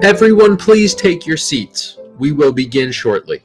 Everyone, please take your seats. We will begin shortly.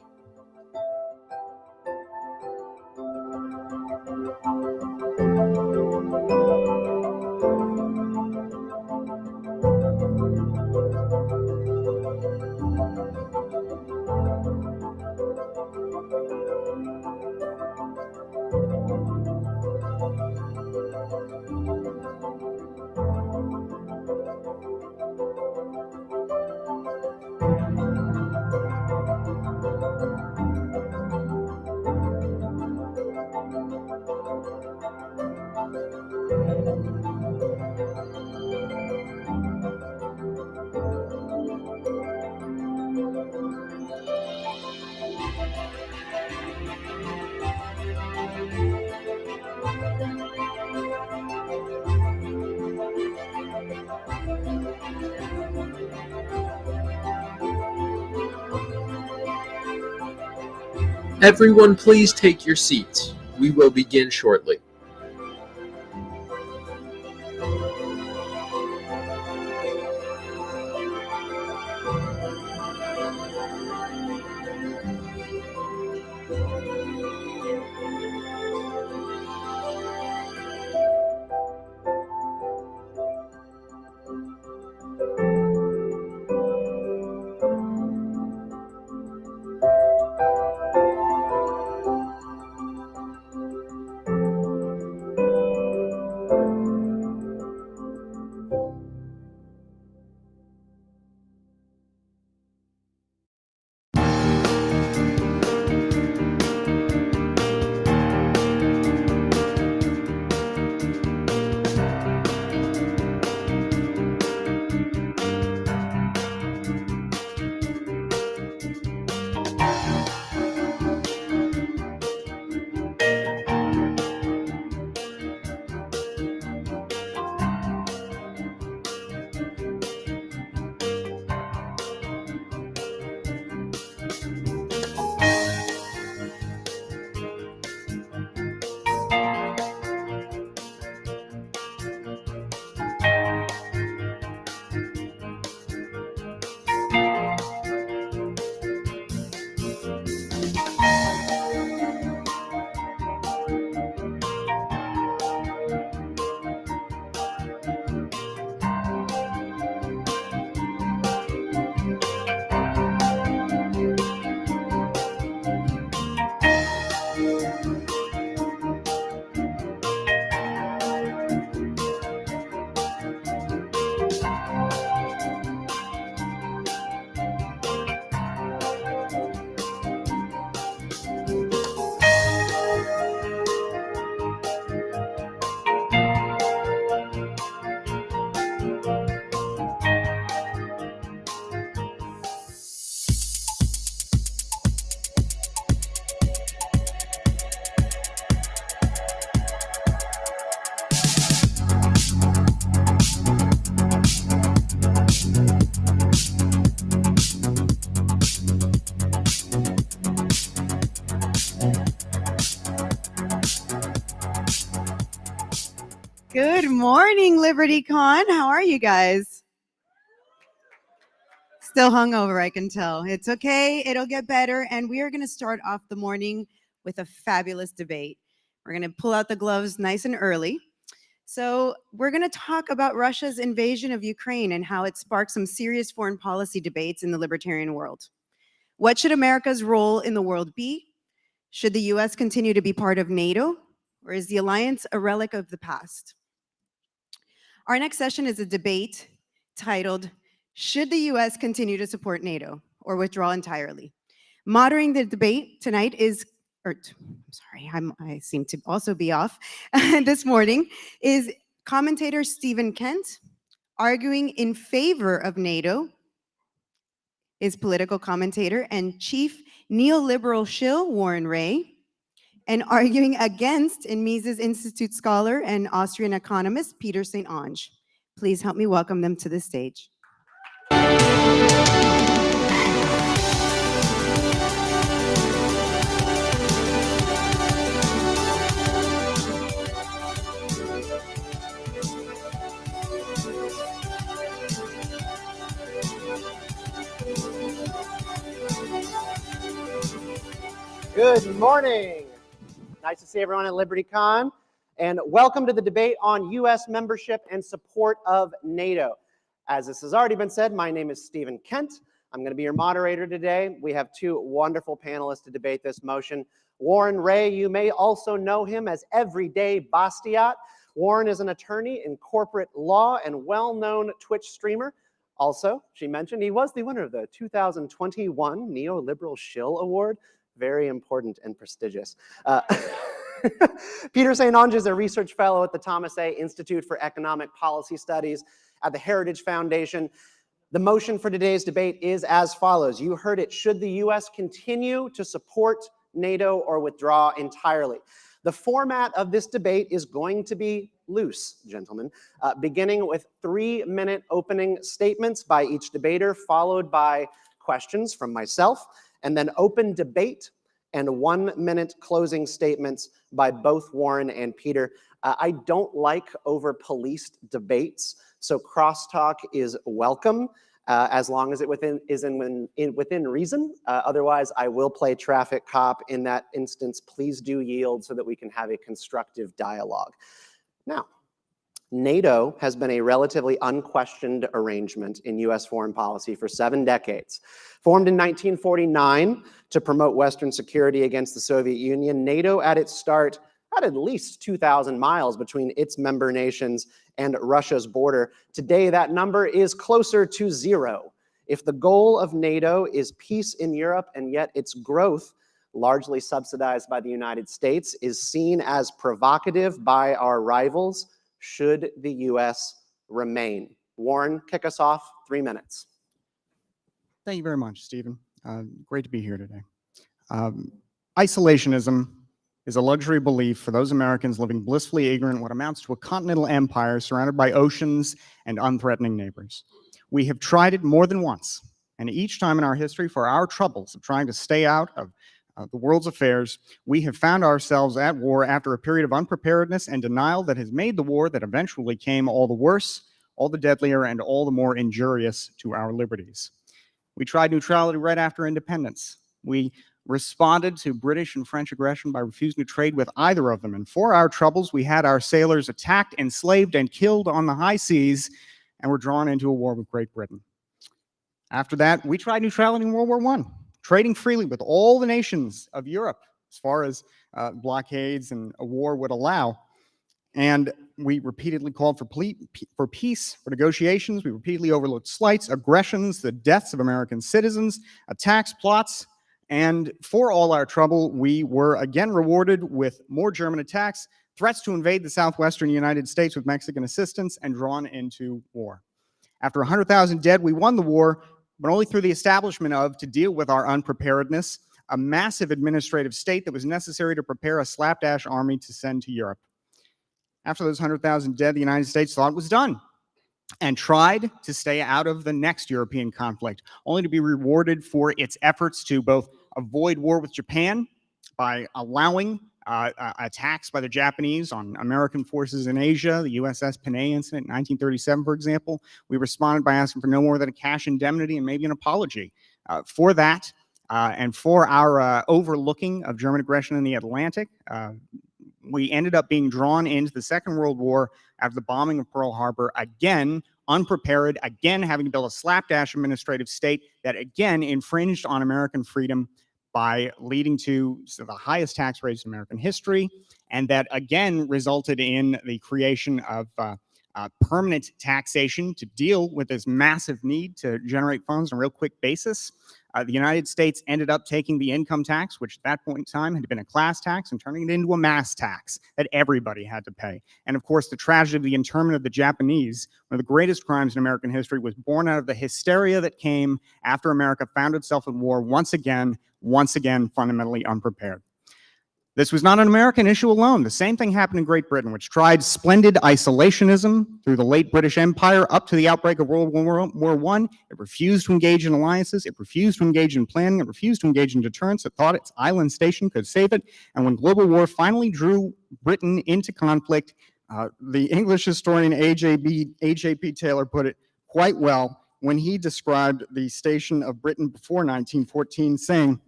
Everyone, please take your seats. We will begin shortly. Good morning, LibertyCon. How are you guys? Still hungover, I can tell. It's okay. It'll get better. And we are going to start off the morning with a fabulous debate. We're going to pull out the gloves nice and early. So we're going to talk about Russia's invasion of Ukraine and how it sparked some serious foreign policy debates in the libertarian world. What should America's role in the world be? Should the U.S. continue to be part of NATO? Or is the alliance a relic of the past? Our next session is a debate titled, Should the U.S. continue to support NATO or withdraw entirely? Moderating the debate tonight is, I seem to also be off this morning, is commentator Stephen Kent. Arguing in favor of NATO is political commentator and chief neoliberal shill Warren Ray. And arguing against in Mises Institute scholar and Austrian economist Peter St. Onge. Please help me welcome them to the stage. Good morning. Nice to see everyone at LibertyCon, and welcome to the debate on U.S. membership and support of NATO. As this has already been said, my name is Stephen Kent. I'm going to be your moderator today. We have two wonderful panelists to debate this motion. Warren Ray, you may also know him as Everyday Bastiat. Warren is an attorney in corporate law and well-known Twitch streamer. Also, she mentioned he was the winner of the 2021 Neoliberal Shill Award. Very important and prestigious. Peter St. Onge is a research fellow at the Thomas A. Institute for Economic Policy Studies at the Heritage Foundation. The motion for today's debate is as follows. You heard it. Should the U.S. continue to support NATO or withdraw entirely? The format of this debate is going to be loose, gentlemen, beginning with 3-minute opening statements by each debater, followed by questions from myself, and then open debate and 1-minute closing statements by both Warren and Peter. I don't like over-policed debates, so crosstalk is welcome as long as it within reason. Otherwise, I will play traffic cop. In that instance, please do yield so that we can have a constructive dialogue. Now, NATO has been a relatively unquestioned arrangement in U.S. foreign policy for 7 decades. Formed in 1949 to promote Western security against the Soviet Union, NATO at its start had at least 2,000 miles between its member nations and Russia's border. Today, that number is closer to 0. If the goal of NATO is peace in Europe and yet its growth, largely subsidized by the United States, is seen as provocative by our rivals, should the U.S. remain? Warren, kick us off. 3 minutes. Thank you very much, Stephen. Great to be here today. Isolationism is a luxury belief for those Americans living blissfully ignorant what amounts to a continental empire surrounded by oceans and unthreatening neighbors. We have tried it more than once, and each time in our history, for our troubles of trying to stay out of the world's affairs, we have found ourselves at war after a period of unpreparedness and denial that has made the war that eventually came all the worse, all the deadlier, and all the more injurious to our liberties. We tried neutrality right after independence. We responded to British and French aggression by refusing to trade with either of them. And for our troubles, we had our sailors attacked, enslaved, and killed on the high seas, and were drawn into a war with Great Britain. After that, we tried neutrality in World War I, trading freely with all the nations of Europe as far as blockades and a war would allow. And we repeatedly called for peace, for negotiations. We repeatedly overlooked slights, aggressions, the deaths of American citizens, attacks, plots. And for all our trouble, we were again rewarded with more German attacks, threats to invade the southwestern United States with Mexican assistance, and drawn into war. After 100,000 dead, we won the war, but only through the establishment of, to deal with our unpreparedness, a massive administrative state that was necessary to prepare a slapdash army to send to Europe. After those 100,000 dead, the United States thought it was done and tried to stay out of the next European conflict, only to be rewarded for its efforts to both avoid war with Japan by allowing attacks by the Japanese on American forces in Asia, the USS Panay incident in 1937, for example. We responded by asking for no more than a cash indemnity and maybe an apology. For that, and for our overlooking of German aggression in the Atlantic, we ended up being drawn into the Second World War after the bombing of Pearl Harbor, again, unprepared, again, having to build a slapdash administrative state that again infringed on American freedom by leading to the highest tax rates in American history, and that again resulted in the creation of permanent taxation to deal with this massive need to generate funds on a real quick basis. The United States ended up taking the income tax, which at that point in time had been a class tax, and turning it into a mass tax that everybody had to pay. And of course, the tragedy of the internment of the Japanese, one of the greatest crimes in American history, was born out of the hysteria that came after America found itself at war once again fundamentally unprepared. This was not an American issue alone. The same thing happened in Great Britain, which tried splendid isolationism through the late British Empire up to the outbreak of World War I. It refused to engage in alliances. It refused to engage in planning. It refused to engage in deterrence. It thought its island station could save it. And when global war finally drew Britain into conflict, the English historian A.J.P. Taylor put it quite well when he described the station of Britain before 1914, saying,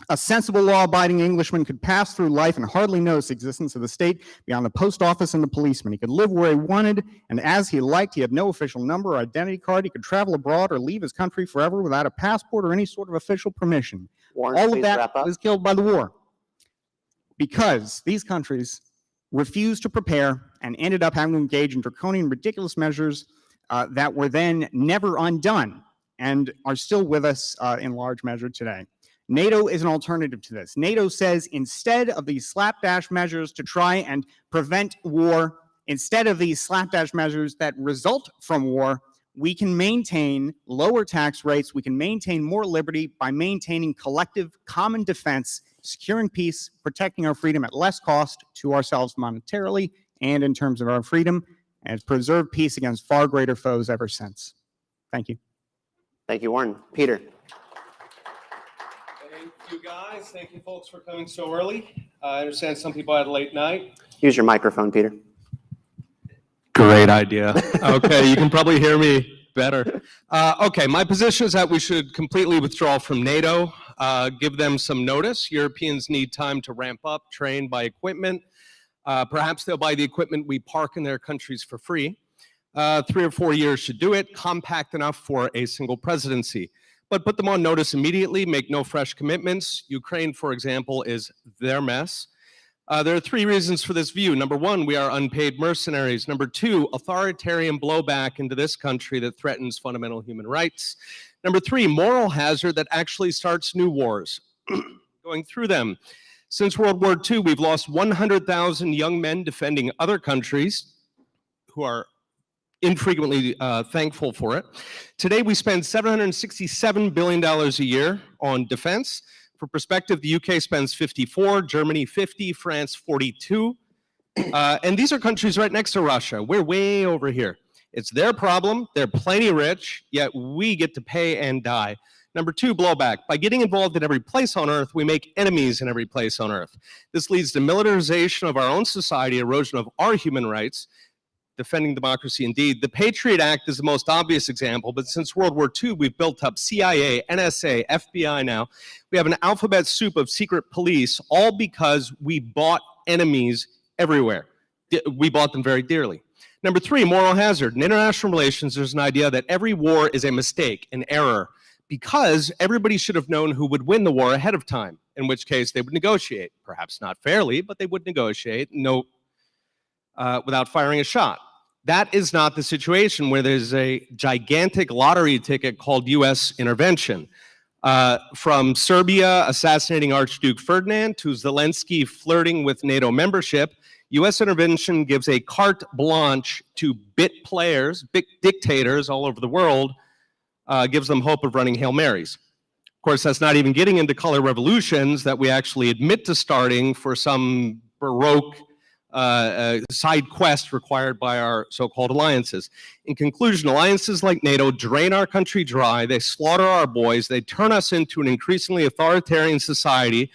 A sensible, law-abiding Englishman could pass through life and hardly notice the existence of the state beyond the post office and the policeman. He could live where he wanted and as he liked. He had no official number or identity card. He could travel abroad or leave his country forever without a passport or any sort of official permission. Warren, All of please that wrap up. was killed by the war because these countries refused to prepare and ended up having to engage in draconian, ridiculous measures that were then never undone and are still with us in large measure today. NATO is an alternative to this. NATO says instead of these slapdash measures to try and prevent war, instead of these slapdash measures that result from war, we can maintain lower tax rates, we can maintain more liberty by maintaining collective common defense, securing peace, protecting our freedom at less cost to ourselves monetarily and in terms of our freedom, and preserve peace against far greater foes ever since. Thank you. Thank you, Warren. Peter. Thank you, guys. Thank you, folks, for coming so early. I understand some people had a late night. Use your microphone, Peter. Great idea. Okay, you can probably hear me better. Okay, my position is that we should completely withdraw from NATO, give them some notice. Europeans need time to ramp up, train, buy equipment. Perhaps they'll buy the equipment we park in their countries for free. 3 or 4 years should do it, compact enough for a single presidency. But put them on notice immediately, make no fresh commitments. Ukraine, for example, is their mess. There are 3 reasons for this view. Number 1, we are unpaid mercenaries. Number 2, authoritarian blowback into this country that threatens fundamental human rights. Number 3, moral hazard that actually starts new wars, going through them. Since World War II, we've lost 100,000 young men defending other countries who are infrequently thankful for it. Today, we spend $767 billion a year on defense. For perspective, the UK spends 54, Germany 50, France 42. And these are countries right next to Russia. We're way over here. It's their problem. They're plenty rich, yet we get to pay and die. Number 2, blowback. By getting involved in every place on earth, we make enemies in every place on earth. This leads to militarization of our own society, erosion of our human rights, defending democracy indeed. The Patriot Act is the most obvious example, but since World War II, we've built up CIA, NSA, FBI now. We have an alphabet soup of secret police, all because we bought enemies everywhere. We bought them very dearly. Number 3, moral hazard. In international relations, there's an idea that every war is a mistake, an error, because everybody should have known who would win the war ahead of time, in which case they would negotiate. Perhaps not fairly, but they would negotiate without firing a shot. That is not the situation where there's a gigantic lottery ticket called U.S. intervention. From Serbia assassinating Archduke Ferdinand to Zelensky flirting with NATO membership, U.S. intervention gives a carte blanche to bit players, big dictators all over the world, gives them hope of running Hail Marys. Of course, that's not even getting into color revolutions that we actually admit to starting for some Baroque side quest required by our so-called alliances. In conclusion, alliances like NATO drain our country dry, they slaughter our boys, they turn us into an increasingly authoritarian society,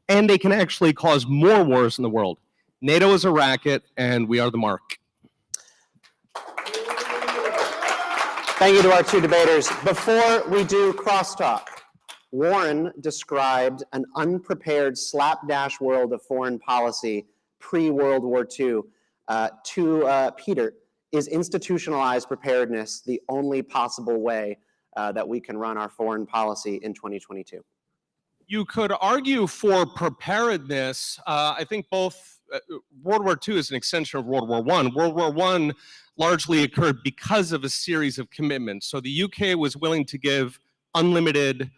and they can actually cause more wars in the world. NATO is a racket, and we are the mark. Thank you to our 2 debaters. Before we do crosstalk, Warren described an unprepared slapdash world of foreign policy pre-World War II. To Peter, is institutionalized preparedness the only possible way that we can run our foreign policy in 2022? You could argue for preparedness. I think both World War II is an extension of World War I. World War I largely occurred because of a series of commitments. So the UK was willing to give unlimited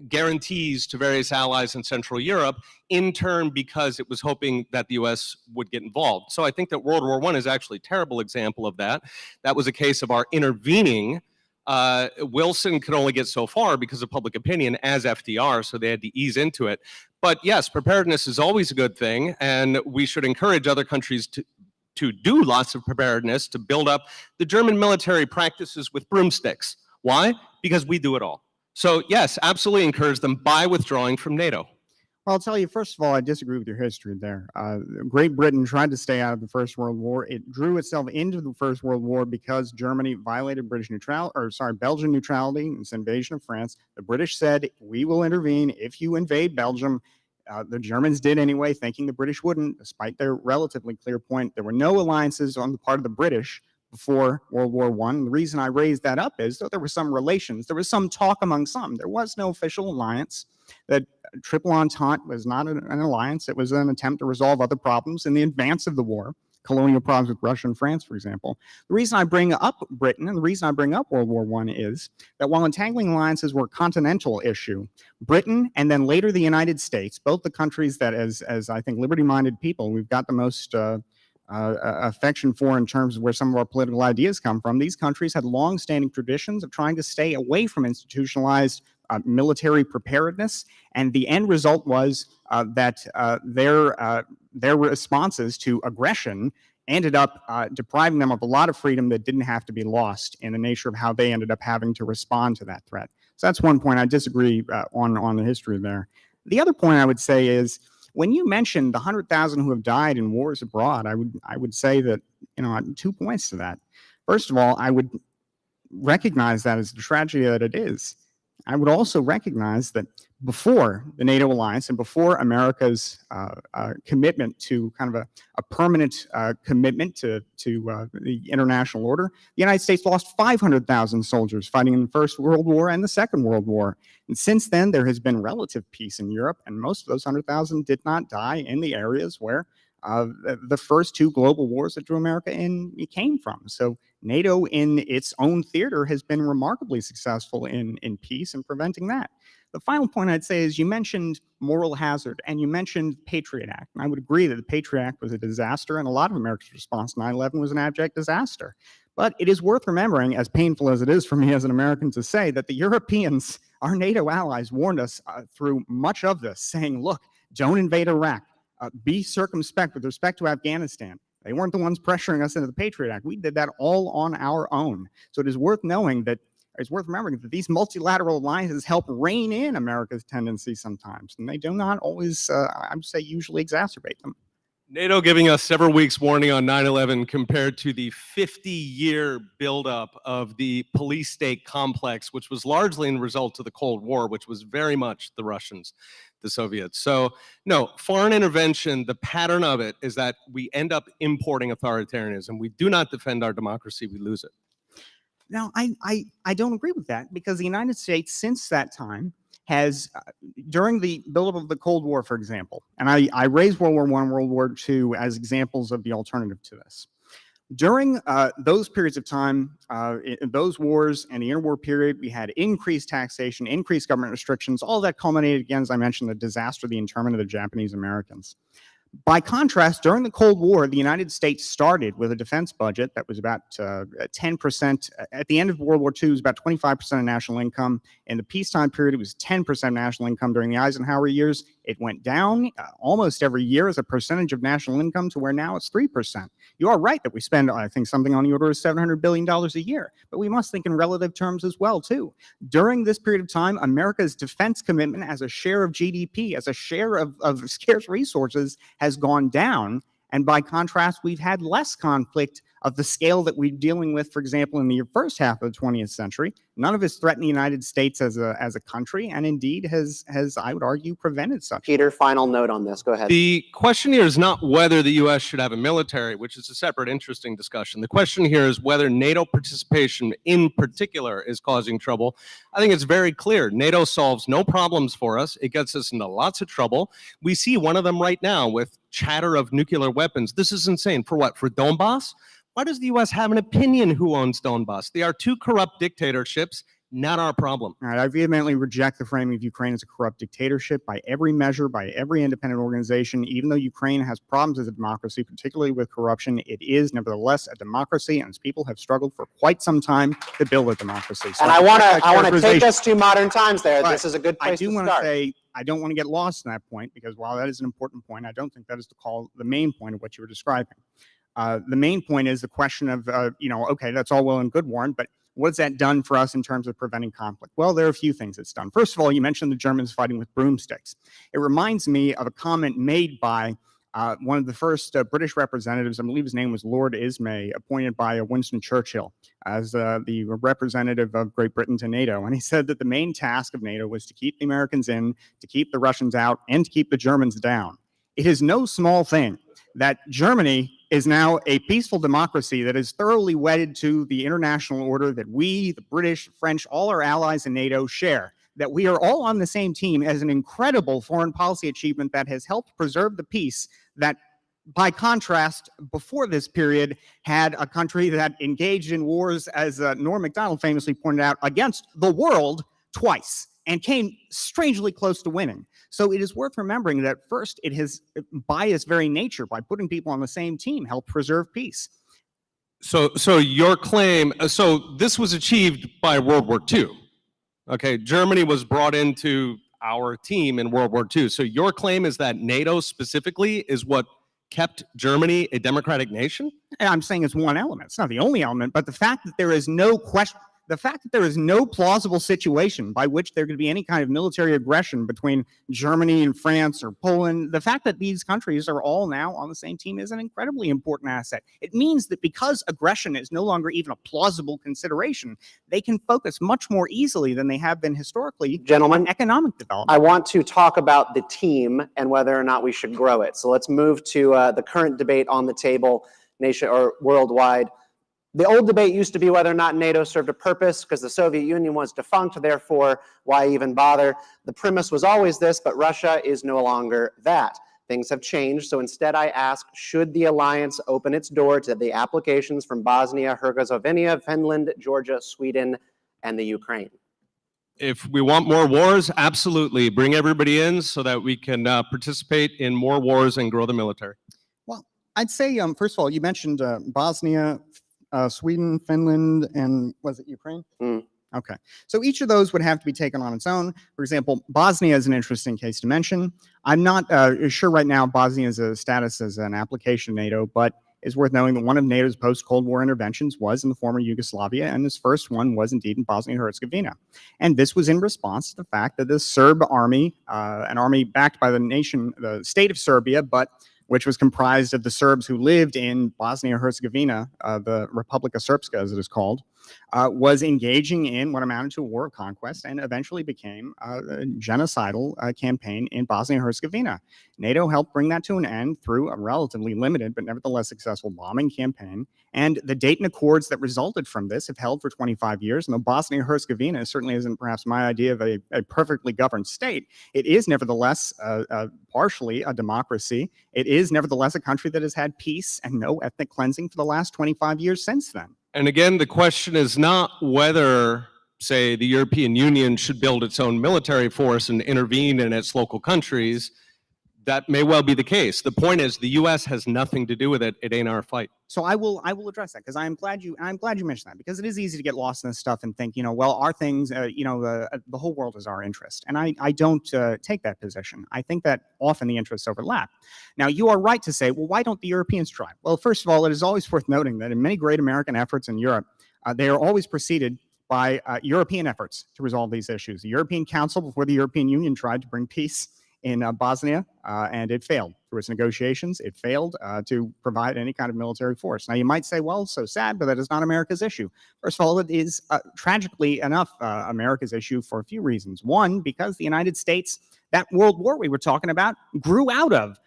guarantees to various allies in Central Europe, in turn because it was hoping that the US would get involved. So I think that World War I is actually a terrible example of that. That was a case of our intervening. Wilson could only get so far because of public opinion as FDR, so they had to ease into it. But yes, preparedness is always a good thing, and we should encourage other countries to do lots of preparedness, to build up. The German military practices with broomsticks. Why? Because we do it all. So yes, absolutely encourage them by withdrawing from NATO. Well, I'll tell you, first of all, I disagree with your history there. Great Britain tried to stay out of the First World War. It drew itself into the First World War because Germany violated Belgian neutrality in its invasion of France. The British said, we will intervene if you invade Belgium. The Germans did anyway, thinking the British wouldn't, despite their relatively clear point. There were no alliances on the part of the British before World War I. The reason I raised that up is that there were some relations. There was some talk among some. There was no official alliance. That Triple Entente was not an alliance. It was an attempt to resolve other problems in the advance of the war, colonial problems with Russia and France, for example. The reason I bring up Britain and the reason I bring up World War I is that while entangling alliances were a continental issue, Britain and then later the United States, both the countries that as I think liberty-minded people, we've got the most affection for in terms of where some of our political ideas come from, these countries had long-standing traditions of trying to stay away from institutionalized military preparedness, and the end result was that their responses to aggression ended up depriving them of a lot of freedom that didn't have to be lost in the nature of how they ended up having to respond to that threat. So that's one point I disagree on the history there. The other point I would say is, when you mentioned the 100,000 who have died in wars abroad, I would say that, 2 points to that. First of all, I would recognize that as the tragedy that it is. I would also recognize that before the NATO alliance and before America's commitment to kind of a permanent commitment to the international order, the United States lost 500,000 soldiers fighting in the First World War and the Second World War. And since then, there has been relative peace in Europe, and most of those 100,000 did not die in the areas where the first two global wars that drew America in came from. So NATO in its own theater has been remarkably successful in peace and preventing that. The final point I'd say is you mentioned moral hazard and you mentioned Patriot Act. And I would agree that the Patriot Act was a disaster, and a lot of America's response to 9/11 was an abject disaster. But it is worth remembering, as painful as it is for me as an American to say, that the Europeans, our NATO allies, warned us through much of this, saying, look, don't invade Iraq. Be circumspect with respect to Afghanistan. They weren't the ones pressuring us into the Patriot Act. We did that all on our own. So it is worth remembering that these multilateral alliances help rein in America's tendencies sometimes, and they do not always, I would say, usually exacerbate them. NATO giving us several weeks warning on 9/11 compared to the 50-year buildup of the police state complex, which was largely in result of the Cold War, which was very much the Russians, the Soviets. So no, foreign intervention, the pattern of it is that we end up importing authoritarianism. We do not defend our democracy, we lose it. Now, I don't agree with that, because the United States, since that time, has, during the buildup of the Cold War, for example, and I raise World War I, World War II as examples of the alternative to this. During those periods of time, in those wars and the interwar period, we had increased taxation, increased government restrictions, all that culminated, again, as I mentioned, the disaster, the internment of the Japanese Americans. By contrast, during the Cold War, the United States started with a defense budget that was about 10%. At the end of World War II, it was about 25% of national income. In the peacetime period, it was 10% of national income during the Eisenhower years. It went down almost every year as a percentage of national income to where now it's 3%. You are right that we spend, I think, something on the order of $700 billion a year, but we must think in relative terms as well, too. During this period of time, America's defense commitment as a share of GDP, as a share of scarce resources, has gone down. And by contrast, we've had less conflict of the scale that we're dealing with, for example, in the first half of the 20th century. None of it's threatened the United States as a country, and indeed has, I would argue, prevented such. Peter, final note on this. Go ahead. The question here is not whether the U.S. should have a military, which is a separate interesting discussion. The question here is whether NATO participation in particular is causing trouble. I think it's very clear. NATO solves no problems for us. It gets us into lots of trouble. We see one of them right now with chatter of nuclear weapons. This is insane. For what? For Donbass? Why does the U.S. have an opinion who owns Donbass? They are two corrupt dictatorships, not our problem. All right, I vehemently reject the framing of Ukraine as a corrupt dictatorship by every measure, by every independent organization. Even though Ukraine has problems as a democracy, particularly with corruption, it is nevertheless a democracy, and its people have struggled for quite some time to build a democracy. So and I want to take us to modern times there. This is a good place to start. I do want to say, I don't want to get lost in that point, because while that is an important point, I don't think that is the main point of what you were describing. The main point is the question of, okay, that's all well and good, Warren, but What's that done for us in terms of preventing conflict? Well, there are a few things it's done. First of all, you mentioned the Germans fighting with broomsticks. It reminds me of a comment made by one of the first British representatives, I believe his name was Lord Ismay, appointed by Winston Churchill as the representative of Great Britain to NATO. And he said that the main task of NATO was to keep the Americans in, to keep the Russians out, and to keep the Germans down. It is no small thing that Germany is now a peaceful democracy that is thoroughly wedded to the international order that we, the British, French, all our allies in NATO share. That we are all on the same team as an incredible foreign policy achievement that has helped preserve the peace that, by contrast, before this period, had a country that engaged in wars, as Norm Macdonald famously pointed out, against the world twice and came strangely close to winning. So it is worth remembering that first, it has, by its very nature, by putting people on the same team, helped preserve peace. So your claim, so this was achieved by World War II. Okay, Germany was brought into our team in World War II. So your claim is that NATO specifically is what kept Germany a democratic nation? And I'm saying it's one element. It's not the only element, but the fact that there is no question, the fact that there is no plausible situation by which there could be any kind of military aggression between Germany and France or Poland, the fact that these countries are all now on the same team is an incredibly important asset. It means that because aggression is no longer even a plausible consideration, they can focus much more easily than they have been historically, Gentlemen, on economic development. I want to talk about the team and whether or not we should grow it. So let's move to the current debate on the table, nation or worldwide. The old debate used to be whether or not NATO served a purpose because the Soviet Union was defunct, therefore, why even bother? The premise was always this, but Russia is no longer that. Things have changed, so instead I ask, should the alliance open its door to the applications from Bosnia, Herzegovina, Finland, Georgia, Sweden, and the Ukraine? If we want more wars, absolutely. Bring everybody in so that we can participate in more wars and grow the military. Well, I'd say, first of all, you mentioned Bosnia, Sweden, Finland, and was it Ukraine? Okay. So each of those would have to be taken on its own. For example, Bosnia is an interesting case to mention. I'm not sure right now Bosnia's status as an application to NATO, but it's worth knowing that one of NATO's post-Cold War interventions was in the former Yugoslavia, and this first one was indeed in Bosnia and Herzegovina. And this was in response to the fact that the Serb army, an army backed by the state of Serbia, but which was comprised of the Serbs who lived in Bosnia and Herzegovina, the Republika Srpska, as it is called, was engaging in what amounted to a war of conquest and eventually became a genocidal campaign in Bosnia and Herzegovina. NATO helped bring that to an end through a relatively limited but nevertheless successful bombing campaign. And the Dayton Accords that resulted from this have held for 25 years. And though Bosnia and Herzegovina certainly isn't perhaps my idea of a perfectly governed state, it is nevertheless partially a democracy. It is nevertheless a country that has had peace and no ethnic cleansing for the last 25 years since then. And again, the question is not whether, say, the European Union should build its own military force and intervene in its local countries. That may well be the case. The point is the U.S. has nothing to do with it. It ain't our fight. So I will address that because I'm glad you mentioned that, because it is easy to get lost in this stuff and think, well, our things, the whole world is our interest. And I don't take that position. I think that often the interests overlap. Now, you are right to say, well, why don't the Europeans try? Well, first of all, it is always worth noting that in many great American efforts in Europe, they are always preceded by European efforts to resolve these issues. The European Council, before the European Union, tried to bring peace in Bosnia, and it failed. Through its negotiations, it failed to provide any kind of military force. Now, you might say, well, so sad, but that is not America's issue. First of all, it is tragically enough America's issue for a few reasons. One, because the United States, that World War we were talking about, grew out of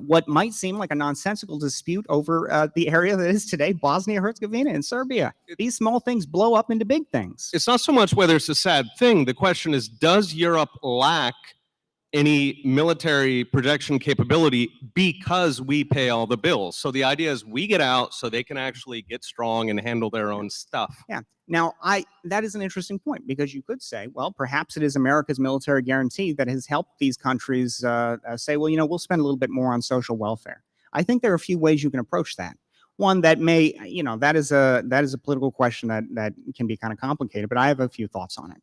what might seem like a nonsensical dispute over the area that is today Bosnia-Herzegovina and Serbia. These small things blow up into big things. It's not so much whether it's a sad thing. The question is, does Europe lack any military projection capability because we pay all the bills? So the idea is we get out so they can actually get strong and handle their own stuff. Yeah. Now, that is an interesting point, because you could say, well, perhaps it is America's military guarantee that has helped these countries say, well, we'll spend a little bit more on social welfare. I think there are a few ways you can approach that. One that may, that is a political question that can be kind of complicated, but I have a few thoughts on it.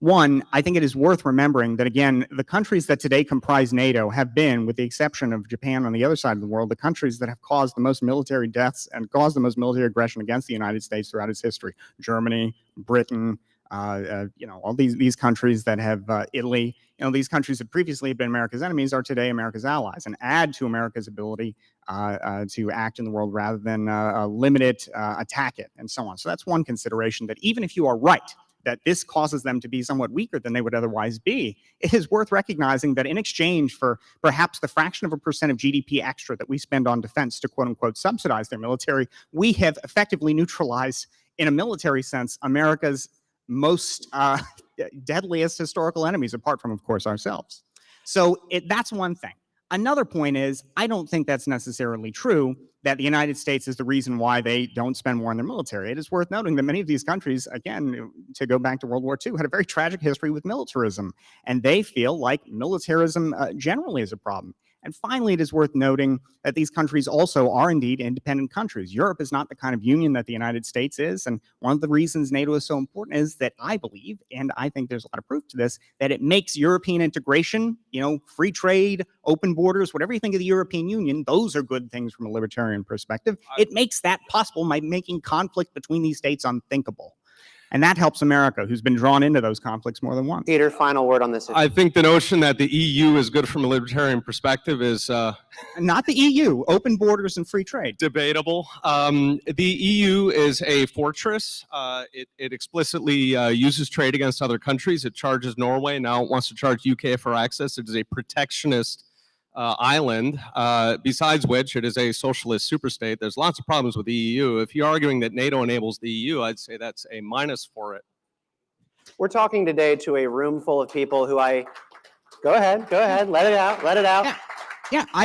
One, I think it is worth remembering that, again, the countries that today comprise NATO have been, with the exception of Japan on the other side of the world, the countries that have caused the most military deaths and caused the most military aggression against the United States throughout its history. Germany, Britain, all these countries that have Italy, these countries that previously have been America's enemies are today America's allies and add to America's ability to act in the world rather than limit it, attack it, and so on. So that's one consideration, that even if you are right, that this causes them to be somewhat weaker than they would otherwise be, it is worth recognizing that in exchange for perhaps the fraction of a percent of GDP extra that we spend on defense to quote unquote subsidize their military, we have effectively neutralized, in a military sense, America's most deadliest historical enemies, apart from, of course, ourselves. So that's one thing. Another point is, I don't think that's necessarily true, that the United States is the reason why they don't spend more on their military. It is worth noting that many of these countries, again, to go back to World War II, had a very tragic history with militarism, and they feel like militarism generally is a problem. And finally, it is worth noting that these countries also are indeed independent countries. Europe is not the kind of union that the United States is. And one of the reasons NATO is so important is that I believe, and I think there's a lot of proof to this, that it makes European integration, free trade, open borders, whatever you think of the European Union, those are good things from a libertarian perspective. It makes that possible by making conflict between these states unthinkable. And that helps America, who's been drawn into those conflicts more than once. Peter, final word on this issue. I think the notion that the EU is good from a libertarian perspective is not the EU, open borders and free trade. Debatable. The EU is a fortress. It explicitly uses trade against other countries. It charges Norway. Now it wants to charge UK for access. It is a protectionist island, besides which it is a socialist superstate. There's lots of problems with the EU. If you're arguing that NATO enables the EU, I'd say that's a minus for it. We're talking today to a room full of people who go ahead, let it out.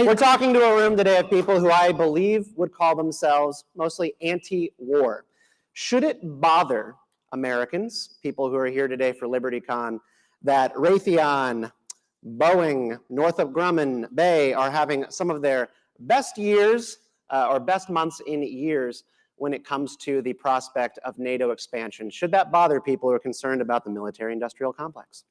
We're talking to a room today of people who I believe would call themselves mostly anti-war. Should it bother Americans, people who are here today for LibertyCon, that Raytheon, Boeing, Northrop Grumman, Bay are having some of their best years or best months in years when it comes to the prospect of NATO expansion? Should that bother people who are concerned about the military-industrial complex?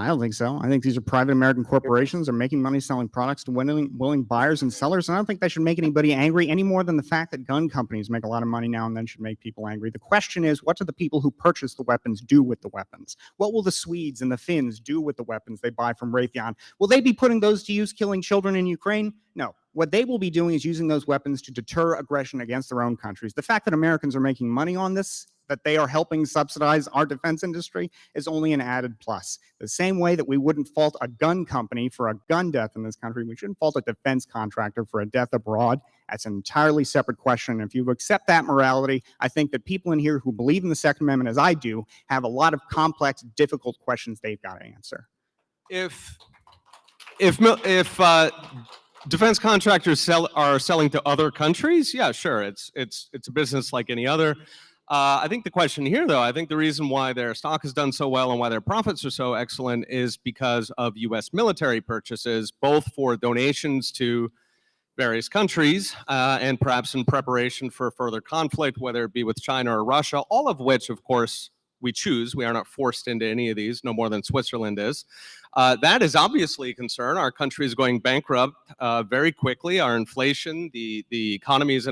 I don't think so. I think these are private American corporations. They're making money selling products to willing buyers and sellers. And I don't think that should make anybody angry any more than the fact that gun companies make a lot of money now and then should make people angry. The question is, what do the people who purchase the weapons do with the weapons? What will the Swedes and the Finns do with the weapons they buy from Raytheon? Will they be putting those to use killing children in Ukraine? No. What they will be doing is using those weapons to deter aggression against their own countries. The fact that Americans are making money on this, that they are helping subsidize our defense industry, is only an added plus. The same way that we wouldn't fault a gun company for a gun death in this country, we shouldn't fault a defense contractor for a death abroad. That's an entirely separate question. If you accept that morality, I think that people in here who believe in the Second Amendment, as I do, have a lot of complex, difficult questions they've got to answer. If defense contractors are selling to other countries, yeah, sure, it's a business like any other. I think the question here, though, I think the reason why their stock has done so well and why their profits are so excellent is because of U.S. military purchases, both for donations to various countries and perhaps in preparation for further conflict, whether it be with China or Russia, all of which, of course, we choose. We are not forced into any of these, no more than Switzerland is. That is obviously a concern. Our country is going bankrupt very quickly. Our inflation, the economy is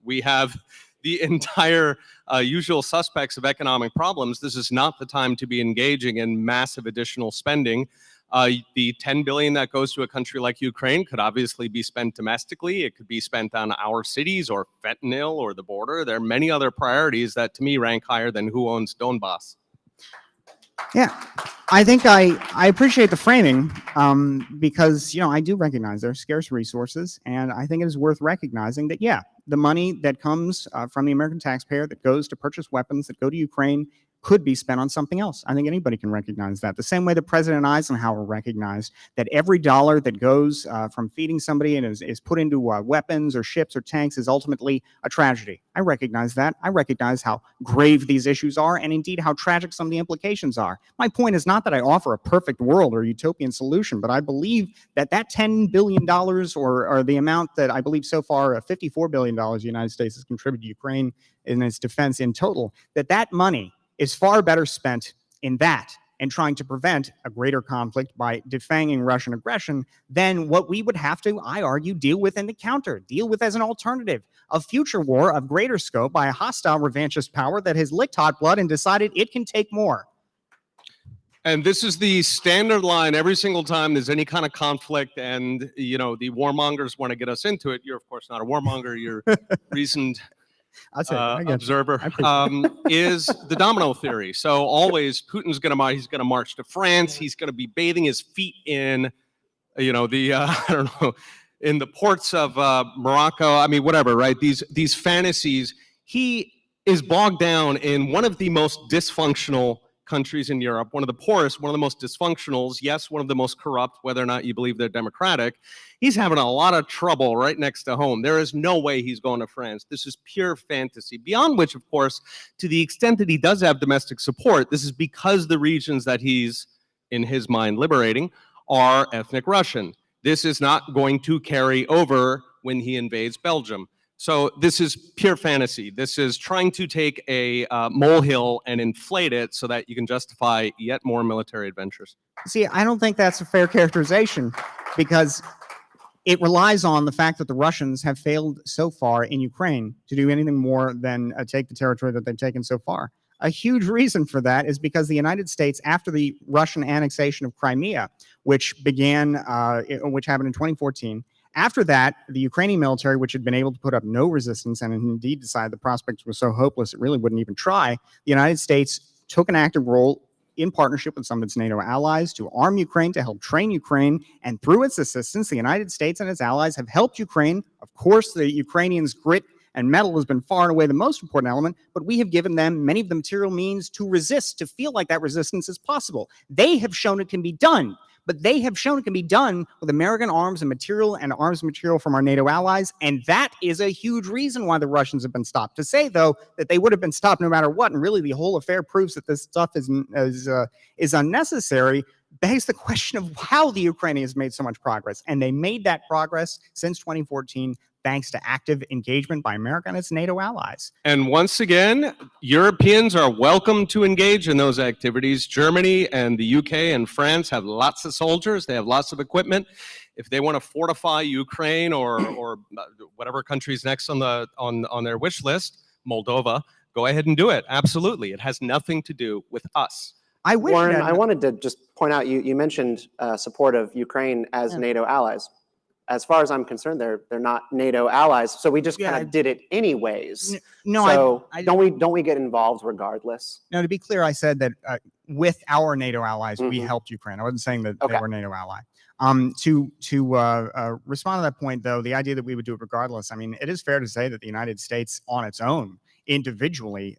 we have the entire usual suspects of economic problems. This is not the time to be engaging in massive additional spending. The $10 billion that goes to a country like Ukraine could obviously be spent domestically. It could be spent on our cities or fentanyl or the border. There are many other priorities that, to me, rank higher than who owns Donbass. Yeah, I think I appreciate the framing because, I do recognize there are scarce resources, and I think it is worth recognizing that, yeah, the money that comes from the American taxpayer that goes to purchase weapons that go to Ukraine could be spent on something else. I think anybody can recognize that. The same way that President Eisenhower recognized that every dollar that goes from feeding somebody and is put into weapons or ships or tanks is ultimately a tragedy. I recognize that. I recognize how grave these issues are and indeed how tragic some of the implications are. My point is not that I offer a perfect world or utopian solution, but I believe that $10 billion or the amount that I believe so far, $54 billion the United States has contributed to Ukraine in its defense in total, that money is far better spent in that and trying to prevent a greater conflict by defanging Russian aggression than what we would have to, I argue, deal with in the counter, deal with as an alternative, a future war of greater scope by a hostile revanchist power that has licked hot blood and decided it can take more. And this is the standard line every single time there's any kind of conflict and, the warmongers want to get us into it. You're, of course, not a warmonger. You're reasoned observer, is the domino theory. So always Putin's he's going to march to France. He's going to be bathing his feet in, I don't know, in the ports of Morocco. I mean, whatever, right? These fantasies. He is bogged down in one of the most dysfunctional countries in Europe, one of the poorest, one of the most dysfunctionals, yes, one of the most corrupt, whether or not you believe they're democratic. He's having a lot of trouble right next to home. There is no way he's going to France. This is pure fantasy, beyond which, of course, to the extent that he does have domestic support, this is because the regions that he's, in his mind, liberating are ethnic Russian. This is not going to carry over when he invades Belgium. So this is pure fantasy. This is trying to take a molehill and inflate it so that you can justify yet more military adventures. See, I don't think that's a fair characterization because it relies on the fact that the Russians have failed so far in Ukraine to do anything more than take the territory that they've taken so far. A huge reason for that is because the United States, after the Russian annexation of Crimea, which happened in 2014, after that, the Ukrainian military, which had been able to put up no resistance and indeed decided the prospects were so hopeless it really wouldn't even try, the United States took an active role in partnership with some of its NATO allies to arm Ukraine, to help train Ukraine. And through its assistance, the United States and its allies have helped Ukraine. Of course, the Ukrainians' grit and mettle has been far and away the most important element, but we have given them many of the material means to resist, to feel like that resistance is possible. They have shown it can be done. But they have shown it can be done with American arms and arms material from our NATO allies, and that is a huge reason why the Russians have been stopped. To say, though, that they would have been stopped no matter what, and really the whole affair proves that this stuff is unnecessary, begs the question of how the Ukrainians made so much progress. And they made that progress since 2014 thanks to active engagement by America and its NATO allies. And once again, Europeans are welcome to engage in those activities. Germany and the UK and France have lots of soldiers. They have lots of equipment. If they want to fortify Ukraine or whatever country's next on their wish list, Moldova, go ahead and do it. Absolutely. It has nothing to do with us. Warren, I wanted to just point out, you mentioned support of Ukraine as NATO allies. As far as I'm concerned, they're not NATO allies, so we just kind of did it anyways. So don't we get involved regardless? No, to be clear, I said that with our NATO allies, we helped Ukraine. I wasn't saying that they were a NATO ally. To respond to that point, though, the idea that we would do it regardless, I mean, it is fair to say that the United States on its own individually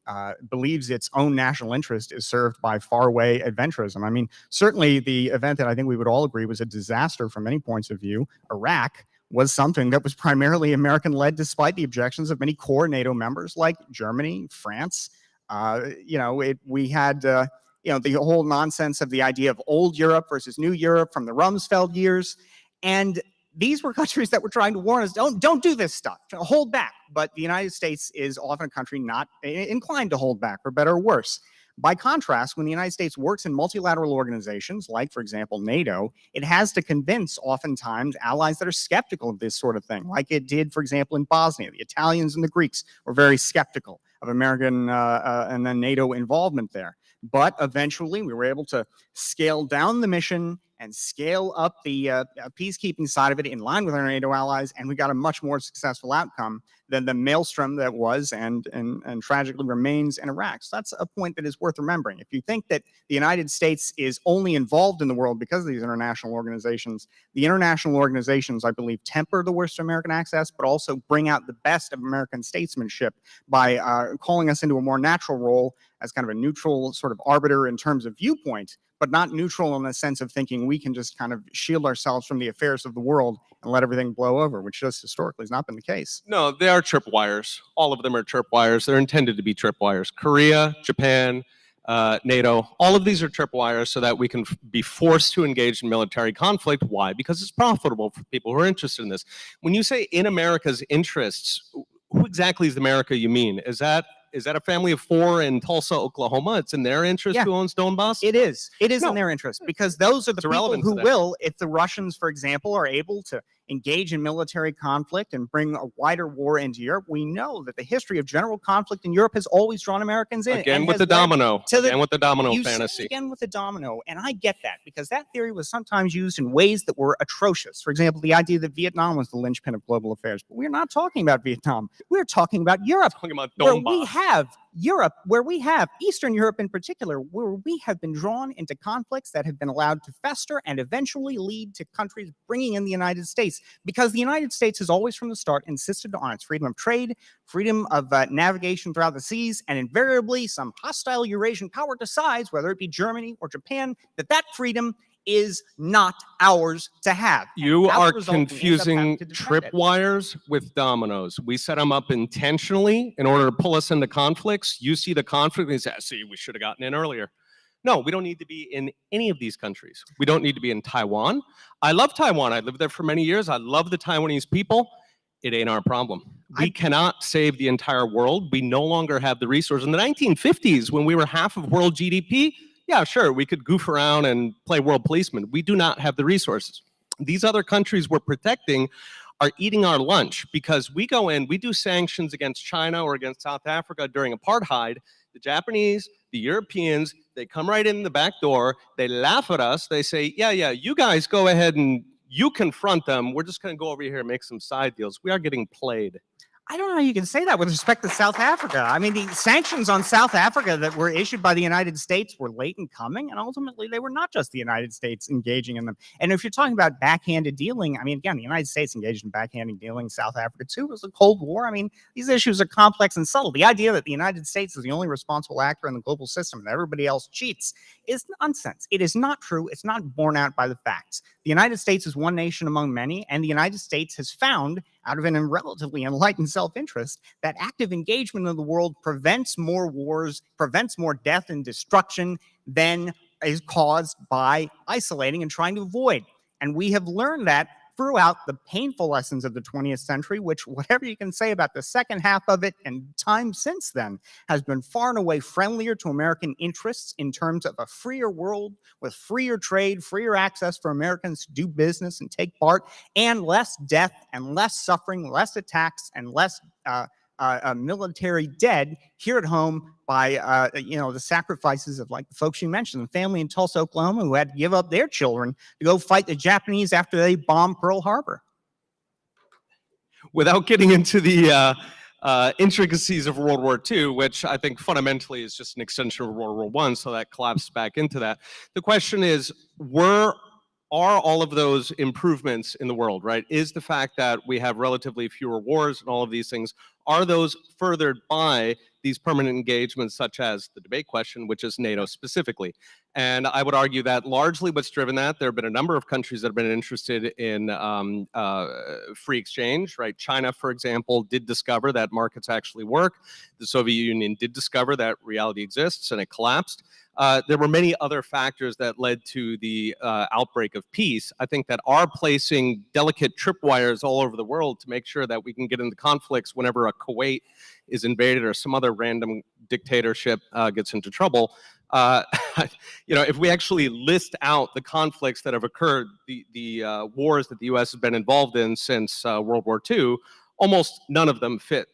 believes its own national interest is served by faraway adventurism. I mean, certainly the event that I think we would all agree was a disaster from many points of view, Iraq, was something that was primarily American-led despite the objections of many core NATO members like Germany, France. We had the whole nonsense of the idea of old Europe versus new Europe from the Rumsfeld years. And these were countries that were trying to warn us, don't do this stuff, hold back. But the United States is often a country not inclined to hold back, for better or worse. By contrast, when the United States works in multilateral organizations, like, for example, NATO, it has to convince, oftentimes, allies that are skeptical of this sort of thing, like it did, for example, in Bosnia. The Italians and the Greeks were very skeptical of American and then NATO involvement there. But eventually, we were able to scale down the mission and scale up the peacekeeping side of it in line with our NATO allies, and we got a much more successful outcome than the maelstrom that was and tragically remains in Iraq. So that's a point that is worth remembering. If you think that the United States is only involved in the world because of these international organizations, the international organizations, I believe, temper the worst of American access, but also bring out the best of American statesmanship by calling us into a more natural role as kind of a neutral sort of arbiter in terms of viewpoint, but not neutral in the sense of thinking we can just kind of shield ourselves from the affairs of the world and let everything blow over, which just historically has not been the case. No, they are tripwires. All of them are tripwires. They're intended to be tripwires. Korea, Japan, NATO, all of these are tripwires so that we can be forced to engage in military conflict. Why? Because it's profitable for people who are interested in this. When you say in America's interests, who exactly is the America you mean? Is that a family of 4 in Tulsa, Oklahoma? It's in their interest Yeah. who owns Donbass? It is. It is No. in their interest because those are the It's people irrelevant who to them. will, if the Russians, for example, are able to engage in military conflict and bring a wider war into Europe. We know that the history of general conflict in Europe has always drawn Americans in. Again and with has the led domino. to the- Again with the domino You say fantasy. again with the domino, and I get that because that theory was sometimes used in ways that were atrocious. For example, the idea that Vietnam was the linchpin of global affairs. But we're not talking about Vietnam. We're talking about Europe, Talking about where Donbass. we have Europe, where we have Eastern Europe in particular, where we have been drawn into conflicts that have been allowed to fester and eventually lead to countries bringing in the United States, because the United States has always from the start insisted on its freedom of trade, freedom of navigation throughout the seas, and invariably some hostile Eurasian power decides, whether it be Germany or Japan, that that freedom is not ours to have. And You as a are result, we end up confusing having to defend it. tripwires with dominoes. We set them up intentionally in order to pull us into conflicts. You see the conflict and you say, see, we should have gotten in earlier. No, we don't need to be in any of these countries. We don't need to be in Taiwan. I love Taiwan. I lived there for many years. I love the Taiwanese people. It ain't our problem. We cannot save the entire world. We no longer have the resources. In the 1950s, when we were half of world GDP, yeah, sure, we could goof around and play world policeman. We do not have the resources. These other countries we're protecting are eating our lunch because we go in, we do sanctions against China or against South Africa during apartheid. The Japanese, the Europeans, they come right in the back door. They laugh at us. They say, yeah, you guys go ahead and you confront them. We're just going to go over here and make some side deals. We are getting played. I don't know how you can say that with respect to South Africa. I mean, the sanctions on South Africa that were issued by the United States were late in coming, and ultimately they were not just the United States engaging in them. And if you're talking about backhanded dealing, I mean, again, the United States engaged in backhanded dealing. South Africa, too, was the Cold War. I mean, these issues are complex and subtle. The idea that the United States is the only responsible actor in the global system and everybody else cheats is nonsense. It is not true. It's not borne out by the facts. The United States is one nation among many, and the United States has found, out of an relatively enlightened self-interest, that active engagement in the world prevents more wars, prevents more death and destruction than is caused by isolating and trying to avoid. And we have learned that throughout the painful lessons of the 20th century, which, whatever you can say about the second half of it and time since then, has been far and away friendlier to American interests in terms of a freer world with freer trade, freer access for Americans to do business and take part, and less death and less suffering, less attacks, and less military dead here at home by the sacrifices of, like, the folks you mentioned, the family in Tulsa, Oklahoma, who had to give up their children to go fight the Japanese after they bombed Pearl Harbor. Without getting into the intricacies of World War II, which I think fundamentally is just an extension of World War I, so that collapsed back into that. The question is, are all of those improvements in the world, right? Is the fact that we have relatively fewer wars and all of these things, are those furthered by these permanent engagements such as the debate question, which is NATO specifically? And I would argue that largely what's driven that, there have been a number of countries that have been interested in free exchange, right? China, for example, did discover that markets actually work. The Soviet Union did discover that reality exists, and it collapsed. There were many other factors that led to the outbreak of peace, I think, that are placing delicate tripwires all over the world to make sure that we can get into conflicts whenever a Kuwait is invaded or some other random dictatorship gets into trouble. If we actually list out the conflicts that have occurred, the wars that the U.S. has been involved in since World War II, almost none of them fit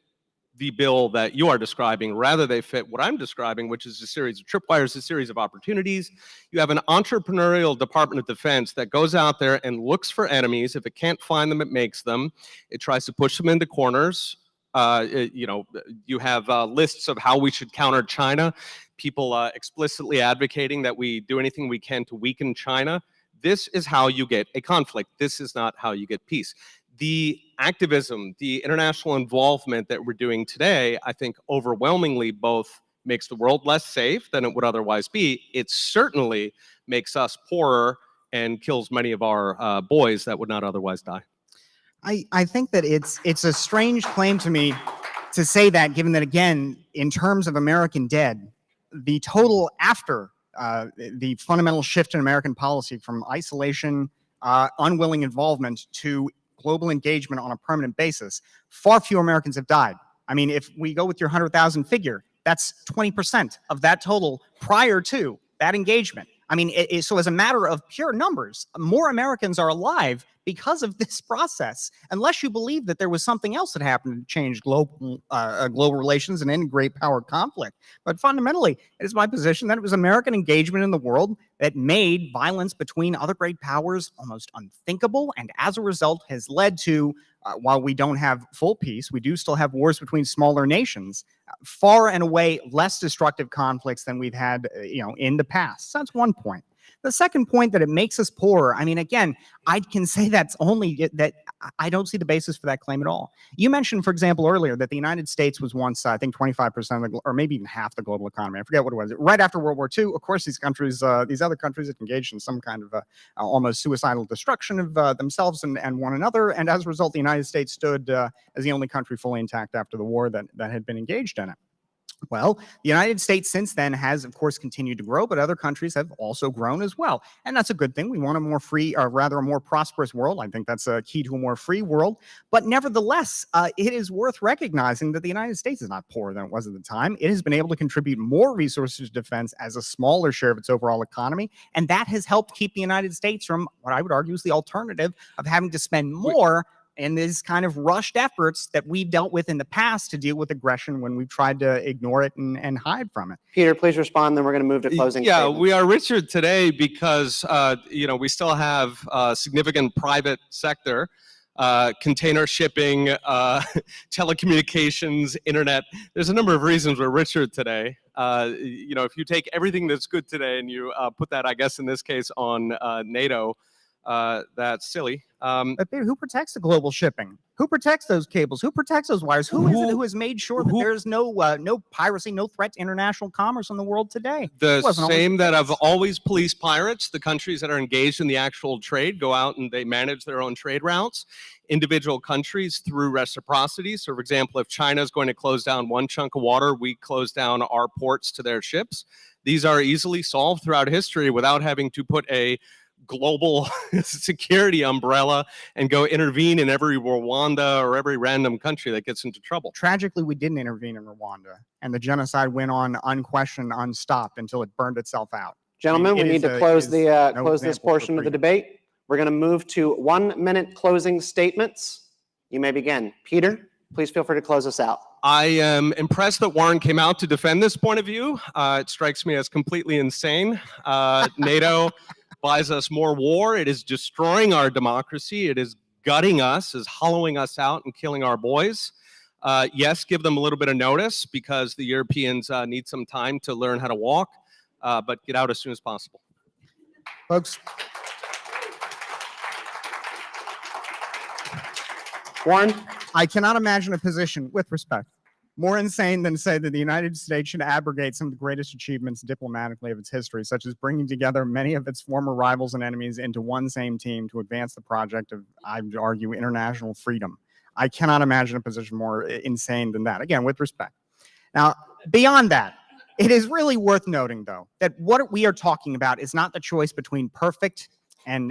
the bill that you are describing. Rather, they fit what I'm describing, which is a series of tripwires, a series of opportunities. You have an entrepreneurial Department of Defense that goes out there and looks for enemies. If it can't find them, it makes them. It tries to push them into corners. You have lists of how we should counter China, people explicitly advocating that we do anything we can to weaken China. This is how you get a conflict. This is not how you get peace. The activism, the international involvement that we're doing today, I think overwhelmingly both makes the world less safe than it would otherwise be. It certainly makes us poorer and kills many of our boys that would not otherwise die. I think that it's a strange claim to me to say that, given that, again, in terms of American dead, the total after the fundamental shift in American policy from isolation, unwilling involvement to global engagement on a permanent basis, far fewer Americans have died. I mean, if we go with your 100,000 figure, That's 20% of that total prior to that engagement. I mean, so as a matter of pure numbers, more Americans are alive because of this process, unless you believe that there was something else that happened to change global relations and end great power conflict. But fundamentally, it is my position that it was American engagement in the world that made violence between other great powers almost unthinkable, and as a result has led to, while we don't have full peace, we do still have wars between smaller nations, far and away less destructive conflicts than we've had, in the past. So that's one point. The second point, that it makes us poorer. I mean, again, I can say that's only that I don't see the basis for that claim at all. You mentioned, for example, earlier that the United States was once, I think, 25% of the, or maybe even half the global economy. I forget what it was. Right after World War II, of course, these other countries had engaged in some kind of almost suicidal destruction of themselves and one another. And as a result, the United States stood as the only country fully intact after the war that had been engaged in it. Well, the United States since then has, of course, continued to grow, but other countries have also grown as well. And that's a good thing. We want a more free, or rather a more prosperous world. I think that's a key to a more free world. But nevertheless, it is worth recognizing that the United States is not poorer than it was at the time. It has been able to contribute more resources to defense as a smaller share of its overall economy. And that has helped keep the United States from what I would argue is the alternative of having to spend more and these kind of rushed efforts that we've dealt with in the past to deal with aggression when we've tried to ignore it and hide from it. Peter, please respond, then we're going to move to closing statements. We are richer today because, we still have significant private sector, container shipping, telecommunications, internet. There's a number of reasons we're richer today. If you take everything that's good today and you put that, I guess, in this case on NATO, that's silly. But who protects the global shipping? Who protects those cables? Who protects those wires? Who is it who has made sure that there is no piracy, no threat to international commerce in the world today? The same that have always policed pirates. The countries that are engaged in the actual trade go out and they manage their own trade routes. Individual countries through reciprocity. So, for example, if China is going to close down one chunk of water, we close down our ports to their ships. These are easily solved throughout history without having to put a global security umbrella and go intervene in every Rwanda or every random country that gets into trouble. Tragically, we didn't intervene in Rwanda, and the genocide went on unquestioned, unstopped until it burned itself out. Gentlemen, we need to close this portion of the debate. We're going to move to 1-minute closing statements. You may begin. Peter, please feel free to close us out. I am impressed that Warren came out to defend this point of view. It strikes me as completely insane. NATO buys us more war. It is destroying our democracy. It is gutting us, is hollowing us out and killing our boys. Yes, give them a little bit of notice because the Europeans need some time to learn how to walk, but get out as soon as possible. Folks. Warren? I cannot imagine a position, with respect, more insane than to say that the United States should abrogate some of the greatest achievements diplomatically of its history, such as bringing together many of its former rivals and enemies into one same team to advance the project of, I would argue, international freedom. I cannot imagine a position more insane than that, again, with respect. Now, beyond that, it is really worth noting, though, that what we are talking about is not the choice between perfect and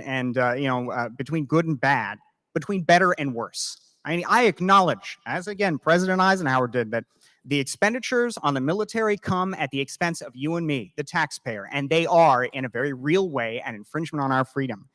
between good and bad, between better and worse. I mean, I acknowledge, as again President Eisenhower did, that the expenditures on the military come at the expense of you and me, the taxpayer, and they are, in a very real way, an infringement on our freedom.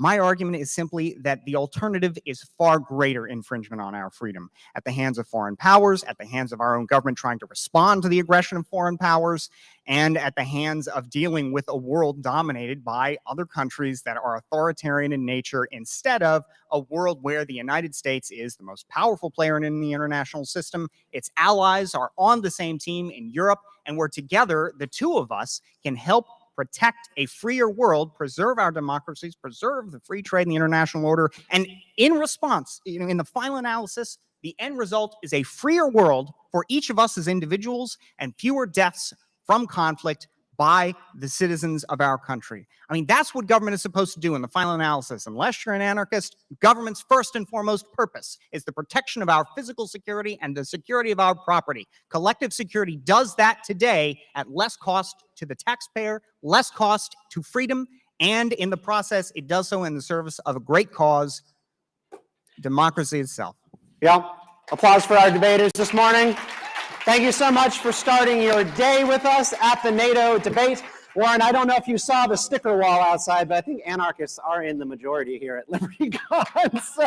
My argument is simply that the alternative is far greater infringement on our freedom at the hands of foreign powers, at the hands of our own government trying to respond to the aggression of foreign powers, and at the hands of dealing with a world dominated by other countries that are authoritarian in nature, instead of a world where the United States is the most powerful player in the international system. Its allies are on the same team in Europe, and where together, the two of us can help protect a freer world, preserve our democracies, preserve the free trade and the international order. And in response, in the final analysis, the end result is a freer world for each of us as individuals and fewer deaths from conflict by the citizens of our country. I mean, that's what government is supposed to do in the final analysis. Unless you're an anarchist, government's first and foremost purpose is the protection of our physical security and the security of our property. Collective security does that today at less cost to the taxpayer, less cost to freedom, and in the process, it does so in the service of a great cause, democracy itself. Yeah. Applause for our debaters this morning. Thank you so much for starting your day with us at the NATO debate. Warren, I don't know if you saw the sticker wall outside, but I think anarchists are in the majority here at LibertyCon. So,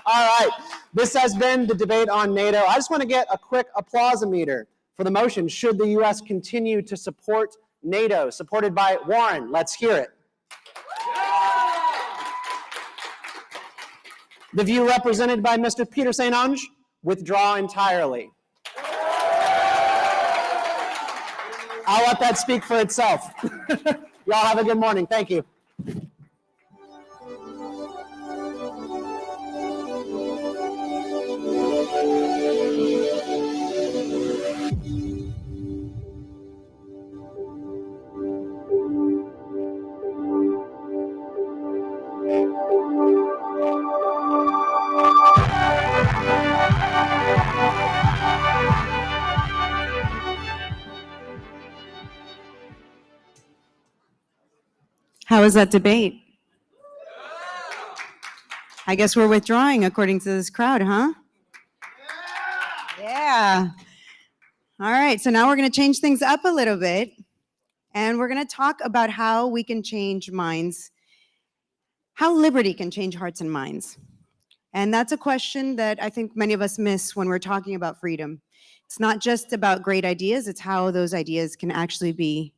all right, this has been the debate on NATO. I just want to get a quick applause-o-meter for the motion, should the U.S. continue to support NATO, supported by Warren. Let's hear it. The view represented by Mr. Peter St. Onge, withdraw entirely. I'll let that speak for itself. Y'all have a good morning. Thank you. How was that debate? I guess we're withdrawing according to this crowd, huh? Yeah. All right, so now we're going to change things up a little bit, and we're going to talk about how we can change minds, how liberty can change hearts and minds. And that's a question that I think many of us miss when we're talking about freedom. It's not just about great ideas, it's how those ideas can actually be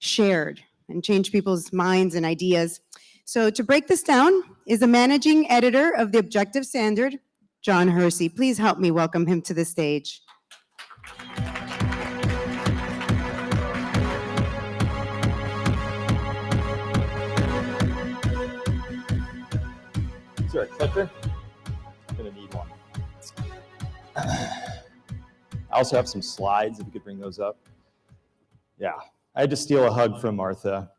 shared and change people's minds and ideas. So to break this down is the managing editor of The Objective Standard, John Hersey. Please help me welcome him to the stage. Is there a clicker? I'm gonna need one. I also have some slides, if you could bring those up. Yeah, I had to steal a hug from Martha.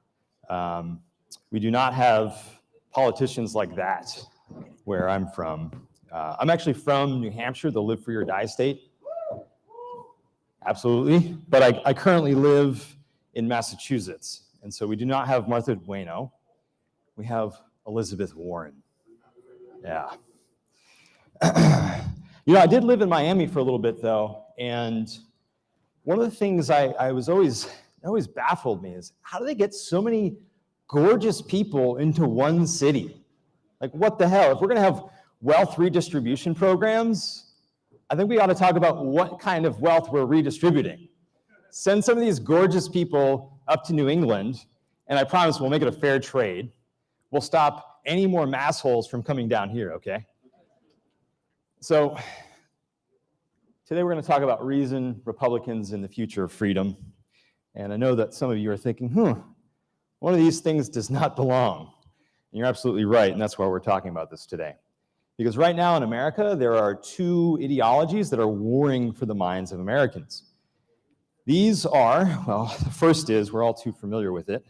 We do not have politicians like that where I'm from. I'm actually from New Hampshire, the live free or die state. Absolutely, but I currently live in Massachusetts, and so we do not have Martha Bueno. We have Elizabeth Warren. Yeah. You know, I did live in Miami for a little bit though, and one of the things I was always baffled me is how do they get so many gorgeous people into one city? Like, what the hell? If we're gonna have wealth redistribution programs, I think we ought to talk about what kind of wealth we're redistributing. Send some of these gorgeous people up to New England, and I promise we'll make it a fair trade. We'll stop any more massholes from coming down here, okay? So today we're going to talk about reason, Republicans, and the future of freedom. And I know that some of you are thinking, one of these things does not belong. And you're absolutely right, and that's why we're talking about this today. Because right now in America, there are two ideologies that are warring for the minds of Americans. These are, well, the first is, we're all too familiar with it,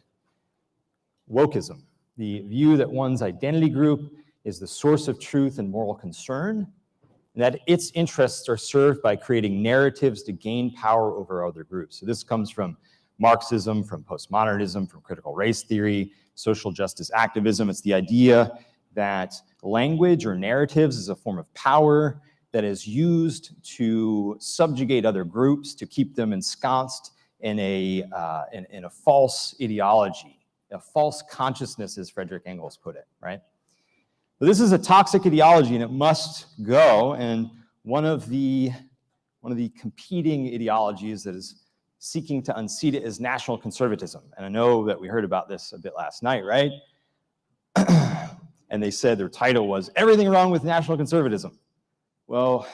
wokeism. The view that one's identity group is the source of truth and moral concern, and that its interests are served by creating narratives to gain power over other groups. So this comes from Marxism, from postmodernism, from critical race theory, social justice activism. It's the idea that language or narratives is a form of power that is used to subjugate other groups, to keep them ensconced in a false ideology. A false consciousness, as Frederick Engels put it, right? But this is a toxic ideology, and it must go. And one of the competing ideologies that is seeking to unseat it is national conservatism. And I know that we heard about this a bit last night, right? And they said their title was "Everything Wrong with National Conservatism." Well,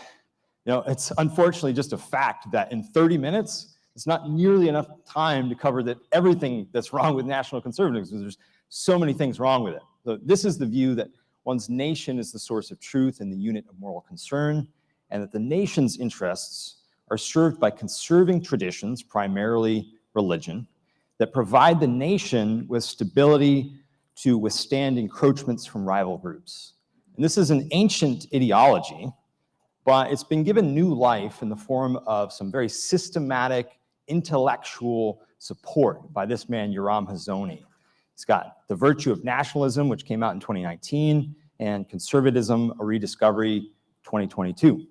you know, it's unfortunately just a fact that in 30 minutes. It's not nearly enough time to cover that everything that's wrong with national conservatism. There's so many things wrong with it. So this is the view that one's nation is the source of truth and the unit of moral concern, and that the nation's interests are served by conserving traditions, primarily religion, that provide the nation with stability to withstand encroachments from rival groups. And this is an ancient ideology, but it's been given new life in the form of some very systematic intellectual support by this man, Yoram Hazony. He's got The Virtue of Nationalism, which came out in 2019, and Conservatism, A Rediscovery, 2022.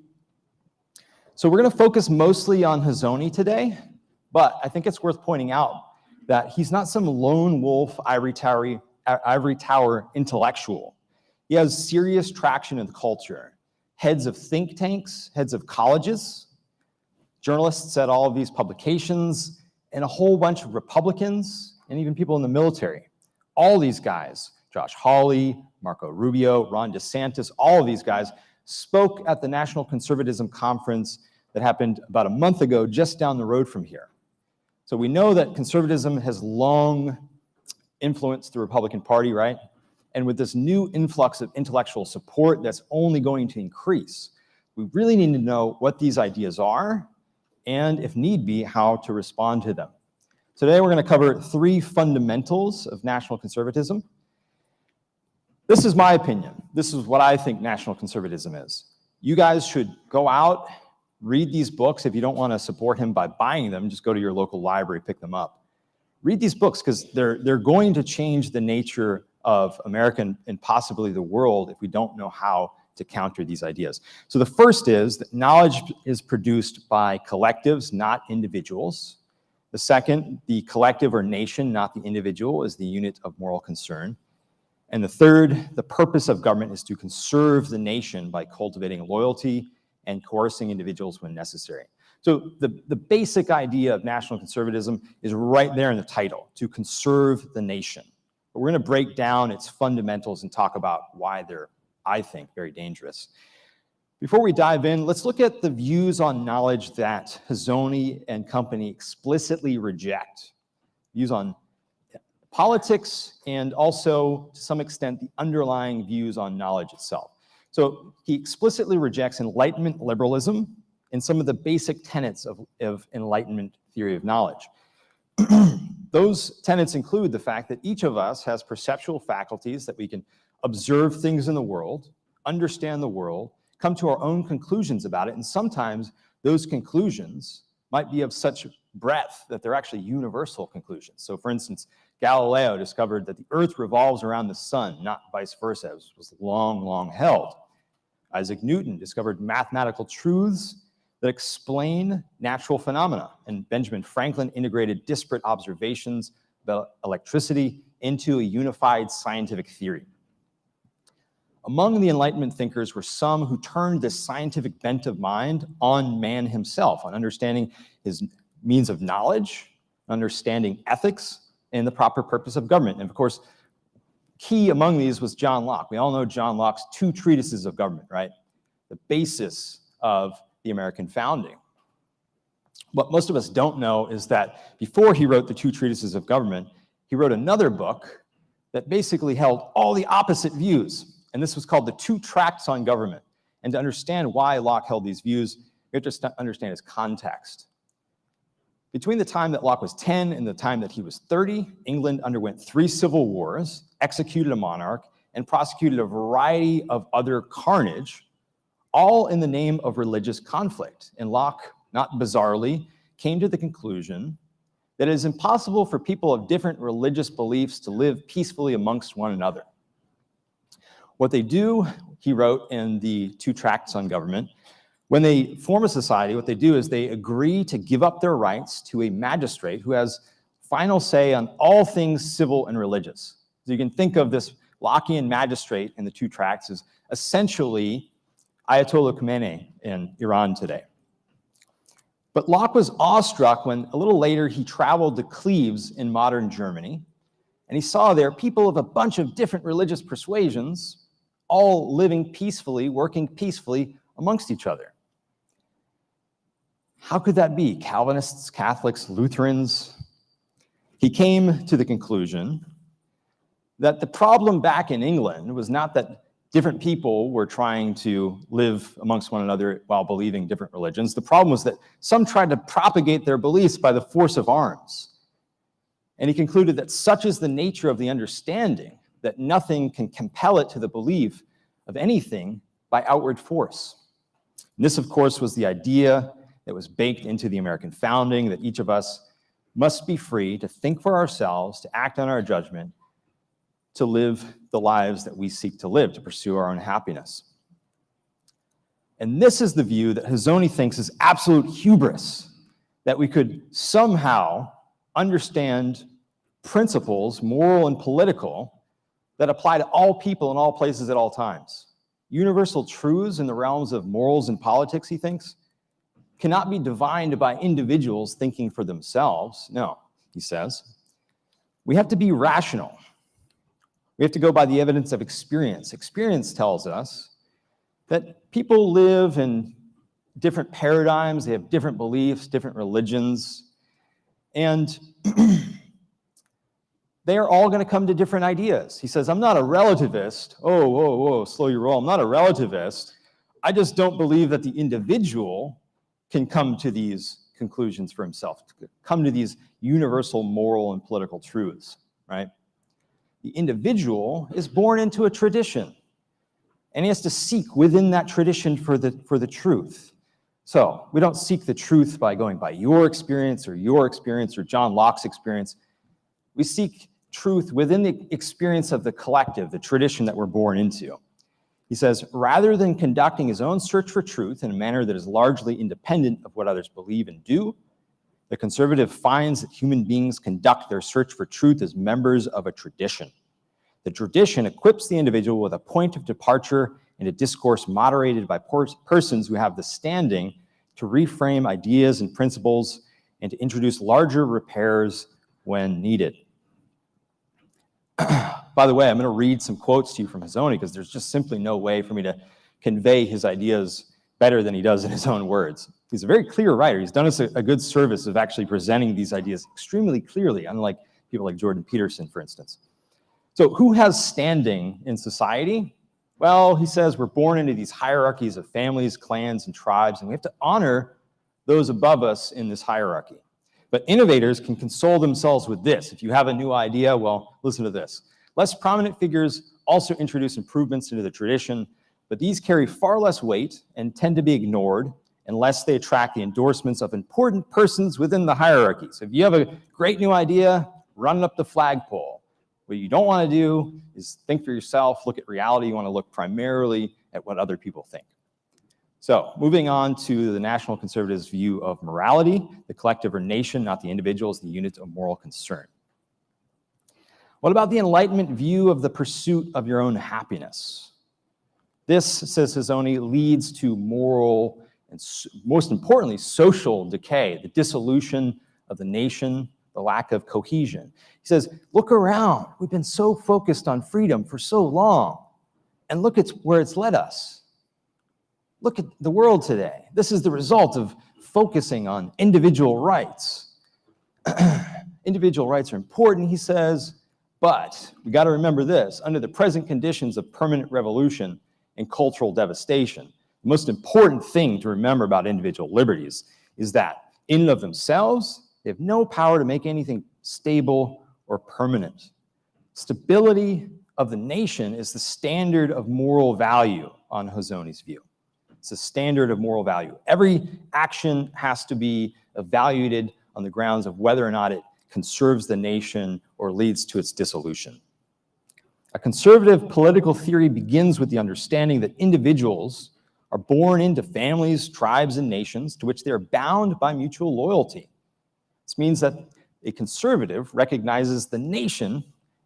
So we're going to focus mostly on Hazony today, but I think it's worth pointing out that he's not some lone wolf ivory tower intellectual. He has serious traction in the culture. Heads of think tanks, heads of colleges, journalists at all of these publications, and a whole bunch of Republicans, and even people in the military. All these guys, Josh Hawley, Marco Rubio, Ron DeSantis, all of these guys spoke at the National Conservatism Conference that happened about a month ago just down the road from here. So we know that conservatism has long influenced the Republican Party, right? And with this new influx of intellectual support that's only going to increase, we really need to know what these ideas are and, if need be, how to respond to them. Today we're going to cover 3 fundamentals of national conservatism. This is my opinion. This is what I think national conservatism is. You guys should go out, read these books. If you don't want to support him by buying them, just go to your local library, pick them up. Read these books because they're going to change the nature of America and possibly the world if we don't know how to counter these ideas. So the first is that knowledge is produced by collectives, not individuals. The second, the collective or nation, not the individual, is the unit of moral concern. And the third, the purpose of government is to conserve the nation by cultivating loyalty and coercing individuals when necessary. So the basic idea of national conservatism is right there in the title, to conserve the nation. But we're going to break down its fundamentals and talk about why they're, I think, very dangerous. Before we dive in, let's look at the views on knowledge that Hazony and company explicitly reject. Views on politics and also, to some extent, the underlying views on knowledge itself. So he explicitly rejects Enlightenment liberalism and some of the basic tenets of Enlightenment theory of knowledge. Those tenets include the fact that each of us has perceptual faculties, that we can observe things in the world, understand the world, come to our own conclusions about it, and sometimes those conclusions might be of such breadth that they're actually universal conclusions. So for instance, Galileo discovered that the earth revolves around the sun, not vice versa, as was long held. Isaac Newton discovered mathematical truths that explain natural phenomena, and Benjamin Franklin integrated disparate observations about electricity into a unified scientific theory. Among the Enlightenment thinkers were some who turned this scientific bent of mind on man himself, on understanding his means of knowledge, understanding ethics, and the proper purpose of government. And of course, key among these was John Locke. We all know John Locke's 2 treatises of government, right? The basis of the American founding. What most of us don't know is that before he wrote the 2 treatises of government, he wrote another book that basically held all the opposite views. And this was called the 2 Tracts on Government. And to understand why Locke held these views, we have to understand his context. Between the time that Locke was 10 and the time that he was 30, England underwent 3 civil wars, executed a monarch, and prosecuted a variety of other carnage, all in the name of religious conflict. And Locke, not bizarrely, came to the conclusion that it is impossible for people of different religious beliefs to live peacefully amongst one another. What they do, he wrote in the 2 Tracts on Government, when they form a society, what they do is they agree to give up their rights to a magistrate who has final say on all things civil and religious. So you can think of this Lockean magistrate in the 2 Tracts as essentially Ayatollah Khomeini in Iran today. But Locke was awestruck when a little later he traveled to Cleves in modern Germany, and he saw there people of a bunch of different religious persuasions all living peacefully, working peacefully amongst each other. How could that be? Calvinists, Catholics, Lutherans? He came to the conclusion that the problem back in England was not that different people were trying to live amongst one another while believing different religions. The problem was that some tried to propagate their beliefs by the force of arms. And he concluded that such is the nature of the understanding that nothing can compel it to the belief of anything by outward force. And this, of course, was the idea that was baked into the American founding, that each of us must be free to think for ourselves, to act on our judgment, to live the lives that we seek to live, to pursue our own happiness. And this is the view that Hazony thinks is absolute hubris, that we could somehow understand principles, moral and political, that apply to all people in all places at all times. Universal truths in the realms of morals and politics, he thinks, cannot be divined by individuals thinking for themselves. No, he says. We have to be rational. We have to go by the evidence of experience. Experience tells us that people live in different paradigms, they have different beliefs, different religions, and they are all going to come to different ideas. He says, I'm not a relativist. Oh, whoa, whoa, slow your roll. I'm not a relativist. I just don't believe that the individual can come to these conclusions for himself, come to these universal moral and political truths, right? The individual is born into a tradition, and he has to seek within that tradition for the truth. So we don't seek the truth by going by your experience or John Locke's experience. We seek truth within the experience of the collective, the tradition that we're born into. He says, rather than conducting his own search for truth in a manner that is largely independent of what others believe and do, the conservative finds that human beings conduct their search for truth as members of a tradition. The tradition equips the individual with a point of departure in a discourse moderated by persons who have the standing to reframe ideas and principles and to introduce larger repairs when needed. By the way, I'm going to read some quotes to you from Hazony because there's just simply no way for me to convey his ideas better than he does in his own words. He's a very clear writer. He's done us a good service of actually presenting these ideas extremely clearly, unlike people like Jordan Peterson, for instance. So who has standing in society? Well, he says we're born into these hierarchies of families, clans, and tribes, and we have to honor those above us in this hierarchy. But innovators can console themselves with this. If you have a new idea, well, listen to this. Less prominent figures also introduce improvements into the tradition, but these carry far less weight and tend to be ignored unless they attract the endorsements of important persons within the hierarchy. So if you have a great new idea, run it up the flagpole. What you don't want to do is think for yourself, look at reality. You want to look primarily at what other people think. So moving on to the National Conservatives' view of morality, the collective or nation, not the individual, is the unit of moral concern. What about the Enlightenment view of the pursuit of your own happiness? This, says Hazony, leads to moral and, most importantly, social decay, the dissolution of the nation, the lack of cohesion. He says, look around. We've been so focused on freedom for so long, and look at where it's led us. Look at the world today. This is the result of focusing on individual rights. Individual rights are important, he says, but we got to remember this. Under the present conditions of permanent revolution and cultural devastation, the most important thing to remember about individual liberties is that in and of themselves, they have no power to make anything stable or permanent. Stability of the nation is the standard of moral value on Hazony's view. It's a standard of moral value. Every action has to be evaluated on the grounds of whether or not it conserves the nation or leads to its dissolution. A conservative political theory begins with the understanding that individuals are born into families, tribes, and nations to which they are bound by mutual loyalty. This means that a conservative recognizes the nation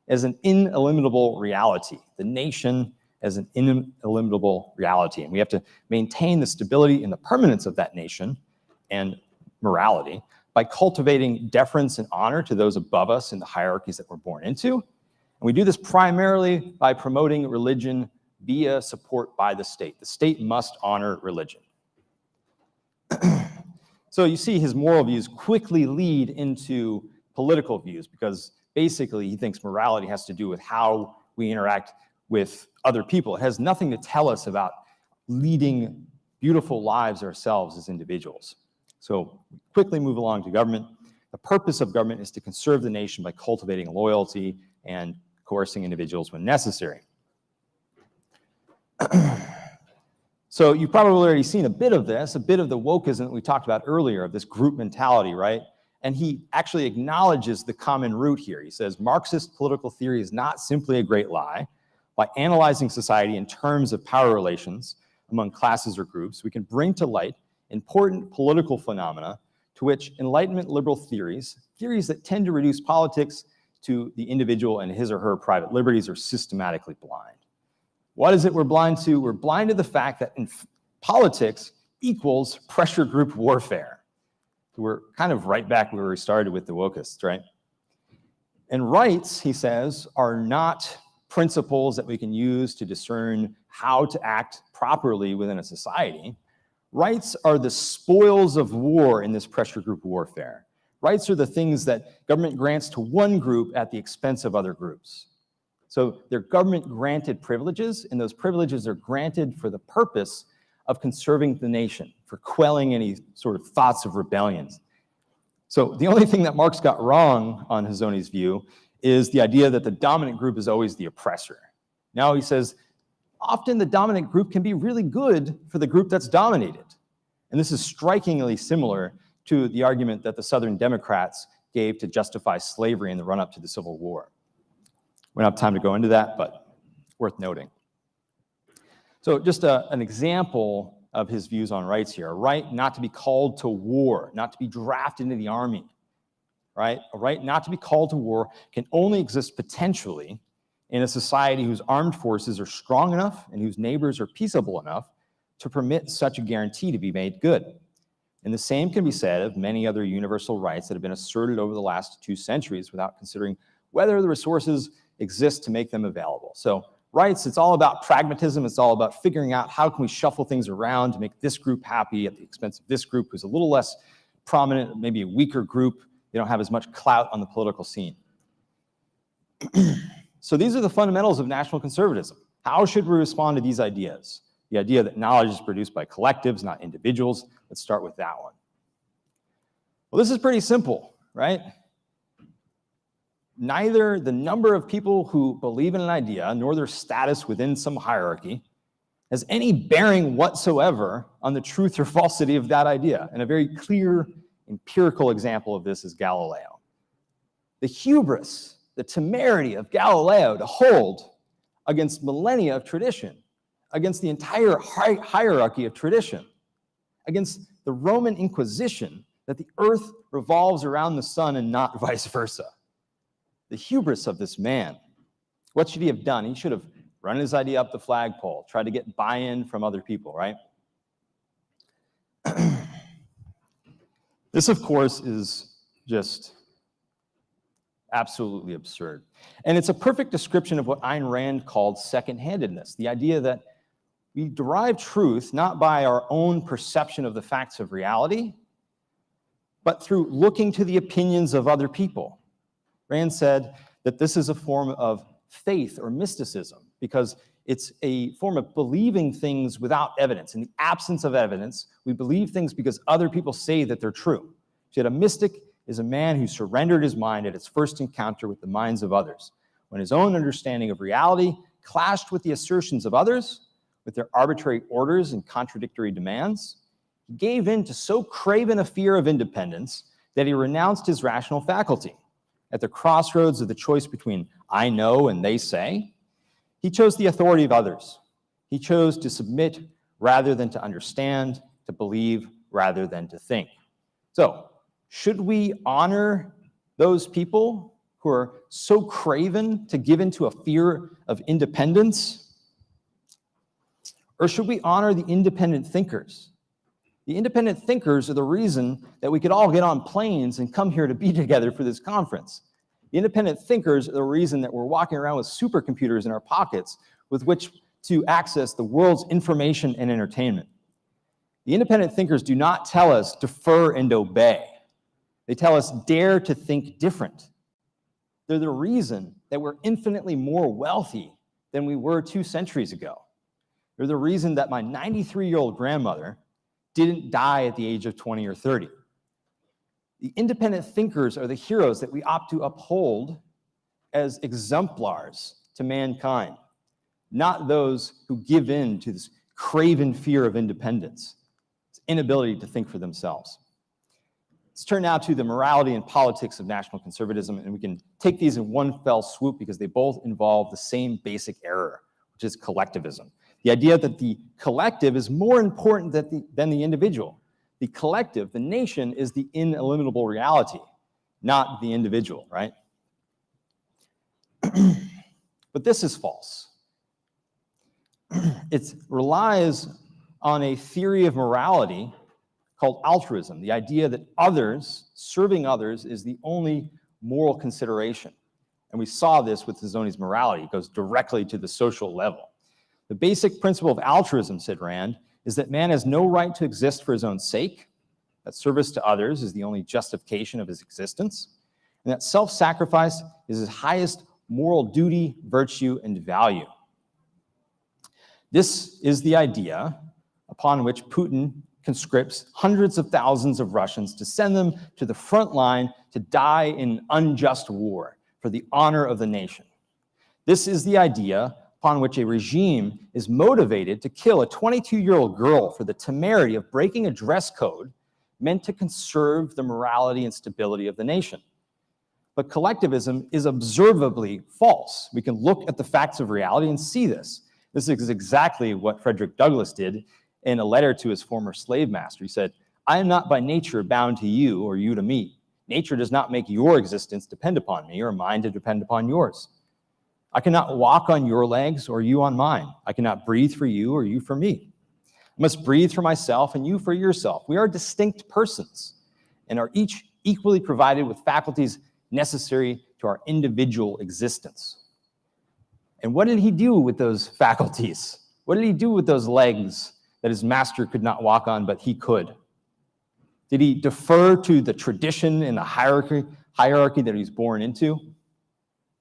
as an ineliminable reality. The nation as an ineliminable reality. And we have to maintain the stability and the permanence of that nation and morality by cultivating deference and honor to those above us in the hierarchies that we're born into. And we do this primarily by promoting religion via support by the state. The state must honor religion. So you see his moral views quickly lead into political views because basically he thinks morality has to do with how we interact with other people. It has nothing to tell us about leading beautiful lives ourselves as individuals. So quickly move along to government. The purpose of government is to conserve the nation by cultivating loyalty and coercing individuals when necessary. So you've probably already seen a bit of this, a bit of the wokeism that we talked about earlier, of this group mentality, right? And he actually acknowledges the common root here. He says, Marxist political theory is not simply a great lie. By analyzing society in terms of power relations, among classes or groups, we can bring to light important political phenomena to which Enlightenment liberal theories that tend to reduce politics to the individual and his or her private liberties, are systematically blind. What is it we're blind to? We're blind to the fact that politics equals pressure group warfare. We're kind of right back where we started with the wokists, right? And rights, he says, are not principles that we can use to discern how to act properly within a society. Rights are the spoils of war in this pressure group warfare. Rights are the things that government grants to one group at the expense of other groups. So they're government-granted privileges, and those privileges are granted for the purpose of conserving the nation, for quelling any sort of thoughts of rebellion. So the only thing that Marx got wrong on Hazoni's view is the idea that the dominant group is always the oppressor. Now he says, often the dominant group can be really good for the group that's dominated. And this is strikingly similar to the argument that the Southern Democrats gave to justify slavery in the run-up to the Civil War. We don't have time to go into that, but worth noting. So just an example of his views on rights here. A right not to be called to war, not to be drafted into the army, right? A right not to be called to war can only exist potentially in a society whose armed forces are strong enough and whose neighbors are peaceable enough to permit such a guarantee to be made good. And the same can be said of many other universal rights that have been asserted over the last 2 centuries without considering whether the resources exist to make them available. So rights, it's all about pragmatism. It's all about figuring out how can we shuffle things around to make this group happy at the expense of this group who's a little less prominent, maybe a weaker group. They don't have as much clout on the political scene. So these are the fundamentals of national conservatism. How should we respond to these ideas? The idea that knowledge is produced by collectives, not individuals. Let's start with that one. Well, this is pretty simple, right? Neither the number of people who believe in an idea nor their status within some hierarchy has any bearing whatsoever on the truth or falsity of that idea. And a very clear empirical example of this is Galileo. The hubris, the temerity of Galileo to hold against millennia of tradition, against the entire hierarchy of tradition, against the Roman Inquisition, that the earth revolves around the sun and not vice versa. The hubris of this man. What should he have done? He should have run his idea up the flagpole, tried to get buy-in from other people, right? This, of course, is just absolutely absurd. And it's a perfect description of what Ayn Rand called second-handedness, the idea that we derive truth not by our own perception of the facts of reality, but through looking to the opinions of other people. Rand said that this is a form of faith or mysticism because it's a form of believing things without evidence. In the absence of evidence, we believe things because other people say that they're true. She said a mystic is a man who surrendered his mind at its first encounter with the minds of others, when his own understanding of reality clashed with the assertions of others, with their arbitrary orders and contradictory demands. He gave in to so craven a fear of independence that he renounced his rational faculty. At the crossroads of the choice between I know and they say, he chose the authority of others. He chose to submit rather than to understand, to believe rather than to think. So, should we honor those people who are so craven to give into a fear of independence? Or should we honor the independent thinkers? The independent thinkers are the reason that we could all get on planes and come here to be together for this conference. The independent thinkers are the reason that we're walking around with supercomputers in our pockets with which to access the world's information and entertainment. The independent thinkers do not tell us defer and obey. They tell us dare to think different. They're the reason that we're infinitely more wealthy than we were 2 centuries ago. They're the reason that my 93-year-old grandmother didn't die at the age of 20 or 30. The independent thinkers are the heroes that we opt to uphold as exemplars to mankind, not those who give in to this craven fear of independence, this inability to think for themselves. Let's turn now to the morality and politics of national conservatism, and we can take these in one fell swoop because they both involve the same basic error, which is collectivism. The idea that the collective is more important than the individual. The collective, the nation, is the ineliminable reality, not the individual, right? But this is false. It relies on a theory of morality called altruism, the idea that others, serving others, is the only moral consideration. And we saw this with Tazzoni's morality. It goes directly to the social level. The basic principle of altruism, said Rand, is that man has no right to exist for his own sake, that service to others is the only justification of his existence, and that self-sacrifice is his highest moral duty, virtue, and value. This is the idea upon which Putin conscripts hundreds of thousands of Russians to send them to the front line to die in unjust war for the honor of the nation. This is the idea upon which a regime is motivated to kill a 22-year-old girl for the temerity of breaking a dress code meant to conserve the morality and stability of the nation. But collectivism is observably false. We can look at the facts of reality and see this. This is exactly what Frederick Douglass did in a letter to his former slave master. He said, "I am not by nature bound to you or you to me. Nature does not make your existence depend upon me or mine to depend upon yours. I cannot walk on your legs or you on mine. I cannot breathe for you or you for me. I must breathe for myself and you for yourself. We are distinct persons and are each equally provided with faculties necessary to our individual existence." And what did he do with those faculties? What did he do with those legs that his master could not walk on, but he could? Did he defer to the tradition and the hierarchy that he's born into?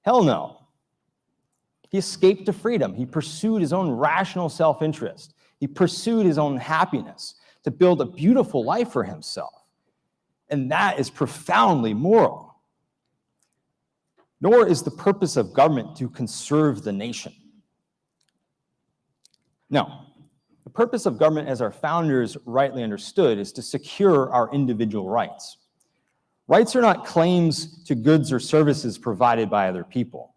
Hell no. He escaped to freedom. He pursued his own rational self-interest. He pursued his own happiness to build a beautiful life for himself. And that is profoundly moral. Nor is the purpose of government to conserve the nation. No. The purpose of government, as our founders rightly understood, is to secure our individual rights. Rights are not claims to goods or services provided by other people.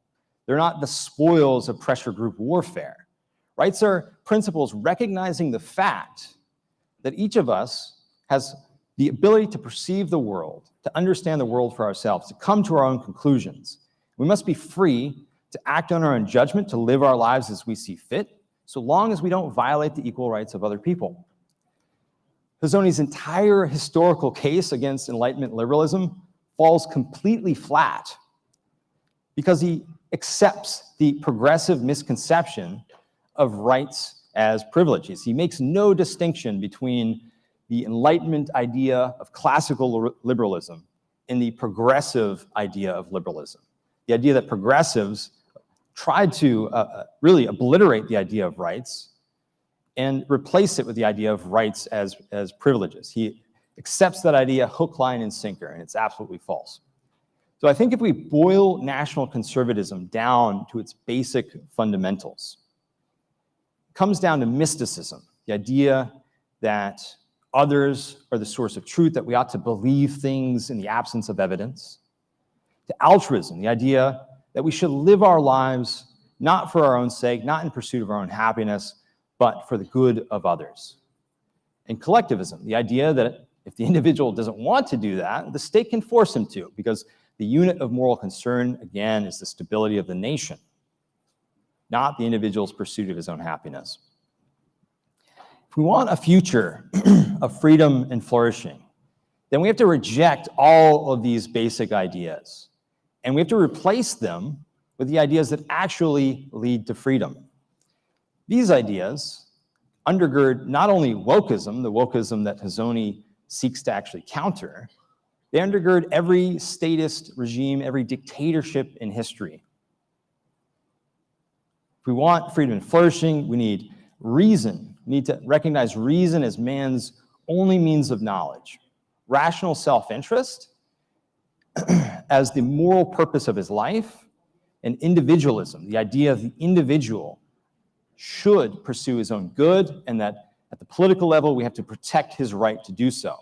They're not the spoils of pressure group warfare. Rights are principles recognizing the fact that each of us has the ability to perceive the world, to understand the world for ourselves, to come to our own conclusions. We must be free to act on our own judgment, to live our lives as we see fit, so long as we don't violate the equal rights of other people. Tazzoni's entire historical case against Enlightenment liberalism falls completely flat because he accepts the progressive misconception of rights as privileges. He makes no distinction between the Enlightenment idea of classical liberalism and the progressive idea of liberalism. The idea that progressives tried to really obliterate the idea of rights and replace it with the idea of rights as privileges. He accepts that idea hook, line, and sinker, and it's absolutely false. So I think if we boil national conservatism down to its basic fundamentals, it comes down to mysticism, the idea that others are the source of truth, that we ought to believe things in the absence of evidence, to altruism, the idea that we should live our lives not for our own sake, not in pursuit of our own happiness, but for the good of others. And collectivism, the idea that if the individual doesn't want to do that, the state can force him to, because the unit of moral concern, again, is the stability of the nation, not the individual's pursuit of his own happiness. If we want a future of freedom and flourishing, then we have to reject all of these basic ideas. And we have to replace them with the ideas that actually lead to freedom. These ideas undergird not only wokeism, the wokeism that Tazzoni seeks to actually counter, they undergird every statist regime, every dictatorship in history. If we want freedom and flourishing, we need reason. We need to recognize reason as man's only means of knowledge. Rational self-interest as the moral purpose of his life, and individualism, the idea of the individual should pursue his own good, and that at the political level, we have to protect his right to do so.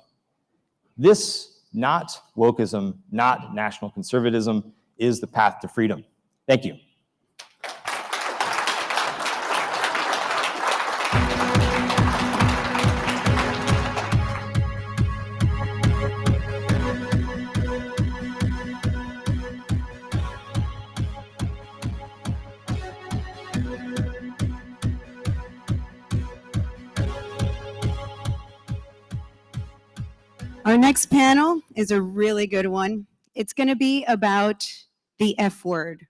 This, not wokeism, not national conservatism, is the path to freedom. Thank you. Our next panel is a really good one. It's going to be about the F word.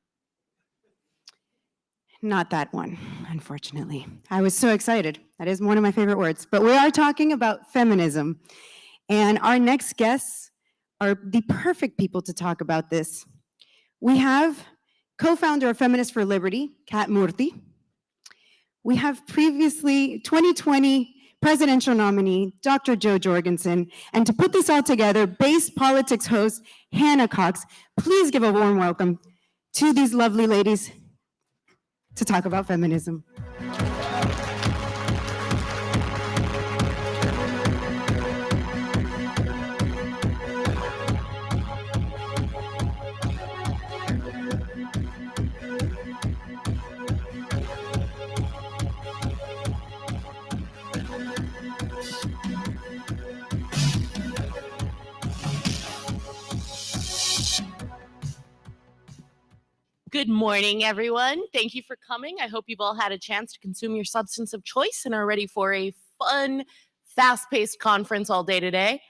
Not that one, unfortunately. I was so excited. That is one of my favorite words. But we are talking about feminism. And our next guests are the perfect people to talk about this. We have co-founder of Feminists for Liberty, Kat Murthy. We have previously 2020 presidential nominee, Dr. Jo Jorgensen. And to put this all together, Base Politics host, Hannah Cox. Please give a warm welcome to these lovely ladies to talk about feminism. Good morning, everyone. Thank you for coming. I hope you've all had a chance to consume your substance of choice and are ready for a fun, fast-paced conference all day today.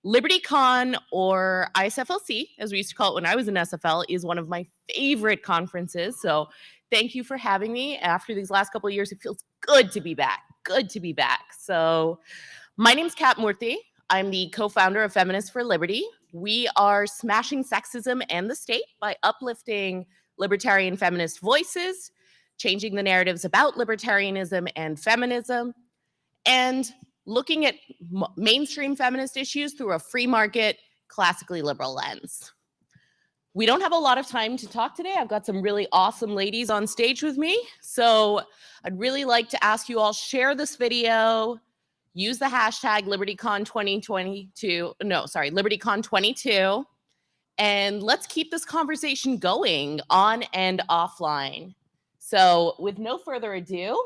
LibertyCon, or ISFLC, as we used to call it when I was in SFL, is one of my favorite conferences. So thank you for having me. After these last couple of years, it feels good to be back. Good to be back. So my name's Kat Murthy. I'm the co-founder of Feminists for Liberty. We are smashing sexism and the state by uplifting libertarian feminist voices, changing the narratives about libertarianism and feminism, and looking at mainstream feminist issues through a free market, classically liberal lens. We don't have a lot of time to talk today. I've got some really awesome ladies on stage with me. So I'd really like to ask you all, share this video, use the hashtag LibertyCon 22, and let's keep this conversation going on and offline. So with no further ado,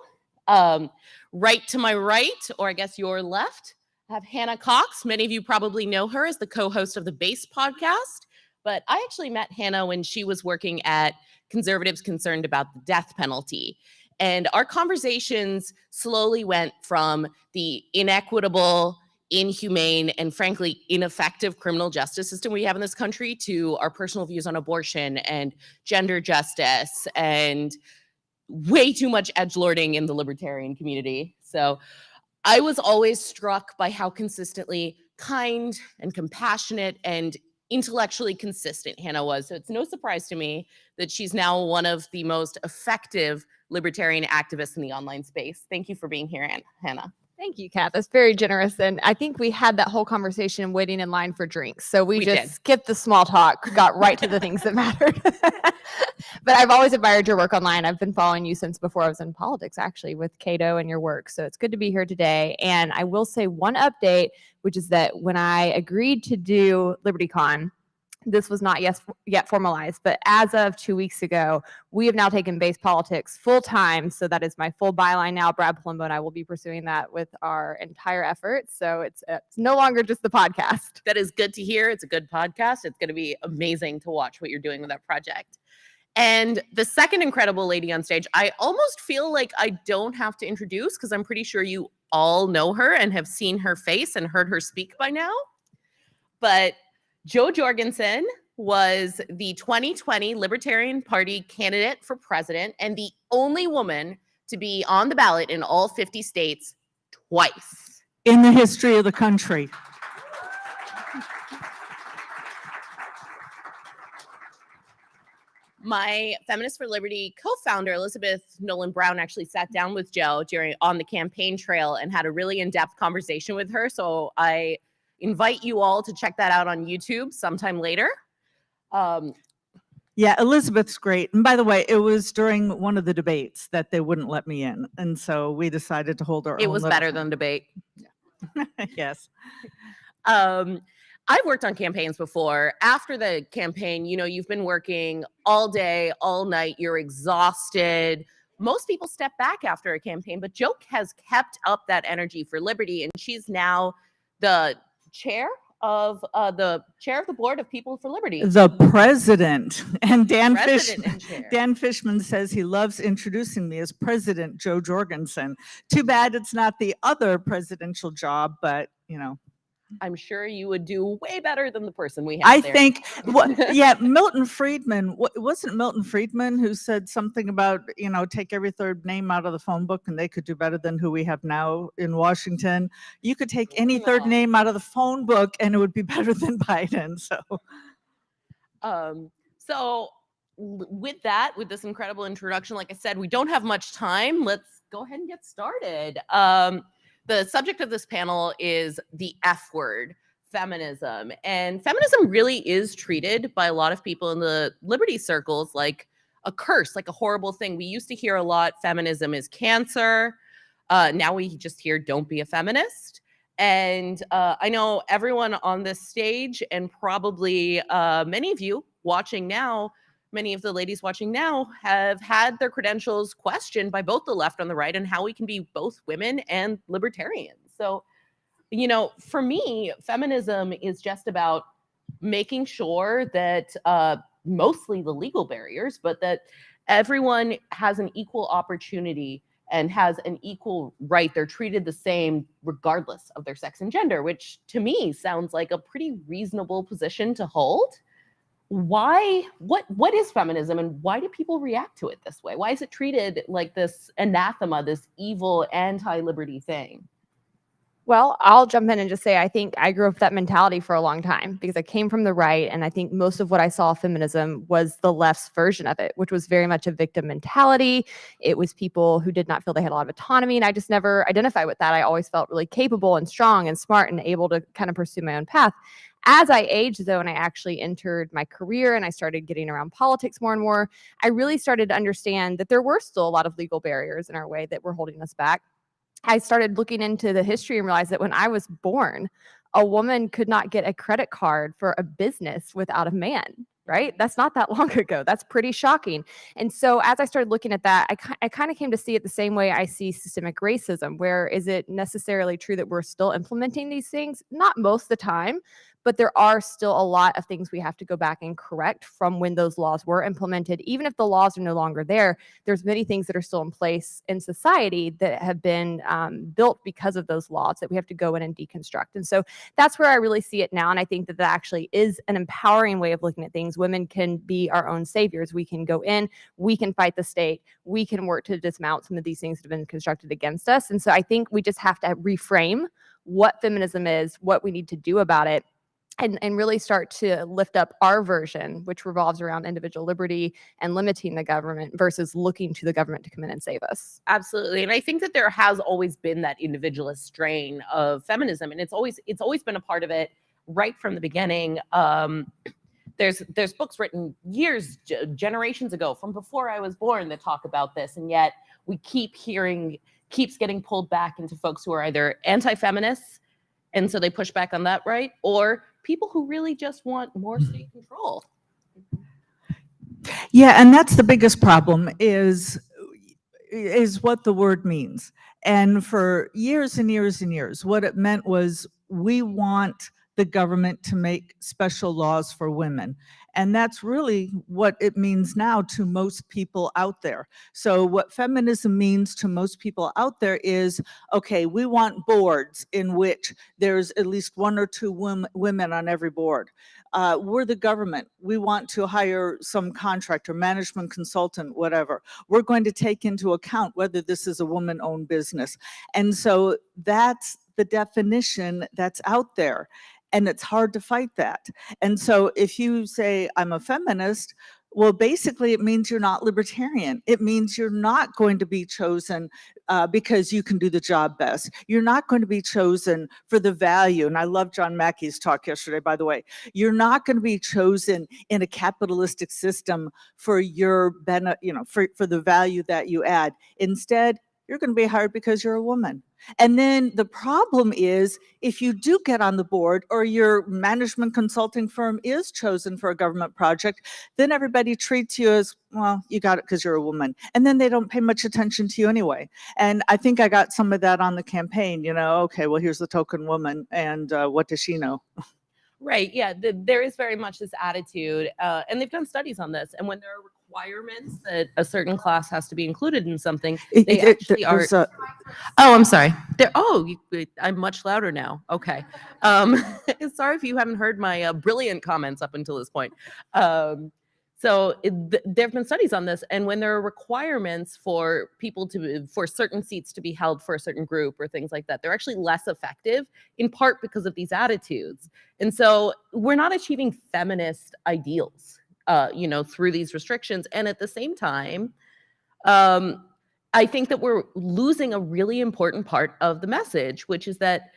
right to my right, or I guess your left, I have Hannah Cox. Many of you probably know her as the co-host of the Base podcast, but I actually met Hannah when she was working at Conservatives Concerned About the Death Penalty. And our conversations slowly went from the inequitable, inhumane, and frankly, ineffective criminal justice system we have in this country to our personal views on abortion and gender justice and way too much edgelording in the libertarian community. So I was always struck by how consistently kind and compassionate and intellectually consistent Hannah was. So it's no surprise to me that she's now one of the most effective libertarian activists in the online space. Thank you for being here, Hannah. Thank you, Kat. That's very generous. And I think we had that whole conversation waiting in line for drinks. So we just skipped the small talk, got right to the things that mattered. But I've always admired your work online. I've been following you since before I was in politics, actually, with Cato and your work. So it's good to be here today. And I will say one update, which is that when I agreed to do LibertyCon, this was not yet formalized, but as of 2 weeks ago, we have now taken Base Politics full time. So that is my full byline now. Brad Palumbo and I will be pursuing that with our entire efforts. So it's no longer just the podcast. That is good to hear. It's a good podcast. It's going to be amazing to watch what you're doing with that project. And the second incredible lady on stage, I almost feel like I don't have to introduce because I'm pretty sure you all know her and have seen her face and heard her speak by now. But Jo Jorgensen was the 2020 Libertarian Party candidate for president and the only woman to be on the ballot in all 50 states twice. In the history of the country. My Feminists for Liberty co-founder, Elizabeth Nolan Brown, actually sat down with Jo on the campaign trail and had a really in-depth conversation with her. So I invite you all to check that out on YouTube sometime later. Yeah, Elizabeth's great. And by the way, it was during one of the debates that they wouldn't let me in. And so we decided to hold our own. It was better than debate. Yes. I've worked on campaigns before. After the campaign, you've been working all day, all night. You're exhausted. most people step back after a campaign, but Jo has kept up that energy for liberty, and she's now the chair of the board of People for Liberty. The president. And Dan President Fishman, and chair. Dan Fishman says he loves introducing me as President Jo Jorgensen. Too bad it's not the other presidential job, but you know. I'm sure you would do way better than the person we have I there. think, yeah, Milton Friedman, wasn't Milton Friedman who said something about, you know, take every third name out of the phone book and they could do better than who we have now in Washington. You could take any third name out of the phone book and it would be better than Biden. So with this incredible introduction, like I said, we don't have much time. Let's go ahead and get started. The subject of this panel is the F word, feminism. And feminism really is treated by a lot of people in the liberty circles like a curse, like a horrible thing. We used to hear a lot, feminism is cancer. Now we just hear, don't be a feminist. And I know everyone on this stage and probably many of you watching now, many of the ladies watching now have had their credentials questioned by both the left and the right and how we can be both women and libertarians. So, you know, for me, feminism is just about making sure that mostly the legal barriers, but that everyone has an equal opportunity and has an equal right. They're treated the same regardless of their sex and gender, which to me sounds like a pretty reasonable position to hold. Why, what is feminism and why do people react to it this way? Why is it treated like this anathema, this evil anti-liberty thing? Well, I'll jump in and just say I think I grew up with that mentality for a long time because I came from the right, and I think most of what I saw feminism was the left's version of it, which was very much a victim mentality. It was people who did not feel they had a lot of autonomy, and I just never identified with that. I always felt really capable and strong and smart and able to kind of pursue my own path. As I aged, though, and I actually entered my career and I started getting around politics more and more, I really started to understand that there were still a lot of legal barriers in our way that were holding us back. I started looking into the history and realized that when I was born, a woman could not get a credit card for a business without a man, right? That's not that long ago. That's pretty shocking. And so as I started looking at that, I kind of came to see it the same way I see systemic racism, where is it necessarily true that we're still implementing these things? Not most of the time, but there are still a lot of things we have to go back and correct from when those laws were implemented. Even if the laws are no longer there, there's many things that are still in place in society that have been built because of those laws that we have to go in and deconstruct. And so that's where I really see it now. And I think that that actually is an empowering way of looking at things. Women can be our own saviors. We can go in, we can fight the state, we can work to dismount some of these things that have been constructed against us. And so I think we just have to reframe what feminism is, what we need to do about it, and really start to lift up our version, which revolves around individual liberty and limiting the government versus looking to the government to come in and save us. Absolutely. And I think that there has always been that individualist strain of feminism, and it's always been a part of it right from the beginning. There's books written years, generations ago, from before I was born, that talk about this, and yet we keeps getting pulled back into folks who are either anti-feminists, and so they push back on that right, or people who really just want more state control. Yeah, and that's the biggest problem is what the word means. And for years and years and years, what it meant was we want the government to make special laws for women. And that's really what it means now to most people out there. So what feminism means to most people out there is, okay, we want boards in which there's at least one or two women on every board. We're the government. We want to hire some contractor, management consultant, whatever. We're going to take into account whether this is a woman-owned business. And so that's the definition that's out there. And it's hard to fight that. And so if you say, I'm a feminist, well, basically it means you're not libertarian. It means you're not going to be chosen because you can do the job best. You're not going to be chosen for the value. And I love John Mackey's talk yesterday, by the way. You're not going to be chosen in a capitalistic system for your for the value that you add. Instead, you're going to be hired because you're a woman. And then the problem is, if you do get on the board or your management consulting firm is chosen for a government project, then everybody treats you as, well, you got it because you're a woman. And then they don't pay much attention to you anyway. And I think I got some of that on the campaign, okay, well, here's the token woman, and what does she know? Right. Yeah. There is very much this attitude, and they've done studies on this. And when there are requirements that a certain class has to be included in something, they actually are. Oh, I'm sorry. I'm much louder now. Okay. Sorry if you haven't heard my brilliant comments up until this point. So there have been studies on this, and when there are requirements for for certain seats to be held for a certain group or things like that, they're actually less effective, in part because of these attitudes. And so we're not achieving feminist ideals, through these restrictions. And at the same time, I think that we're losing a really important part of the message, which is that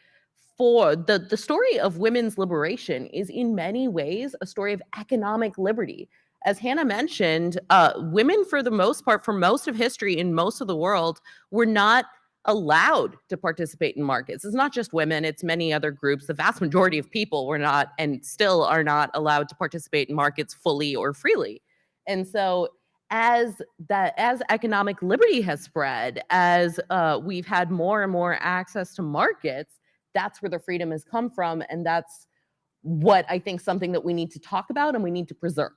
for the story of women's liberation is in many ways a story of economic liberty. As Hannah mentioned, women, for the most part, for most of history in most of the world, were not allowed to participate in markets. It's not just women, it's many other groups. The vast majority of people were not, and still are not, allowed to participate in markets fully or freely. And so as economic liberty has spread, as we've had more and more access to markets, that's where the freedom has come from. And that's what I think something that we need to talk about and we need to preserve.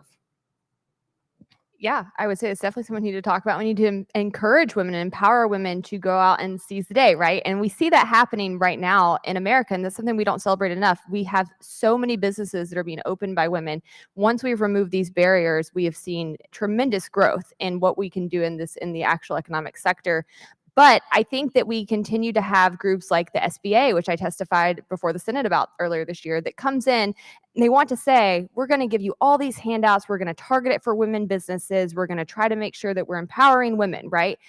Yeah, I would say it's definitely something we need to talk about. We need to encourage women and empower women to go out and seize the day, right? And we see that happening right now in America, and that's something we don't celebrate enough. We have so many businesses that are being opened by women. Once we've removed these barriers, we have seen tremendous growth in what we can do in the actual economic sector. But I think that we continue to have groups like the SBA, which I testified before the Senate about earlier this year, that comes in and they want to say, we're going to give you all these handouts. We're going to target it for women businesses. We're going to try to make sure that we're empowering women, right?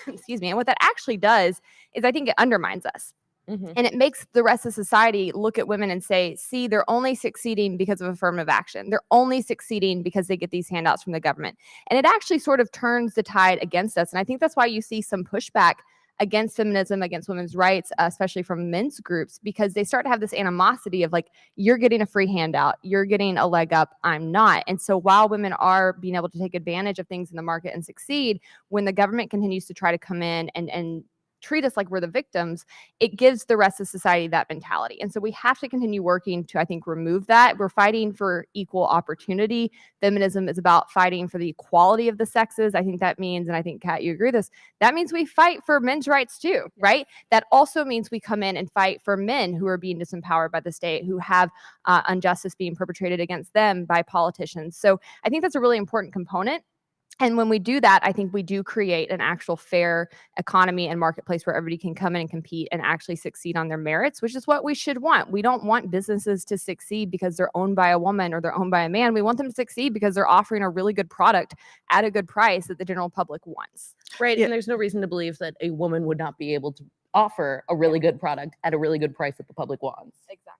Excuse me. And what that actually does is I think it undermines us. Mm-hmm. And it makes the rest of society look at women and say, see, they're only succeeding because of affirmative action. They're only succeeding because they get these handouts from the government. And it actually sort of turns the tide against us. And I think that's why you see some pushback against feminism, against women's rights, especially from men's groups, because they start to have this animosity of like, you're getting a free handout, you're getting a leg up, I'm not. And so while women are being able to take advantage of things in the market and succeed, when the government continues to try to come in and treat us like we're the victims, it gives the rest of society that mentality. And so we have to continue working to, I think, remove that. We're fighting for equal opportunity. Feminism is about fighting for the equality of the sexes. I think that means, and I think, Kat, you agree with this, that means we fight for men's rights too, right? That also means we come in and fight for men who are being disempowered by the state, who have injustice being perpetrated against them by politicians. So I think that's a really important component. And when we do that, I think we do create an actual fair economy and marketplace where everybody can come in and compete and actually succeed on their merits, which is what we should want. We don't want businesses to succeed because they're owned by a woman or they're owned by a man. We want them to succeed because they're offering a really good product at a good price that the general public wants. Right. Yeah. And there's no reason to believe that a woman would not be able to offer a really good product at a really good price that the public wants. Exactly.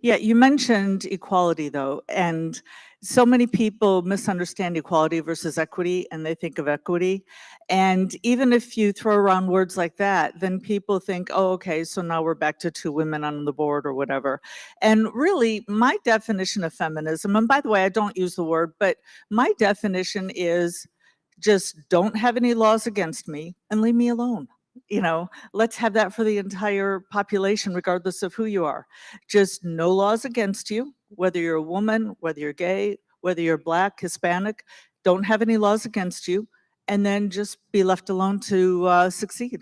Yeah, you mentioned equality, though, and so many people misunderstand equality versus equity, and they think of equity. And even if you throw around words like that, then people think, oh, okay, so now we're back to 2 women on the board or whatever. And really, my definition of feminism, and by the way, I don't use the word, but my definition is just don't have any laws against me and leave me alone. Let's have that for the entire population, regardless of who you are. Just no laws against you, whether you're a woman, whether you're gay, whether you're Black, Hispanic, don't have any laws against you, and then just be left alone to succeed.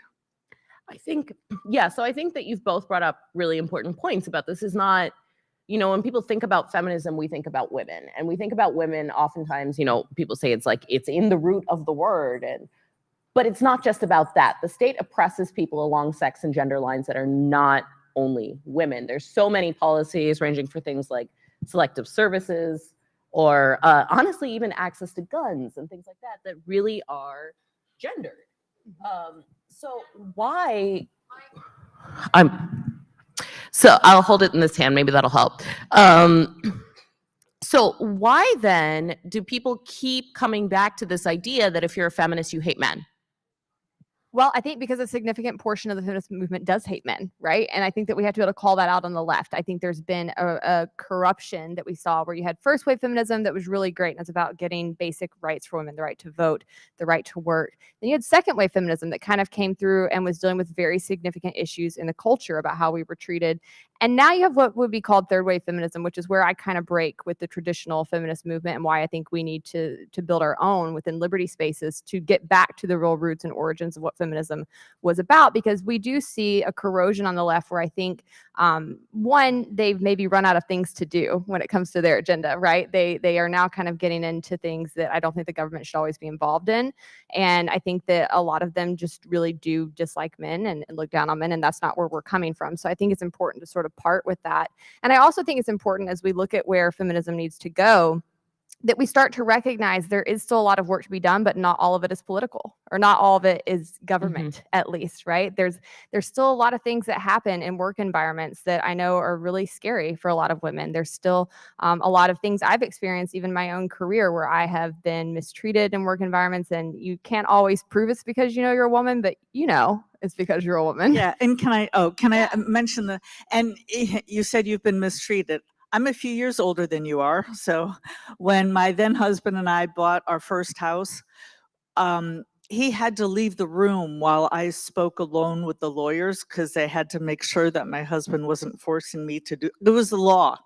I think, yeah, so I think that you've both brought up really important points about this. Is not, when people think about feminism, we think about women, and we think about women oftentimes, people say it's like, it's in the root of the word, but it's not just about that. The state oppresses people along sex and gender lines that are not only women. There's so many policies ranging for things like selective services or honestly, even access to guns and things like that, that really are gendered. So I'll hold it in this hand, maybe that'll help. So why then do people keep coming back to this idea that if you're a feminist, you hate men? Well, I think because a significant portion of the feminist movement does hate men, right? And I think that we have to be able to call that out on the left. I think there's been a corruption that we saw where you had first wave feminism that was really great, and it's about getting basic rights for women, the right to vote, the right to work. Then you had second wave feminism that kind of came through and was dealing with very significant issues in the culture about how we were treated. And now you have what would be called third wave feminism, which is where I kind of break with the traditional feminist movement and why I think we need to build our own within liberty spaces to get back to the real roots and origins of what feminism was about, because we do see a corrosion on the left where I think one, they've maybe run out of things to do when it comes to their agenda, right? They are now kind of getting into things that I don't think the government should always be involved in. And I think that a lot of them just really do dislike men and look down on men, and that's not where we're coming from. So I think it's important to sort of part with that. And I also think it's important as we look at where feminism needs to go, that we start to recognize there is still a lot of work to be done, but not all of it is political, or not all of it is government, at least, right? There's still a lot of things that happen in work environments that I know are really scary for a lot of women. There's still a lot of things I've experienced, even my own career, where I have been mistreated in work environments, and you can't always prove it's because you're a woman, but it's because you're a woman. Yeah, and can I mention and you said you've been mistreated. I'm a few years older than you are. So when my then husband and I bought our first house, he had to leave the room while I spoke alone with the lawyers because they had to make sure that my husband wasn't forcing me to do. There was a law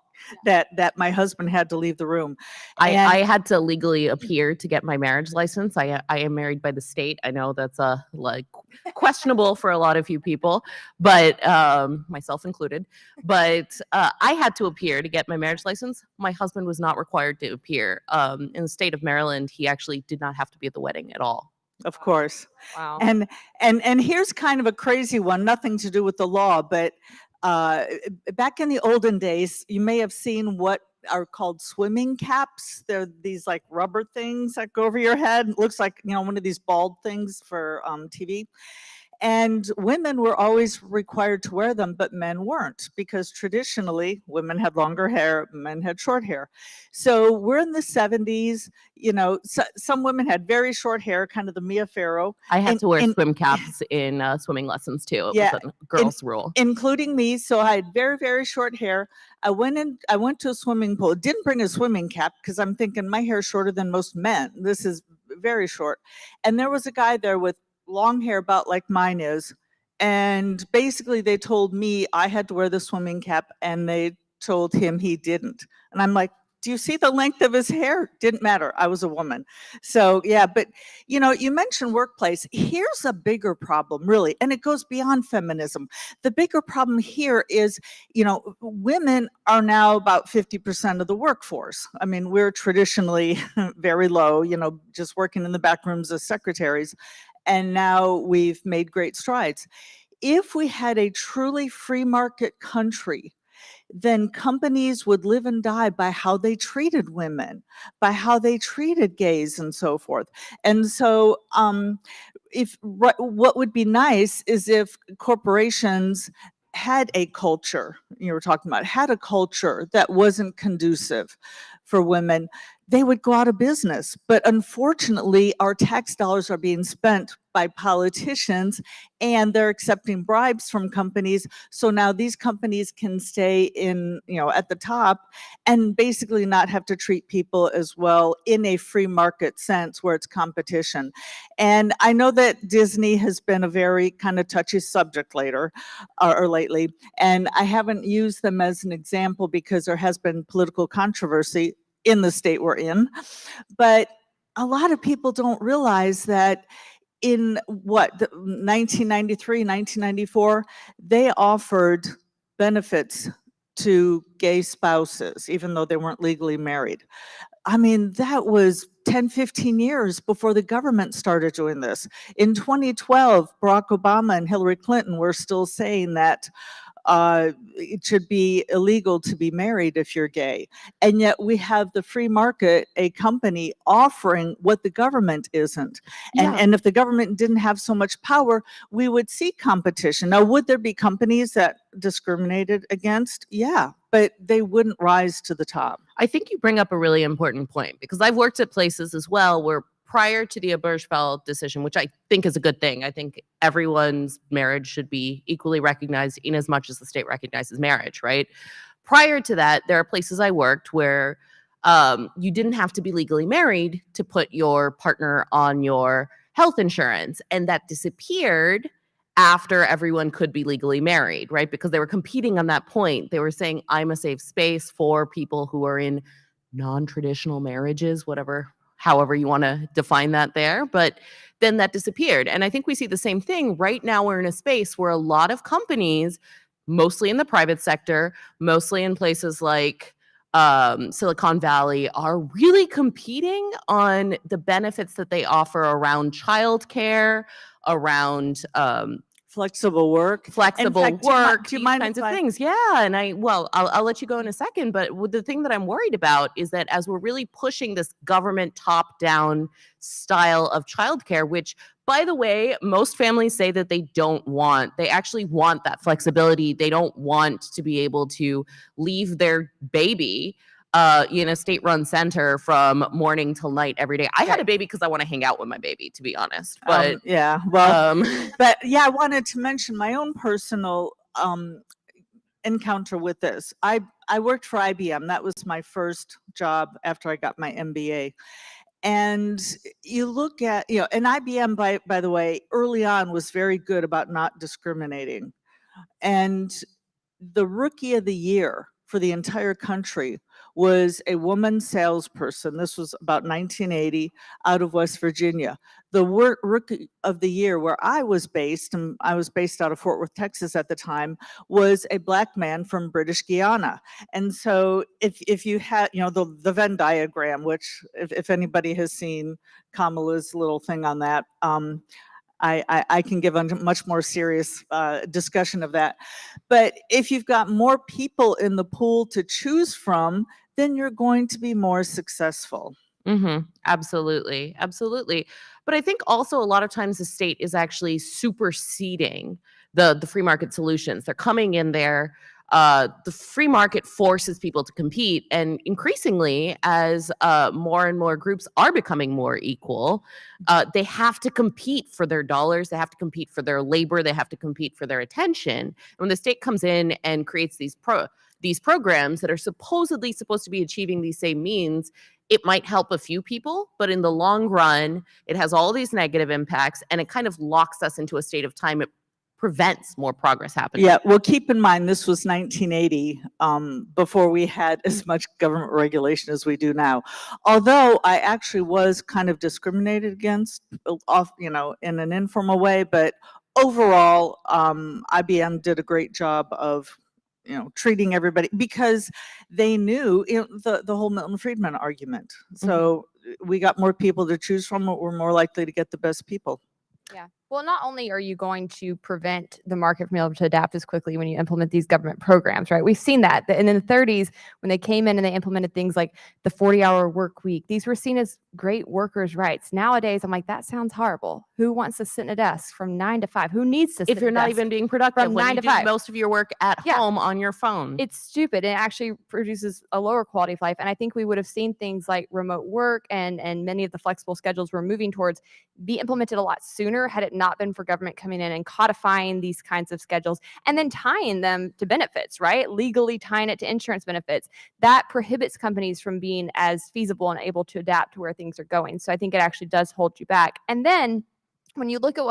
that my husband had to leave the room. I had to legally appear to get my marriage license. I am married by the state. I know that's questionable for a lot of you people, but myself included. But I had to appear to get my marriage license. My husband was not required to appear. In the state of Maryland, he actually did not have to be at the wedding at all. Of course. Wow. And here's kind of a crazy one, nothing to do with the law, but back in the olden days, you may have seen what are called swimming caps. They're these like rubber things that go over your head. It looks like, one of these bald things for TV. And women were always required to wear them, but men weren't, because traditionally women had longer hair, men had short hair. So we're in the 70s, some women had very short hair, kind of the Mia Farrow. I had to wear swim caps in swimming lessons too. It was a girl's rule. Including me. So I had very, very short hair. I went to a swimming pool. Didn't bring a swimming cap because I'm thinking my hair is shorter than most men. This is very short. And there was a guy there with long hair about like mine is, and basically they told me I had to wear the swimming cap, and they told him he didn't. And I'm like, do you see the length of his hair? Didn't matter. I was a woman. So yeah, but you mentioned workplace. Here's a bigger problem, really, and it goes beyond feminism. The bigger problem here is, women are now about 50% of the workforce. I mean, we're traditionally very low, just working in the back rooms as secretaries. And now we've made great strides. If we had a truly free market country, then companies would live and die by how they treated women, by how they treated gays and so forth. And so what would be nice is if corporations had a culture, you were talking about, had a culture that wasn't conducive for women, they would go out of business. But unfortunately, our tax dollars are being spent by politicians, and they're accepting bribes from companies. So now these companies can stay at the top and basically not have to treat people as well in a free market sense where it's competition. And I know that Disney has been a very kind of touchy subject lately, and I haven't used them as an example because there has been political controversy in the state we're in. But a lot of people don't realize that in 1993, 1994, they offered benefits to gay spouses, even though they weren't legally married. I mean, that was 10, 15 years before the government started doing this. In 2012, Barack Obama and Hillary Clinton were still saying that it should be illegal to be married if you're gay. And yet we have the free market, a company offering what the government isn't. And if the government didn't have so much power, we would see competition. Now, would there be companies that discriminated against? Yeah, but they wouldn't rise to the top. I think you bring up a really important point, because I've worked at places as well where prior to the Obergefell decision, which I think is a good thing. I think everyone's marriage should be equally recognized in as much as the state recognizes marriage, right? Prior to that, there are places I worked where you didn't have to be legally married to put your partner on your health insurance, and that disappeared after everyone could be legally married, right? Because they were competing on that point. They were saying, I'm a safe space for people who are in non-traditional marriages, however you want to define that there. But then that disappeared. And I think we see the same thing right now. We're in a space where a lot of companies, mostly in the private sector, mostly in places like Silicon Valley, are really competing on the benefits that they offer around childcare, around Flexible work. flexible In fact, do work, you these mind kinds if of I- things. Yeah, and I'll let you go in a second, but the thing that I'm worried about is that as we're really pushing this government top-down style of childcare, which, by the way, most families say that they don't want. They actually want that flexibility. They don't want to be able to leave their baby in a state-run center from morning till night every day. I had a baby because I want to hang out with my baby, to be honest. But yeah, well, um, but yeah, I wanted to mention my own personal encounter with this. I worked for IBM. That was my first job after I got my MBA. And you look at, and IBM, by the way, early on was very good about not discriminating. And the rookie of the year for the entire country was a woman salesperson. This was about 1980 out of West Virginia. The rookie of the year where I was based, and I was based out of Fort Worth, Texas at the time, was a Black man from British Guiana. And so if you had, the Venn diagram, which if anybody has seen Kamala's little thing on that, I can give a much more serious discussion of that. But if you've got more people in the pool to choose from, then you're going to be more successful. Absolutely. Absolutely. But I think also a lot of times the state is actually superseding the free market solutions. They're coming in there. The free market forces people to compete. And increasingly, as more and more groups are becoming more equal, they have to compete for their dollars. They have to compete for their labor. They have to compete for their attention. And when the state comes in and creates these programs that are supposedly supposed to be achieving these same means, it might help a few people, but in the long run, it has all these negative impacts, and it kind of locks us into a state of time. It prevents more progress happening. Yeah, well, keep in mind, this was 1980, before we had as much government regulation as we do now. Although I actually was kind of discriminated against, in an informal way, but overall, IBM did a great job of treating everybody, because they knew the whole Milton Friedman argument. So we got more people to choose from, we're more likely to get the best people. Yeah. Well, not only are you going to prevent the market from being able to adapt as quickly when you implement these government programs, right? We've seen that. And in the 30s, when they came in and they implemented things like the 40-hour work week, these were seen as great workers' rights. Nowadays, I'm like, that sounds horrible. Who wants to sit in a desk from 9 to 5? Who needs to sit if you're at a not desk even being productive from when 9 you to do 5? most of your work at home on your phone? It's stupid. It actually produces a lower quality of life. And I think we would have seen things like remote work and many of the flexible schedules we're moving towards be implemented a lot sooner had it not been for government coming in and codifying these kinds of schedules and then tying them to benefits, right? Legally tying it to insurance benefits. That prohibits companies from being as feasible and able to adapt to where things are going. So I think it actually does hold you back. And then when you look at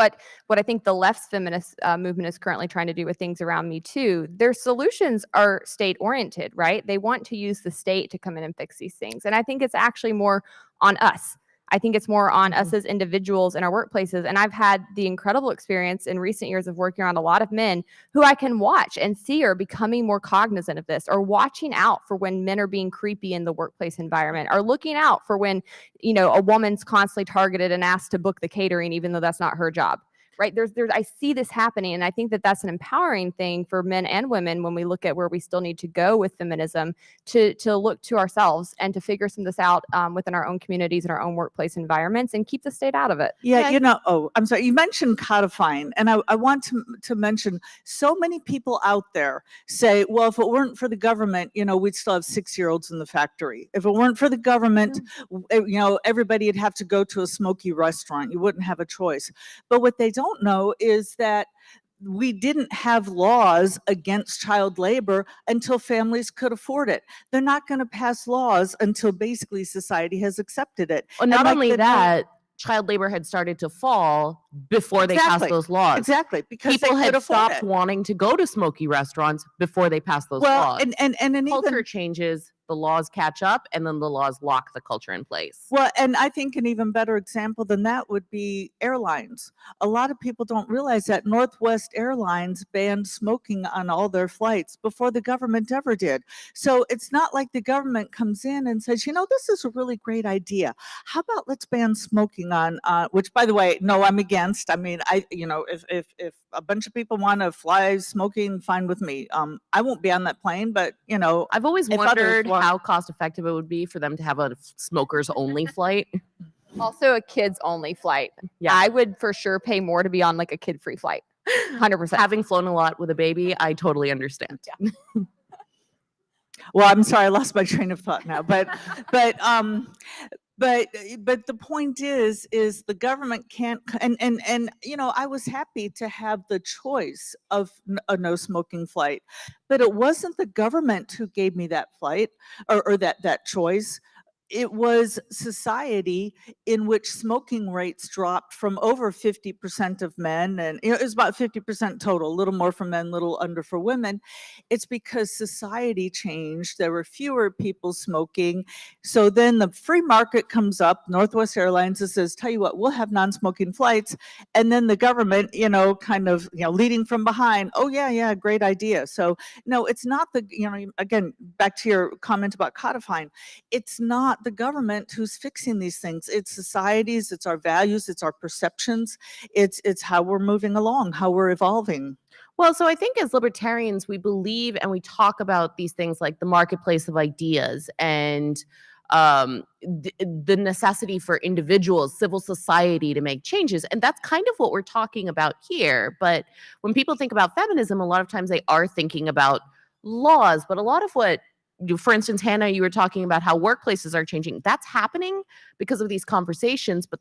what I think the left's feminist movement is currently trying to do with things around Me Too, their solutions are state-oriented, right? They want to use the state to come in and fix these things. And I think it's actually more on us. I think it's more on us as individuals in our workplaces. And I've had the incredible experience in recent years of working around a lot of men who I can watch and see are becoming more cognizant of this, or watching out for when men are being creepy in the workplace environment, or looking out for when, a woman's constantly targeted and asked to book the catering, even though that's not her job. right? I see this happening, and I think that that's an empowering thing for men and women when we look at where we still need to go with feminism, to look to ourselves and to figure some of this out within our own communities and our own workplace environments, and keep the state out of it. Yeah, I'm sorry, you mentioned codifying, and I want to mention, so many people out there say, well, if it weren't for the government, we'd still have 6-year-olds in the factory. If it weren't for the government, everybody would have to go to a smoky restaurant. You wouldn't have a choice. But what they don't know is that we didn't have laws against child labor until families could afford it. They're not going to pass laws until basically society has accepted it. Well, not only that, child labor had started to fall before they passed those laws. Exactly, because people they had could afford stopped it. wanting to go to smoky restaurants before they passed those laws. And culture even changes, the laws catch up, and then the laws lock the culture in place. Well, and I think an even better example than that would be airlines. A lot of people don't realize that Northwest Airlines banned smoking on all their flights before the government ever did. So it's not like the government comes in and says, this is a really great idea. How about let's ban smoking on, which, by the way, no, I'm against. I mean, if a bunch of people want to fly smoking, fine with me. I won't be on that plane, but I've always wondered how cost effective it would be for them to have a smokers only flight. Also a kids only flight. Yeah. I would for sure pay more to be on like a kid free flight. 100%. Having flown a lot with a baby, I totally understand. Yeah. Well, I'm sorry, I lost my train of thought now, but the point is the government can't, and I was happy to have the choice of a no smoking flight, but it wasn't the government who gave me that flight or that choice. It was society in which smoking rates dropped from over 50% of men, and it was about 50% total, a little more for men, a little under for women. It's because society changed. There were fewer people smoking. So then the free market comes up, Northwest Airlines, and says, tell you what, we'll have non-smoking flights. And then the government, kind of, leading from behind, oh yeah, great idea. So no, it's not again, back to your comment about codifying, it's not the government who's fixing these things. It's societies, it's our values, it's our perceptions, it's how we're moving along, how we're evolving. Well, so I think as libertarians, we believe and we talk about these things like the marketplace of ideas and the necessity for individuals, civil society to make changes. And that's kind of what we're talking about here. But when people think about feminism, a lot of times they are thinking about laws, but a lot of what, for instance, Hannah, you were talking about how workplaces are changing. That's happening because of these conversations, but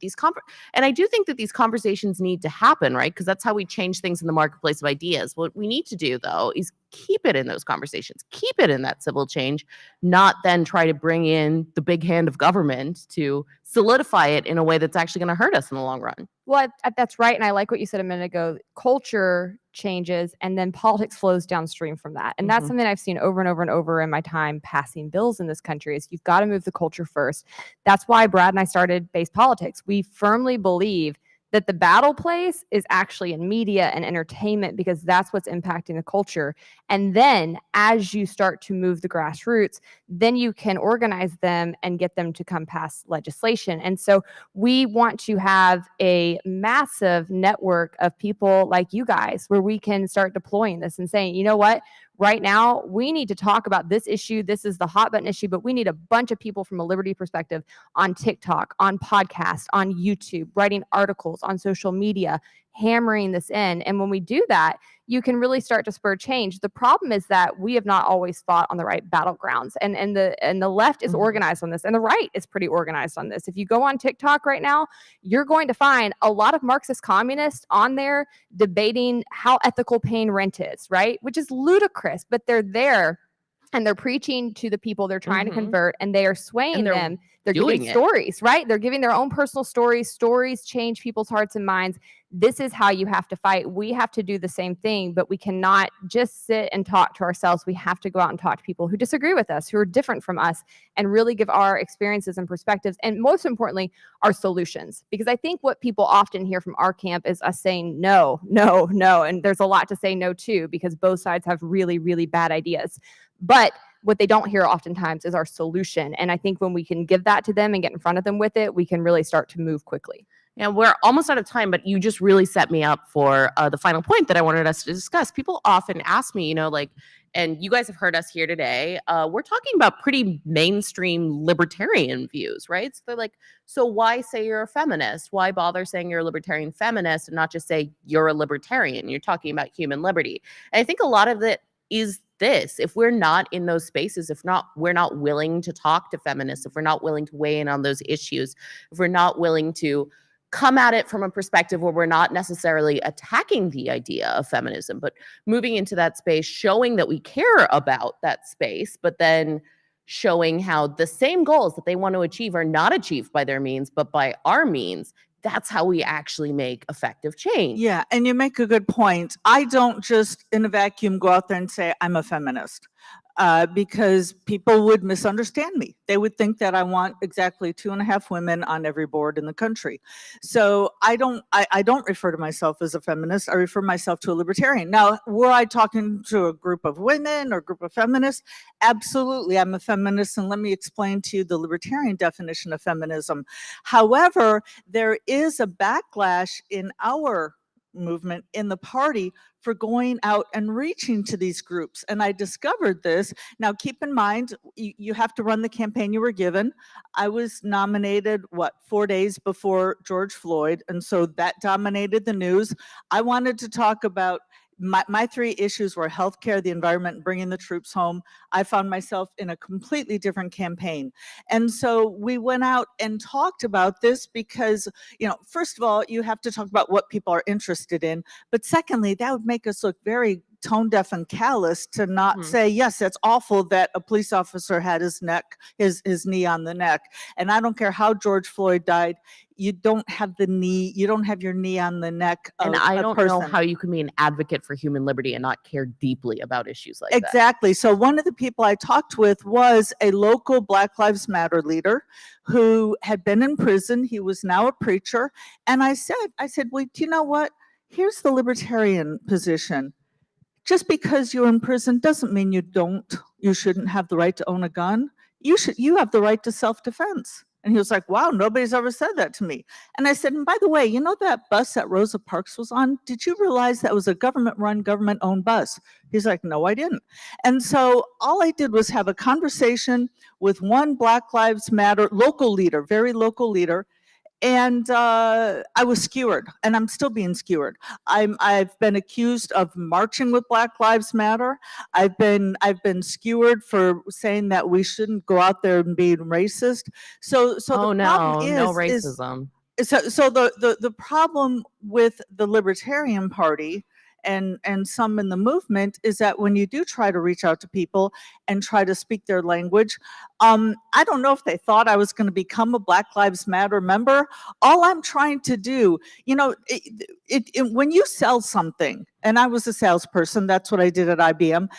and I do think that these conversations need to happen, right? Because that's how we change things in the marketplace of ideas. What we need to do, though, is keep it in those conversations, keep it in that civil change, not then try to bring in the big hand of government to solidify it in a way that's actually going to hurt us in the long run. Well, that's right. And I like what you said a minute ago. Culture changes and then politics flows downstream from that. And that's something I've seen over and over and over in my time passing bills in this country is you've got to move the culture first. That's why Brad and I started Base Politics. We firmly believe that the battle place is actually in media and entertainment because that's what's impacting the culture. And then as you start to move the grassroots, then you can organize them and get them to come pass legislation. And so we want to have a massive network of people like you guys where we can start deploying this and saying, you know what? Right now, we need to talk about this issue. This is the hot button issue, but we need a bunch of people from a liberty perspective on TikTok, on podcasts, on YouTube, writing articles, on social media, hammering this in. And when we do that, you can really start to spur change. The problem is that we have not always fought on the right battlegrounds, and the left is organized on this, and the right is pretty organized on this. If you go on TikTok right now, you're going to find a lot of Marxist communists on there debating how ethical paying rent is, right? Which is ludicrous, but they're there and they're preaching to the people they're trying to convert, and they are swaying them. They're giving stories, right? They're giving their own personal stories. Stories change people's hearts and minds. This is how you have to fight. We have to do the same thing, but we cannot just sit and talk to ourselves. We have to go out and talk to people who disagree with us, who are different from us, and really give our experiences and perspectives, and most importantly, our solutions. Because I think what people often hear from our camp is us saying no, no, no. And there's a lot to say no to because both sides have really, really bad ideas. But what they don't hear oftentimes is our solution. And I think when we can give that to them and get in front of them with it, we can really start to move quickly. And we're almost out of time, but you just really set me up for the final point that I wanted us to discuss. People often ask me, like, and you guys have heard us here today, we're talking about pretty mainstream libertarian views, right? So they're like, so why say you're a feminist? Why bother saying you're a libertarian feminist and not just say you're a libertarian? You're talking about human liberty. And I think a lot of it is this: if we're not in those spaces, we're not willing to talk to feminists, if we're not willing to weigh in on those issues, if we're not willing to come at it from a perspective where we're not necessarily attacking the idea of feminism, but moving into that space, showing that we care about that space, but then showing how the same goals that they want to achieve are not achieved by their means, but by our means. That's how we actually make effective change. Yeah, and you make a good point. I don't just in a vacuum go out there and say I'm a feminist. Because people would misunderstand me. They would think that I want exactly 2.5 women on every board in the country. So I don't refer to myself as a feminist. I refer myself to a libertarian. Now, were I talking to a group of women or a group of feminists? Absolutely, I'm a feminist, and let me explain to you the libertarian definition of feminism. However, there is a backlash in our movement, in the party, for going out and reaching to these groups. And I discovered this. Now, keep in mind, you have to run the campaign you were given. I was nominated, 4 days before George Floyd. And so that dominated the news. I wanted to talk about my 3 issues were healthcare, the environment, and bringing the troops home. I found myself in a completely different campaign. And so we went out and talked about this because, first of all, you have to talk about what people are interested in. But secondly, that would make us look very tone deaf and callous to not say, yes, it's awful that a police officer had his knee on the neck. And I don't care how George Floyd died, you don't have your knee on the neck of and I a don't person. know how you can be an advocate for human liberty and not care deeply about issues like that. Exactly. So one of the people I talked with was a local Black Lives Matter leader who had been in prison. He was now a preacher. And I said, well, do you know what? Here's the libertarian position. Just because you're in prison doesn't mean you shouldn't have the right to own a gun. You have the right to self-defense. And he was like, wow, nobody's ever said that to me. And I said, and by the way, that bus that Rosa Parks was on, did you realize that was a government-run, government-owned bus? He's like, no, I didn't. And so all I did was have a conversation with one Black Lives Matter local leader, very local leader, and I was skewered, and I'm still being skewered. I've been accused of marching with Black Lives Matter. I've been skewered for saying that we shouldn't go out there and be racist. So the problem is no racism. So the problem with the Libertarian Party and some in the movement is that when you do try to reach out to people and try to speak their language, I don't know if they thought I was going to become a Black Lives Matter member. All I'm trying to do, when you sell something, and I was a salesperson, that's what I did at IBM,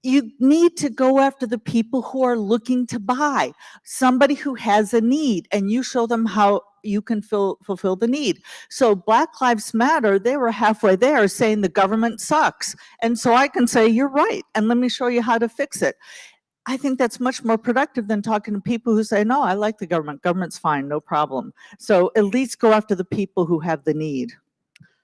you need to go after the people who are looking to buy, somebody who has a need, and you show them how you can fulfill the need. So Black Lives Matter, they were halfway there saying the government sucks. And so I can say, you're right, and let me show you how to fix it. I think that's much more productive than talking to people who say, no, I like the government. Government's fine, no problem. So at least go after the people who have the need.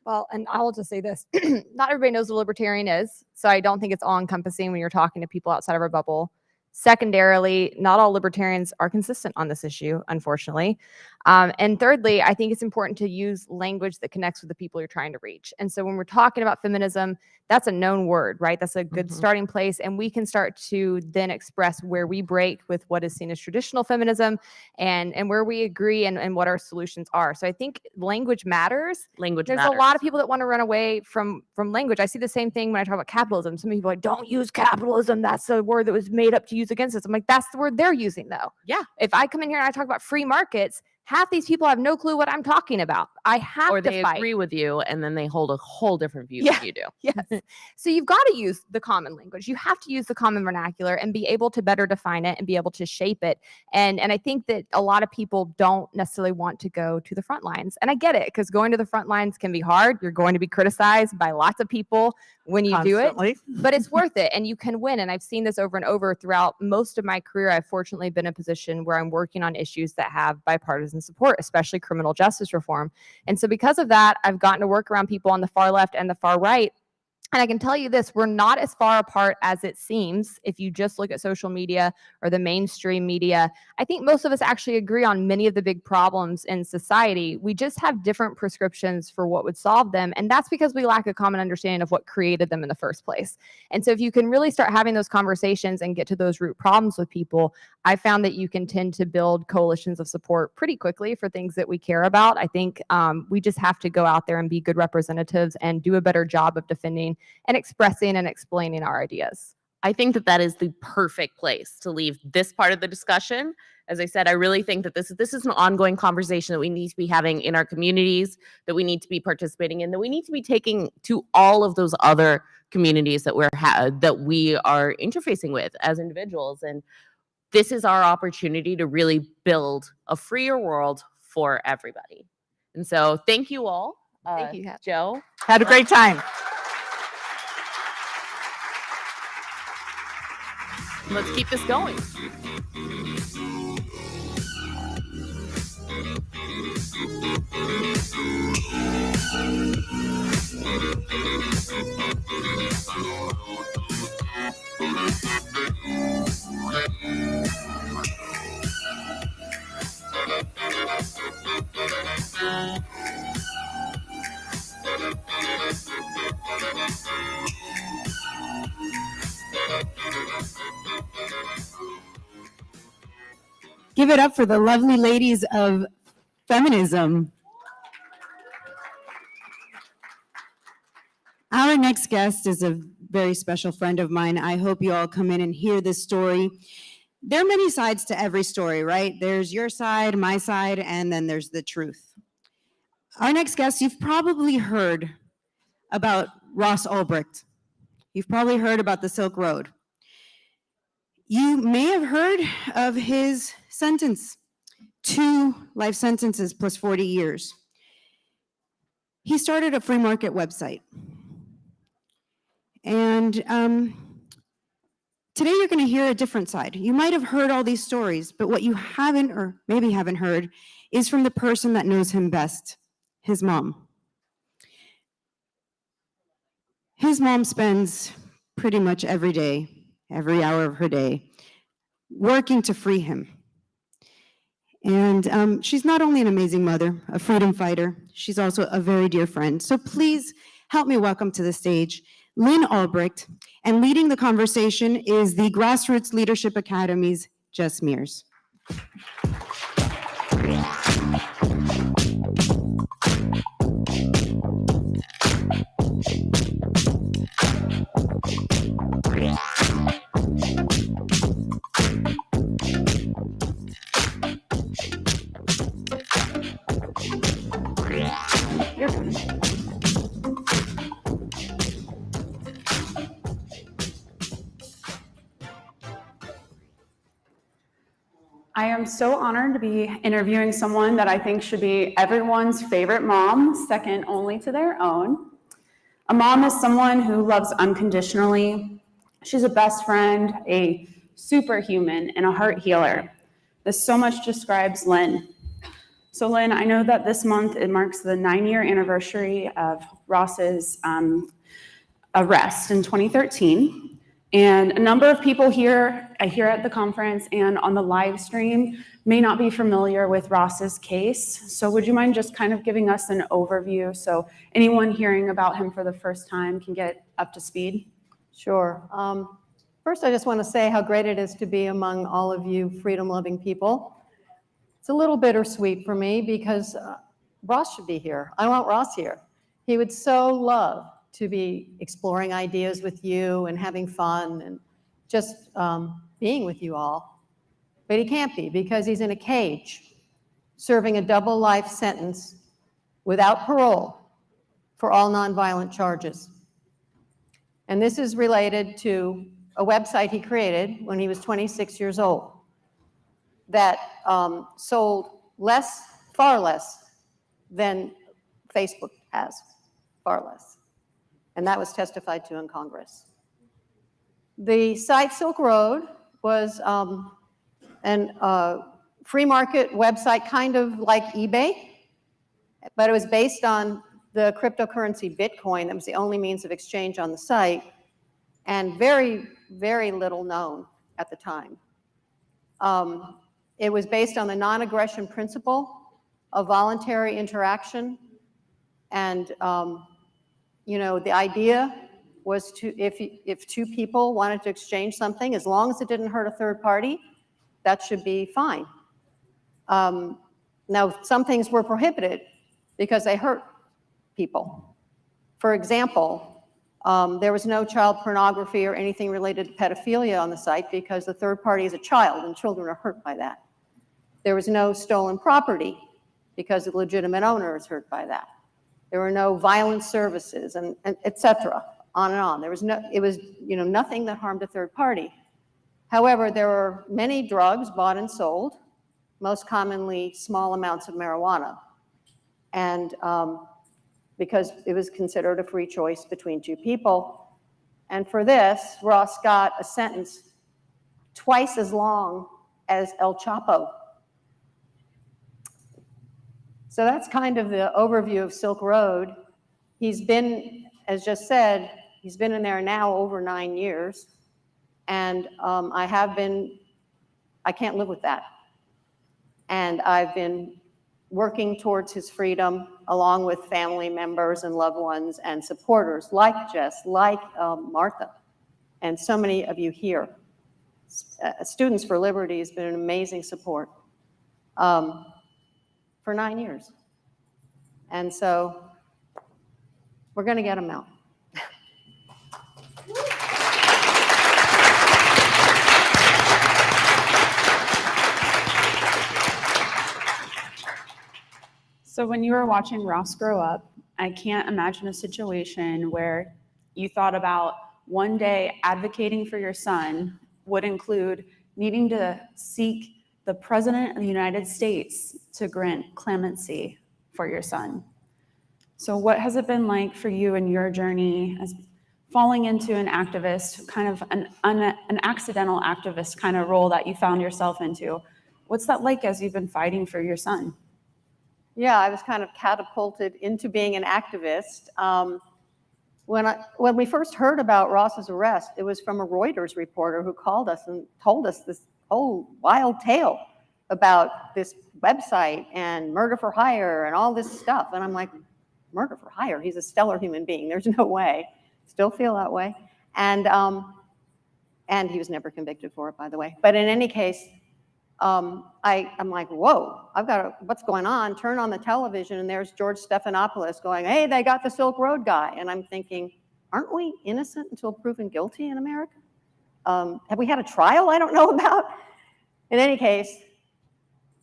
Well, and I will just say this, not everybody knows what a libertarian is, so I don't think it's all encompassing when you're talking to people outside of our bubble. Secondarily, not all libertarians are consistent on this issue, unfortunately. And thirdly, I think it's important to use language that connects with the people you're trying to reach. And so when we're talking about feminism, that's a known word, right? That's a good starting place. And we can start to then express where we break with what is seen as traditional feminism and where we agree and what our solutions are. So I think language matters. There's a lot of people that want to run away from language. I see the same thing when I talk about capitalism. Some people are like, don't use capitalism. That's a word that was made up to use against us. I'm like, that's the word they're using though. Yeah. If I come in here and I talk about free markets, half these people have no clue what I'm talking about. I have or to they fight. agree with you, and then they hold a whole different view Yeah. than you do. Yes. So you've got to use the common language. You have to use the common vernacular and be able to better define it and be able to shape it. And I think that a lot of people don't necessarily want to go to the front lines. And I get it, because going to the front lines can be hard. You're going to be criticized by lots of people when you do it, but it's worth it and you can win. And I've seen this over and over throughout most of my career. I've fortunately been in a position where I'm working on issues that have bipartisan support, especially criminal justice reform. And so because of that, I've gotten to work around people on the far left and the far right. And I can tell you this, we're not as far apart as it seems if you just look at social media or the mainstream media. I think most of us actually agree on many of the big problems in society. We just have different prescriptions for what would solve them. And that's because we lack a common understanding of what created them in the first place. And so if you can really start having those conversations and get to those root problems with people, I found that you can tend to build coalitions of support pretty quickly for things that we care about. I think we just have to go out there and be good representatives and do a better job of defending and expressing and explaining our ideas. I think that that is the perfect place to leave this part of the discussion. As I said, I really think that this is an ongoing conversation that we need to be having in our communities, that we need to be participating in, that we need to be taking to all of those other communities that we are interfacing with as individuals. And this is our opportunity to really build a freer world for everybody. And so thank you all. Thank you, Joe. Had a great time. Let's keep this going. Give it up for the lovely ladies of feminism. Our next guest is a very special friend of mine. I hope you all come in and hear this story. There are many sides to every story, right? There's your side, my side, and then there's the truth. Our next guest, you've probably heard about Ross Ulbricht. You've probably heard about the Silk Road. You may have heard of his sentence, 2 life sentences plus 40 years. He started a free market website. And today you're going to hear a different side. You might have heard all these stories, but what you haven't, or maybe haven't heard, is from the person that knows him best, his mom. His mom spends pretty much every day, every hour of her day, working to free him. And she's not only an amazing mother, a freedom fighter, she's also a very dear friend. So please help me welcome to the stage Lynn Ulbricht, and leading the conversation is the Grassroots Leadership Academy's Jess Mears. I am so honored to be interviewing someone that I think should be everyone's favorite mom, second only to their own. A mom is someone who loves unconditionally. She's a best friend, a superhuman, and a heart healer. This so much describes Lynn. So Lynn, I know that this month it marks the 9-year anniversary of Ross's arrest in 2013. And a number of people here at the conference and on the live stream may not be familiar with Ross's case. So would you mind just kind of giving us an overview so anyone hearing about him for the first time can get up to speed? Sure. First, I just want to say how great it is to be among all of you freedom-loving people. It's a little bittersweet for me because Ross should be here. I want Ross here. He would so love to be exploring ideas with you and having fun and just being with you all. But he can't be because he's in a cage serving a double life sentence without parole for all nonviolent charges. And this is related to a website he created when he was 26 years old that sold far less than Facebook has, far less. And that was testified to in Congress. The site Silk Road was a free market website, kind of like eBay. but it was based on the cryptocurrency Bitcoin. That was the only means of exchange on the site, and very, very little known at the time. It was based on the non-aggression principle of voluntary interaction, and the idea was to, if two people wanted to exchange something, as long as it didn't hurt a third party, that should be fine. Now, some things were prohibited because they hurt people. For example, there was no child pornography or anything related to pedophilia on the site because the third party is a child and children are hurt by that. There was no stolen property because the legitimate owner is hurt by that. There were no violent services, and et cetera, on and on. It was nothing that harmed a third party. However, there were many drugs bought and sold, most commonly small amounts of marijuana. And because it was considered a free choice between two people. And for this, Ross got a sentence twice as long as El Chapo. So that's kind of the overview of Silk Road. He's been, as just said, he's been in there now over 9 years. And I can't live with that. And I've been working towards his freedom along with family members and loved ones and supporters like Jess, like Martha, and so many of you here. Students for Liberty has been an amazing support for 9 years. And so we're going to get him out. So when you were watching Ross grow up, I can't imagine a situation where you thought about one day advocating for your son would include needing to seek the President of the United States to grant clemency for your son. So what has it been like for you in your journey as falling into an activist, kind of an accidental activist kind of role that you found yourself into? What's that like as you've been fighting for your son? Yeah, I was kind of catapulted into being an activist. When we first heard about Ross's arrest, it was from a Reuters reporter who called us and told us this whole wild tale about this website and murder for hire and all this stuff. And I'm like, murder for hire? He's a stellar human being. There's no way. Still feel that way. And he was never convicted for it, by the way. But in any case, I'm like, whoa, what's going on? Turn on the television, and there's George Stephanopoulos going, hey, they got the Silk Road guy. And I'm thinking, aren't we innocent until proven guilty in America? Have we had a trial I don't know about? In any case,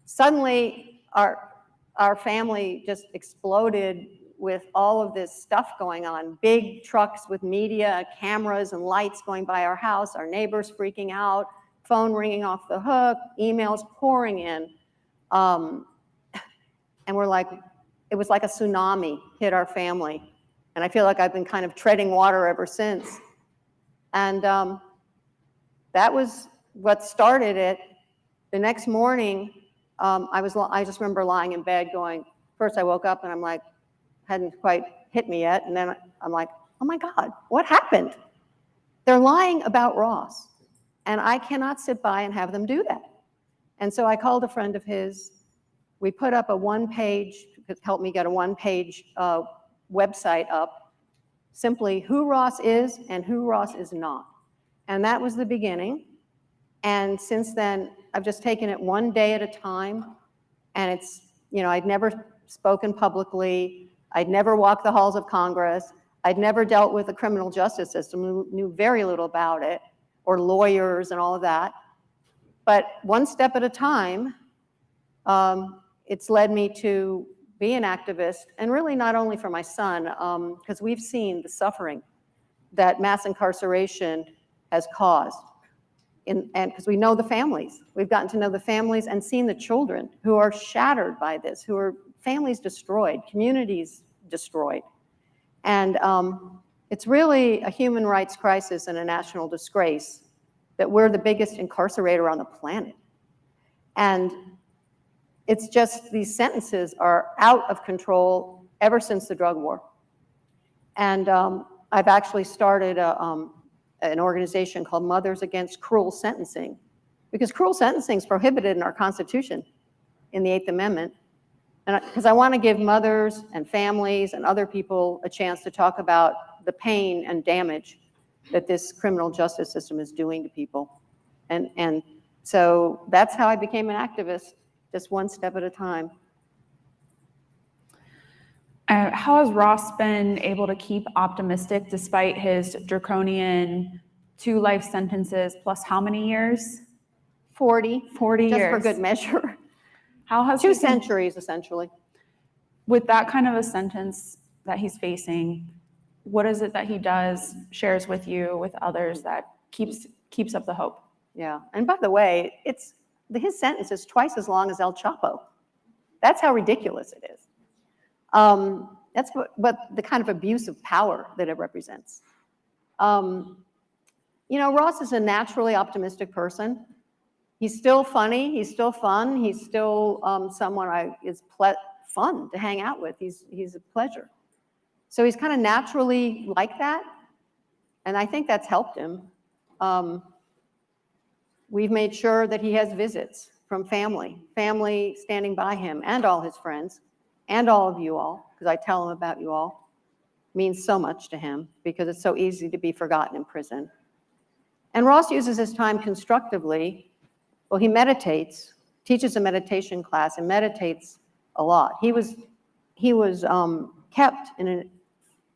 suddenly our family just exploded with all of this stuff going on. Big trucks with media, cameras, and lights going by our house, our neighbors freaking out, phone ringing off the hook, emails pouring in. And we're like, it was like a tsunami hit our family. And I feel like I've been kind of treading water ever since. And that was what started it. The next morning, I just remember lying in bed going, first I woke up and I'm like, hadn't quite hit me yet. And then I'm like, oh my God, what happened? They're lying about Ross. And I cannot sit by and have them do that. And so I called a friend of his. We put up a one-page, helped me get a one-page website up, simply who Ross is and who Ross is not. And that was the beginning. And since then, I've just taken it one day at a time. And it's, I'd never spoken publicly. I'd never walked the halls of Congress. I'd never dealt with the criminal justice system, knew very little about it, or lawyers and all of that. But one step at a time, it's led me to be an activist, and really not only for my son, because we've seen the suffering that mass incarceration has caused. And because we know the families. We've gotten to know the families and seen the children who are shattered by this, who are families destroyed, communities destroyed. And it's really a human rights crisis and a national disgrace that we're the biggest incarcerator on the planet. And It's just these sentences are out of control ever since the drug war. And I've actually started an organization called Mothers Against Cruel Sentencing, because cruel sentencing is prohibited in our Constitution in the 8th Amendment. And because I want to give mothers and families and other people a chance to talk about the pain and damage that this criminal justice system is doing to people. And so that's how I became an activist, just one step at a time. How has Ross been able to keep optimistic despite his draconian 2 life sentences plus how many years? 40. 40 just years. for good measure. How has 2 centuries, essentially. With that kind of a sentence that he's facing, what is it that he does, shares with you, with others, that keeps up the hope? Yeah, and by the way, his sentence is twice as long as El Chapo. That's how ridiculous it is. That's what the kind of abuse of power that it represents. You know, Ross is a naturally optimistic person. He's still funny. He's still fun. He's still someone is fun to hang out with. He's a pleasure. So he's kind of naturally like that, and I think that's helped him. We've made sure that he has visits from family standing by him and all his friends and all of you all, because I tell him about you all. It means so much to him because it's so easy to be forgotten in prison. And Ross uses his time constructively. Well, he meditates, teaches a meditation class, and meditates a lot. He was kept in an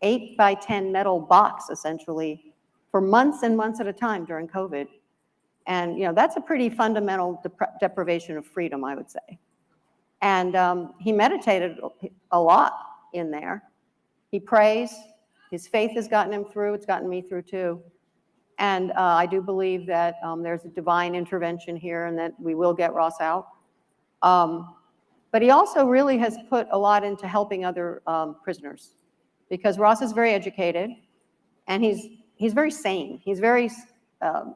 8x10 metal box, essentially, for months and months at a time during COVID. And you know, that's a pretty fundamental deprivation of freedom, I would say. And he meditated a lot in there. He prays. His faith has gotten him through. It's gotten me through too. And I do believe that there's a divine intervention here and that we will get Ross out. But he also really has put a lot into helping other prisoners, because Ross is very educated and he's very sane. He's very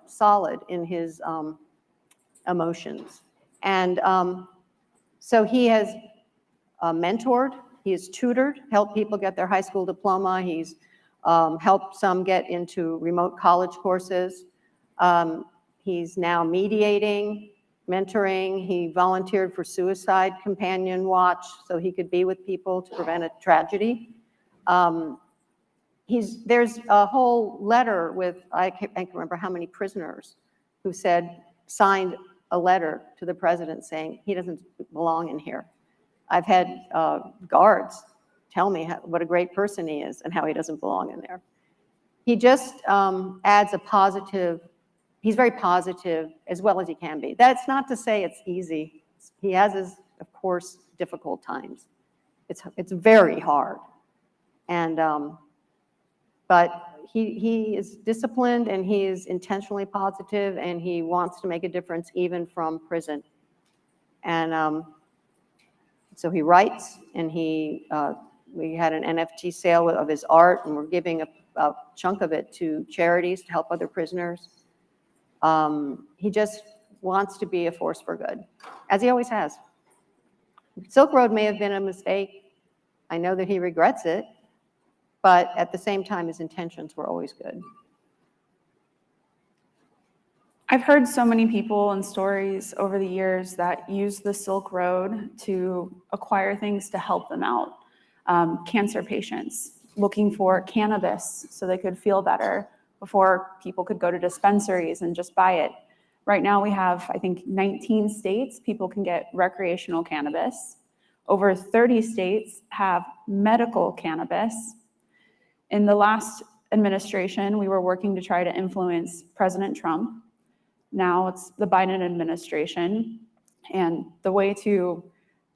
solid in his emotions. And so he has mentored, he has tutored, helped people get their high school diploma. He's helped some get into remote college courses. He's now mediating, mentoring. He volunteered for Suicide Companion Watch so he could be with people to prevent a tragedy. There's a whole letter with, I can't remember how many prisoners who signed a letter to the president saying he doesn't belong in here. I've had guards tell me what a great person he is and how he doesn't belong in there. He just adds a positive, he's very positive as well as he can be. That's not to say it's easy. He has his, of course, difficult times. It's very hard. And, but he is disciplined and he is intentionally positive and he wants to make a difference even from prison. And so he writes, and we had an NFT sale of his art, and we're giving a chunk of it to charities to help other prisoners. He just wants to be a force for good, as he always has. Silk Road may have been a mistake. I know that he regrets it, but at the same time, his intentions were always good. I've heard so many people and stories over the years that use the Silk Road to acquire things to help them out. Cancer patients looking for cannabis so they could feel better before people could go to dispensaries and just buy it. Right now we have, I think, 19 states people can get recreational cannabis. Over 30 states have medical cannabis. In the last administration, we were working to try to influence President Trump. Now it's the Biden administration. And the way to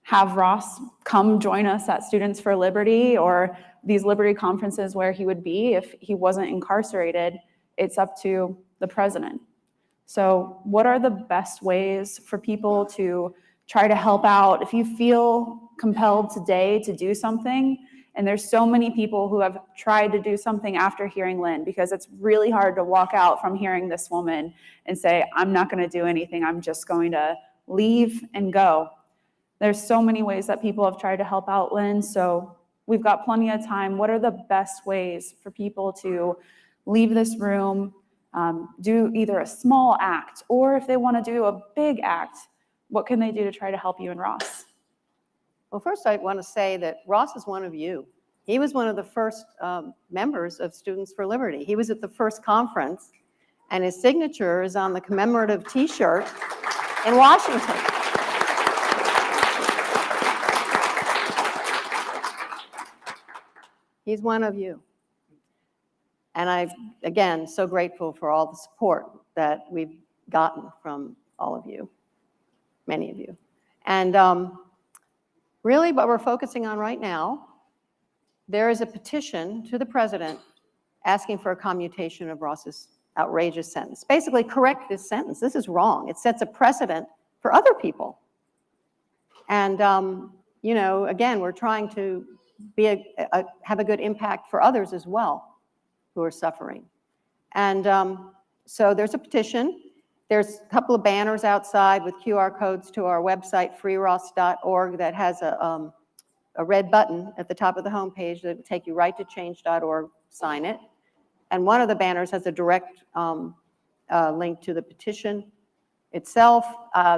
have Ross come join us at Students for Liberty or these Liberty conferences where he would be if he wasn't incarcerated, it's up to the president. So what are the best ways for people to try to help out? If you feel compelled today to do something, and there's so many people who have tried to do something after hearing Lynn, because it's really hard to walk out from hearing this woman and say, I'm not going to do anything. I'm just going to leave and go. There's so many ways that people have tried to help out Lynn, so we've got plenty of time. What are the best ways for people to leave this room, do either a small act, or if they want to do a big act, what can they do to try to help you and Ross? Well, first I want to say that Ross is one of you. He was one of the first members of Students for Liberty. He was at the first conference, and his signature is on the commemorative T-shirt in Washington. He's one of you. And I'm, again, so grateful for all the support that we've gotten from all of you, many of you. And really what we're focusing on right now, there is a petition to the president asking for a commutation of Ross's outrageous sentence. Basically, correct this sentence. This is wrong. It sets a precedent for other people. And, you know, again, we're trying to be have a good impact for others as well who are suffering. And so there's a petition. There's a couple of banners outside with QR codes to our website, freeross.org, that has a red button at the top of the homepage that will take you right to change.org, sign it. And one of the banners has a direct link to the petition itself.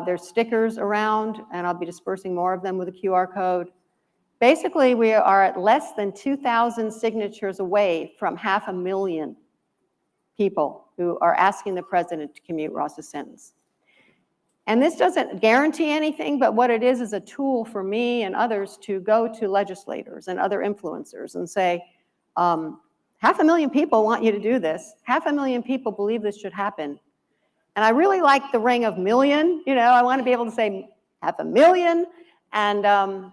There's stickers around, and I'll be dispersing more of them with a QR code. Basically, we are at less than 2,000 signatures away from 500,000 people who are asking the president to commute Ross's sentence. And this doesn't guarantee anything, but what it is a tool for me and others to go to legislators and other influencers and say, 500,000 people want you to do this. 500,000 people believe this should happen. And I really like the ring of million. You know, I want to be able to say 500,000, and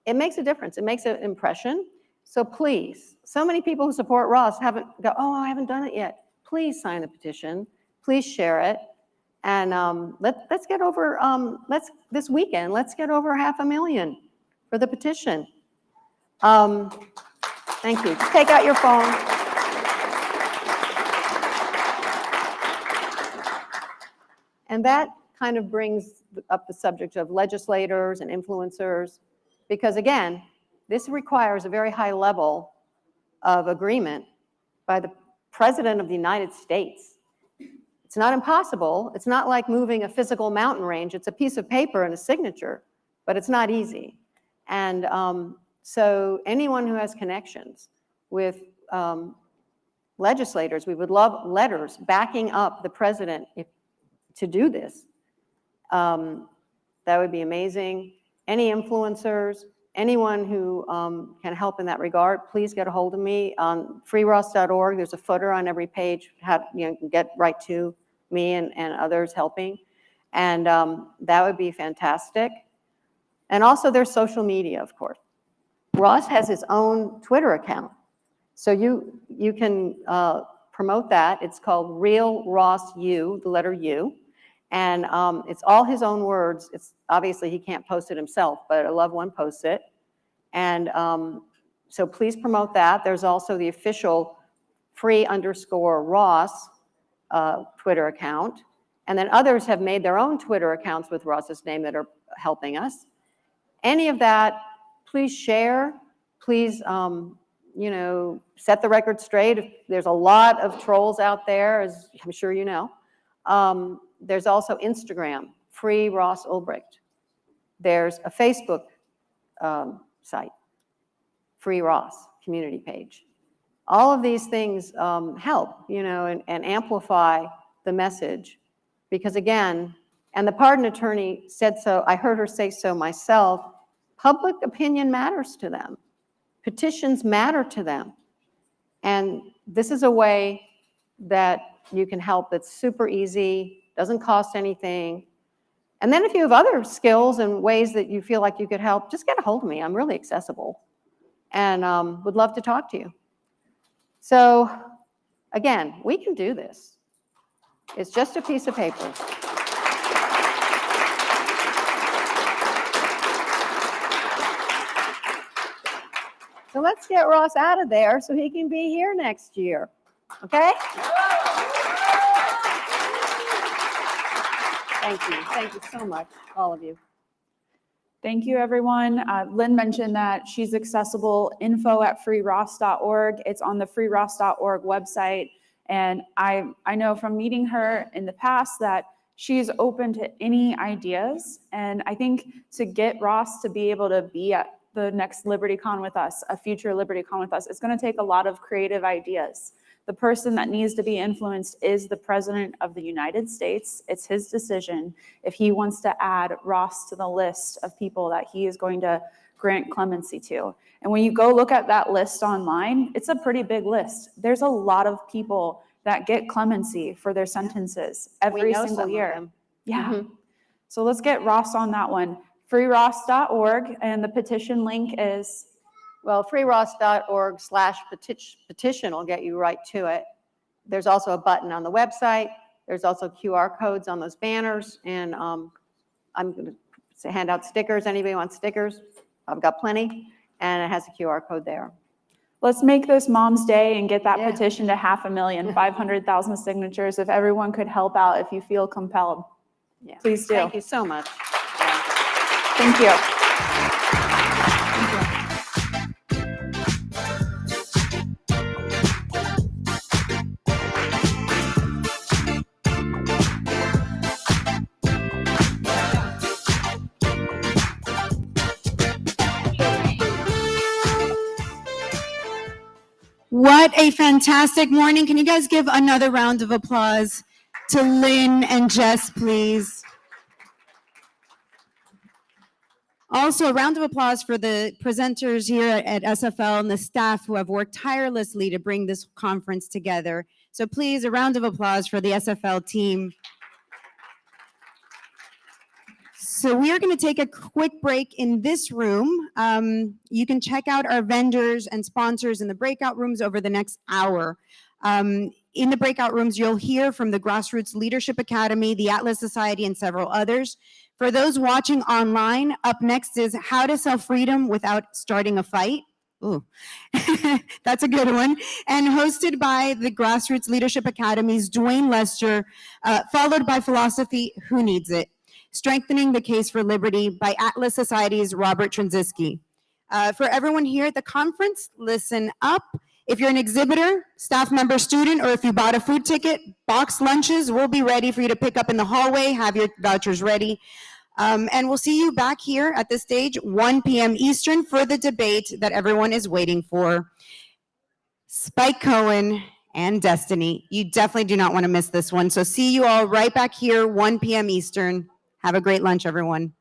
it makes a difference. It makes an impression. So please, so many people who support Ross haven't go, oh, I haven't done it yet. Please sign the petition. Please share it. And let's get over, this weekend, let's get over 500,000 for the petition. Thank you. Just take out your phone. And that kind of brings up the subject of legislators and influencers, because again, this requires a very high level of agreement by the President of the United States. It's not impossible. It's not like moving a physical mountain range. It's a piece of paper and a signature, but it's not easy. And so anyone who has connections with legislators, we would love letters backing up the president to do this. That would be amazing. Any influencers, anyone who can help in that regard, please get a hold of me on freeross.org. There's a footer on every page, you can get right to me and others helping. And that would be fantastic. And also there's social media, of course. Ross has his own Twitter account. So you can promote that. It's called Real Ross U, the letter U. And it's all his own words. It's obviously he can't post it himself, but a loved one posts it. And so please promote that. There's also the official free_Ross Twitter account. And then others have made their own Twitter accounts with Ross's name that are helping us. Any of that, please share. Please, you know, set the record straight. There's a lot of trolls out there, as I'm sure you know. There's also Instagram, Free Ross Ulbricht. There's a Facebook site, Free Ross community page. All of these things help, you know, and amplify the message. Because again, and the pardon attorney said so, I heard her say so myself, public opinion matters to them. Petitions matter to them. And this is a way that you can help that's super easy, doesn't cost anything. And then if you have other skills and ways that you feel like you could help, just get a hold of me. I'm really accessible and would love to talk to you. So again, we can do this. It's just a piece of paper. So let's get Ross out of there so he can be here next year, okay? Thank you so much, all of you. Thank you, everyone. Lynn mentioned that she's accessible, info@freeross.org. It's on the freeross.org website. And I know from meeting her in the past that she's open to any ideas. And I think to get Ross to be able to be at the next LibertyCon with us, a future LibertyCon with us, it's going to take a lot of creative ideas. The person that needs to be influenced is the President of the United States. It's his decision if he wants to add Ross to the list of people that he is going to grant clemency to. And when you go look at that list online, it's a pretty big list. There's a lot of people that get clemency for their sentences every single year. Yeah. So let's get Ross on that one. freeross.org, and the petition link is, well, freeross.org/petition will get you right to it. There's also a button on the website. There's also QR codes on those banners. And I'm going to hand out stickers. Anybody wants stickers? I've got plenty. And it has a QR code there. let's make this Mom's Day and get that petition to 500,000, 500,000 signatures. If everyone could help out, if you feel compelled, please do. Thank you so much. Thank you. What a fantastic morning. Can you guys give another round of applause to Lynn and Jess, please? Also, a round of applause for the presenters here at SFL and the staff who have worked tirelessly to bring this conference together. So please, a round of applause for the SFL team. So we are going to take a quick break in this room. You can check out our vendors and sponsors in the breakout rooms over the next hour. In the breakout rooms, you'll hear from the Grassroots Leadership Academy, the Atlas Society, and several others. For those watching online, up next is How to Sell Freedom Without Starting a Fight. Ooh, that's a good one. And hosted by the Grassroots Leadership Academy's Dwayne Lester, followed by Philosophy, Who Needs It? Strengthening the Case for Liberty by Atlas Society's Robert Trzynski. For everyone here at the conference, listen up. If you're an exhibitor, staff member, student, or if you bought a food ticket, boxed lunches will be ready for you to pick up in the hallway. Have your vouchers ready. And we'll see you back here at the stage, 1 p.m. Eastern, for the debate that everyone is waiting for. Spike Cohen and Destiny. You definitely do not want to miss this one. So see you all right back here, 1 p.m. Eastern. Have a great lunch, everyone.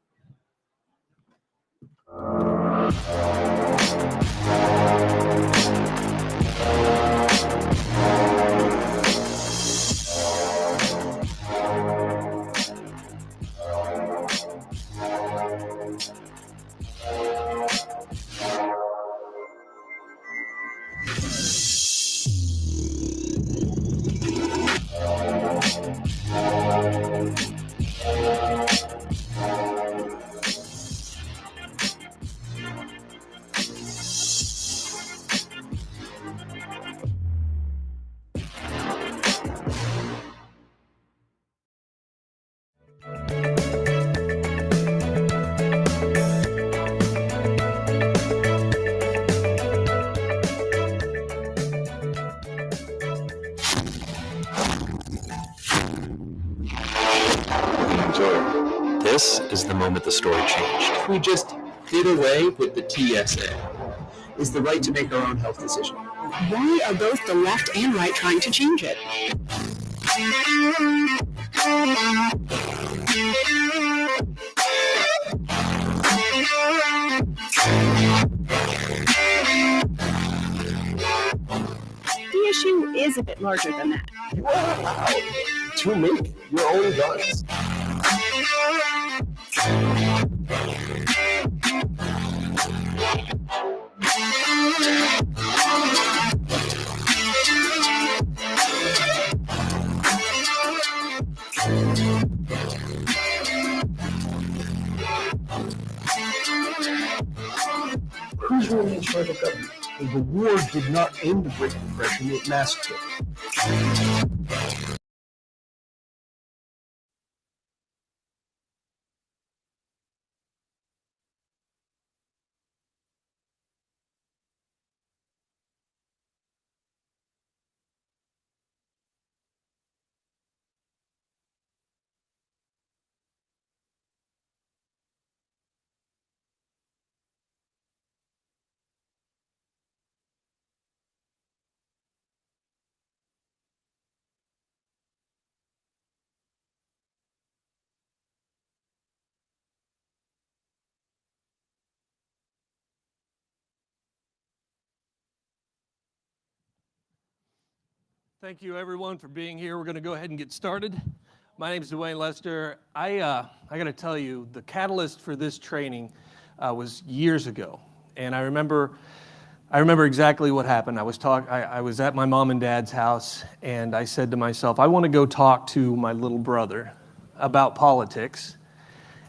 This is the moment the story changed. We just did away with the TSA. Is the right to make our own health decision. Why are both the left and right trying to change it? The issue is a bit larger than that. Wow! To make your own guns. Who's really in charge of government? The war did not aim to break depression, it masked it. Thank you, everyone, for being here. We're going to go ahead and get started. My name is Dwayne Lester. I got to tell you, the catalyst for this training was years ago, and I remember exactly what happened. I was at my mom and dad's house, and I said to myself, I want to go talk to my little brother about politics,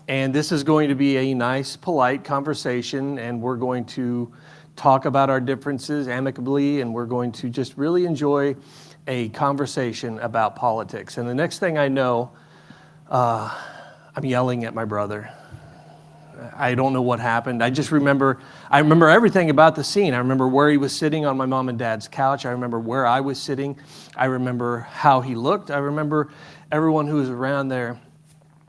and this is going to be a nice, polite conversation, and we're going to talk about our differences amicably, and we're going to just really enjoy a conversation about politics. And the next thing I know, I'm yelling at my brother. I don't know what happened. I remember everything about the scene. I remember where he was sitting on my mom and dad's couch. I remember where I was sitting. I remember how he looked. I remember everyone who was around there.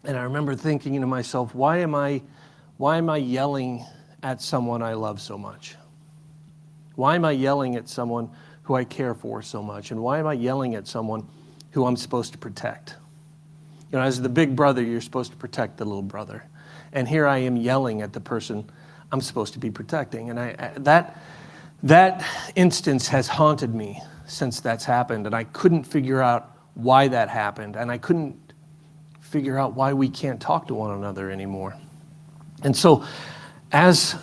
And I remember thinking to myself, why am I yelling at someone I love so much? Why am I yelling at someone who I care for so much? And why am I yelling at someone who I'm supposed to protect? You know, as the big brother, you're supposed to protect the little brother. And here I am yelling at the person I'm supposed to be protecting. And that instance has haunted me since that's happened. And I couldn't figure out why that happened. And I couldn't figure out why we can't talk to one another anymore. And so as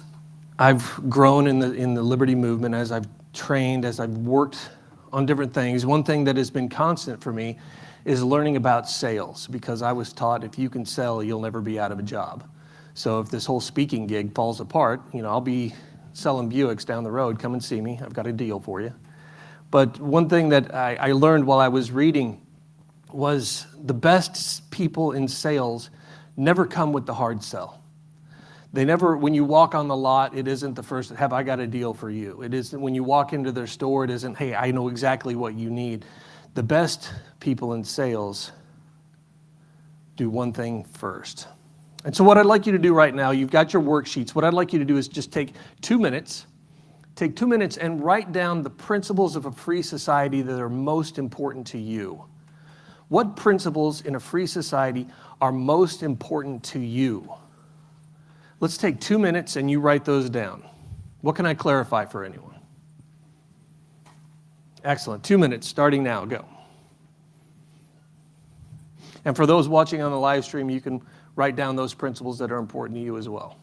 I've grown in the liberty movement, as I've trained, as I've worked on different things, one thing that has been constant for me is learning about sales, because I was taught if you can sell, you'll never be out of a job. So if this whole speaking gig falls apart, you know, I'll be selling Buicks down the road. Come and see me. I've got a deal for you. But one thing that I learned while I was reading was the best people in sales never come with the hard sell. They never, when you walk on the lot, it isn't the first, have I got a deal for you? It isn't when you walk into their store, it isn't, hey, I know exactly what you need. The best people in sales do one thing first. And so what I'd like you to do right now, you've got your worksheets. What I'd like you to do is just take 2 minutes and write down the principles of a free society that are most important to you. What principles in a free society are most important to you? Let's take 2 minutes and you write those down. What can I clarify for anyone? Excellent. 2 minutes, starting now. Go. And for those watching on the live stream, you can write down those principles that are important to you as well.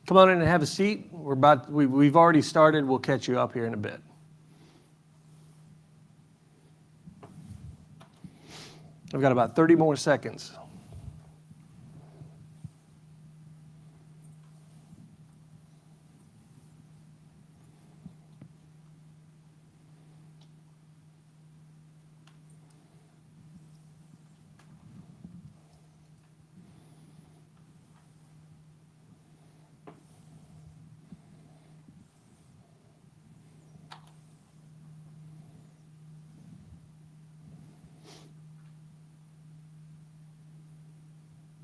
Come on in and have a seat. We've already started. We'll catch you up here in a bit. I've got about 30 more seconds.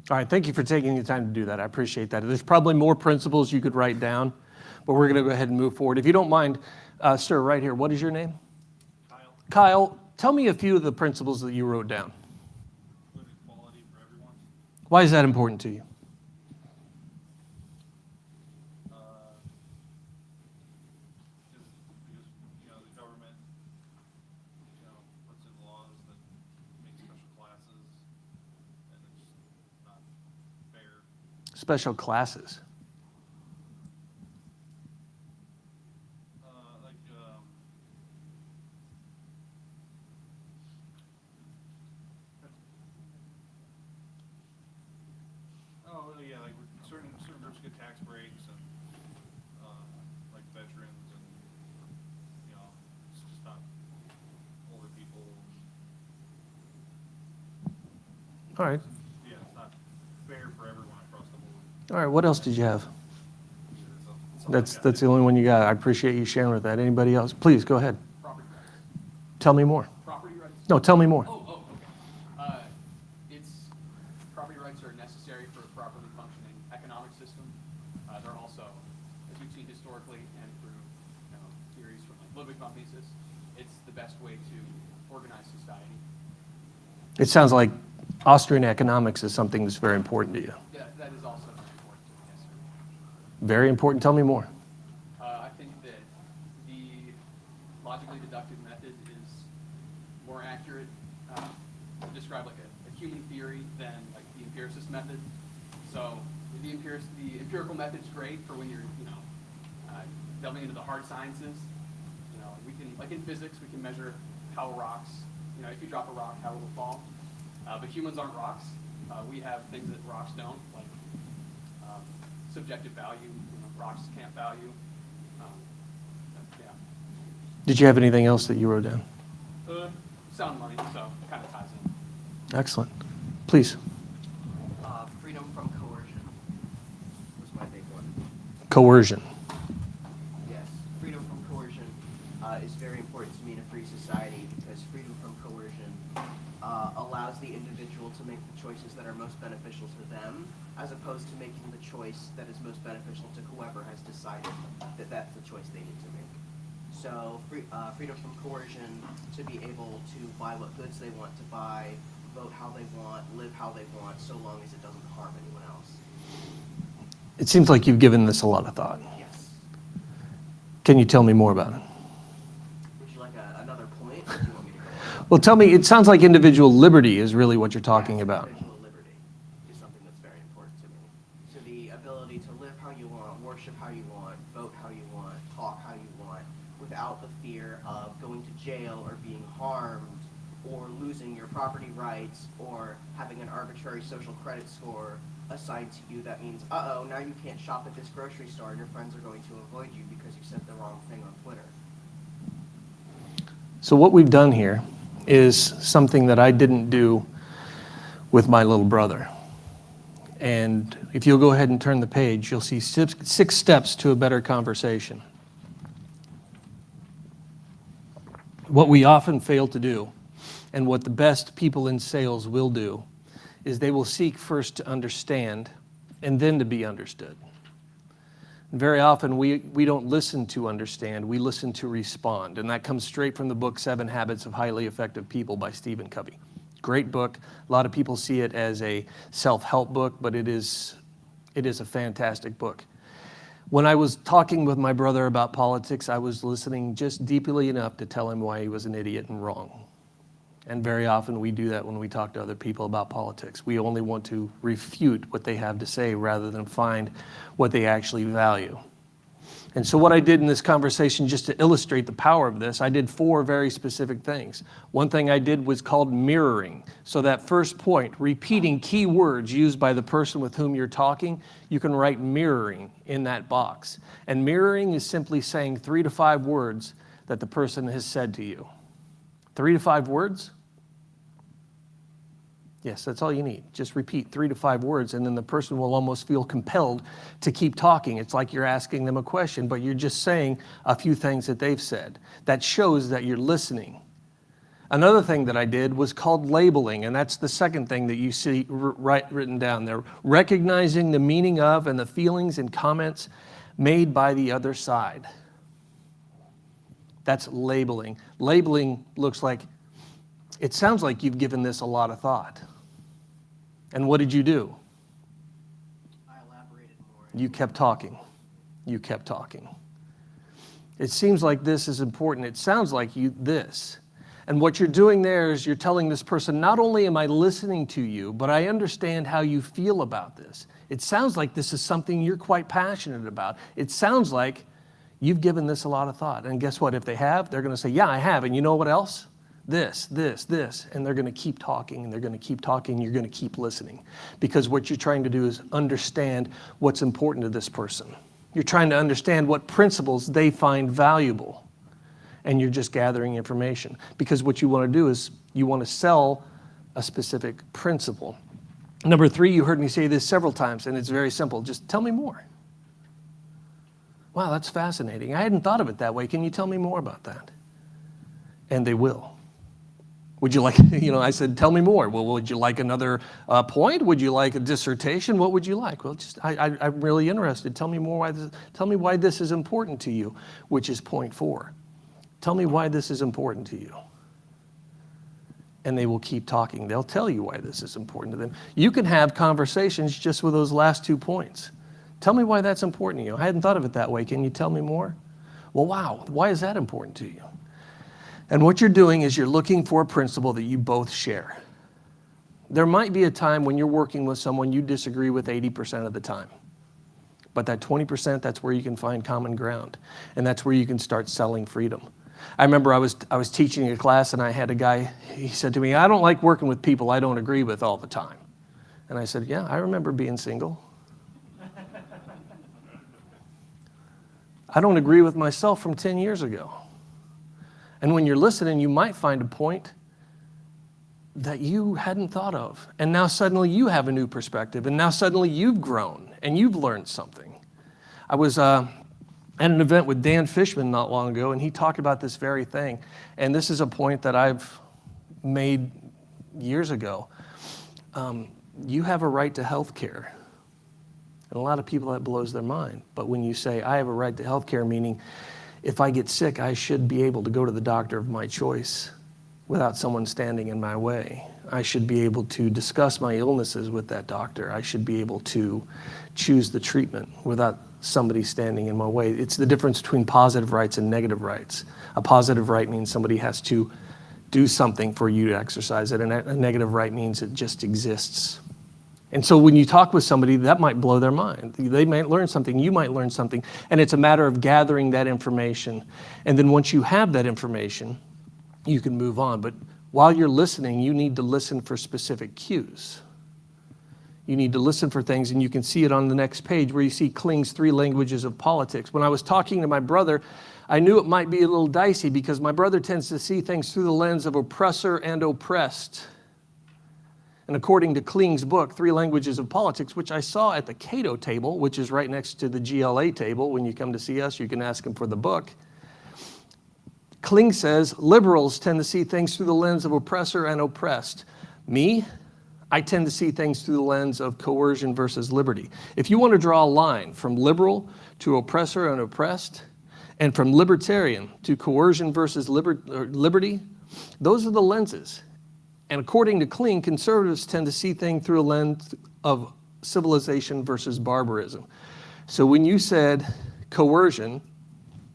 All right, thank you for taking the time to do that. I appreciate that. There's probably more principles you could write down, but we're going to go ahead and move forward. If you don't mind, sir, right here, what is your name? Kyle. Kyle, tell me a few of the principles that you wrote down. Including equality for everyone. Why is that important to you? Special classes. Like certain groups get tax breaks, and like veterans and All right. Yeah, it's not fair for everyone across the board. All right, what else did you have? That's the only one you got. I appreciate you sharing with that. Anybody else? Please, go ahead. Property rights. Tell me more. Property rights? No, tell me more. Okay. Property rights are necessary for a properly functioning economic system. They're also, as we've seen historically and through theories from like Ludwig von Mises, it's the best way to organize society. It sounds like Austrian economics is something that's very important to you. Yeah, that is also very important to me, yes, sir. Very important. Tell me more. I think that the logically deductive method is more accurate to describe like a human theory than like the empiricist method. So the empirical method's great for when you're delving into the hard sciences. We can, like in physics, we can measure how rocks, if you drop a rock, how it will fall. But humans aren't rocks. We have things that rocks don't, like subjective value. Rocks can't value. Yeah. Did you have anything else that you wrote down? Sound money, so it kind of ties in. Excellent. Please. Freedom from coercion was my big one. Coercion. Yes, freedom from coercion is very important to me in a free society because freedom from coercion allows the individual to make the choices that are most beneficial to them, as opposed to making the choice that is most beneficial to whoever has decided that that's the choice they need to make. So freedom from coercion to be able to buy what goods they want to buy, vote how they want, live how they want, so long as it doesn't harm anyone else. It seems like you've given this a lot of thought. Yes. Can you tell me more about it? Would you like another point, or do you want me to go on? Well, tell me, it sounds like individual liberty is really what you're talking about. Individual liberty is something that's very important to me. So the ability to live how you want, worship how you want, vote how you want, talk how you want, without the fear of going to jail or being harmed or losing your property rights or having an arbitrary social credit score assigned to you that means, now you can't shop at this grocery store and your friends are going to avoid you because you said the wrong thing on Twitter. So what we've done here is something that I didn't do with my little brother. And if you'll go ahead and turn the page, you'll see six steps to a better conversation. What we often fail to do, and what the best people in sales will do, is they will seek first to understand and then to be understood. And very often we don't listen to understand, we listen to respond. And that comes straight from the book 7 Habits of Highly Effective People by Stephen Covey. Great book. A lot of people see it as a self-help book, but it is a fantastic book. When I was talking with my brother about politics, I was listening just deeply enough to tell him why he was an idiot and wrong. And very often we do that when we talk to other people about politics. We only want to refute what they have to say rather than find what they actually value. And so what I did in this conversation, just to illustrate the power of this, I did 4 very specific things. One thing I did was called mirroring. So that first point, repeating key words used by the person with whom you're talking, you can write mirroring in that box. And mirroring is simply saying 3 to 5 words that the person has said to you. 3 to 5 words? Yes, that's all you need. Just repeat 3 to 5 words, and then the person will almost feel compelled to keep talking. It's like you're asking them a question, but you're just saying a few things that they've said. That shows that you're listening. Another thing that I did was called labeling, and that's the second thing that you see written down there. Recognizing the meaning of and the feelings and comments made by the other side. That's labeling. Labeling looks like, it sounds like you've given this a lot of thought. And what did you do? I elaborated more. You kept talking. You kept talking. It seems like this is important. It sounds like this. And what you're doing there is you're telling this person, not only am I listening to you, but I understand how you feel about this. It sounds like this is something you're quite passionate about. It sounds like you've given this a lot of thought. And guess what? If they have, they're going to say, yeah, I have. And you know what else? This, and they're going to keep talking, and they're going to keep talking, and you're going to keep listening. Because what you're trying to do is understand what's important to this person. You're trying to understand what principles they find valuable, and you're just gathering information. Because what you want to do is you want to sell a specific principle. Number 3, you heard me say this several times, and it's very simple. Just tell me more. Wow, that's fascinating. I hadn't thought of it that way. Can you tell me more about that? And they will. Would you like, I said, tell me more. Well, would you like another point? Would you like a dissertation? What would you like? Well, I'm really interested. Tell me more. Tell me why this is important to you, which is point 4. Tell me why this is important to you. And they will keep talking. They'll tell you why this is important to them. You can have conversations just with those last 2 points. Tell me why that's important to you. I hadn't thought of it that way. Can you tell me more? Well, wow, why is that important to you? And what you're doing is you're looking for a principle that you both share. There might be a time when you're working with someone you disagree with 80% of the time. But that 20%, that's where you can find common ground. And that's where you can start selling freedom. I remember I was teaching a class and I had a guy, he said to me, I don't like working with people I don't agree with all the time. And I said, yeah, I remember being single. I don't agree with myself from 10 years ago. And when you're listening, you might find a point that you hadn't thought of. And now suddenly you have a new perspective. And now suddenly you've grown and you've learned something. I was at an event with Dan Fishman not long ago, and he talked about this very thing. And this is a point that I've made years ago. You have a right to health care. And a lot of people, that blows their mind. But when you say, I have a right to health care, meaning if I get sick, I should be able to go to the doctor of my choice without someone standing in my way. I should be able to discuss my illnesses with that doctor. I should be able to choose the treatment without somebody standing in my way. It's the difference between positive rights and negative rights. A positive right means somebody has to do something for you to exercise it, and a negative right means it just exists. And so when you talk with somebody, that might blow their mind. They might learn something, you might learn something, and it's a matter of gathering that information. And then once you have that information, you can move on. But while you're listening, you need to listen for specific cues. You need to listen for things, and you can see it on the next page where you see Kling's 3 languages of politics. When I was talking to my brother, I knew it might be a little dicey because my brother tends to see things through the lens of oppressor and oppressed. And according to Kling's book, 3 Languages of Politics, which I saw at the Cato table, which is right next to the GLA table. When you come to see us, you can ask him for the book. Kling says liberals tend to see things through the lens of oppressor and oppressed. Me, I tend to see things through the lens of coercion versus liberty. If you want to draw a line from liberal to oppressor and oppressed, and from libertarian to coercion versus liberty, those are the lenses. And according to Kling, conservatives tend to see things through a lens of civilization versus barbarism. So when you said coercion,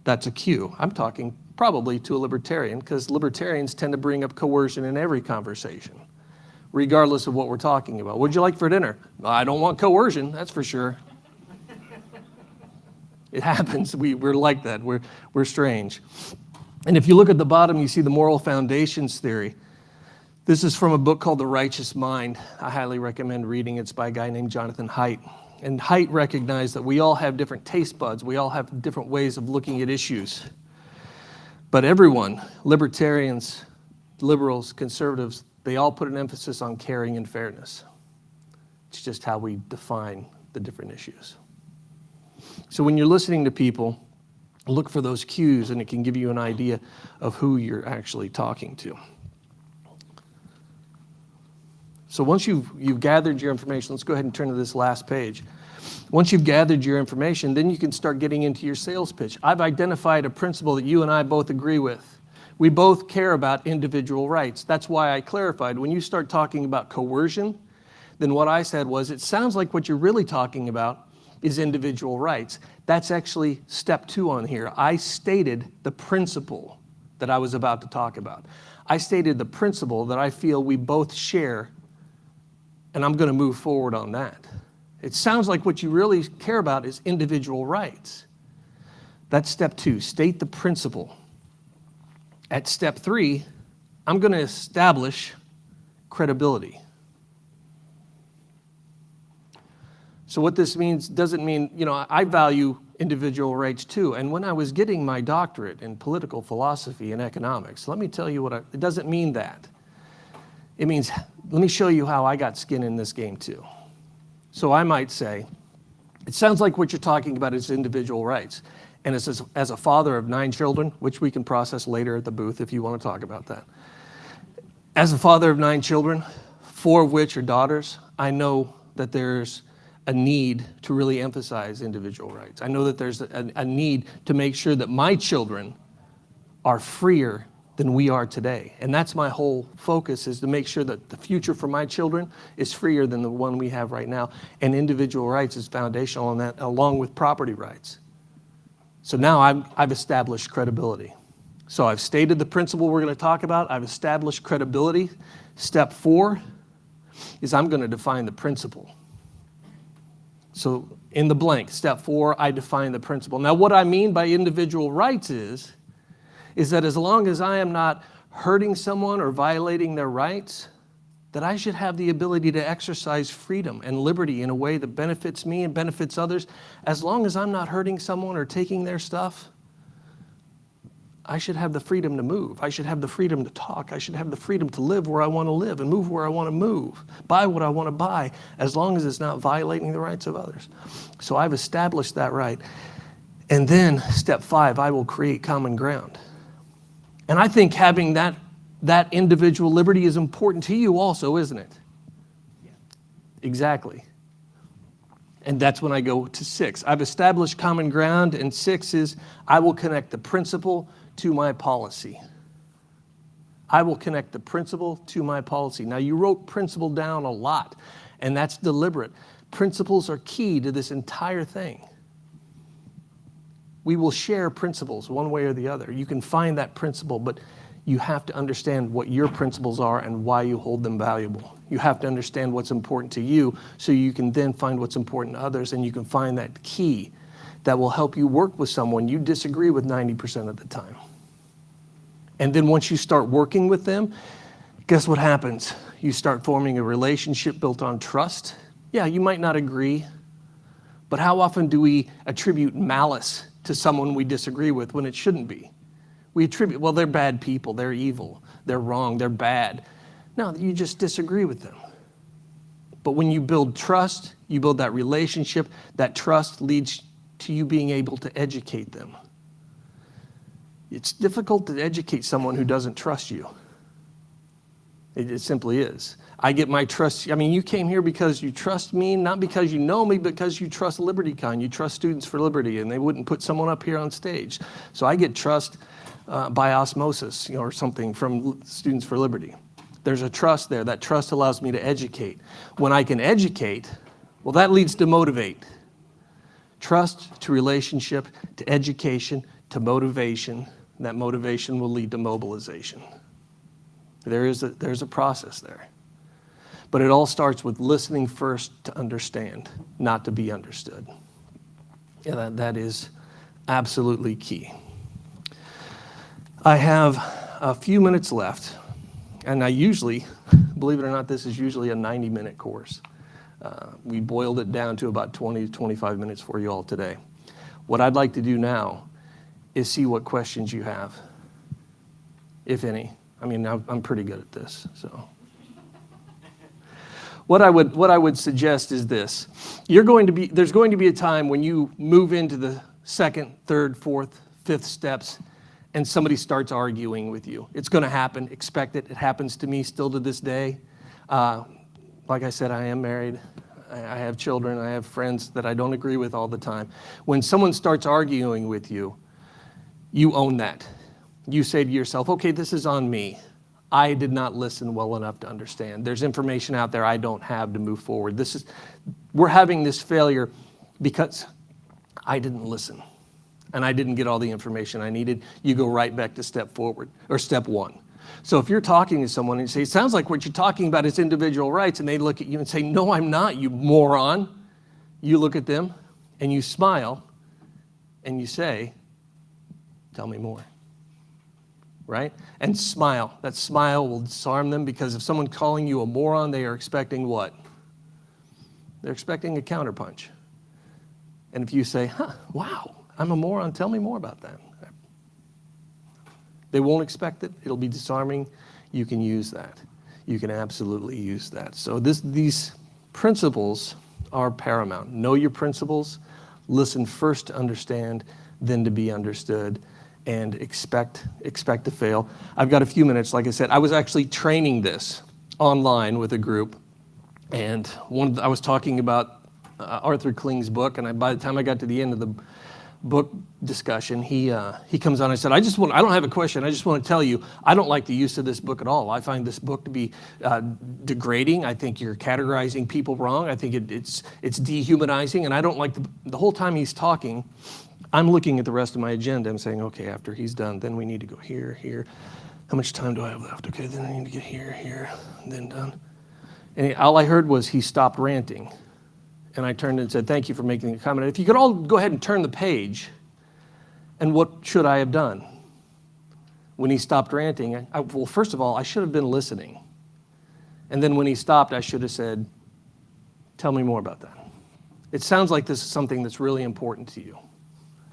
that's a cue. I'm talking probably to a libertarian, because libertarians tend to bring up coercion in every conversation, regardless of what we're talking about. What'd you like for dinner? I don't want coercion, that's for sure. It happens. We're like that. We're strange. And if you look at the bottom, you see the moral foundations theory. This is from a book called The Righteous Mind. I highly recommend reading it. It's by a guy named Jonathan Haidt. And Haidt recognized that we all have different taste buds. We all have different ways of looking at issues. But everyone, libertarians, liberals, conservatives, they all put an emphasis on caring and fairness. It's just how we define the different issues. So when you're listening to people, look for those cues, and it can give you an idea of who you're actually talking to. So once you've gathered your information, let's go ahead and turn to this last page. Once you've gathered your information, then you can start getting into your sales pitch. I've identified a principle that you and I both agree with. We both care about individual rights. That's why I clarified. When you start talking about coercion, then what I said was, it sounds like what you're really talking about is individual rights. That's actually step 2 on here. I stated the principle that I was about to talk about. I stated the principle that I feel we both share, and I'm going to move forward on that. It sounds like what you really care about is individual rights. That's step 2, state the principle. At step 3, I'm going to establish credibility. So what this means doesn't mean, I value individual rights too. And when I was getting my doctorate in political philosophy and economics, let me tell you it doesn't mean that. it means, let me show you how I got skin in this game too. So I might say, it sounds like what you're talking about is individual rights. And as a father of 9 children, which we can process later at the booth if you want to talk about that. As a father of 9 children, 4 of which are daughters, I know that there's a need to really emphasize individual rights. I know that there's a need to make sure that my children are freer than we are today. And that's my whole focus, is to make sure that the future for my children is freer than the one we have right now. And individual rights is foundational on that, along with property rights. So now I've established credibility. So I've stated the principle we're going to talk about. I've established credibility. Step 4 is I'm going to define the principle. So in the blank, step 4, I define the principle. Now what I mean by individual rights is that as long as I am not hurting someone or violating their rights, that I should have the ability to exercise freedom and liberty in a way that benefits me and benefits others. As long as I'm not hurting someone or taking their stuff, I should have the freedom to move. I should have the freedom to talk. I should have the freedom to live where I want to live and move where I want to move, buy what I want to buy, as long as it's not violating the rights of others. So I've established that right. And then step 5, I will create common ground. And I think having that individual liberty is important to you also, isn't it? Yeah. Exactly. And that's when I go to 6. I've established common ground, and 6 is I will connect the principle to my policy. I will connect the principle to my policy. Now, you wrote principle down a lot, and that's deliberate. Principles are key to this entire thing. We will share principles one way or the other. You can find that principle, but you have to understand what your principles are and why you hold them valuable. You have to understand what's important to you so you can then find what's important to others, and you can find that key that will help you work with someone you disagree with 90% of the time. And then once you start working with them, guess what happens? You start forming a relationship built on trust. Yeah, you might not agree, but how often do we attribute malice to someone we disagree with when it shouldn't be? We attribute, well, they're bad people, they're evil, they're wrong, they're bad. No, you just disagree with them. But when you build trust, you build that relationship, that trust leads to you being able to educate them. It's difficult to educate someone who doesn't trust you. It simply is. I get my trust. I mean, you came here because you trust me, not because you know me, but because you trust LibertyCon. You trust Students for Liberty, and they wouldn't put someone up here on stage. So I get trust by osmosis, or something from Students for Liberty. There's a trust there. That trust allows me to educate. When I can educate, well, that leads to motivate. Trust to relationship, to education, to motivation. That motivation will lead to mobilization. There's a process there. But it all starts with listening first to understand, not to be understood. Yeah, that is absolutely key. I have a few minutes left, and I usually, believe it or not, this is usually a 90-minute course. We boiled it down to about 20 to 25 minutes for you all today. What I'd like to do now is see what questions you have, if any. I mean, I'm pretty good at this, so. What I would suggest is this. There's going to be a time when you move into the 2nd, 3rd, 4th, 5th steps, and somebody starts arguing with you. It's going to happen. Expect it. It happens to me still to this day. Like I said, I am married. I have children. I have friends that I don't agree with all the time. When someone starts arguing with you, you own that. You say to yourself, okay, this is on me. I did not listen well enough to understand. There's information out there I don't have to move forward. We're having this failure because I didn't listen and I didn't get all the information I needed. You go right back to step 1. So if you're talking to someone and you say, it sounds like what you're talking about is individual rights, and they look at you and say, no, I'm not, you moron. You look at them and you smile and you say, tell me more. Right? And smile. That smile will disarm them, because if someone's calling you a moron, they are expecting what? They're expecting a counterpunch. And if you say, wow, I'm a moron, tell me more about that. They won't expect it. It'll be disarming. You can use that. you can absolutely use that. So these principles are paramount. Know your principles, listen first to understand, then to be understood, and expect to fail. I've got a few minutes. Like I said, I was actually training this online with a group, and I was talking about Arthur Kling's book, and by the time I got to the end of the book discussion, he comes on and said, I don't have a question, I just want to tell you, I don't like the use of this book at all. I find this book to be degrading. I think you're categorizing people wrong. I think it's dehumanizing, and I don't like the whole time he's talking, I'm looking at the rest of my agenda. I'm saying, okay, after he's done, then we need to go here, here. How much time do I have left? Okay, then I need to get here, here, and then done. And all I heard was he stopped ranting. And I turned and said, thank you for making a comment. If you could all go ahead and turn the page, and what should I have done? When he stopped ranting, well, first of all, I should have been listening. And then when he stopped, I should have said, tell me more about that. It sounds like this is something that's really important to you.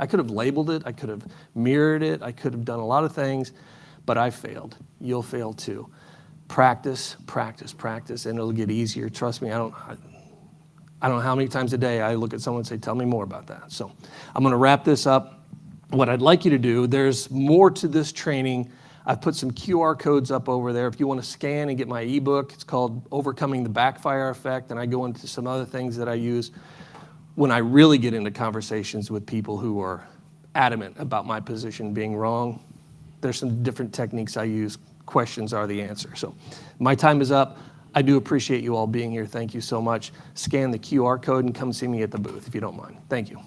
I could have labeled it, I could have mirrored it, I could have done a lot of things, but I failed. You'll fail too. Practice, practice, practice, and it'll get easier. Trust me, I don't know how many times a day I look at someone and say, tell me more about that. So I'm gonna wrap this up. What I'd like you to do, there's more to this training. I've put some QR codes up over there. If you wanna scan and get my ebook, it's called Overcoming the Backfire Effect, and I go into some other things that I use when I really get into conversations with people who are adamant about my position being wrong. There's some different techniques I use. Questions are the answer. So my time is up. I do appreciate you all being here. Thank you so much. Scan the QR code and come see me at the booth if you don't mind. Thank you.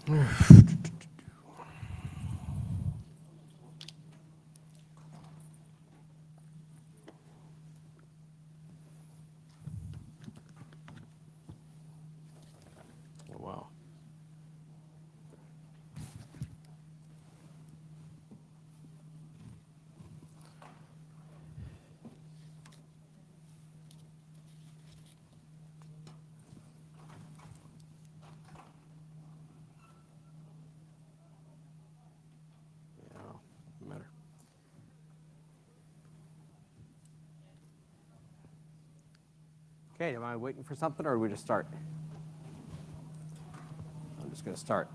Wow. Matter. Okay, am I waiting for something, or do we just start? I'm just going to start.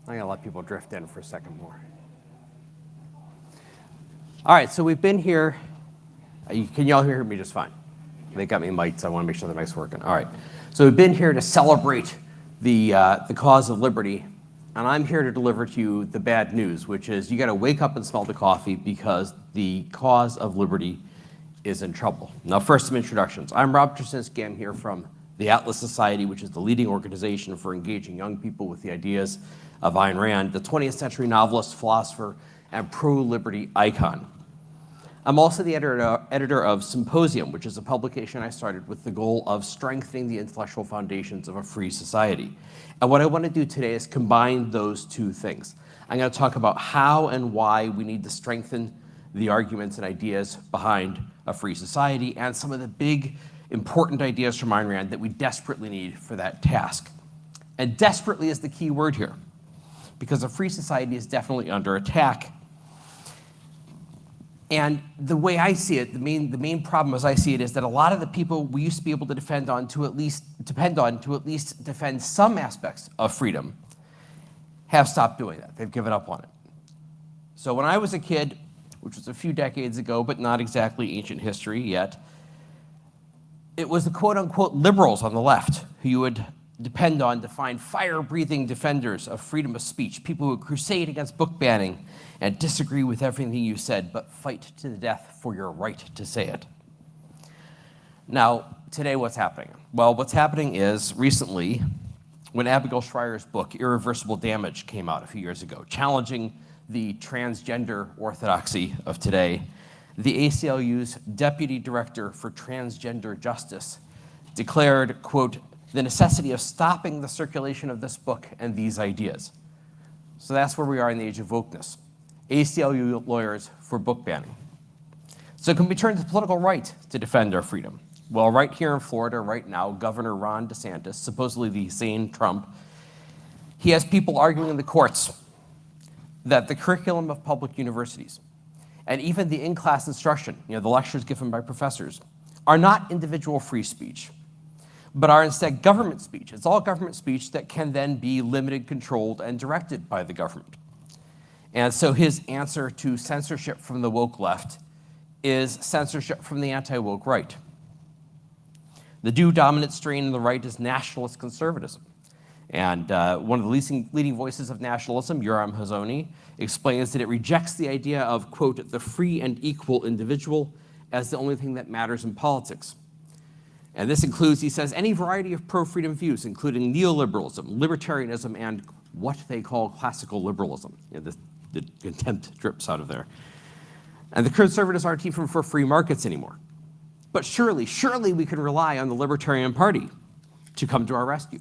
I'm going to let people drift in for a second more. All right, so we've been here. Can you all hear me just fine? They got me mic'd, so I want to make sure the mic's working. All right, so we've been here to celebrate the cause of liberty, and I'm here to deliver to you the bad news, which is you got to wake up and smell the coffee because the cause of liberty is in trouble. Now, first, some introductions. I'm Rob Trasinski. I'm here from the Atlas Society, which is the leading organization for engaging young people with the ideas of Ayn Rand, the 20th century novelist, philosopher, and pro-liberty icon. I'm also the editor of Symposium, which is a publication I started with the goal of strengthening the intellectual foundations of a free society. And what I want to do today is combine those two things. I'm going to talk about how and why we need to strengthen the arguments and ideas behind a free society and some of the big, important ideas from Ayn Rand that we desperately need for that task. And desperately is the key word here, because a free society is definitely under attack. And the way I see it, the main problem as I see it is that a lot of the people we used to be able to depend on to at least defend some aspects of freedom have stopped doing that. They've given up on it. So when I was a kid, which was a few decades ago, but not exactly ancient history yet, it was the quote-unquote liberals on the left who you would depend on to find fire-breathing defenders of freedom of speech, people who would crusade against book banning and disagree with everything you said, but fight to the death for your right to say it. Now, today what's happening? Well, what's happening is recently, when Abigail Shrier's book, Irreversible Damage, came out a few years ago, challenging the transgender orthodoxy of today, the ACLU's Deputy Director for Transgender Justice declared, quote, the necessity of stopping the circulation of this book and these ideas. So that's where we are in the age of wokeness. ACLU lawyers for book banning. So can we turn to the political right to defend our freedom? Well, right here in Florida right now, Governor Ron DeSantis, supposedly the sane Trump, he has people arguing in the courts that the curriculum of public universities and even the in-class instruction, the lectures given by professors, are not individual free speech, but are instead government speech. It's all government speech that can then be limited, controlled, and directed by the government. And so his answer to censorship from the woke left is censorship from the anti-woke right. The new dominant strain in the right is nationalist conservatism. And one of the leading voices of nationalism, Yoram Hazony, explains that it rejects the idea of, quote, the free and equal individual as the only thing that matters in politics. And this includes, he says, any variety of pro-freedom views, including neoliberalism, libertarianism, and what they call classical liberalism. The contempt drips out of there. And the conservatives aren't even for free markets anymore. But surely we can rely on the Libertarian Party to come to our rescue.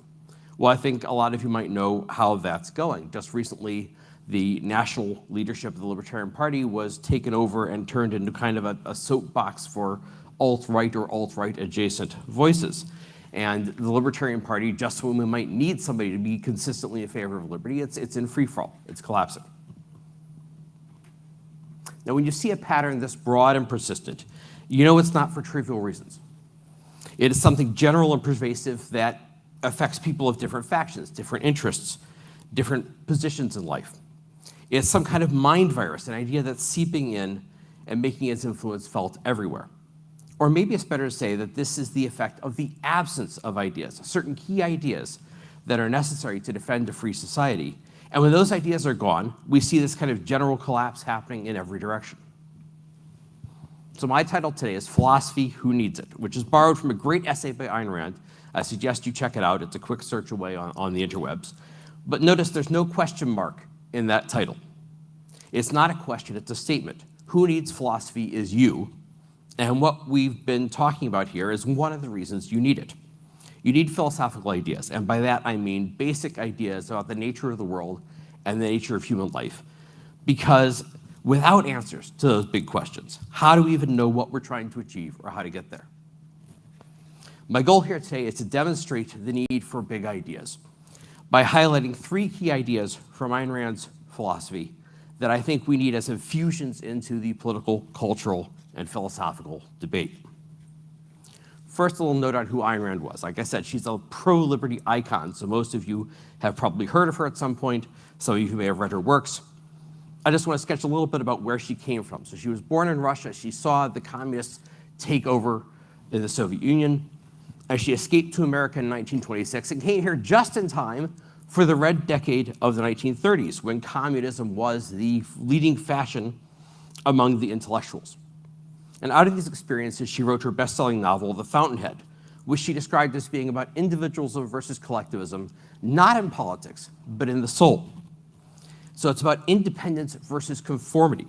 Well, I think a lot of you might know how that's going. Just recently, the national leadership of the Libertarian Party was taken over and turned into kind of a soapbox for alt-right or alt-right adjacent voices. And the Libertarian Party, just when we might need somebody to be consistently in favor of liberty, it's in free fall. It's collapsing. Now, when you see a pattern this broad and persistent, you know it's not for trivial reasons. It is something general and pervasive that affects people of different factions, different interests, different positions in life. It's some kind of mind virus, an idea that's seeping in and making its influence felt everywhere. Or maybe it's better to say that this is the effect of the absence of ideas, certain key ideas that are necessary to defend a free society. And when those ideas are gone, we see this kind of general collapse happening in every direction. So my title today is Philosophy, Who Needs It?, which is borrowed from a great essay by Ayn Rand. I suggest you check it out. It's a quick search away on the interwebs. But notice there's no question mark in that title. It's not a question, it's a statement. Who needs philosophy is you. And what we've been talking about here is one of the reasons you need it. You need philosophical ideas, and by that I mean basic ideas about the nature of the world and the nature of human life. Because without answers to those big questions, how do we even know what we're trying to achieve or how to get there? My goal here today is to demonstrate the need for big ideas by highlighting 3 key ideas from Ayn Rand's philosophy that I think we need as infusions into the political, cultural, and philosophical debate. First, a little note on who Ayn Rand was. Like I said, she's a pro-liberty icon, so most of you have probably heard of her at some point. Some of you may have read her works. I just want to sketch a little bit about where she came from. So she was born in Russia. She saw the communists take over in the Soviet Union, and she escaped to America in 1926 and came here just in time for the red decade of the 1930s, when communism was the leading fashion among the intellectuals. And out of these experiences, she wrote her best-selling novel, The Fountainhead, which she described as being about individualism versus collectivism, not in politics, but in the soul. So it's about independence versus conformity,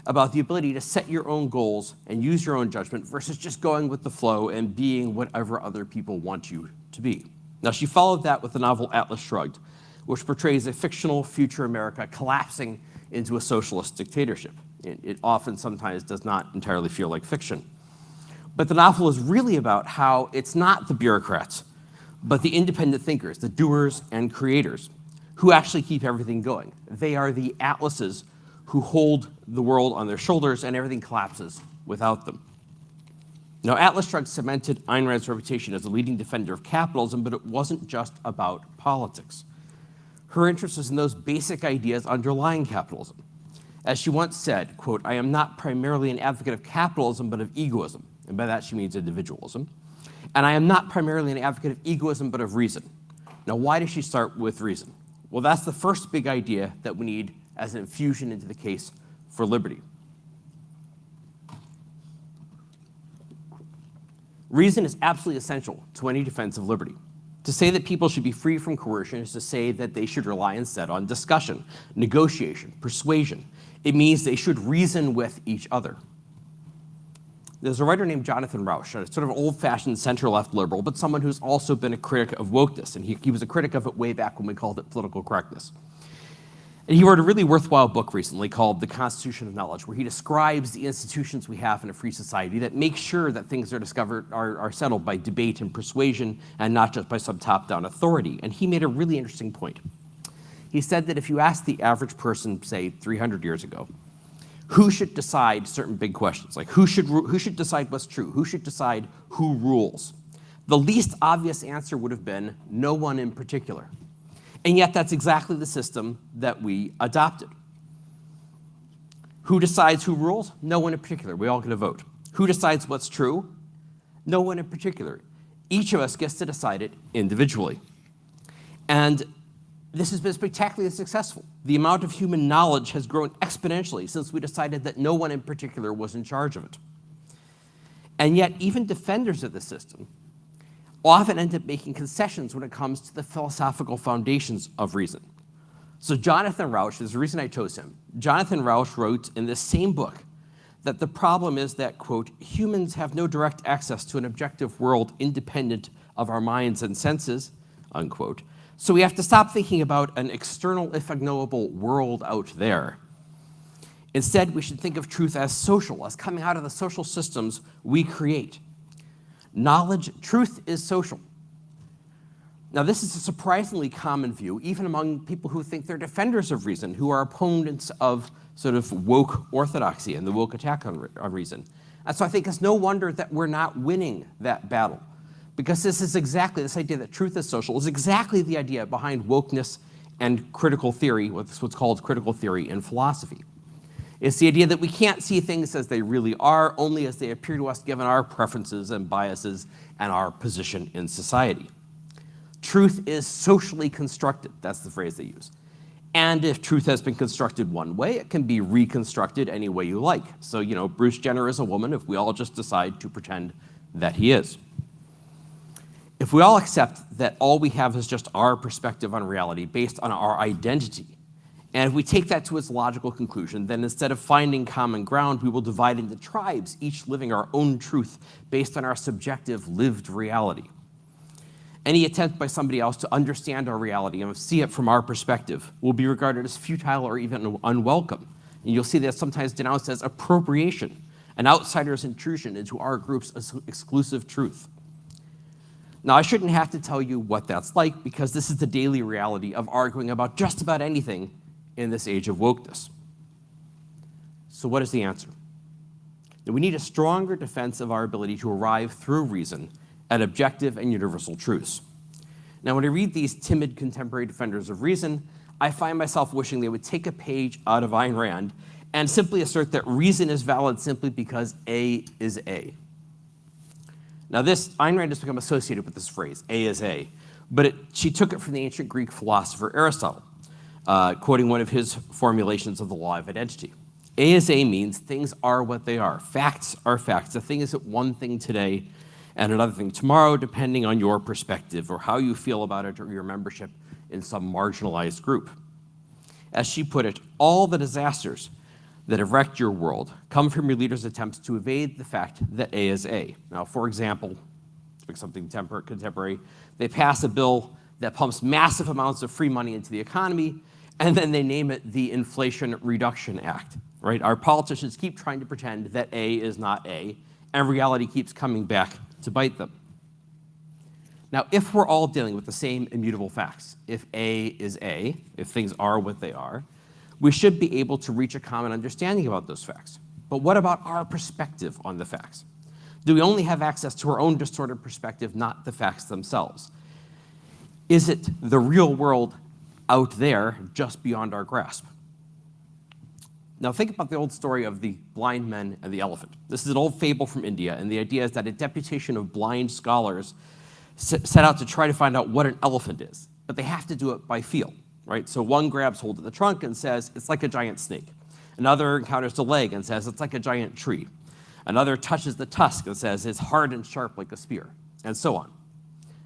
about the ability to set your own goals and use your own judgment versus just going with the flow and being whatever other people want you to be. Now, she followed that with the novel Atlas Shrugged, which portrays a fictional future America collapsing into a socialist dictatorship. It often sometimes does not entirely feel like fiction. But the novel is really about how it's not the bureaucrats, but the independent thinkers, the doers and creators, who actually keep everything going. They are the atlases who hold the world on their shoulders, and everything collapses without them. Now, Atlas Shrugged cemented Ayn Rand's reputation as a leading defender of capitalism, but it wasn't just about politics. Her interest was in those basic ideas underlying capitalism. As she once said, quote, "I am not primarily an advocate of capitalism, but of egoism." And by that she means individualism. "And I am not primarily an advocate of egoism, but of reason." Now, why does she start with reason? Well, that's the first big idea that we need as an infusion into the case for liberty. Reason is absolutely essential to any defense of liberty. To say that people should be free from coercion is to say that they should rely instead on discussion, negotiation, persuasion. It means they should reason with each other. There's a writer named Jonathan Rauch, a sort of old-fashioned center-left liberal, but someone who's also been a critic of wokeness, and he was a critic of it way back when we called it political correctness. And he wrote a really worthwhile book recently called The Constitution of Knowledge, where he describes the institutions we have in a free society that make sure that things are settled by debate and persuasion and not just by some top-down authority. And he made a really interesting point. He said that if you ask the average person, say 300 years ago, who should decide certain big questions, like who should decide what's true, who should decide who rules, the least obvious answer would have been no one in particular. And yet that's exactly the system that we adopted. Who decides who rules? No one in particular. We all get a vote. Who decides what's true? No one in particular. Each of us gets to decide it individually. And this has been spectacularly successful. The amount of human knowledge has grown exponentially since we decided that no one in particular was in charge of it. And yet even defenders of the system often end up making concessions when it comes to the philosophical foundations of reason. So Jonathan Rauch, there's a reason I chose him. Jonathan Rauch wrote in this same book that the problem is that, quote, humans have no direct access to an objective world independent of our minds and senses, unquote. So we have to stop thinking about an external, if unknowable, world out there. Instead, we should think of truth as social, as coming out of the social systems we create. Truth is social. Now, this is a surprisingly common view, even among people who think they're defenders of reason, who are opponents of sort of woke orthodoxy and the woke attack on reason. And so I think it's no wonder that we're not winning that battle, because this idea that truth is social is exactly the idea behind wokeness and critical theory, what's called critical theory in philosophy. It's the idea that we can't see things as they really are, only as they appear to us given our preferences and biases and our position in society. Truth is socially constructed. That's the phrase they use. And if truth has been constructed one way, it can be reconstructed any way you like. So, Bruce Jenner is a woman if we all just decide to pretend that he is. If we all accept that all we have is just our perspective on reality based on our identity, and if we take that to its logical conclusion, then instead of finding common ground, we will divide into tribes, each living our own truth based on our subjective lived reality. Any attempt by somebody else to understand our reality and see it from our perspective will be regarded as futile or even unwelcome. And you'll see that sometimes denounced as appropriation, an outsider's intrusion into our group's exclusive truth. Now, I shouldn't have to tell you what that's like, because this is the daily reality of arguing about just about anything in this age of wokeness. So what is the answer? That we need a stronger defense of our ability to arrive through reason at objective and universal truths. Now, when I read these timid contemporary defenders of reason, I find myself wishing they would take a page out of Ayn Rand and simply assert that reason is valid simply because A is A. Now, Ayn Rand has become associated with this phrase, A is A, but she took it from the ancient Greek philosopher Aristotle, quoting one of his formulations of the law of identity. A is A means things are what they are. Facts are facts. A thing isn't one thing today and another thing tomorrow, depending on your perspective or how you feel about it or your membership in some marginalized group. As she put it, all the disasters that have wrecked your world come from your leaders' attempts to evade the fact that A is A. Now, for example, something contemporary, they pass a bill that pumps massive amounts of free money into the economy, and then they name it the Inflation Reduction Act, right? Our politicians keep trying to pretend that A is not A, and reality keeps coming back to bite them. Now, if we're all dealing with the same immutable facts, if A is A, if things are what they are, we should be able to reach a common understanding about those facts. But what about our perspective on the facts? Do we only have access to our own distorted perspective, not the facts themselves? Is it the real world out there just beyond our grasp? Now think about the old story of the blind men and the elephant. This is an old fable from India, and the idea is that a deputation of blind scholars set out to try to find out what an elephant is, but they have to do it by feel, right? So one grabs hold of the trunk and says, it's like a giant snake. Another encounters the leg and says, it's like a giant tree. Another touches the tusk and says, it's hard and sharp like a spear, and so on.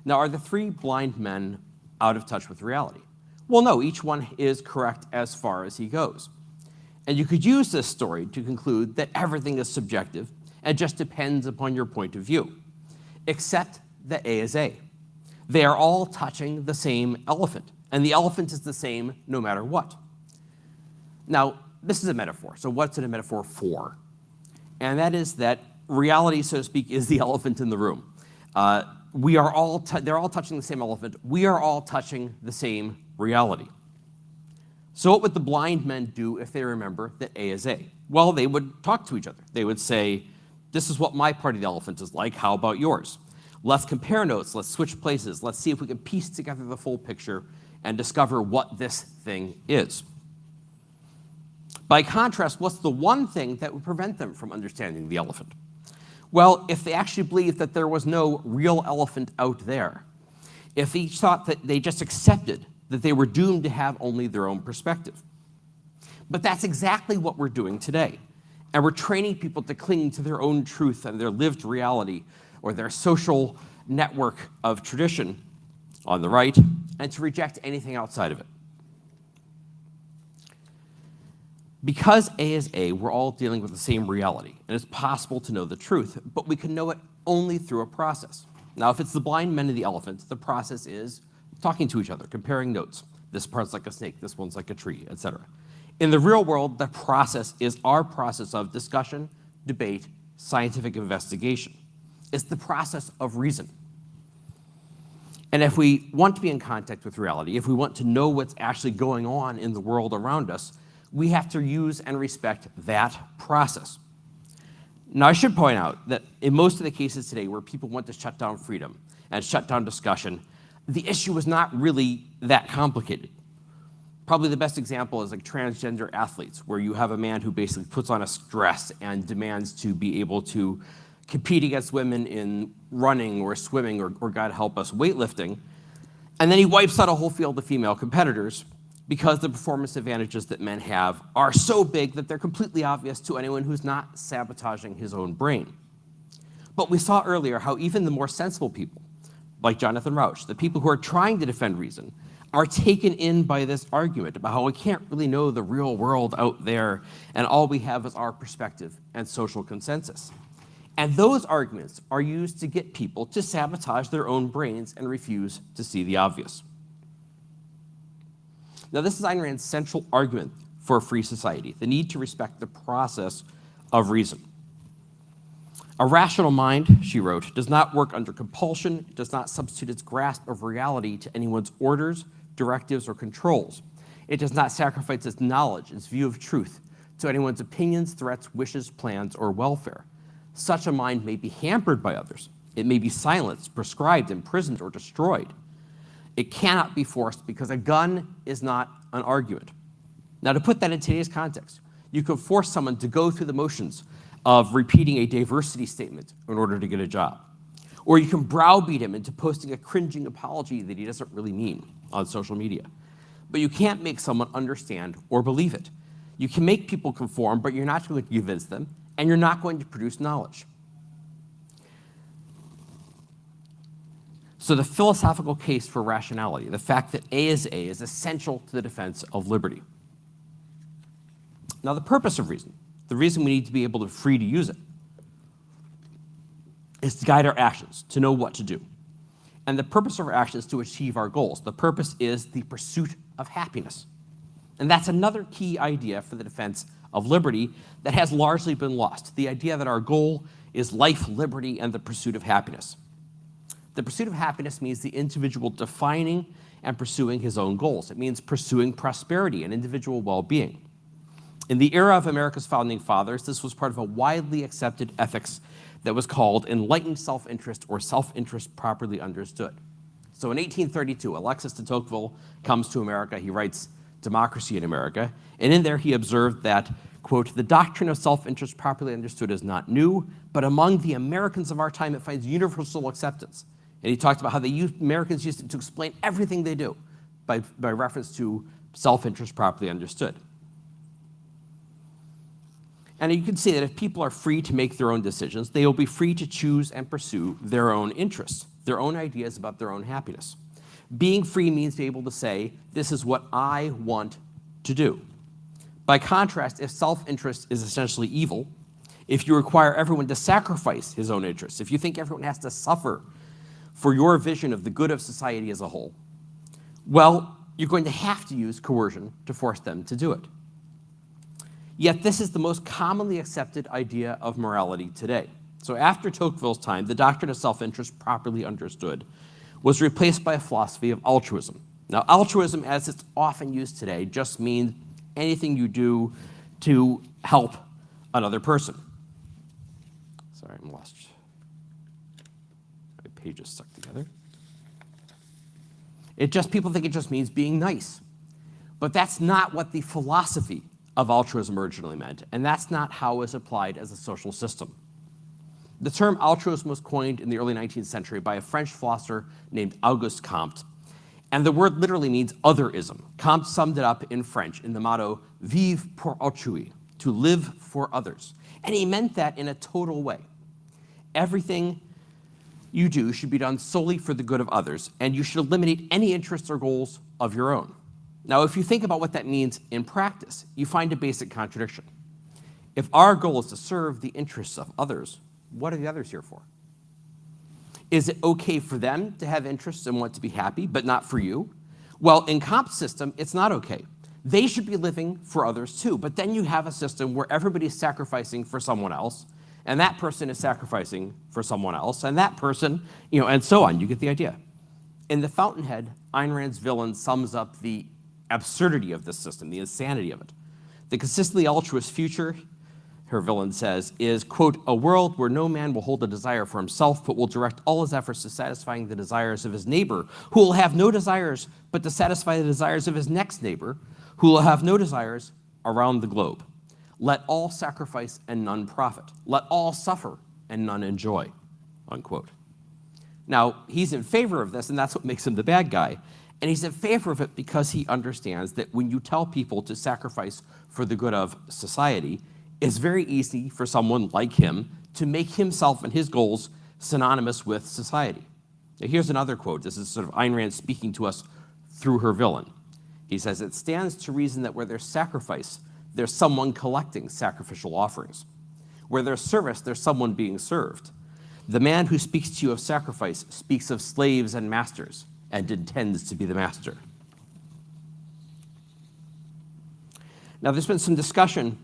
Now, are the three blind men out of touch with reality? Well, no, each one is correct as far as he goes. And you could use this story to conclude that everything is subjective and just depends upon your point of view, except that A is A. They are all touching the same elephant, and the elephant is the same no matter what. Now, this is a metaphor. So what's it a metaphor for? And that is that reality, so to speak, is the elephant in the room. They're all touching the same elephant. We are all touching the same reality. So what would the blind men do if they remember that A is A? Well, they would talk to each other. They would say, this is what my part of the elephant is like. How about yours? Let's compare notes. Let's switch places. Let's see if we can piece together the full picture and discover what this thing is. By contrast, what's the one thing that would prevent them from understanding the elephant? Well, if they actually believed that there was no real elephant out there, if they thought that they just accepted that they were doomed to have only their own perspective. But that's exactly what we're doing today. And we're training people to cling to their own truth and their lived reality or their social network of tradition on the right, and to reject anything outside of it. Because A is A, we're all dealing with the same reality, and it's possible to know the truth, but we can know it only through a process. Now, if it's the blind men and the elephant, the process is talking to each other, comparing notes. This part's like a snake, this one's like a tree, etc. In the real world, the process is our process of discussion, debate, scientific investigation. It's the process of reason. And if we want to be in contact with reality, if we want to know what's actually going on in the world around us, we have to use and respect that process. Now, I should point out that in most of the cases today where people want to shut down freedom and shut down discussion, the issue is not really that complicated. Probably the best example is like transgender athletes, where you have a man who basically puts on a dress and demands to be able to compete against women in running or swimming or God help us, weightlifting. And then he wipes out a whole field of female competitors because the performance advantages that men have are so big that they're completely obvious to anyone who's not sabotaging his own brain. But we saw earlier how even the more sensible people, like Jonathan Rauch, the people who are trying to defend reason, are taken in by this argument about how we can't really know the real world out there and all we have is our perspective and social consensus. And those arguments are used to get people to sabotage their own brains and refuse to see the obvious. Now, this is Ayn Rand's central argument for a free society, the need to respect the process of reason. A rational mind, she wrote, does not work under compulsion, it does not substitute its grasp of reality to anyone's orders, directives, or controls. It does not sacrifice its knowledge, its view of truth, to anyone's opinions, threats, wishes, plans, or welfare. Such a mind may be hampered by others. It may be silenced, prescribed, imprisoned, or destroyed. It cannot be forced because a gun is not an argument. Now, to put that in today's context, you could force someone to go through the motions of repeating a diversity statement in order to get a job. Or you can browbeat him into posting a cringing apology that he doesn't really mean on social media. But you can't make someone understand or believe it. You can make people conform, but you're not going to convince them, and you're not going to produce knowledge. So the philosophical case for rationality, the fact that A is essential to the defense of liberty. Now, the purpose of reason, the reason we need to be able to free to use it, is to guide our actions, to know what to do. And the purpose of our actions is to achieve our goals. The purpose is the pursuit of happiness. And that's another key idea for the defense of liberty that has largely been lost, the idea that our goal is life, liberty, and the pursuit of happiness. The pursuit of happiness means the individual defining and pursuing his own goals. It means pursuing prosperity and individual well-being. In the era of America's founding fathers, this was part of a widely accepted ethics that was called enlightened self-interest or self-interest properly understood. So in 1832, Alexis de Tocqueville comes to America. He writes Democracy in America. And in there, he observed that, quote, the doctrine of self-interest properly understood is not new, but among the Americans of our time, it finds universal acceptance. And he talked about how Americans used it to explain everything they do by reference to self-interest properly understood. And you can see that if people are free to make their own decisions, they will be free to choose and pursue their own interests, their own ideas about their own happiness. Being free means to be able to say, this is what I want to do. By contrast, if self-interest is essentially evil, if you require everyone to sacrifice his own interests, if you think everyone has to suffer for your vision of the good of society as a whole, well, you're going to have to use coercion to force them to do it. Yet this is the most commonly accepted idea of morality today. So after Tocqueville's time, the doctrine of self-interest, properly understood, was replaced by a philosophy of altruism. Now, altruism, as it's often used today, just means anything you do to help another person. Sorry, I'm lost. My pages stuck together. People think it just means being nice. But that's not what the philosophy of altruism originally meant, and that's not how it was applied as a social system. The term altruism was coined in the early 19th century by a French philosopher named Auguste Comte, and the word literally means otherism. Comte summed it up in French in the motto, "Vive pour autrui," to live for others. And he meant that in a total way. Everything you do should be done solely for the good of others, and you should eliminate any interests or goals of your own. Now, if you think about what that means in practice, you find a basic contradiction. If our goal is to serve the interests of others, what are the others here for? Is it okay for them to have interests and want to be happy, but not for you? Well, in Comte's system, it's not okay. They should be living for others too, but then you have a system where everybody's sacrificing for someone else, and that person is sacrificing for someone else, and that person, and so on. You get the idea. In The Fountainhead, Ayn Rand's villain sums up the absurdity of this system, the insanity of it. The consistently altruist future, her villain says, is, quote, a world where no man will hold a desire for himself, but will direct all his efforts to satisfying the desires of his neighbor, who will have no desires but to satisfy the desires of his next neighbor, who will have no desires around the globe. Let all sacrifice and none profit. Let all suffer and none enjoy, unquote. Now, he's in favor of this, and that's what makes him the bad guy. And he's in favor of it because he understands that when you tell people to sacrifice for the good of society, it's very easy for someone like him to make himself and his goals synonymous with society. Now, here's another quote. This is sort of Ayn Rand speaking to us through her villain. He says, it stands to reason that where there's sacrifice, there's someone collecting sacrificial offerings. Where there's service, there's someone being served. The man who speaks to you of sacrifice speaks of slaves and masters, and intends to be the master. Now, there's been some discussion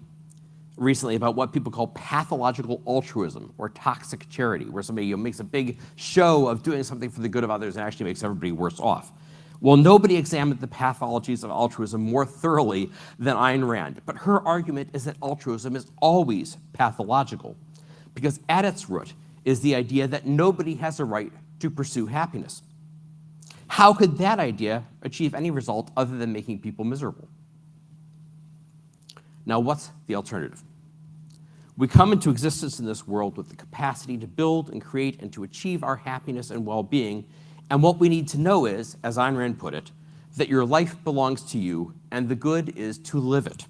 recently about what people call pathological altruism or toxic charity, where somebody makes a big show of doing something for the good of others and actually makes everybody worse off. Well, nobody examined the pathologies of altruism more thoroughly than Ayn Rand, but her argument is that altruism is always pathological, because at its root is the idea that nobody has a right to pursue happiness. How could that idea achieve any result other than making people miserable? Now, what's the alternative? We come into existence in this world with the capacity to build and create and to achieve our happiness and well-being, and what we need to know is, as Ayn Rand put it, that your life belongs to you and the good is to live it.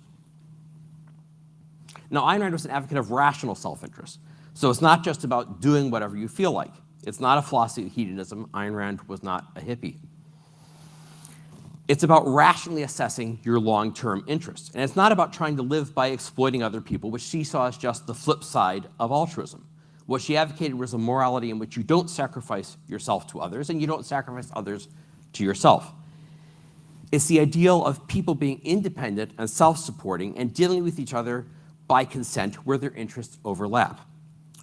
Now, Ayn Rand was an advocate of rational self-interest, so it's not just about doing whatever you feel like. It's not a philosophy of hedonism. Ayn Rand was not a hippie. It's about rationally assessing your long-term interests. And it's not about trying to live by exploiting other people, which she saw as just the flip side of altruism. What she advocated was a morality in which you don't sacrifice yourself to others and you don't sacrifice others to yourself. It's the ideal of people being independent and self-supporting and dealing with each other by consent where their interests overlap.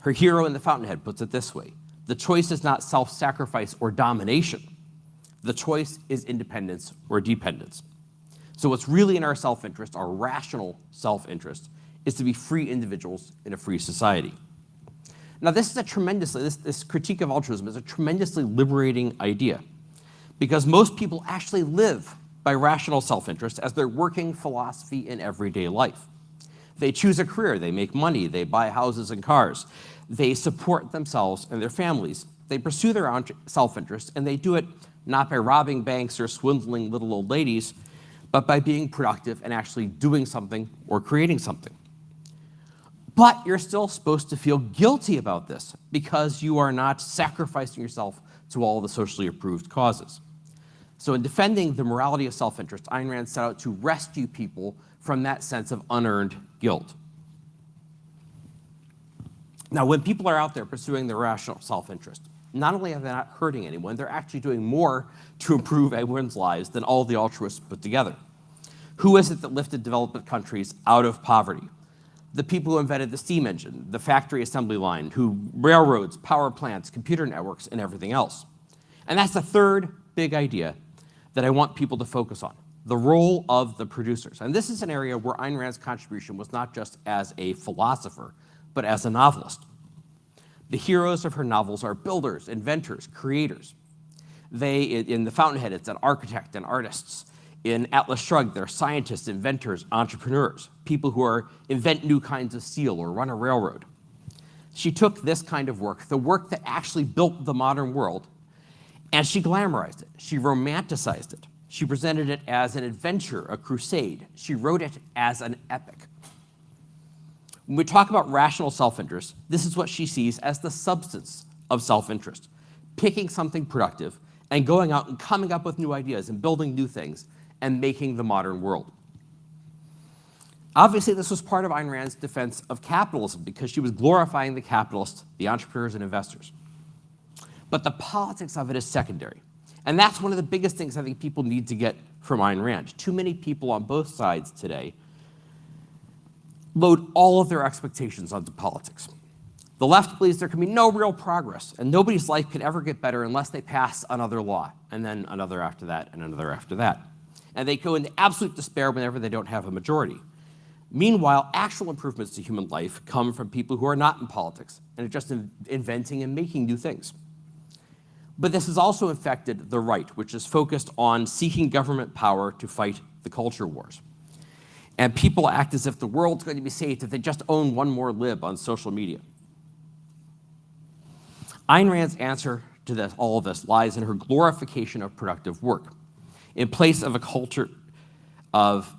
Her hero in The Fountainhead puts it this way: the choice is not self-sacrifice or domination. The choice is independence or dependence. So what's really in our self-interest, our rational self-interest, is to be free individuals in a free society. Now, this is this critique of altruism is a tremendously liberating idea, because most people actually live by rational self-interest as their working philosophy in everyday life. They choose a career, they make money, they buy houses and cars, they support themselves and their families. They pursue their own self-interest, and they do it not by robbing banks or swindling little old ladies, but by being productive and actually doing something or creating something. But you're still supposed to feel guilty about this because you are not sacrificing yourself to all the socially approved causes. So in defending the morality of self-interest, Ayn Rand set out to rescue people from that sense of unearned guilt. Now, when people are out there pursuing their rational self-interest, not only are they not hurting anyone, they're actually doing more to improve everyone's lives than all the altruists put together. Who is it that lifted developed countries out of poverty? The people who invented the steam engine, the factory assembly line, railroads, power plants, computer networks, and everything else. And that's the third big idea that I want people to focus on, the role of the producers. And this is an area where Ayn Rand's contribution was not just as a philosopher, but as a novelist. The heroes of her novels are builders, inventors, creators. In The Fountainhead, it's an architect and artists. In Atlas Shrugged, they're scientists, inventors, entrepreneurs, people who invent new kinds of steel or run a railroad. She took this kind of work, the work that actually built the modern world, and she glamorized it. She romanticized it. She presented it as an adventure, a crusade. She wrote it as an epic. When we talk about rational self-interest, this is what she sees as the substance of self-interest. Picking something productive and going out and coming up with new ideas and building new things and making the modern world. Obviously, this was part of Ayn Rand's defense of capitalism because she was glorifying the capitalists, the entrepreneurs and investors. But the politics of it is secondary. And that's one of the biggest things I think people need to get from Ayn Rand. Too many people on both sides today load all of their expectations onto politics. The left believes there can be no real progress, and nobody's life can ever get better unless they pass another law, and then another after that, and another after that. And they go into absolute despair whenever they don't have a majority. Meanwhile, actual improvements to human life come from people who are not in politics, and are just inventing and making new things. But this has also infected the right, which is focused on seeking government power to fight the culture wars. And people act as if the world's going to be saved if they just own one more lib on social media. Ayn Rand's answer to all of this lies in her glorification of productive work. In place of a culture of,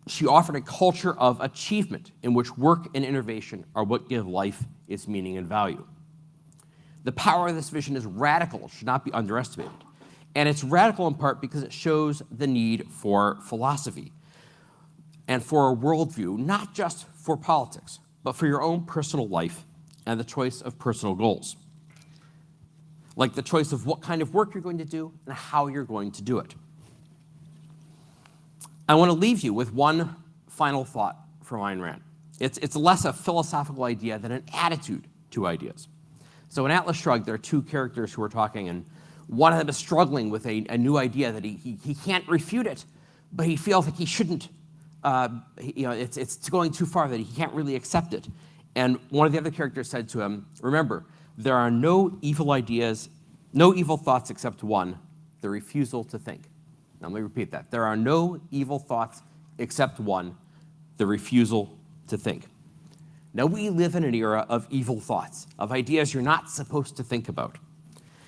she offered a culture of achievement in which work and innovation are what give life its meaning and value. The power of this vision is radical, should not be underestimated. And it's radical in part because it shows the need for philosophy and for a worldview, not just for politics, but for your own personal life and the choice of personal goals. Like the choice of what kind of work you're going to do and how you're going to do it. I want to leave you with one final thought from Ayn Rand. It's less a philosophical idea than an attitude to ideas. So in Atlas Shrugged, there are two characters who are talking, and one of them is struggling with a new idea that he can't refute it, but he feels like he shouldn't, it's going too far that he can't really accept it. And one of the other characters said to him, remember, there are no evil ideas, no evil thoughts except one, the refusal to think. Now let me repeat that. There are no evil thoughts except one, the refusal to think. Now we live in an era of evil thoughts, of ideas you're not supposed to think about.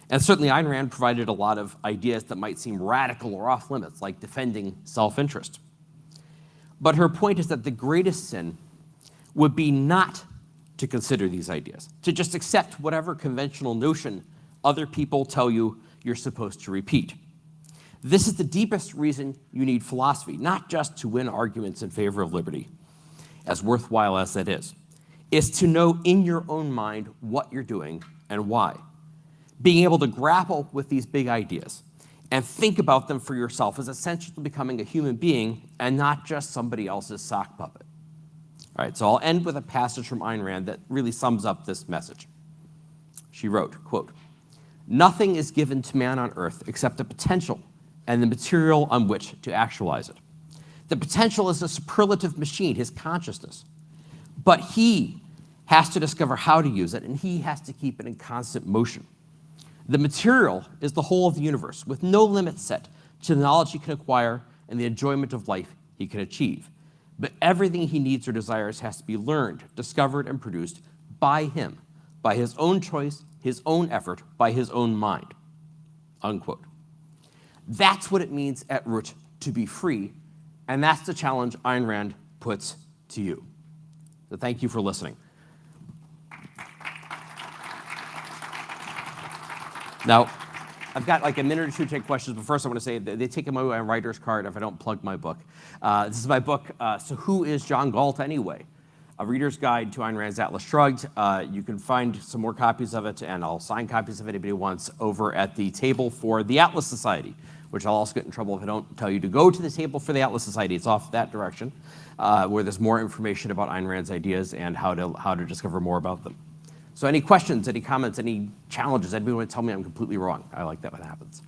And certainly Ayn Rand provided a lot of ideas that might seem radical or off limits, like defending self-interest. But her point is that the greatest sin would be not to consider these ideas, to just accept whatever conventional notion other people tell you you're supposed to repeat. This is the deepest reason you need philosophy, not just to win arguments in favor of liberty, as worthwhile as that is to know in your own mind what you're doing and why. Being able to grapple with these big ideas and think about them for yourself is essential to becoming a human being and not just somebody else's sock puppet. All right, so I'll end with a passage from Ayn Rand that really sums up this message. She wrote, quote, "Nothing is given to man on earth except the potential and the material on which to actualize it. The potential is a superlative machine, his consciousness. But he has to discover how to use it, and he has to keep it in constant motion. The material is the whole of the universe, with no limits set to the knowledge he can acquire and the enjoyment of life he can achieve. But everything he needs or desires has to be learned, discovered, and produced by him, by his own choice, his own effort, by his own mind." Unquote. That's what it means at root to be free, and that's the challenge Ayn Rand puts to you. So thank you for listening. Now, I've got like a minute or two to take questions, but first I want to say they take away my writer's card if I don't plug my book. This is my book, So Who is John Galt Anyway? A Reader's Guide to Ayn Rand's Atlas Shrugged. You can find some more copies of it, and I'll sign copies if anybody wants, over at the table for the Atlas Society, which I'll also get in trouble if I don't tell you to go to the table for the Atlas Society. It's off that direction, where there's more information about Ayn Rand's ideas and how to discover more about them. So any questions, any comments, any challenges? Anybody want to tell me I'm completely wrong? I like that when it happens.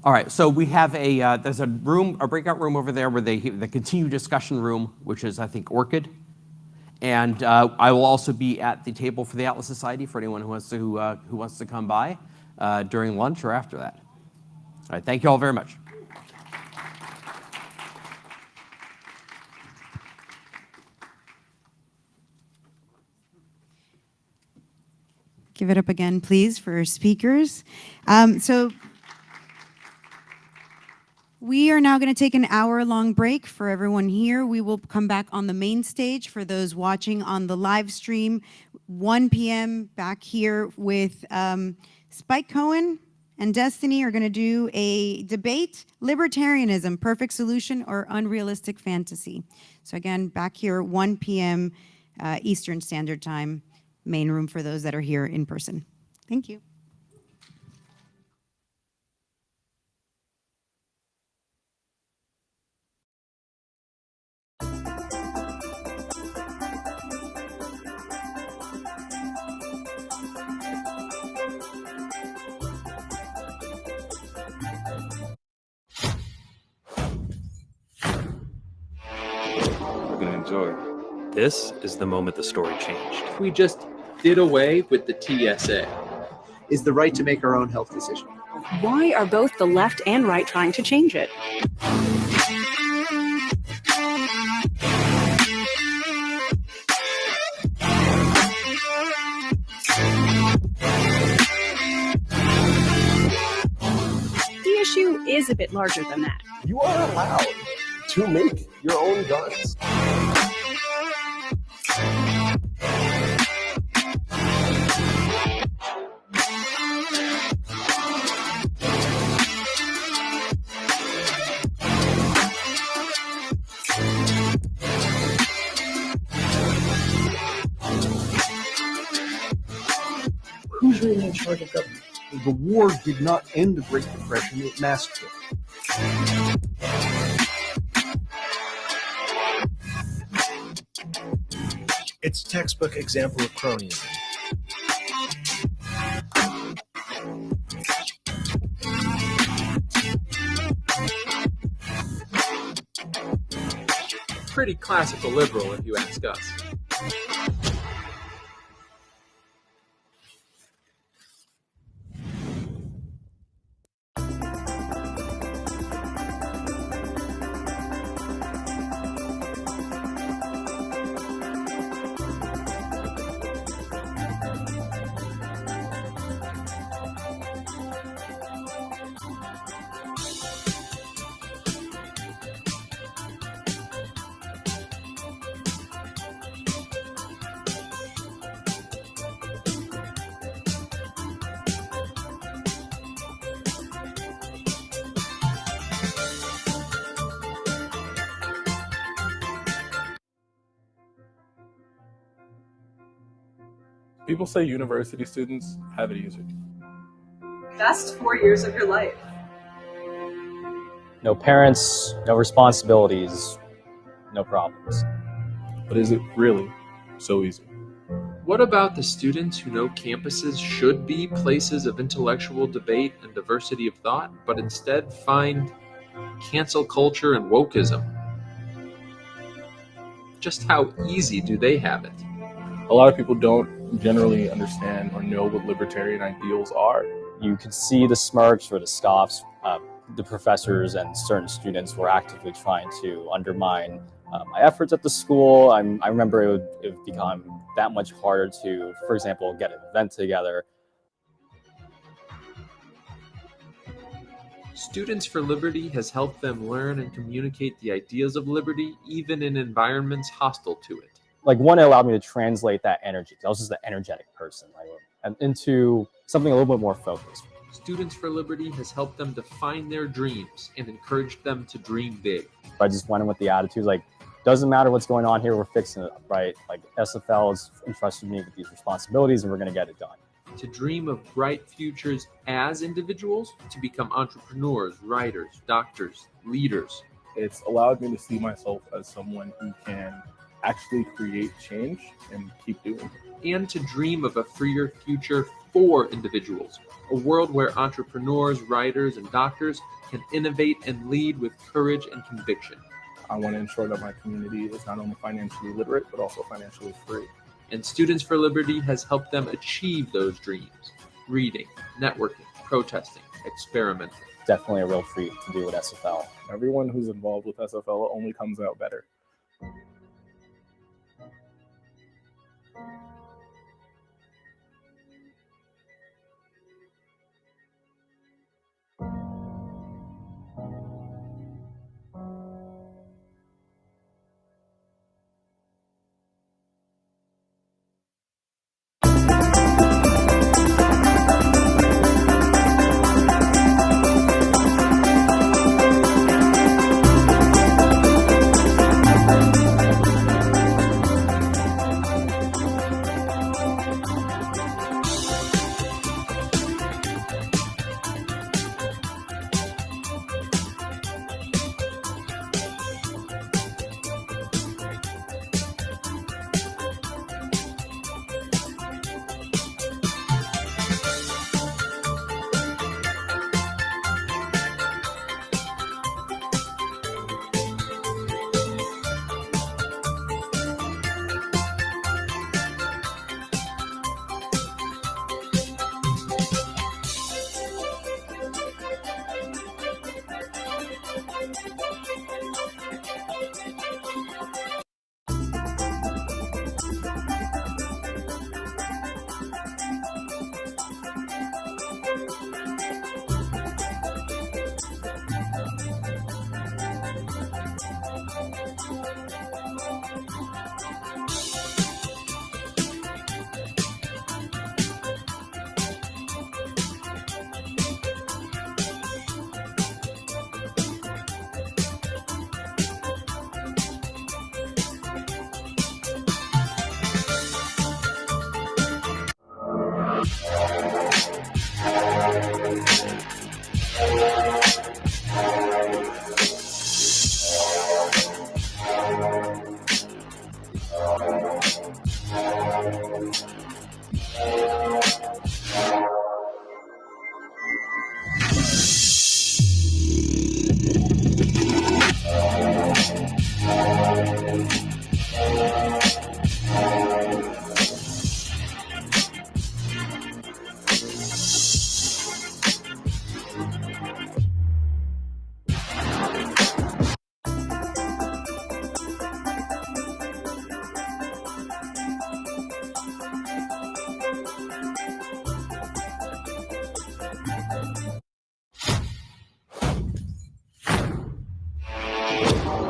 All right, so we have there's a breakout room over there where the continued discussion room, which is, I think, Orchid. And I will also be at the table for the Atlas Society for anyone who wants to come by during lunch or after that. All right, thank you all very much. Give it up again, please, for our speakers. So we are now going to take an hour-long break for everyone here. We will come back on the main stage for those watching on the live stream, 1 p.m. back here with Spike Cohen and Destiny are going to do a debate, libertarianism, perfect solution or unrealistic fantasy. So again, back here, 1 p.m. Eastern Standard Time, main room for those that are here in person. Thank you. We're gonna enjoy. This is the moment the story changed. We just did away with the TSA. Is the right to make our own health decision. Why are both the left and right trying to change it? The issue is a bit larger than that. You are allowed to make your own guns. Who's really in charge of government? The war did not end the Great Depression, it masked it. It's a textbook example of cronyism. Pretty classical liberal, if you ask us. People say university students have it easy. Best 4 years of your life. No parents, no responsibilities, no problems. But is it really so easy? What about the students who know campuses should be places of intellectual debate and diversity of thought, but instead find cancel culture and wokeism? Just how easy do they have it? A lot of people don't generally understand or know what libertarian ideals are. You could see the smirks or the scoffs. The professors and certain students were actively trying to undermine my efforts at the school. I remember it would become that much harder to, for example, get an event together. Students for Liberty has helped them learn and communicate the ideas of liberty, even in environments hostile to it. Like, one, it allowed me to translate that energy. I was just an energetic person, right? And into something a little bit more focused. Students for Liberty has helped them define their dreams and encouraged them to dream big. I just went in with the attitude like, doesn't matter what's going on here, we're fixing it, right? Like SFL has entrusted me with these responsibilities and we're gonna get it done. To dream of bright futures as individuals, to become entrepreneurs, writers, doctors, leaders. It's allowed me to see myself as someone who can actually create change and keep doing it. And to dream of a freer future for individuals, a world where entrepreneurs, writers, and doctors can innovate and lead with courage and conviction. I want to ensure that my community is not only financially literate, but also financially free. And Students for Liberty has helped them achieve those dreams. Reading, networking, protesting, experimenting. Definitely a real treat to do at SFL. Everyone who's involved with SFL only comes out better.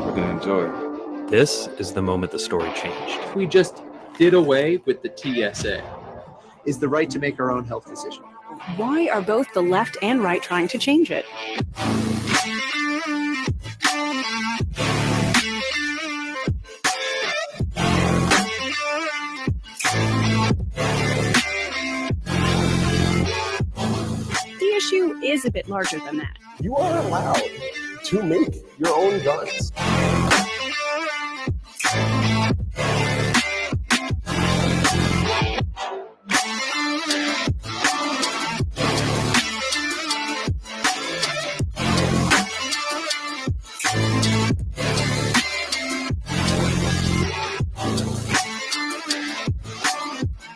We're going to enjoy. This is the moment the story changed. We just did away with the TSA. Is the right to make our own health decision. Why are both the left and right trying to change it? The issue is a bit larger than that. You are allowed to make your own guns.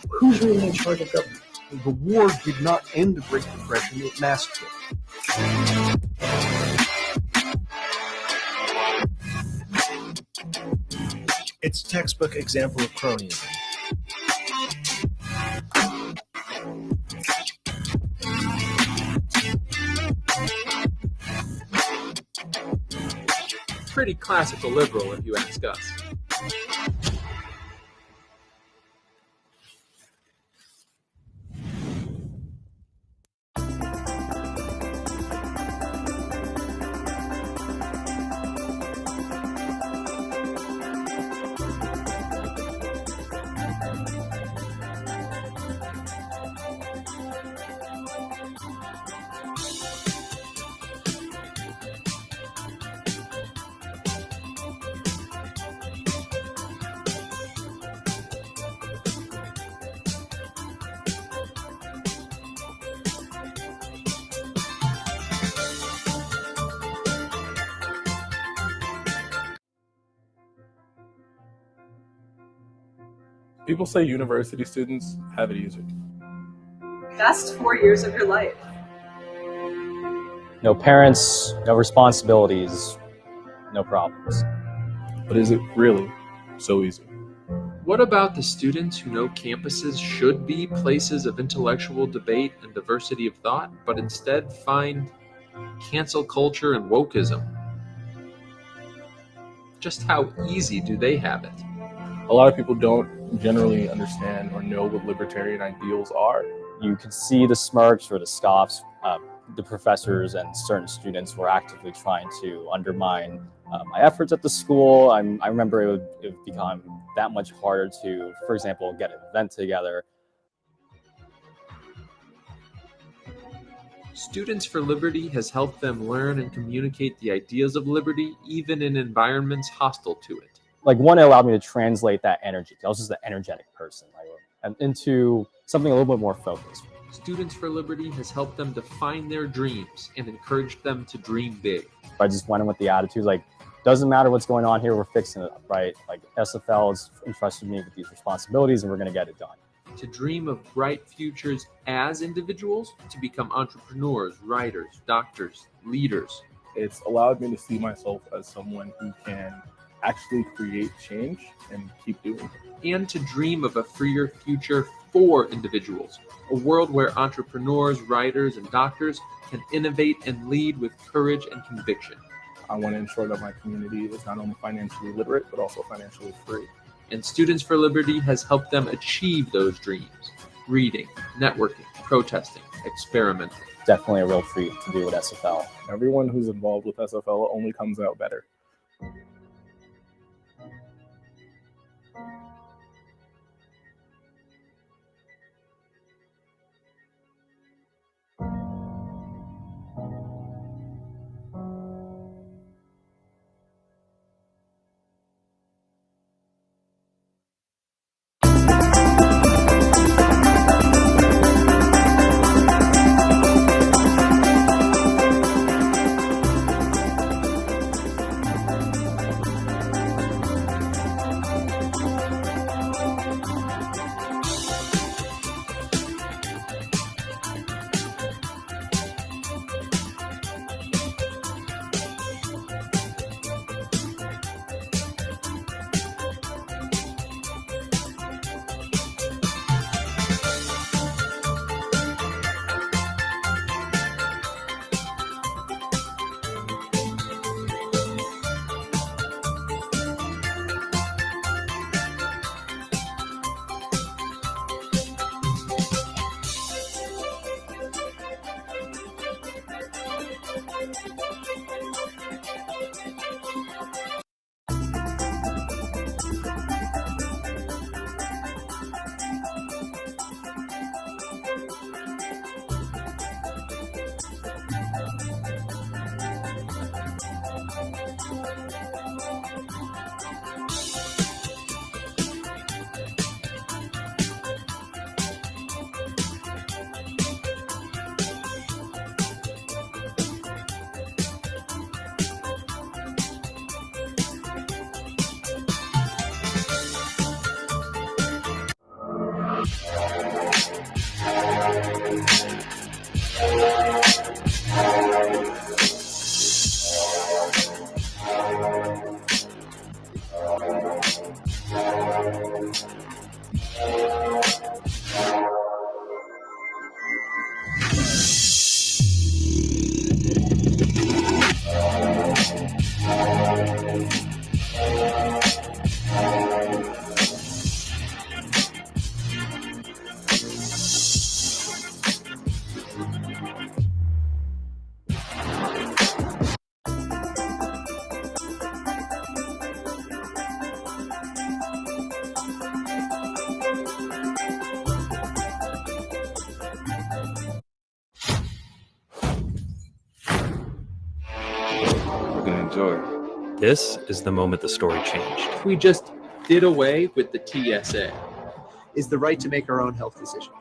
Who's really in charge of government? The war did not end the Great Depression, it masked it. It's a textbook example of cronyism. Pretty classical liberal, if you ask us. People say university students have it easy. Best 4 years of your life. No parents, no responsibilities, no problems. But is it really so easy? What about the students who know campuses should be places of intellectual debate and diversity of thought, but instead find cancel culture and wokeism? Just how easy do they have it? A lot of people don't generally understand or know what libertarian ideals are. You could see the smirks or the scoffs. The professors and certain students were actively trying to undermine my efforts at the school. I remember it would become that much harder to, for example, get an event together. Students for Liberty has helped them learn and communicate the ideas of liberty, even in environments hostile to it. Like one, it allowed me to translate that energy. I was just an energetic person, and into something a little bit more focused. Students for Liberty has helped them define their dreams and encouraged them to dream big. I just went in with the attitude, like, doesn't matter what's going on here, we're fixing it up, right? Like SFL has entrusted me with these responsibilities and we're gonna get it done. To dream of bright futures as individuals, to become entrepreneurs, writers, doctors, leaders. It's allowed me to see myself as someone who can actually create change and keep doing it. And to dream of a freer future for individuals, a world where entrepreneurs, writers, and doctors can innovate and lead with courage and conviction. I want to ensure that my community is not only financially literate, but also financially free. And Students for Liberty has helped them achieve those dreams. Reading, networking, protesting, experimenting. Definitely a real treat to be with SFL. Everyone who's involved with SFL only comes out better. Enjoy. This is the moment the story changed. We just did away with the TSA. Is the right to make our own health decision.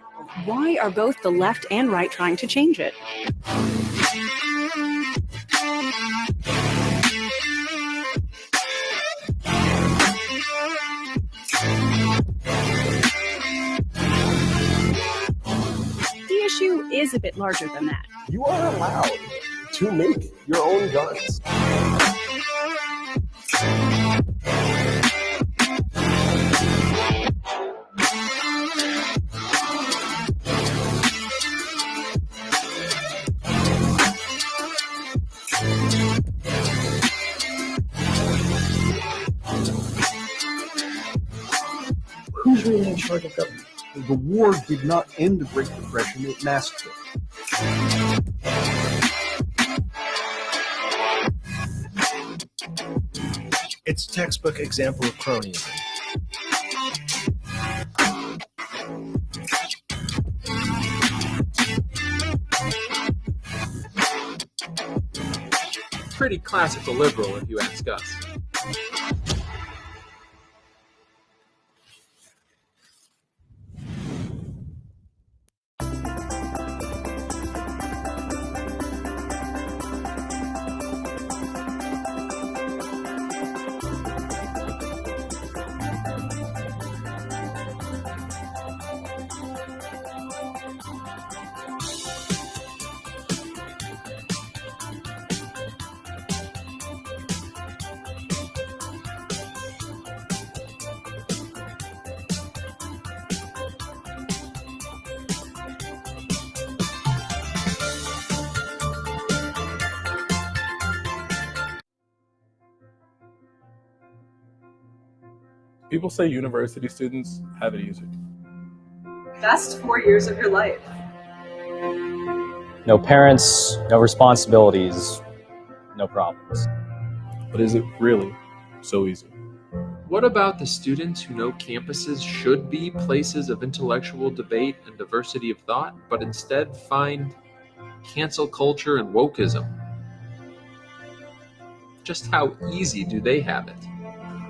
Why are both the left and right trying to change it? issue is a bit larger than that. You are allowed to make your own guns. Who's really in charge of government? The war did not end the Great Depression, it masked it. It's a textbook example of cronyism. Pretty classical liberal, if you ask us. People say university students have it easy. Best 4 years of your life. No parents, no responsibilities, no problems. But is it really so easy? What about the students who know campuses should be places of intellectual debate and diversity of thought, but instead find cancel culture and wokeism? Just how easy do they have it?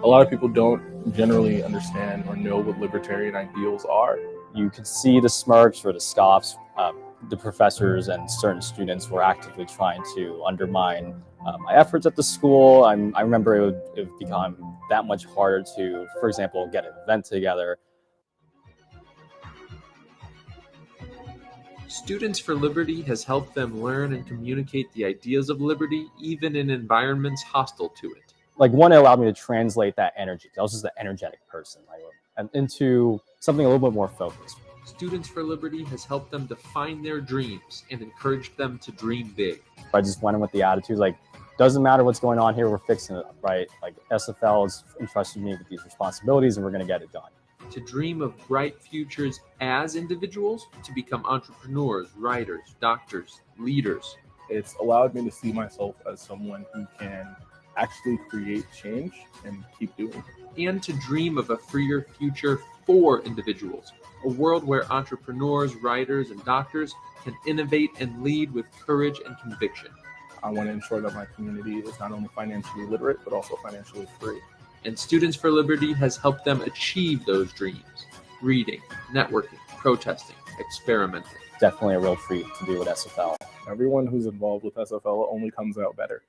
A lot of people don't generally understand or know what libertarian ideals are. You could see the smirks or the scoffs. The professors and certain students were actively trying to undermine my efforts at the school. I remember it would become that much harder to, for example, get an event together. Students for Liberty has helped them learn and communicate the ideas of liberty, even in environments hostile to it. Like, one, it allowed me to translate that energy. I was just an energetic person, and into something a little bit more focused. Students for Liberty has helped them define their dreams and encouraged them to dream big. I just went in with the attitude, like, doesn't matter what's going on here, we're fixing it up, right? Like, SFL has entrusted me with these responsibilities and we're going to get it done. To dream of bright futures as individuals, to become entrepreneurs, writers, doctors, leaders. It's allowed me to see myself as someone who can actually create change and keep doing it. And to dream of a freer future for individuals. A world where entrepreneurs, writers, and doctors can innovate and lead with courage and conviction. I want to ensure that my community is not only financially literate, but also financially free. And Students for Liberty has helped them achieve those dreams. Reading, networking, protesting, experimenting. Definitely a real treat to do with SFL. Everyone who's involved with SFL only comes out better.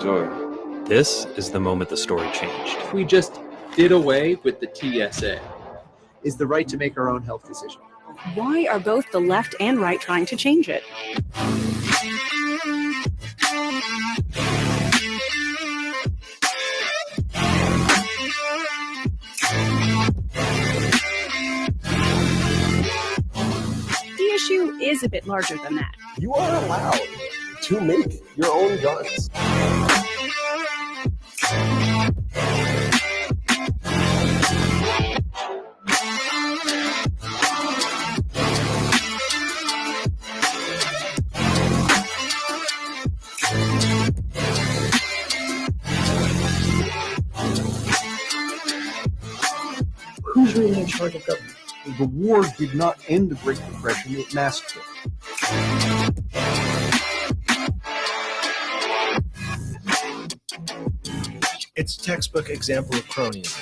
enjoy. This is the moment the story changed. If we just did away with the TSA. Is the right to make our own health decision. Why are both the left and right trying to change it? The issue is a bit larger than that. You are allowed to make your own guns. Who's really in charge of government? The war did not end the Great Depression, it masked it. It's a textbook example of cronyism.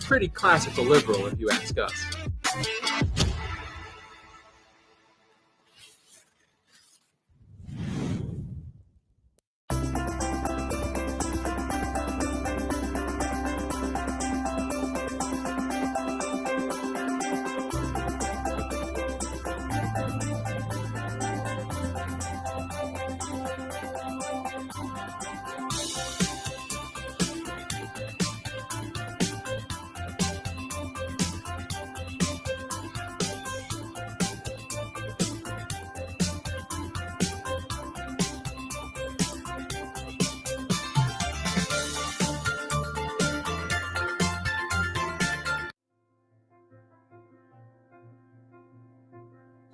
Pretty classical liberal, if you ask us.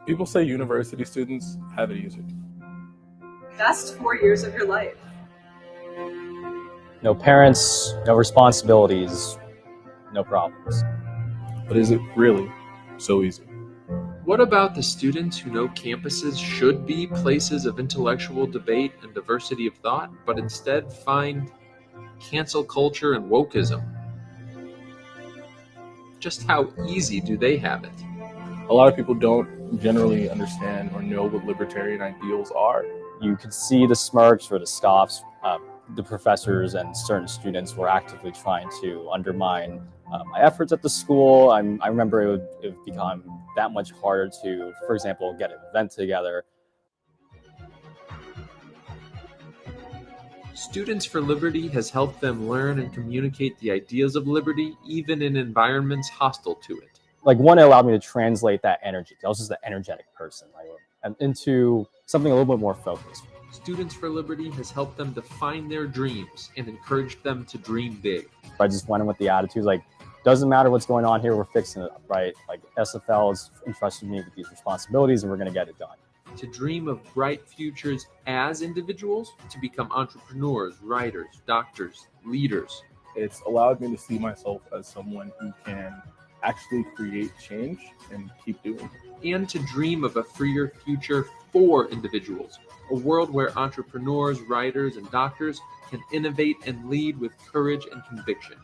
People say university students have it easy. Best 4 years of your life. No parents, no responsibilities, no problems. But is it really so easy? What about the students who know campuses should be places of intellectual debate and diversity of thought, but instead find cancel culture and wokeism? Just how easy do they have it? A lot of people don't generally understand or know what libertarian ideals are. You could see the smirks or the scoffs. The professors and certain students were actively trying to undermine my efforts at the school. I remember it would become that much harder to, for example, get an event together. Students for Liberty has helped them learn and communicate the ideas of liberty, even in environments hostile to it. Like, one, it allowed me to translate that energy. I was just an energetic person, right? And into something a little bit more focused. Students for Liberty has helped them define their dreams and encouraged them to dream big. I just went in with the attitude, like, doesn't matter what's going on here, we're fixing it up, right? Like, SFL has entrusted me with these responsibilities and we're going to get it done. To dream of bright futures as individuals, to become entrepreneurs, writers, doctors, leaders. It's allowed me to see myself as someone who can actually create change and keep doing it. And to dream of a freer future for individuals, a world where entrepreneurs, writers, and doctors can innovate and lead with courage and conviction.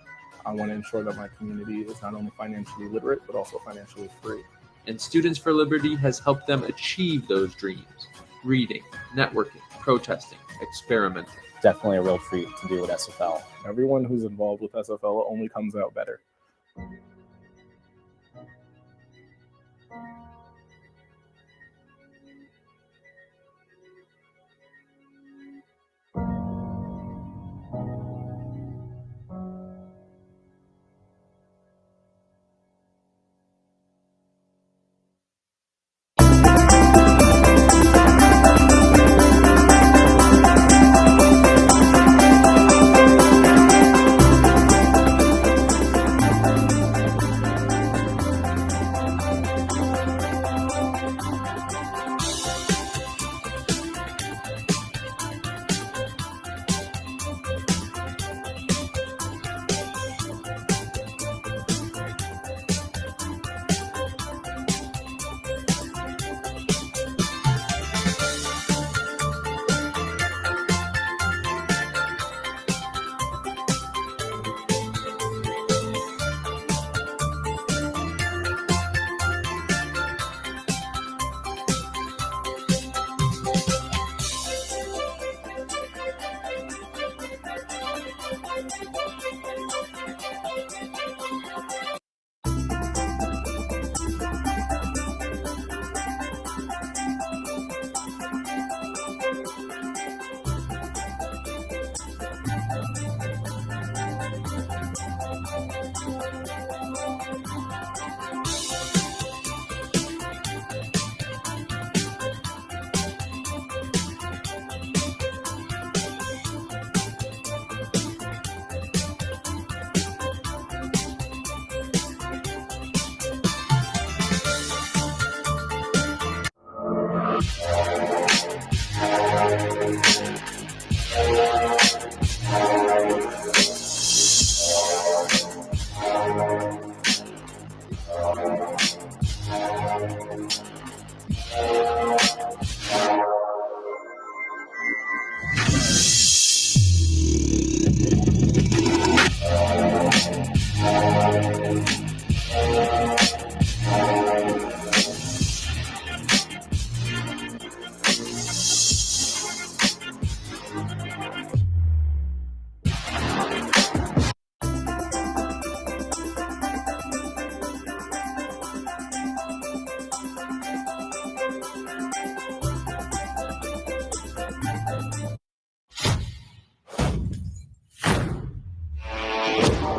I want to ensure that my community is not only financially literate, but also financially free. And Students for Liberty has helped them achieve those dreams. Reading, networking, protesting, experimenting. Definitely a real treat to do with SFL. Everyone who's involved with SFL only comes out better.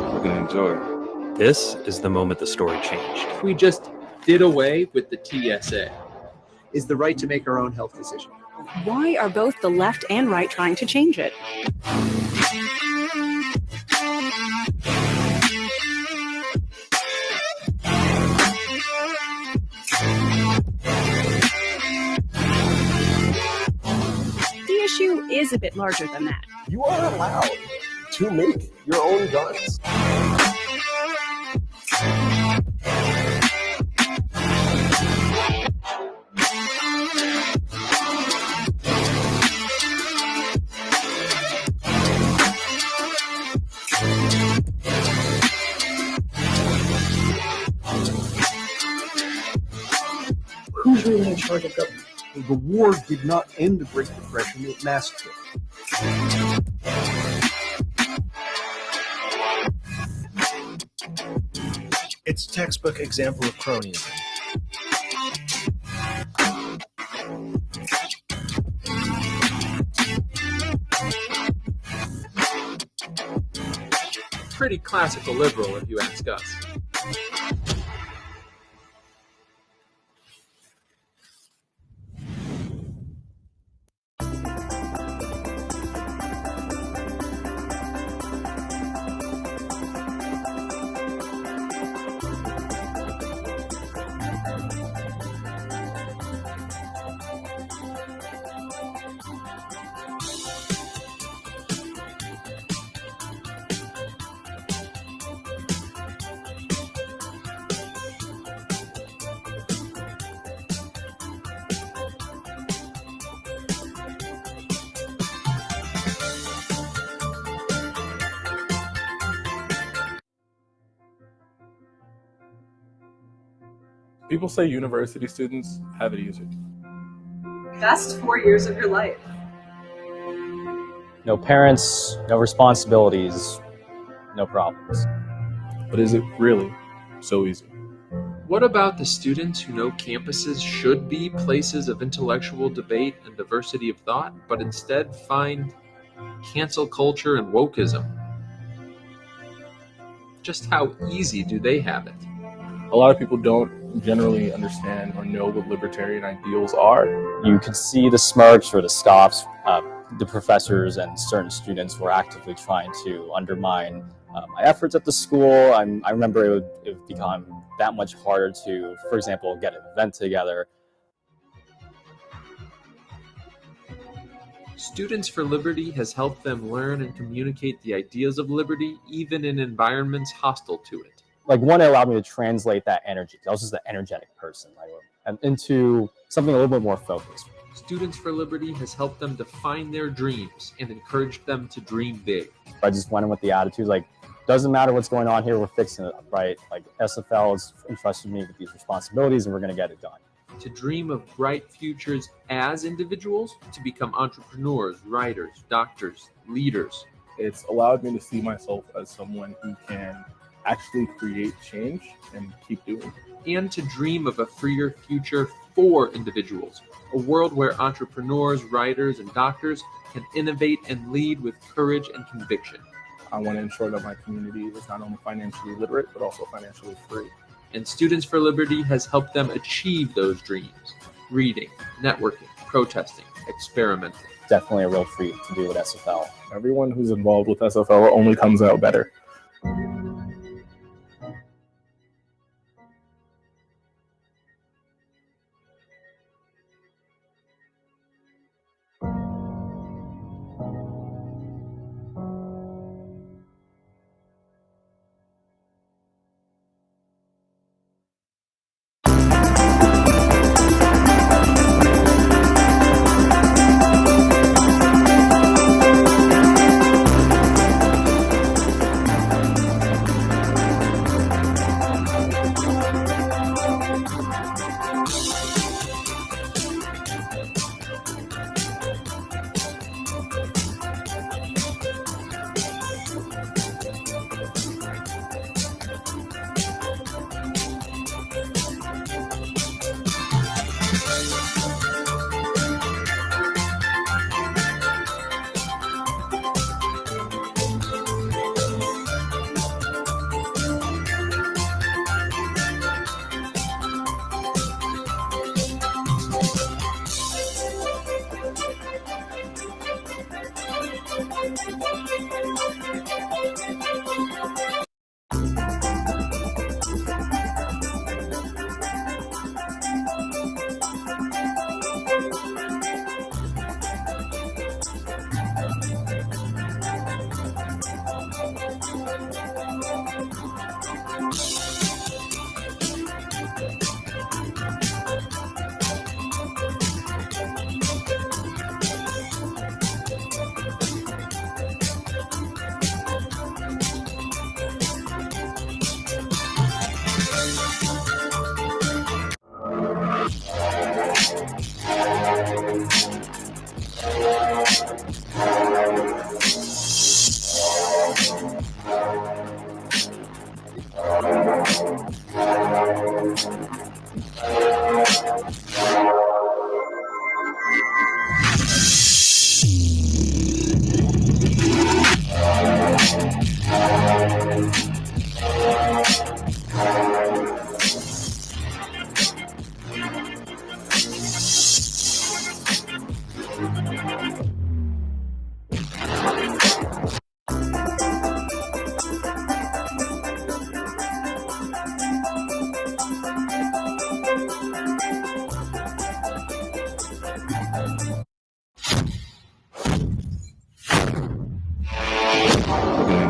We're gonna enjoy. This is the moment the story changed. We just did away with the TSA. Is the right to make our own health decision. Why are both the left and right trying to change it? The issue is a bit larger than that. You are allowed to make your own guns. Who's really in charge of government? The war did not end the Great Depression, it masked it. It's a textbook example of cronyism. Pretty classical liberal, if you ask us. People say university students have it easy. Best 4 years of your life. No parents, no responsibilities, no problems. But is it really so easy? What about the students who know campuses should be places of intellectual debate and diversity of thought, but instead find cancel culture and wokeism? Just how easy do they have it? A lot of people don't generally understand or know what libertarian ideals are. You could see the smirks or the scoffs. The professors and certain students were actively trying to undermine my efforts at the school. I remember it would become that much harder to, for example, get an event together. Students for Liberty has helped them learn and communicate the ideas of liberty, even in environments hostile to it. Like one, it allowed me to translate that energy. I was just an energetic person, right? And into something a little bit more focused. Students for Liberty has helped them define their dreams and encouraged them to dream big. I just went in with the attitude, like, doesn't matter what's going on here, we're fixing it up, right? Like SFL has entrusted me with these responsibilities and we're gonna get it done. To dream of bright futures as individuals, to become entrepreneurs, writers, doctors, leaders. It's allowed me to see myself as someone who can actually create change and keep doing. And to dream of a freer future for individuals, a world where entrepreneurs, writers, and doctors can innovate and lead with courage and conviction. I want to ensure that my community is not only financially literate, but also financially free. And Students for Liberty has helped them achieve those dreams. Reading, networking, protesting, experimenting. Definitely a real treat to do with SFL. Everyone who's involved with SFL only comes out better.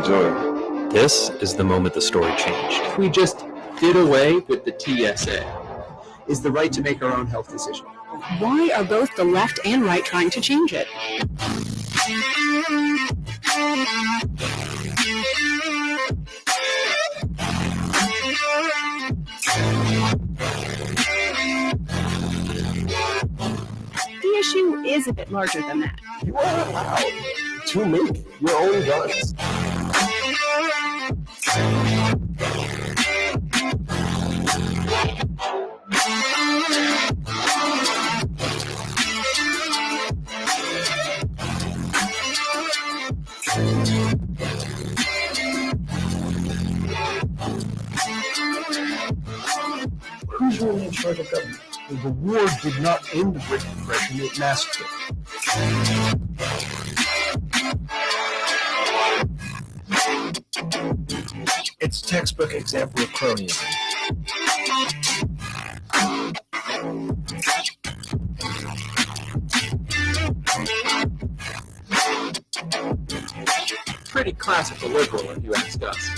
Enjoy. This is the moment the story changed. We just did away with the TSA. Is the right to make our own health decision. Why are both the left and right trying to change it? The issue is a bit larger than that. You are allowed to make your own guns. Who's really in charge of government? The war did not end the Great Depression, it masked it. It's a textbook example of cronyism. Pretty classical liberal, if you ask us.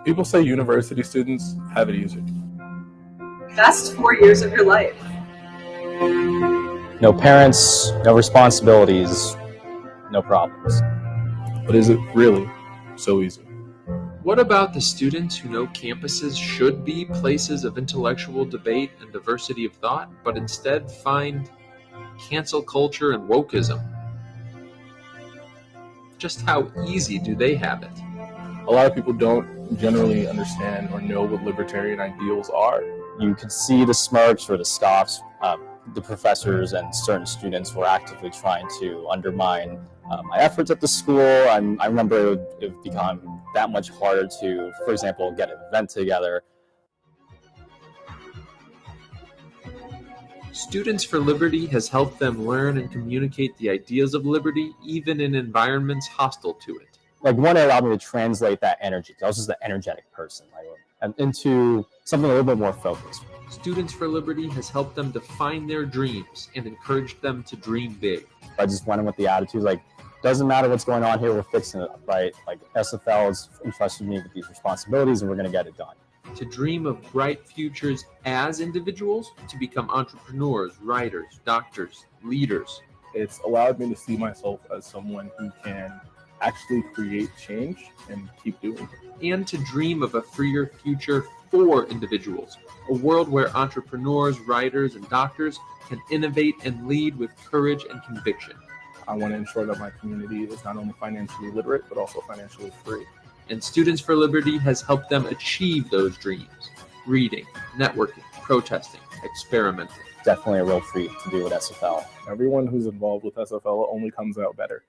People say university students have it easy. Best 4 years of your life. No parents, no responsibilities, no problems. But is it really so easy? What about the students who know campuses should be places of intellectual debate and diversity of thought, but instead find cancel culture and wokeism? Just how easy do they have it? A lot of people don't generally understand or know what libertarian ideals are. You could see the smirks or the scoffs. The professors and certain students were actively trying to undermine my efforts at the school. I remember it would become that much harder to, for example, get an event together. Students for Liberty has helped them learn and communicate the ideas of liberty, even in environments hostile to it. Like one, it allowed me to translate that energy. I was just an energetic person, right? And into something a little bit more focused. Students for Liberty has helped them define their dreams and encouraged them to dream big. I just went in with the attitude, like, doesn't matter what's going on here, we're fixing it, right? Like, SFL has entrusted me with these responsibilities and we're going to get it done. To dream of bright futures as individuals, to become entrepreneurs, writers, doctors, leaders. It's allowed me to see myself as someone who can actually create change and keep doing it. And to dream of a freer future for individuals, a world where entrepreneurs, writers, and doctors can innovate and lead with courage and conviction. I want to ensure that my community is not only financially literate, but also financially free. And Students for Liberty has helped them achieve those dreams. Reading, networking, protesting, experimenting. Definitely a real treat to do at SFL. Everyone who's involved with SFL only comes out better.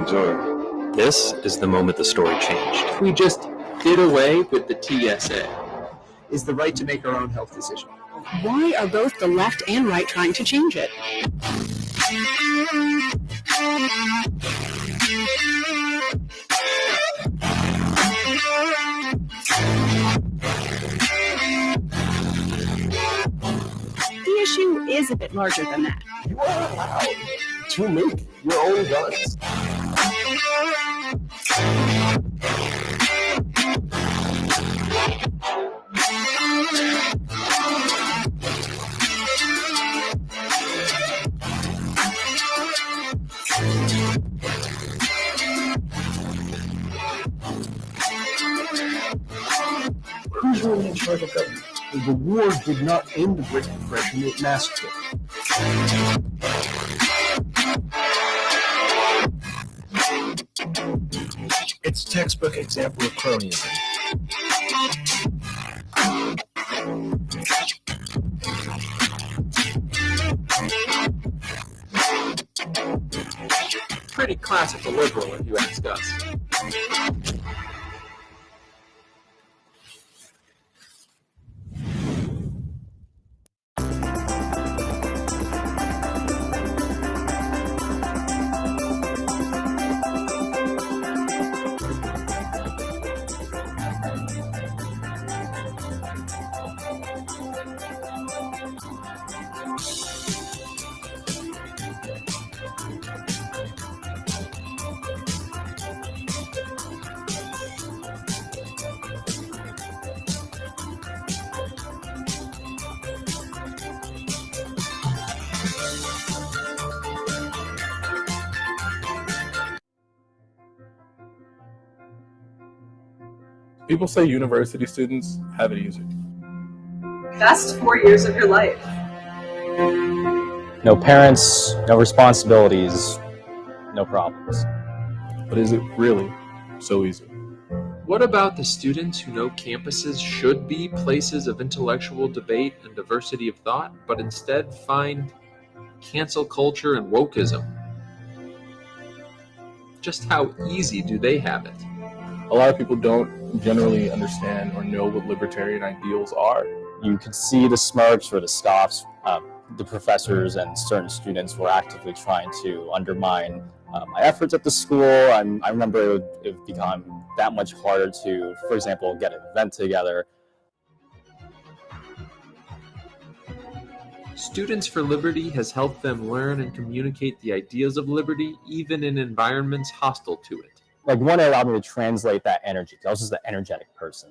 Enjoy. This is the moment the story changed. We just did away with the TSA. Is the right to make our own health decision. Why are both the left and right trying to change it? The issue is a bit larger than that. You are allowed to make your own guns. Who's really in charge of government? The war did not end the Great Depression, it masked it. It's a textbook example of cronyism. Pretty classical liberal, if you ask us. People say university students have it easy. Best 4 years of your life. No parents, no responsibilities, no problems. But is it really so easy? What about the students who know campuses should be places of intellectual debate and diversity of thought, but instead find cancel culture and wokeism? Just how easy do they have it? A lot of people don't generally understand or know what libertarian ideals are. You could see the smirks or the scoffs. The professors and certain students were actively trying to undermine my efforts at the school. I remember it would become that much harder to, for example, get an event together. Students for Liberty has helped them learn and communicate the ideas of liberty, even in environments hostile to it. Like, one, it allowed me to translate that energy. I was just an energetic person,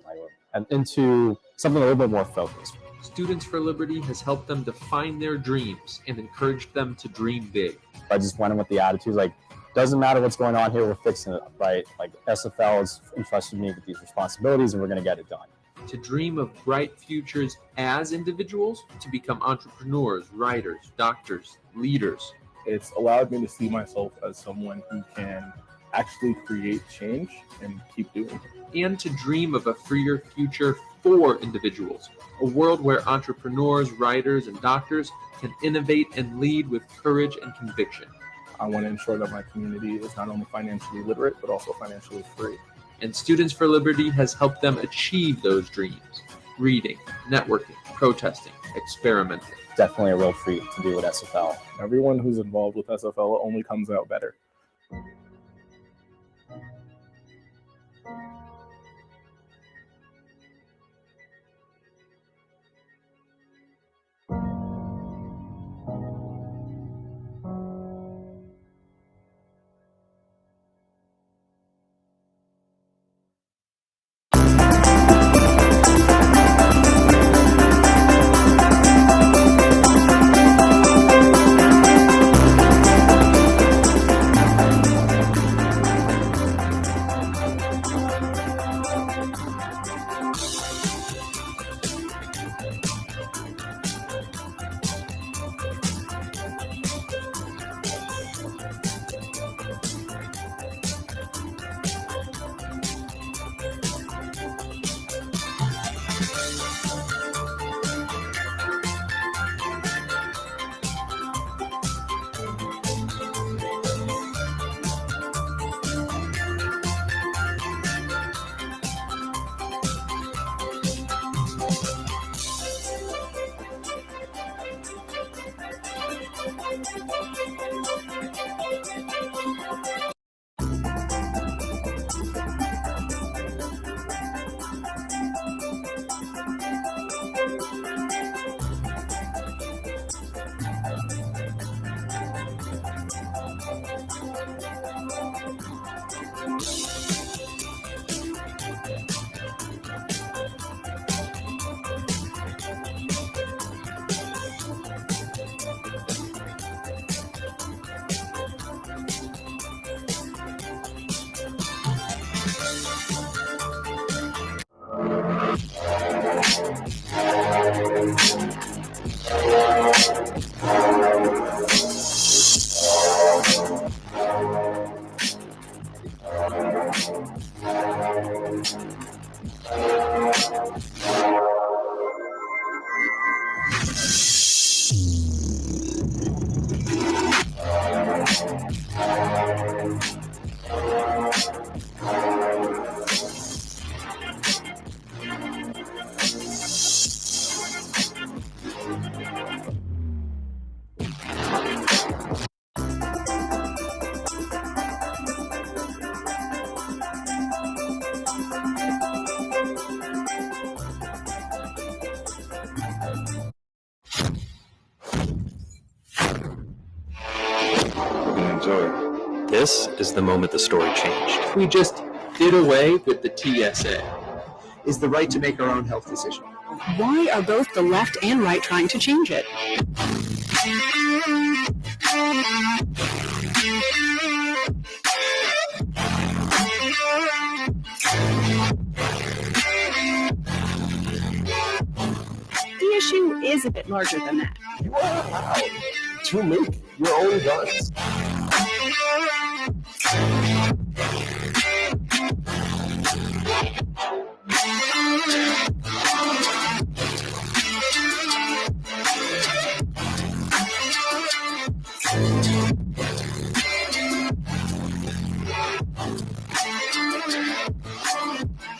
and into something a little bit more focused. Students for Liberty has helped them define their dreams and encouraged them to dream big. I just went in with the attitude, like, doesn't matter what's going on here, we're fixing it, right? Like, SFL has entrusted me with these responsibilities and we're going to get it done. To dream of bright futures as individuals, to become entrepreneurs, writers, doctors, leaders. It's allowed me to see myself as someone who can actually create change and keep doing it. And to dream of a freer future for individuals, a world where entrepreneurs, writers, and doctors can innovate and lead with courage and conviction. I want to ensure that my community is not only financially literate, but also financially free. And Students for Liberty has helped them achieve those dreams. Reading, networking, protesting, experimenting. Definitely a real treat to do with SFL. Everyone who's involved with SFL only comes out better. Enjoy. This is the moment the story changed. We just did away with the TSA. Is the right to make our own health decision. Why are both the left and right trying to change it? is a bit larger than that. You are allowed to make your own guns.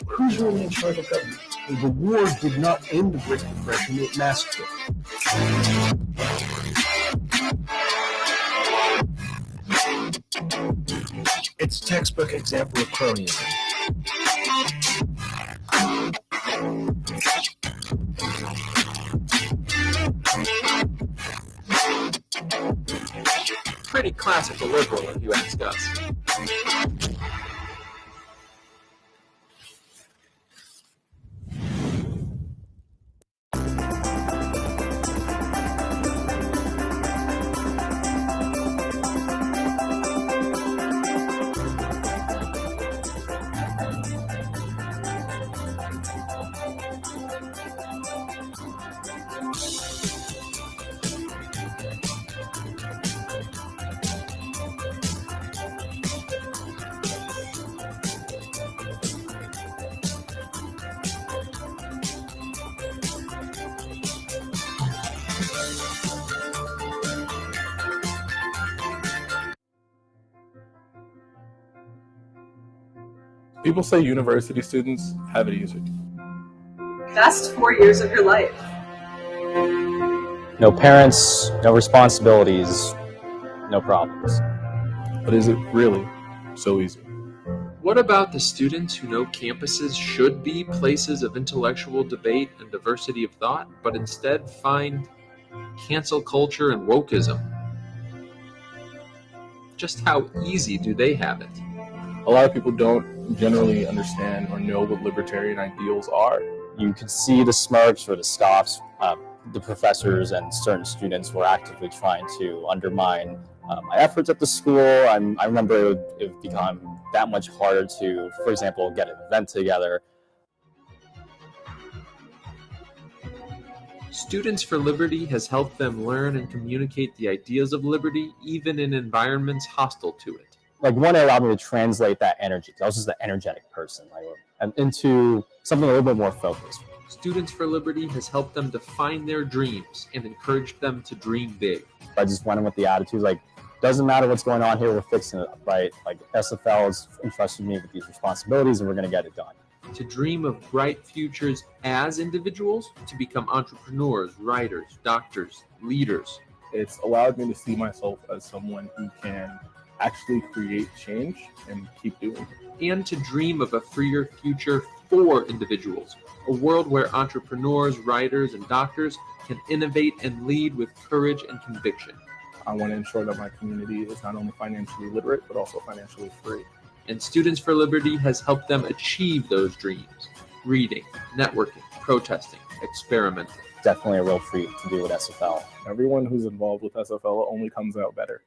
Who's really in charge of government? The war did not end the Great Depression, it masked it. It's a textbook example of cronyism. Pretty classical liberal, if you ask us. People say university students have it easy. Best 4 years of your life. No parents, no responsibilities, no problems. But is it really so easy? What about the students who know campuses should be places of intellectual debate and diversity of thought, but instead find cancel culture and wokeism? Just how easy do they have it? A lot of people don't generally understand or know what libertarian ideals are. You could see the smirks or the scoffs. The professors and certain students were actively trying to undermine my efforts at the school. I remember it would become that much harder to, for example, get an event together. Students for Liberty has helped them learn and communicate the ideas of liberty, even in environments hostile to it. Like one, it allowed me to translate that energy, because I was just an energetic person, and into something a little bit more focused. Students for Liberty has helped them define their dreams and encouraged them to dream big. I just went in with the attitude, like, doesn't matter what's going on here, we're fixing it up, right? Like, SFL has entrusted me with these responsibilities and we're gonna get it done. To dream of bright futures as individuals, to become entrepreneurs, writers, doctors, leaders. It's allowed me to see myself as someone who can actually create change and keep doing it. And to dream of a freer future for individuals, a world where entrepreneurs, writers, and doctors can innovate and lead with courage and conviction. I want to ensure that my community is not only financially literate, but also financially free. And Students for Liberty has helped them achieve those dreams. Reading, networking, protesting, experimenting. Definitely a real treat to do with SFL. Everyone who's involved with SFL only comes out better.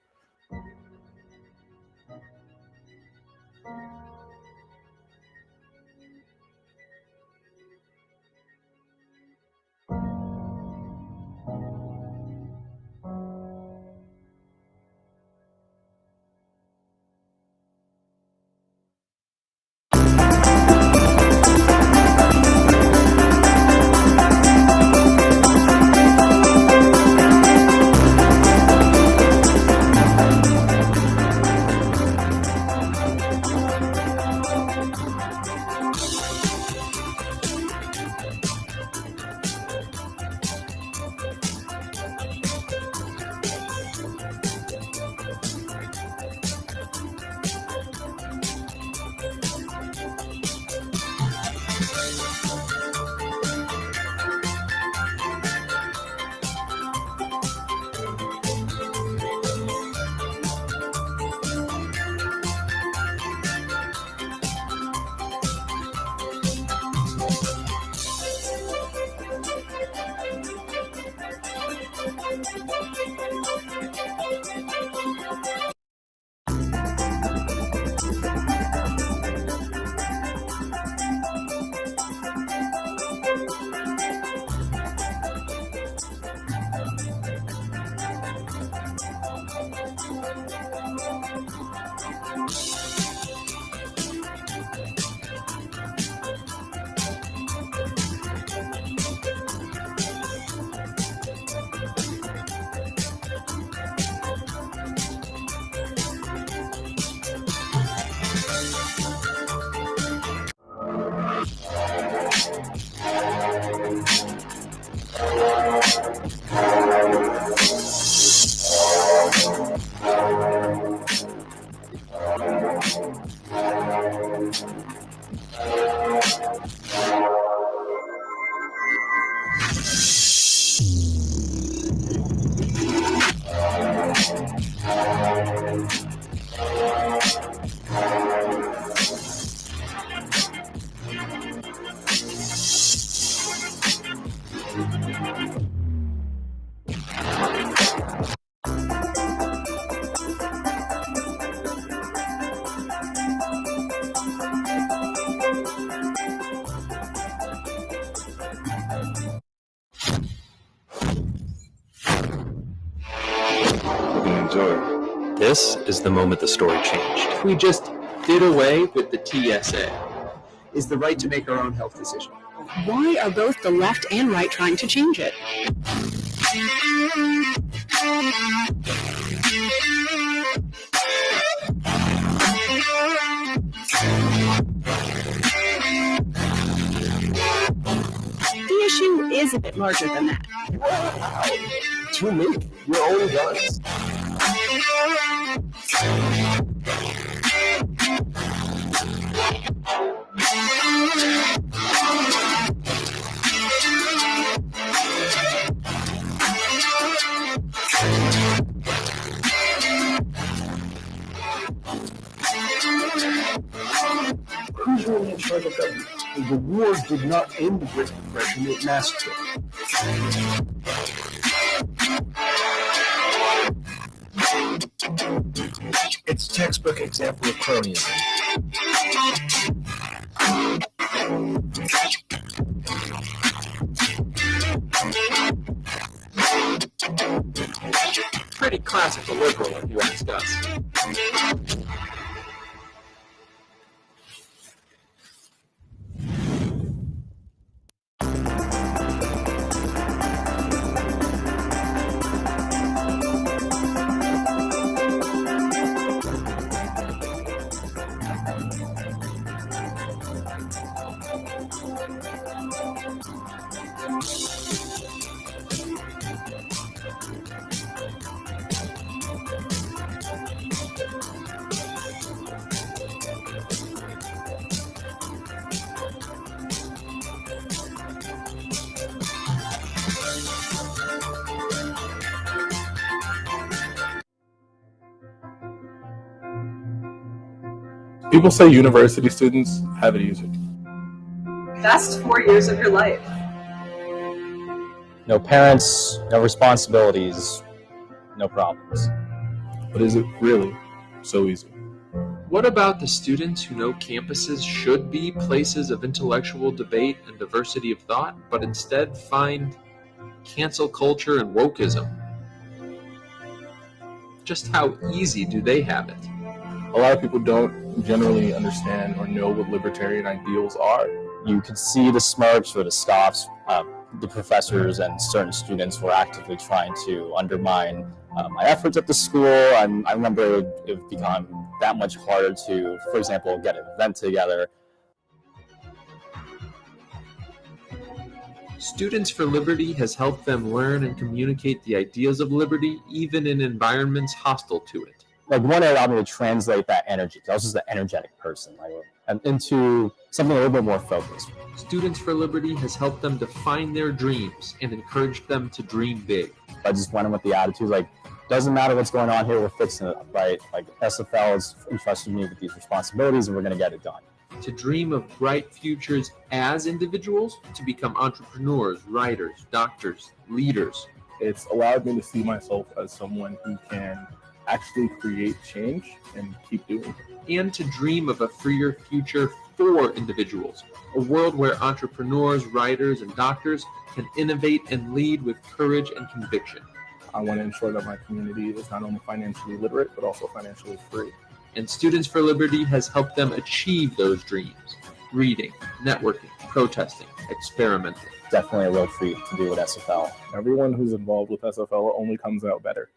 Enjoy. This is the moment the story changed. If we just did away with the TSA. Is the right to make our own health decision. Why are both the left and right trying to change it? The issue is a bit larger than that. Too many. Your own guns. Who's really in charge of government? The war did not end the Great Depression, it masked it. It's a textbook example of cronyism. Pretty classical liberal, if you ask us. People say university students have it easy. Best 4 years of your life. No parents, no responsibilities, no problems. But is it really so easy? What about the students who know campuses should be places of intellectual debate and diversity of thought, but instead find cancel culture and wokeism? Just how easy do they have it? A lot of people don't generally understand or know what libertarian ideals are. You could see the smirks or the scoffs. The professors and certain students were actively trying to undermine my efforts at the school. I remember it would become that much harder to, for example, get an event together. Students for Liberty has helped them learn and communicate the ideas of liberty, even in environments hostile to it. Like one, it allowed me to translate that energy, because I was just an energetic person, into something a little bit more focused. Students for Liberty has helped them define their dreams and encouraged them to dream big. I just went in with the attitude, doesn't matter what's going on here, we're fixing it up, right? SFL has entrusted me with these responsibilities and we're gonna get it done. To dream of bright futures as individuals, to become entrepreneurs, writers, doctors, leaders. It's allowed me to see myself as someone who can actually create change and keep doing it. And to dream of a freer future for individuals, a world where entrepreneurs, writers, and doctors can innovate and lead with courage and conviction. I want to ensure that my community is not only financially literate, but also financially free. And Students for Liberty has helped them achieve those dreams. Reading, networking, protesting, experimenting. Definitely a real treat to do with SFL. Everyone who's involved with SFL only comes out better.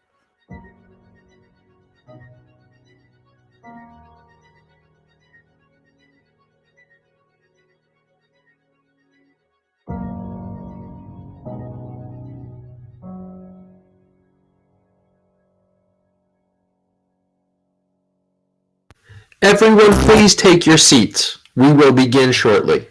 Everyone, please take your seats. We will begin shortly.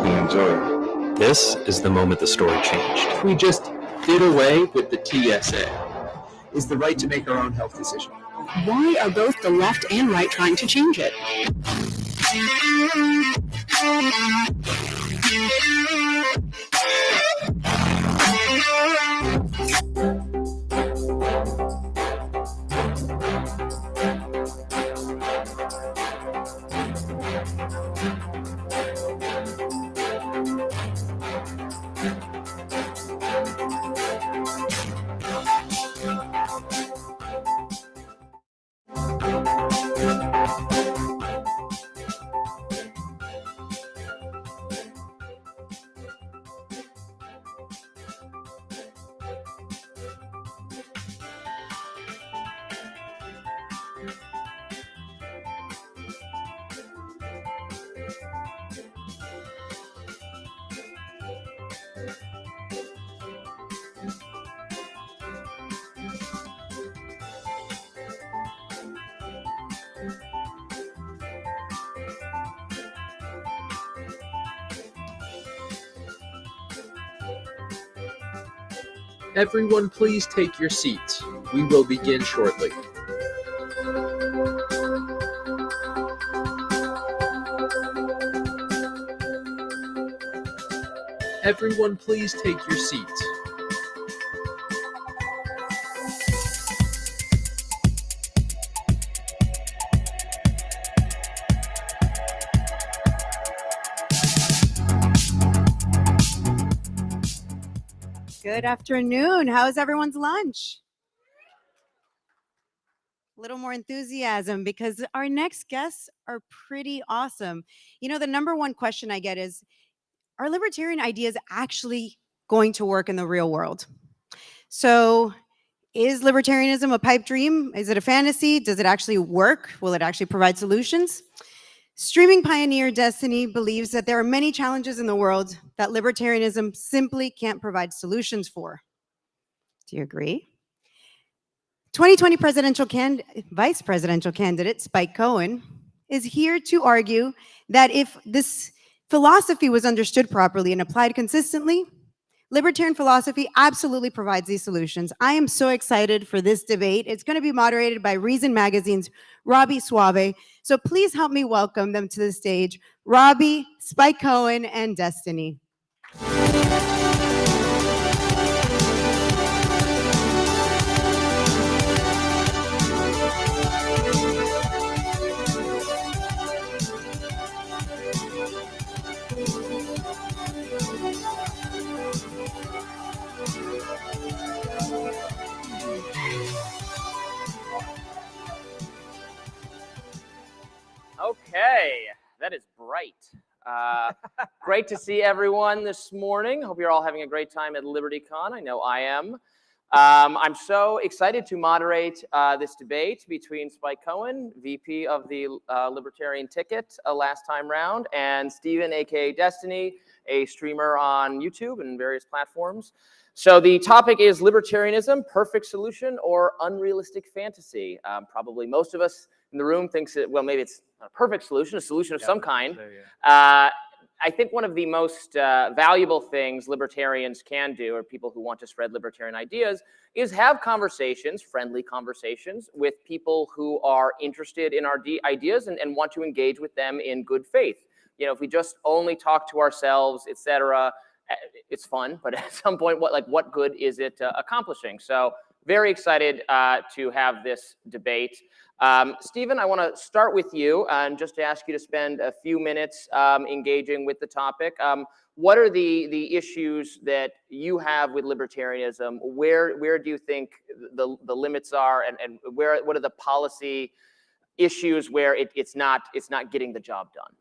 Enjoy. This is the moment the story changed. We just did away with the TSA. Is the right to make our own health decision. Why are both the left and right trying to change it? Everyone, please take your seats. We will begin shortly. Everyone, please take your seats. Good afternoon. How is everyone's lunch? A little more enthusiasm because our next guests are pretty awesome. You know, the number one question I get is, are libertarian ideas actually going to work in the real world? So, is libertarianism a pipe dream? Is it a fantasy? Does it actually work? Will it actually provide solutions? Streaming pioneer Destiny believes that there are many challenges in the world that libertarianism simply can't provide solutions for. Do you agree? 2020 vice presidential candidate Spike Cohen is here to argue that if this philosophy was understood properly and applied consistently, libertarian philosophy absolutely provides these solutions. I am so excited for this debate. It's going to be moderated by Reason Magazine's Robbie Suave. So please help me welcome them to the stage, Robbie, Spike Cohen, and Destiny. Okay, that is bright. Great to see everyone this morning. Hope you're all having a great time at LibertyCon. I know I am. I'm so excited to moderate this debate between Spike Cohen, VP of the Libertarian Ticket last time round, and Steven, aka Destiny, a streamer on YouTube and various platforms. So the topic is libertarianism, perfect solution or unrealistic fantasy. Probably most of us in the room thinks that, well, maybe it's not a perfect solution, a solution of some kind. I think one of the most valuable things libertarians can do, or people who want to spread libertarian ideas, is have conversations, friendly conversations, with people who are interested in our ideas and want to engage with them in good faith. You know, if we just only talk to ourselves, etc., it's fun, but at some point, what good is it accomplishing? So very excited to have this debate. Steven, I want to start with you and just to ask you to spend a few minutes engaging with the topic. What are the issues that you have with libertarianism? Where do you think the limits are, and what are the policy issues where it's not getting the job done?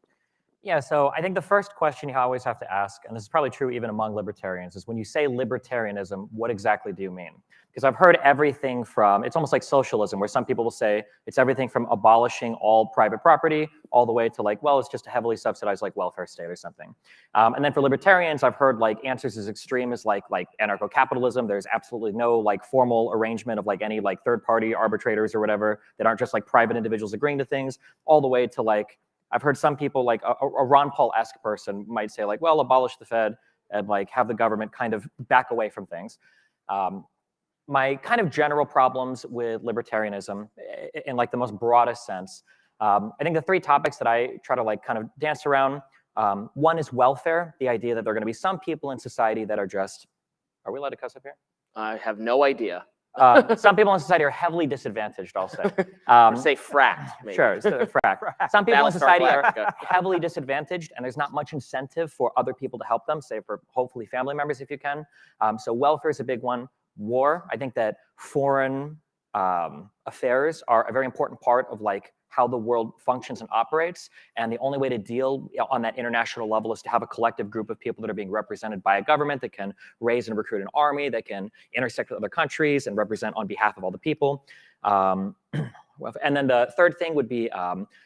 Yeah, so I think the first question you always have to ask, and this is probably true even among libertarians, is when you say libertarianism, what exactly do you mean? Because I've heard everything from, it's almost like socialism, where some people will say it's everything from abolishing all private property all the way to like, well, it's just a heavily subsidized like welfare state or something. And then for libertarians, I've heard like answers as extreme as like anarcho-capitalism. There's absolutely no like formal arrangement of like any like third-party arbitrators or whatever that aren't just like private individuals agreeing to things, all the way to like, I've heard some people, like a Ron Paul-esque person might say like, well, abolish the Fed and like have the government kind of back away from things. My kind of general problems with libertarianism in like the most broadest sense, I think the three topics that I try to like kind of dance around, one is welfare, the idea that there are going to be some people in society that are just, are we allowed to cuss up here? I have no idea. Some people in society are heavily disadvantaged, I'll say. Say fracked, maybe. Sure, fracked. Some people in Battlestar society are Galactica. heavily disadvantaged, and there's not much incentive for other people to help them, say for hopefully family members if you can. So welfare is a big one. War, I think that foreign affairs are a very important part of like how the world functions and operates. And the only way to deal on that international level is to have a collective group of people that are being represented by a government that can raise and recruit an army, that can intersect with other countries and represent on behalf of all the people. And then the third thing would be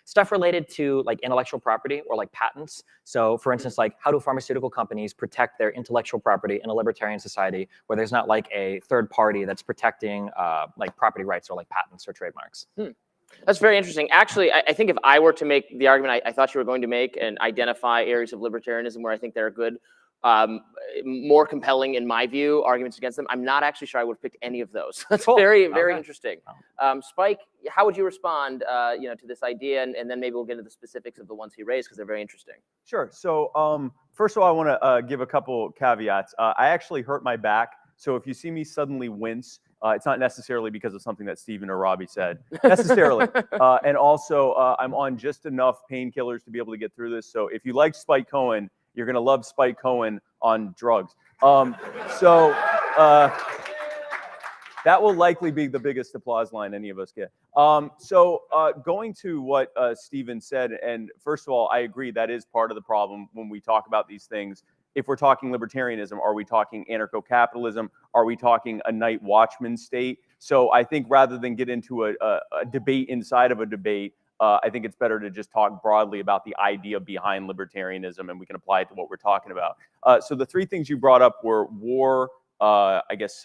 stuff related to like intellectual property or like patents. So for instance, like how do pharmaceutical companies protect their intellectual property in a libertarian society where there's not like a third party that's protecting like property rights or like patents or trademarks? That's very interesting. Actually, I think if I were to make the argument I thought you were going to make and identify areas of libertarianism where I think there are good, more compelling, in my view, arguments against them, I'm not actually sure I would have picked any of those. That's Cool. very Okay. interesting. Spike, how would you respond to this idea? And then maybe we'll get into the specifics of the ones he raised because they're very interesting. Sure. So first of all, I want to give a couple caveats. I actually hurt my back. So if you see me suddenly wince, it's not necessarily because of something that Steven or Robbie said, necessarily. And also, I'm on just enough painkillers to be able to get through this. So if you like Spike Cohen, you're going to love Spike Cohen on drugs. That will likely be the biggest applause line any of us get. Going to what Steven said, and first of all, I agree that is part of the problem when we talk about these things. If we're talking libertarianism, are we talking anarcho-capitalism? Are we talking a night watchman state? So I think rather than get into a debate inside of a debate, I think it's better to just talk broadly about the idea behind libertarianism, and we can apply it to what we're talking about. So the three things you brought up were war, I guess,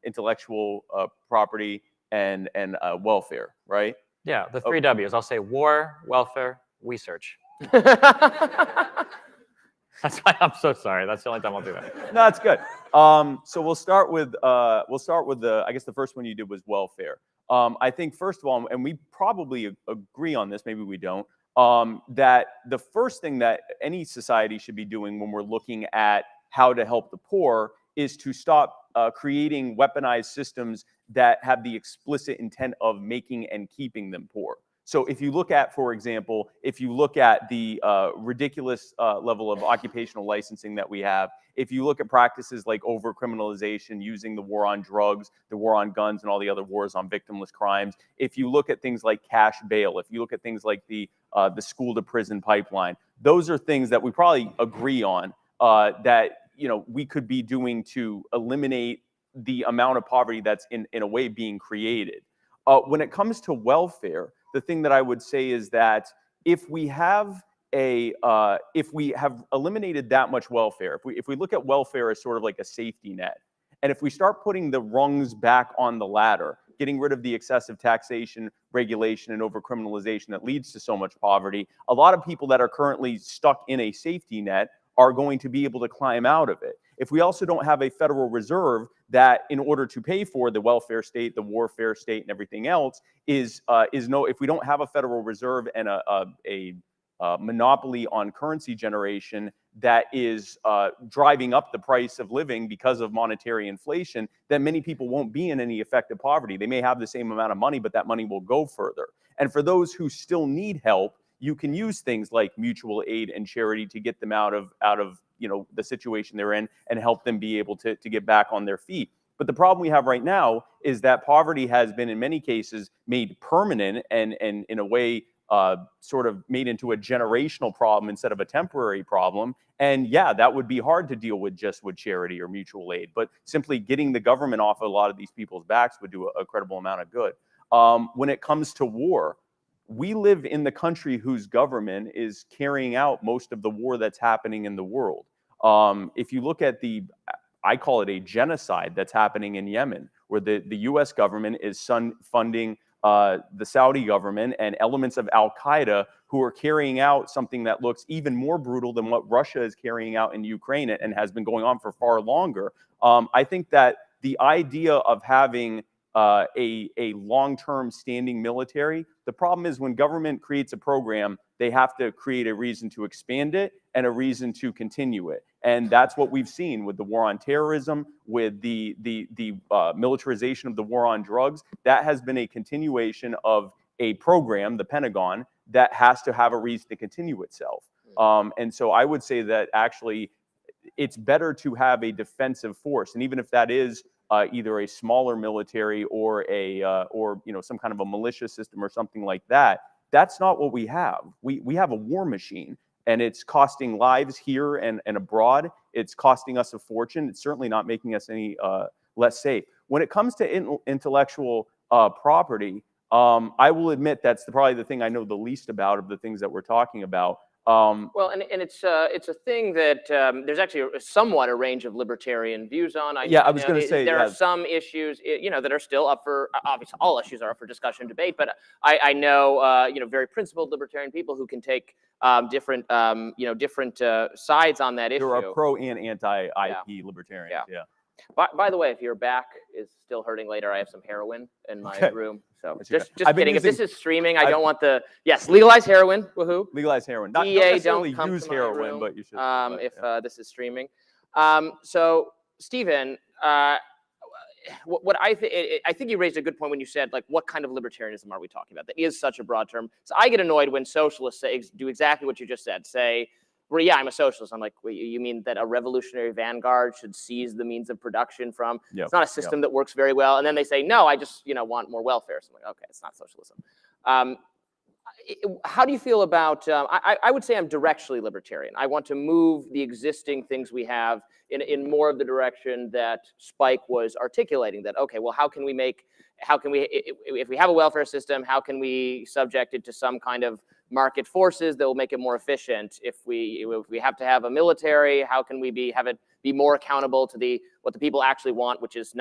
intellectual property, and welfare, right? Yeah, the three W's. I'll say war, welfare, research. That's why I'm so sorry. That's the only time I'll do that. No, that's good. So we'll start with the, I guess the first one you did was welfare. I think first of all, and we probably agree on this, maybe we don't, that the first thing that any society should be doing when we're looking at how to help the poor is to stop creating weaponized systems that have the explicit intent of making and keeping them poor. So if you look at, for example, if you look at the ridiculous level of occupational licensing that we have, if you look at practices like over-criminalization, using the war on drugs, the war on guns, and all the other wars on victimless crimes, if you look at things like cash bail, if you look at things like the school-to-prison pipeline, those are things that we probably agree on that we could be doing to eliminate the amount of poverty that's in a way being created. When it comes to welfare, the thing that I would say is that if we have eliminated that much welfare, if we look at welfare as sort of like a safety net, and if we start putting the rungs back on the ladder, getting rid of the excessive taxation, regulation, and over-criminalization that leads to so much poverty, a lot of people that are currently stuck in a safety net are going to be able to climb out of it. If we also don't have a Federal Reserve that, in order to pay for the welfare state, the warfare state, and everything else, if we don't have a Federal Reserve and a monopoly on currency generation that is driving up the price of living because of monetary inflation, then many people won't be in any effective poverty. They may have the same amount of money, but that money will go further. And for those who still need help, you can use things like mutual aid and charity to get them out of the situation they're in and help them be able to get back on their feet. But the problem we have right now is that poverty has been, in many cases, made permanent and in a way sort of made into a generational problem instead of a temporary problem. And yeah, that would be hard to deal with just with charity or mutual aid, but simply getting the government off a lot of these people's backs would do a credible amount of good. When it comes to war, we live in the country whose government is carrying out most of the war that's happening in the world. If you look at I call it a genocide that's happening in Yemen, where the US government is funding the Saudi government and elements of Al-Qaeda who are carrying out something that looks even more brutal than what Russia is carrying out in Ukraine and has been going on for far longer. I think that the idea of having a long-term standing military, the problem is when government creates a program, they have to create a reason to expand it and a reason to continue it. And that's what we've seen with the war on terrorism, with the militarization of the war on drugs. That has been a continuation of a program, the Pentagon, that has to have a reason to continue itself. And so I would say that actually it's better to have a defensive force. And even if that is either a smaller military or some kind of a militia system or something like that, that's not what we have. We have a war machine, and it's costing lives here and abroad. It's costing us a fortune. It's certainly not making us any less safe. When it comes to intellectual property, I will admit that's probably the thing I know the least about of the things that we're talking about. Well, and it's a thing that there's actually somewhat a range of libertarian views on. I was going to say there are some issues, that are still up for, obviously all issues are up for discussion and debate. But I know, very principled libertarian people who can take different sides on that issue. There are pro and anti-IP libertarians. Yeah. By the way, if your back is still hurting later, I have some heroin in my room. So just kidding. If this is streaming, I don't want legalize heroin. Woohoo! Legalize heroin. Not DA, necessarily don't use heroin, but you should. If this is streaming. So Stephen, what I think you raised a good point when you said, like, what kind of libertarianism are we talking about? That is such a broad term. So I get annoyed when socialists do exactly what you just said. Say, well, yeah, I'm a socialist. I'm like, wait, you mean that a revolutionary vanguard should seize the means of production from? It's not a system that works very well. And then they say, no, I just want more welfare. So I'm like, okay, it's not socialism. How do you feel about? I would say I'm directionally libertarian. I want to move the existing things we have in more of the direction that Spike was articulating. That okay, well, if we have a welfare system, how can we subject it to some kind of market forces that will make it more efficient? If we have to have a military, how can we have it be more accountable to what the people actually want, which is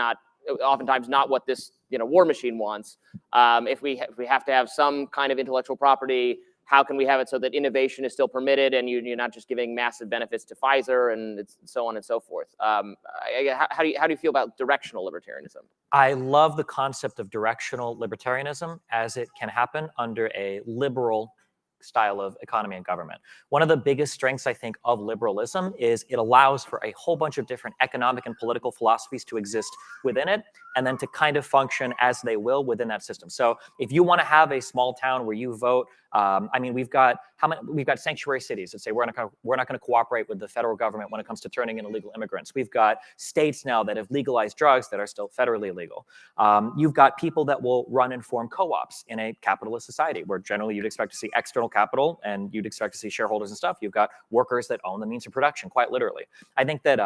oftentimes not what this war machine wants. If we have to have some kind of intellectual property, how can we have it so that innovation is still permitted and you're not just giving massive benefits to Pfizer and so on and so forth? How do you feel about directional libertarianism? I love the concept of directional libertarianism as it can happen under a liberal style of economy and government. One of the biggest strengths, I think, of liberalism is it allows for a whole bunch of different economic and political philosophies to exist within it, and then to kind of function as they will within that system. So if you want to have a small town where you vote, I mean, we've got sanctuary cities that say we're not going to cooperate with the federal government when it comes to turning in illegal immigrants. We've got states now that have legalized drugs that are still federally illegal. You've got people that will run and form co-ops in a capitalist society where generally you'd expect to see external capital and you'd expect to see shareholders and stuff. You've got workers that own the means of production, quite literally. I think that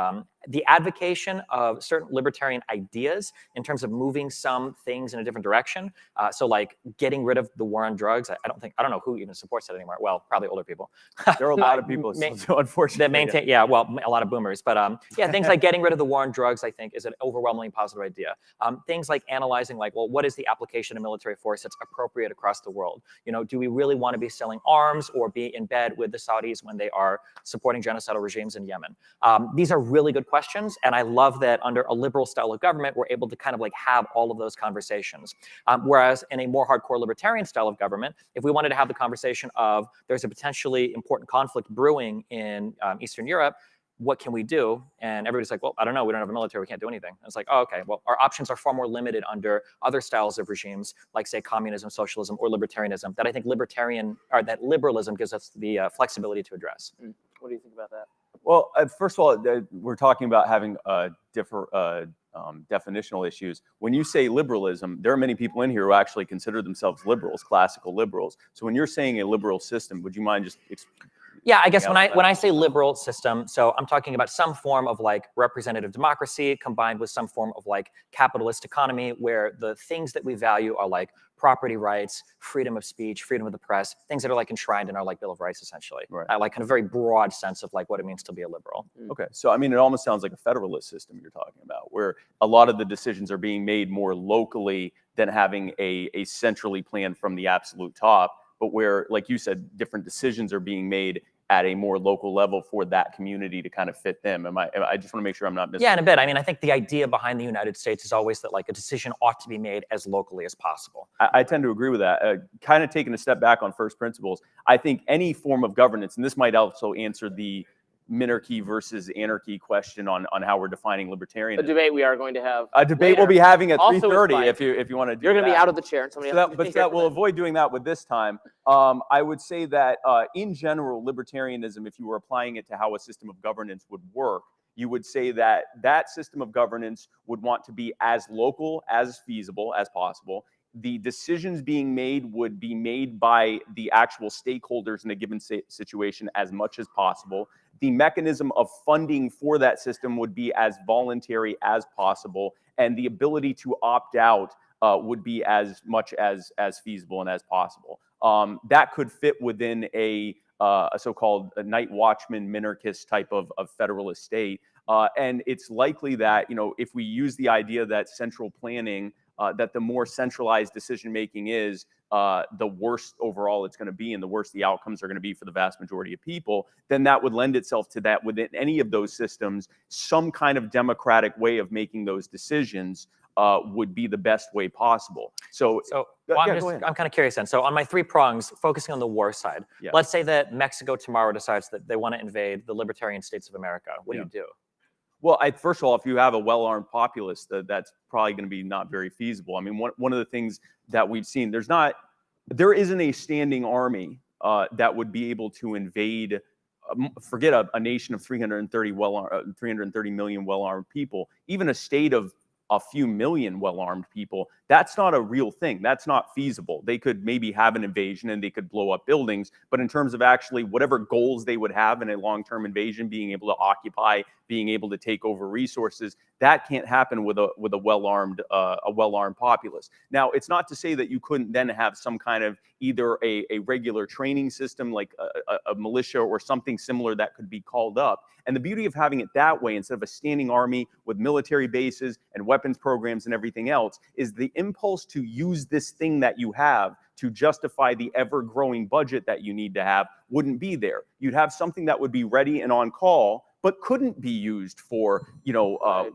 the advocation of certain libertarian ideas in terms of moving some things in a different direction, so like getting rid of the war on drugs, I don't know who even supports that anymore. Well, probably older people. There are a lot of people, so unfortunately. That maintain, yeah, well, a lot of boomers. But yeah, things like getting rid of the war on drugs, I think, is an overwhelmingly positive idea. Things like analyzing, like, well, what is the application of military force that's appropriate across the world? You know, do we really want to be selling arms or be in bed with the Saudis when they are supporting genocidal regimes in Yemen? These are really good questions, and I love that under a liberal style of government, we're able to kind of like have all of those conversations. Whereas in a more hardcore libertarian style of government, if we wanted to have the conversation of there's a potentially important conflict brewing in Eastern Europe, what can we do? And everybody's like, well, I don't know. We don't have a military. We can't do anything. And it's like, oh, okay. Well, our options are far more limited under other styles of regimes, like say communism, socialism, or libertarianism. That I think that liberalism gives us the flexibility to address. What do you think about that? Well, first of all, we're talking about having different definitional issues. When you say liberalism, there are many people in here who actually consider themselves liberals, classical liberals. So when you're saying a liberal system, would you mind just Yeah, I guess when I say liberal system, so I'm talking about some form of like representative democracy combined with some form of like capitalist economy where the things that we value are like property rights, freedom of speech, freedom of the press, things that are like enshrined in our like Bill of Rights, essentially. Right. Like kind of very broad sense of like what it means to be a liberal. Okay, so I mean, it almost sounds like a federalist system you're talking about, where a lot of the decisions are being made more locally than having a centrally planned from the absolute top, but where, like you said, different decisions are being made at a more local level for that community to kind of fit them. I just want to make sure I'm not missing. Yeah, in a bit. I mean, I think the idea behind the United States is always that like a decision ought to be made as locally as possible. I tend to agree with that. Kind of taking a step back on first principles, I think any form of governance, and this might also answer the minarchy versus anarchy question on how we're defining libertarianism. A debate we are going to have. A debate we'll be having at 3:30 if you want to do You're going to that. be out of the chair. And somebody else But we'll avoid doing that with this time. I would say that in general, libertarianism, if you were applying it to how a system of governance would work, you would say that that system of governance would want to be as local as feasible as possible. The decisions being made would be made by the actual stakeholders in a given situation as much as possible. The mechanism of funding for that system would be as voluntary as possible, and the ability to opt out would be as much as feasible and as possible. That could fit within a so-called night watchman minarchist type of federalist state. And it's likely that, if we use the idea that central planning, that the more centralized decision-making is, the worse overall it's going to be and the worse the outcomes are going to be for the vast majority of people, then that would lend itself to that within any of those systems, some kind of democratic way of making those decisions would be the best way possible. So I'm kind of curious then. So on my 3 prongs, focusing on the war side, let's say that Mexico tomorrow decides that they want to invade the libertarian states of America. What do you do? Well, first of all, if you have a well-armed populace, that's probably going to be not very feasible. I mean, one of the things that we've seen, there isn't a standing army that would be able to invade. Forget a nation of 330 million well-armed people. Even a state of a few million well-armed people, that's not a real thing. That's not feasible. They could maybe have an invasion and they could blow up buildings, but in terms of actually whatever goals they would have in a long-term invasion, being able to occupy, being able to take over resources, that can't happen with a well-armed populace. Now, it's not to say that you couldn't then have some kind of either a regular training system like a militia or something similar that could be called up. And the beauty of having it that way, instead of a standing army with military bases and weapons programs and everything else, is the impulse to use this thing that you have to justify the ever-growing budget that you need to have wouldn't be there. You'd have something that would be ready and on call but couldn't be used for,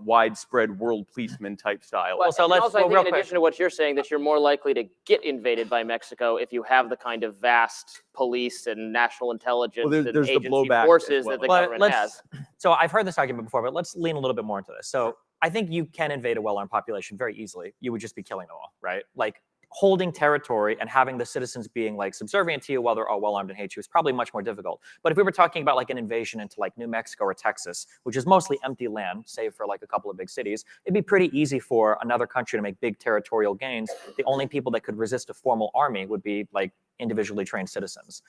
widespread world policeman type style. Well, so I think in addition to what you're saying, that you're more likely to get invaded by Mexico if you have the kind of vast police and national intelligence and agency forces that the government has. So I've heard this argument before, but let's lean a little bit more into this. So I think you can invade a well-armed population very easily. You would just be killing them all, right? Like holding territory and having the citizens being like subservient to you while they're all well-armed and hate you is probably much more difficult. But if we were talking about like an invasion into like New Mexico or Texas, which is mostly empty land, save for like a couple of big cities, it'd be pretty easy for another country to make big territorial gains. The only people that could resist a formal army would be like individually trained citizens.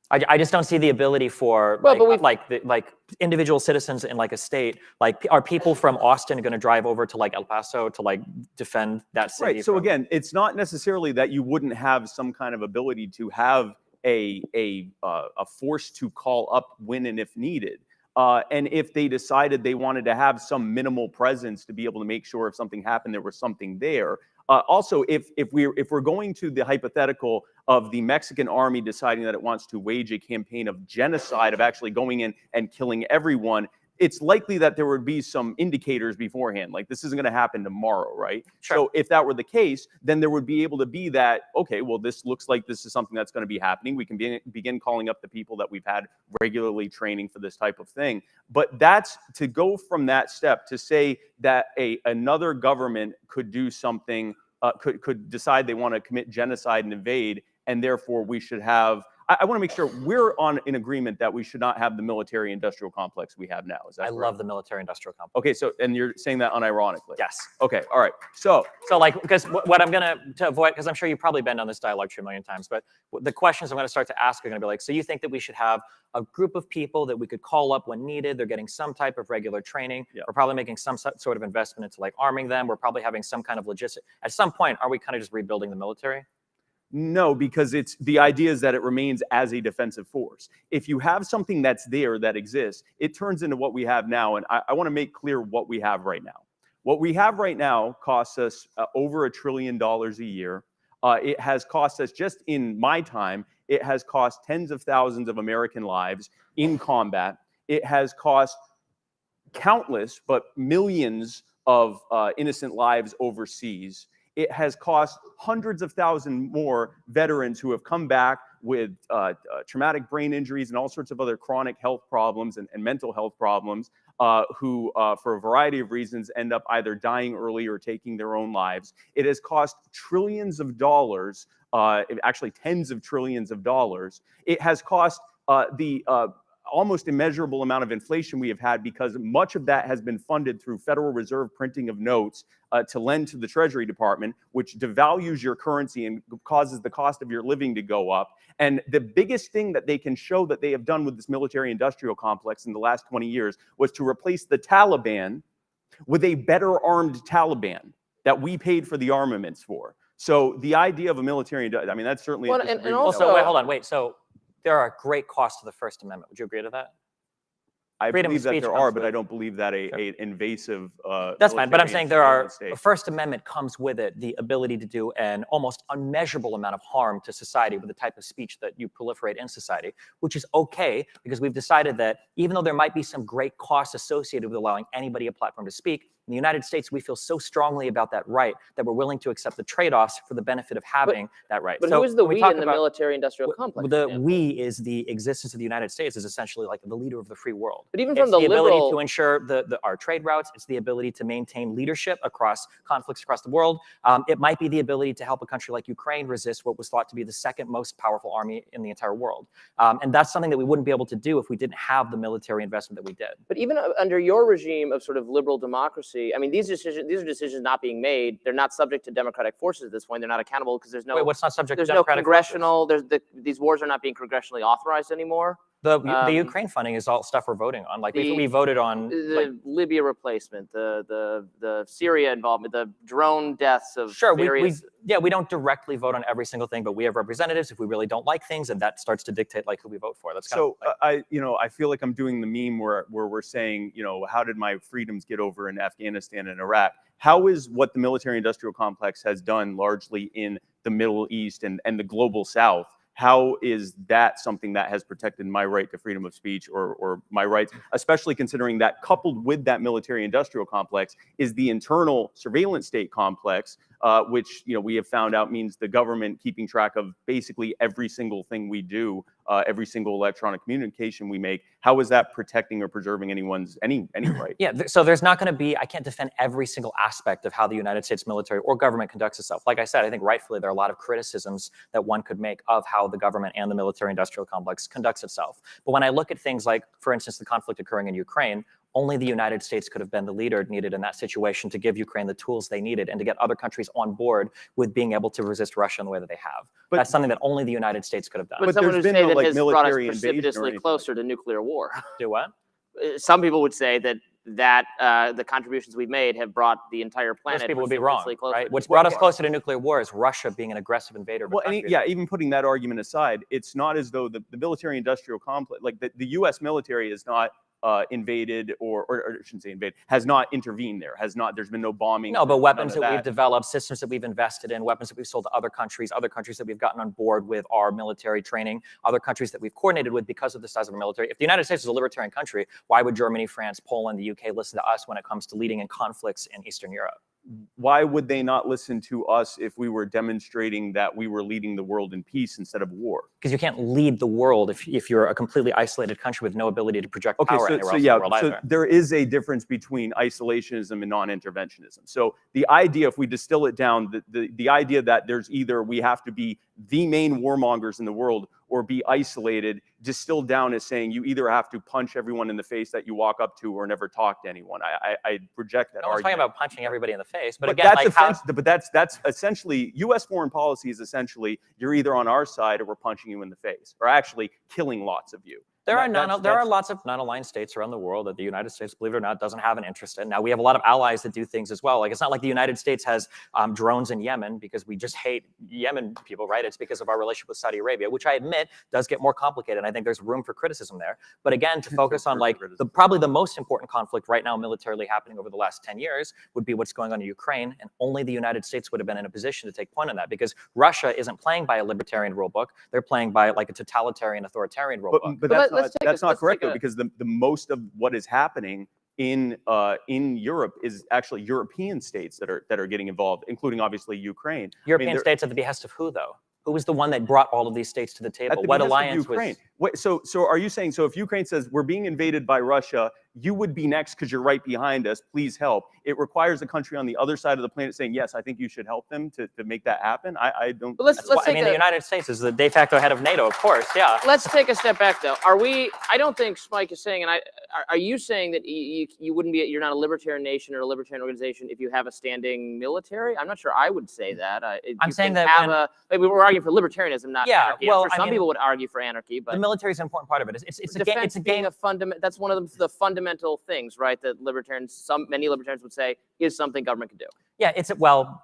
I just don't see the ability for like individual citizens in like a state. Like, are people from Austin going to drive over to like El Paso to like defend that city? Right. So again, it's not necessarily that you wouldn't have some kind of ability to have a force to call up when and if needed. And if they decided they wanted to have some minimal presence to be able to make sure if something happened, there was something there. Also, if we're going to the hypothetical of the Mexican army deciding that it wants to wage a campaign of genocide, of actually going in and killing everyone, it's likely that there would be some indicators beforehand, like this isn't going to happen tomorrow, right? Sure. So if that were the case, then there would be able to be that, okay, well, this looks like this is something that's going to be happening. We can begin calling up the people that we've had regularly training for this type of thing. But that's to go from that step to say that another government could do something, could decide they want to commit genocide and invade, and therefore we should have. I want to make sure we're in agreement that we should not have the military-industrial complex we have now. Is that correct? love the military-industrial complex. Okay, so and you're saying that unironically. Yes. Okay. All right. So like, because what I'm gonna to avoid, because I'm sure you've probably been on this dialogue a million times, but the questions I'm going to start to ask are going to be like, so you think that we should have a group of people that we could call up when needed? They're getting some type of regular training. Yeah. We're probably making some sort of investment into like arming them. We're probably having some kind of logistic. At some point, are we kind of just rebuilding the military? No, because the idea is that it remains as a defensive force. If you have something that's there that exists, it turns into what we have now. And I want to make clear what we have right now. What we have right now costs us over $1 trillion a year. It has cost us, just in my time, it has cost tens of thousands of American lives in combat. It has cost countless, but millions of innocent lives overseas. It has cost hundreds of thousands more veterans who have come back with traumatic brain injuries and all sorts of other chronic health problems and mental health problems, who, for a variety of reasons, end up either dying early or taking their own lives. It has cost trillions of dollars, actually tens of trillions of dollars. It has cost the almost immeasurable amount of inflation we have had, because much of that has been funded through Federal Reserve printing of notes to lend to the Treasury Department, which devalues your currency and causes the cost of your living to go up. And the biggest thing that they can show that they have done with this military-industrial complex in the last 20 years was to replace the Taliban with a better armed Taliban that we paid for the armaments for. So the idea of a military, I mean, that's certainly. Well, and also, wait, hold on, wait. So there are great costs to the First Amendment. Would you agree to that? I believe that there are, but I don't believe that an invasive. That's fine, but I'm saying there are. The First Amendment comes with it the ability to do an almost unmeasurable amount of harm to society with the type of speech that you proliferate in society, which is okay, because we've decided that even though there might be some great costs associated with allowing anybody a platform to speak, in the United States, we feel so strongly about that right that we're willing to accept the trade-offs for the benefit of having that right. But who is the we in the military-industrial complex? The we is the existence of the United States is essentially like the leader of the free world. But even from it's the ability to ensure our trade routes. It's the ability to maintain leadership across conflicts across the world. It might be the ability to help a country like Ukraine resist what was thought to be the second most powerful army in the entire world. And that's something that we wouldn't be able to do if we didn't have the military investment that we did. But even under your regime of sort of liberal democracy, I mean, these are decisions not being made. They're not subject to democratic forces at this point. They're not accountable because there's no. Wait, what's not subject to There's democratic no congressional. forces? These wars are not being congressionally authorized anymore. The Ukraine funding is all stuff we're voting on. Like we voted on the Libya replacement, the Syria involvement, the drone deaths of various. We don't directly vote on every single thing, but we have representatives if we really don't like things, and that starts to dictate like who we vote for. That's kind so. I feel like I'm doing the meme where we're saying, how did my freedoms get over in Afghanistan and Iraq? How is what the military-industrial complex has done largely in the Middle East and the global South? how is that something that has protected my right to freedom of speech or my rights, especially considering that coupled with that military-industrial complex is the internal surveillance state complex, which we have found out means the government keeping track of basically every single thing we do, every single electronic communication we make. How is that protecting or preserving any right? Yeah, so there's not going to be, I can't defend every single aspect of how the United States military or government conducts itself. Like I said, I think rightfully there are a lot of criticisms that one could make of how the government and the military-industrial complex conducts itself. But when I look at things like, for instance, the conflict occurring in Ukraine, only the United States could have been the leader needed in that situation to give Ukraine the tools they needed and to get other countries on board with being able to resist Russia in the way that they have. But that's something that only the United States could have done. But someone would say that has brought us precipitously closer to nuclear war. Do what? Some people would say that the contributions we've made have brought the entire planet. Most people would be wrong, closer. right? What's brought us closer to nuclear war is Russia being an aggressive invader of a country. Yeah, even putting that argument aside, it's not as though the military-industrial complex, like the U.S. military is not invaded or I shouldn't say invaded, has not intervened there, there's been no bombing. No, but weapons that we've developed, systems that we've invested in, weapons that we've sold to other countries that we've gotten on board with our military training, other countries that we've coordinated with because of the size of our military. If the United States was a libertarian country, why would Germany, France, Poland, the UK listen to us when it comes to leading in conflicts in Eastern Europe? Why would they not listen to us if we were demonstrating that we were leading the world in peace instead of war? Because you can't lead the world if you're a completely isolated country with no ability to project power anywhere else in the world either. There is a difference between isolationism and non-interventionism. So the idea, if we distill it down, the idea that there's either we have to be the main warmongers in the world or be isolated, distilled down as saying you either have to punch everyone in the face that you walk up to or never talk to anyone. I reject that argument. No one's talking about punching everybody in the face, but again, that's essentially, U.S. foreign policy is essentially you're either on our side or we're punching you in the face, or actually killing lots of you. There are lots of non-aligned states around the world that the United States, believe it or not, doesn't have an interest in. Now, we have a lot of allies that do things as well. Like, it's not like the United States has drones in Yemen because we just hate Yemen people, right? It's because of our relationship with Saudi Arabia, which I admit does get more complicated. And I think there's room for criticism there. But again, to focus on probably the most important conflict right now militarily happening over the last 10 years would be what's going on in Ukraine. And only the United States would have been in a position to take point on that, because Russia isn't playing by a libertarian rule book. They're playing by like a totalitarian, authoritarian rule book. But that's not correct, though, because the most of what is happening in Europe is actually European states that are getting involved, including obviously Ukraine. European states at the behest of who, though? Who was the one that brought all of these states to the table? What alliance was? Wait, so are you saying, so if Ukraine says we're being invaded by Russia, you would be next because you're right behind us, please help. It requires a country on the other side of the planet saying, yes, I think you should help them to make that happen. I don't. The United States is the de facto head of NATO, of course, yeah. Let's take a step back, though. I don't think Spike is saying, and are you saying that you wouldn't be, you're not a libertarian nation or a libertarian organization if you have a standing military? I'm not sure I would say that. I'm saying that maybe we're arguing for libertarianism, not anarchy. Well, some people would argue for anarchy, but the military is an important part of it. It's a game of fundamental. That's one of the fundamental things, right? That many libertarians would say is something government can do. Yeah,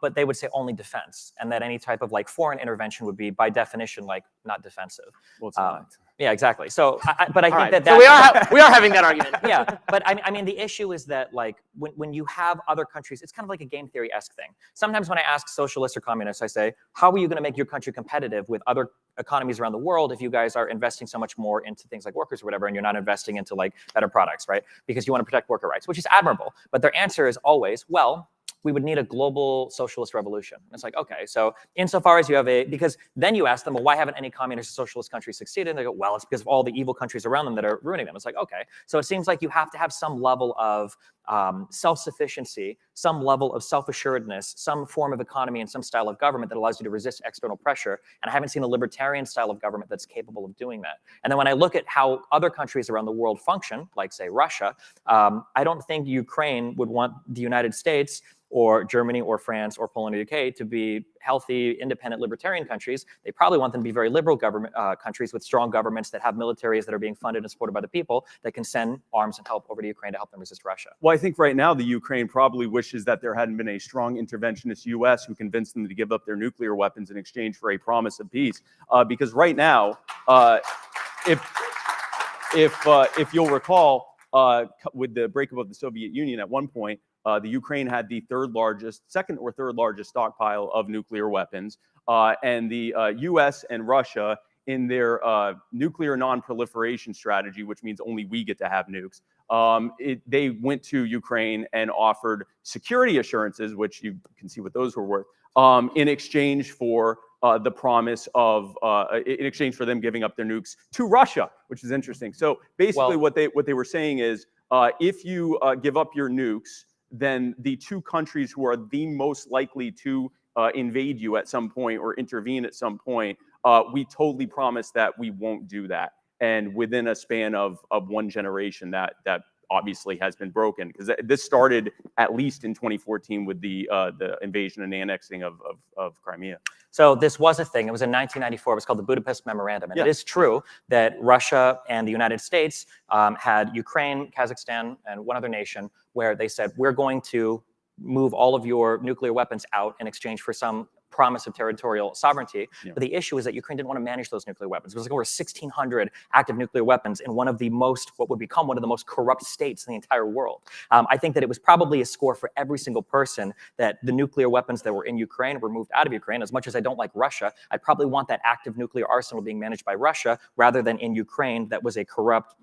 but they would say only defense, and that any type of foreign intervention would be by definition not defensive. Well, it's not. Yeah, exactly. So, but I think so we are having that argument. Yeah, but I mean, the issue is that when you have other countries, it's kind of like a game theory-esque thing. Sometimes when I ask socialists or communists, I say, how are you going to make your country competitive with other economies around the world if you guys are investing so much more into things like workers or whatever, and you're not investing into better products, right? Because you want to protect worker rights, which is admirable. But their answer is always, well, we would need a global socialist revolution. And it's like, okay, so insofar as you have because then you ask them, well, why haven't any communist or socialist countries succeeded? And they go, well, it's because of all the evil countries around them that are ruining them. It's like, okay, so it seems like you have to have some level of self-sufficiency, some level of self-assuredness, some form of economy and some style of government that allows you to resist external pressure. And I haven't seen a libertarian style of government that's capable of doing that. And then when I look at how other countries around the world function, like say Russia, I don't think Ukraine would want the United States or Germany or France or Poland or UK to be healthy, independent, libertarian countries. They probably want them to be very liberal government countries with strong governments that have militaries that are being funded and supported by the people that can send arms and help over to Ukraine to help them resist Russia. Well, I think right now the Ukraine probably wishes that there hadn't been a strong interventionist U.S. who convinced them to give up their nuclear weapons in exchange for a promise of peace. Because right now, if you'll recall, with the breakup of the Soviet Union at one point, the Ukraine had the second or third largest stockpile of nuclear weapons. And the US and Russia in their nuclear non-proliferation strategy, which means only we get to have nukes, they went to Ukraine and offered security assurances, which you can see what those were worth, in exchange for the promise of, in exchange for them giving up their nukes to Russia, which is interesting. So basically, what they were saying is, if you give up your nukes, then the two countries who are the most likely to invade you at some point or intervene at some point, we totally promise that we won't do that. And within a span of one generation, that obviously has been broken, because this started at least in 2014 with the invasion and annexing of Crimea. So this was a thing. It was in 1994. It was called the Budapest Memorandum. And it is true that Russia and the United States had Ukraine, Kazakhstan, and one other nation where they said, we're going to move all of your nuclear weapons out in exchange for some promise of territorial sovereignty. But the issue is that Ukraine didn't want to manage those nuclear weapons. It was like over 1,600 active nuclear weapons in one of the most, what would become one of the most corrupt states in the entire world. I think that it was probably a score for every single person that the nuclear weapons that were in Ukraine were moved out of Ukraine. As much as I don't like Russia, I'd probably want that active nuclear arsenal being managed by Russia rather than in Ukraine that was a corrupt,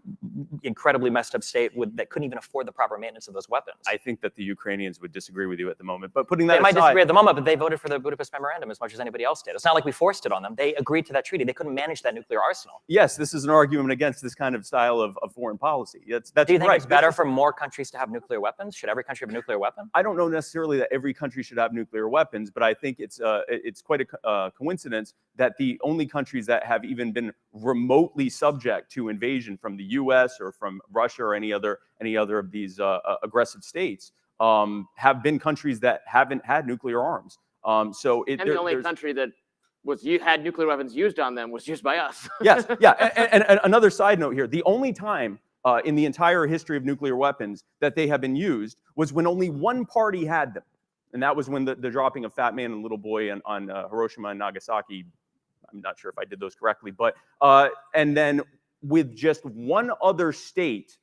incredibly messed up state that couldn't even afford the proper maintenance of those weapons. I think that the Ukrainians would disagree with you at the moment. But putting that aside, they might disagree at the moment, but they voted for the Budapest Memorandum as much as anybody else did. It's not like we forced it on them. They agreed to that treaty. They couldn't manage that nuclear arsenal. Yes, this is an argument against this kind of style of foreign policy. That's Do you think right. it's better for more countries to have nuclear weapons? Should every country have a nuclear weapon? I don't know necessarily that every country should have nuclear weapons, but I think it's quite a coincidence that the only countries that have even been remotely subject to invasion from the U.S. or from Russia or any other of these aggressive states have been countries that haven't had nuclear arms. And the only country that had nuclear weapons used on them was used by us. Yes, yeah. And another side note here: the only time in the entire history of nuclear weapons that they have been used was when only one party had them, and that was when the dropping of Fat Man and Little Boy on Hiroshima and Nagasaki. I'm not sure if I did those correctly, but and then with just one other state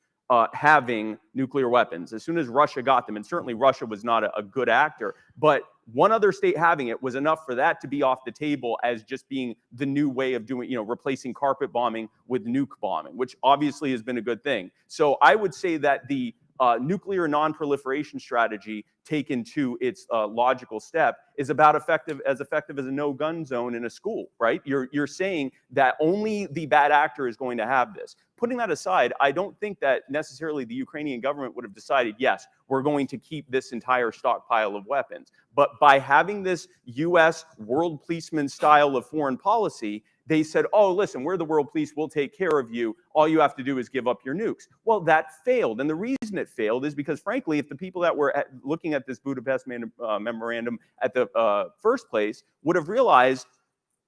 having nuclear weapons, as soon as Russia got them, and certainly Russia was not a good actor, but one other state having it was enough for that to be off the table as just being the new way of doing, replacing carpet bombing with nuke bombing, which obviously has been a good thing. So I would say that the nuclear non-proliferation strategy taken to its logical step is about effective as a no-gun zone in a school, right? You're saying that only the bad actor is going to have this. Putting that aside, I don't think that necessarily the Ukrainian government would have decided, yes, we're going to keep this entire stockpile of weapons. But by having this U.S. world policeman style of foreign policy, they said, oh, listen, we're the world police, we'll take care of you. All you have to do is give up your nukes. Well, that failed. And the reason it failed is because, frankly, if the people that were looking at this Budapest memorandum at the first place would have realized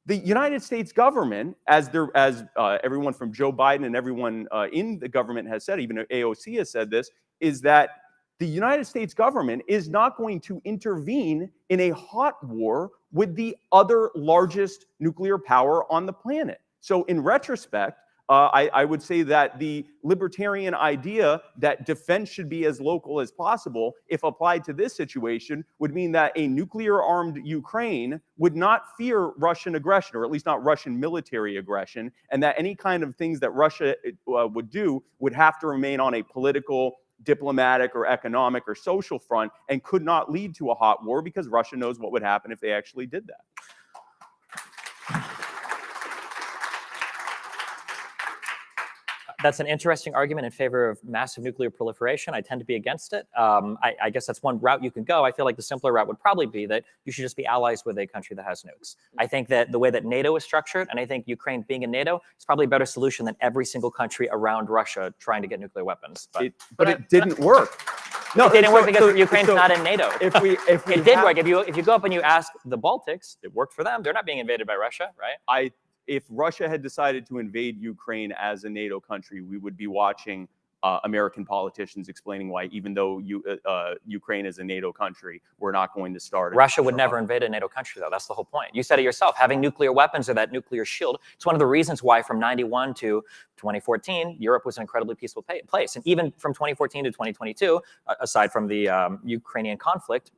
the United States government, as everyone from Joe Biden and everyone in the government has said, even AOC has said this, is that the United States government is not going to intervene in a hot war with the other largest nuclear power on the planet. So in retrospect, I would say that the libertarian idea that defense should be as local as possible, if applied to this situation, would mean that a nuclear-armed Ukraine would not fear Russian aggression, or at least not Russian military aggression, and that any kind of things that Russia would do would have to remain on a political, diplomatic, or economic, or social front, and could not lead to a hot war because Russia knows what would happen if they actually did that. That's an interesting argument in favor of massive nuclear proliferation. I tend to be against it. I guess that's one route you could go. I feel like the simpler route would probably be that you should just be allies with a country that has nukes. I think that the way that NATO is structured, and I think Ukraine being in NATO, is probably a better solution than every single country around Russia trying to get nuclear weapons. But it didn't work. No, it didn't work because Ukraine's not in NATO. If it did work. If you go up and you ask the Baltics, it worked for them. They're not being invaded by Russia, right? If Russia had decided to invade Ukraine as a NATO country, we would be watching American politicians explaining why, even though Ukraine is a NATO country, we're not going to start. Russia would never invade a NATO country, though. That's the whole point. You said it yourself. Having nuclear weapons or that nuclear shield, it's one of the reasons why from 91 to 2014, Europe was an incredibly peaceful place. And even from 2014 to 2022, aside from the Ukrainian conflict,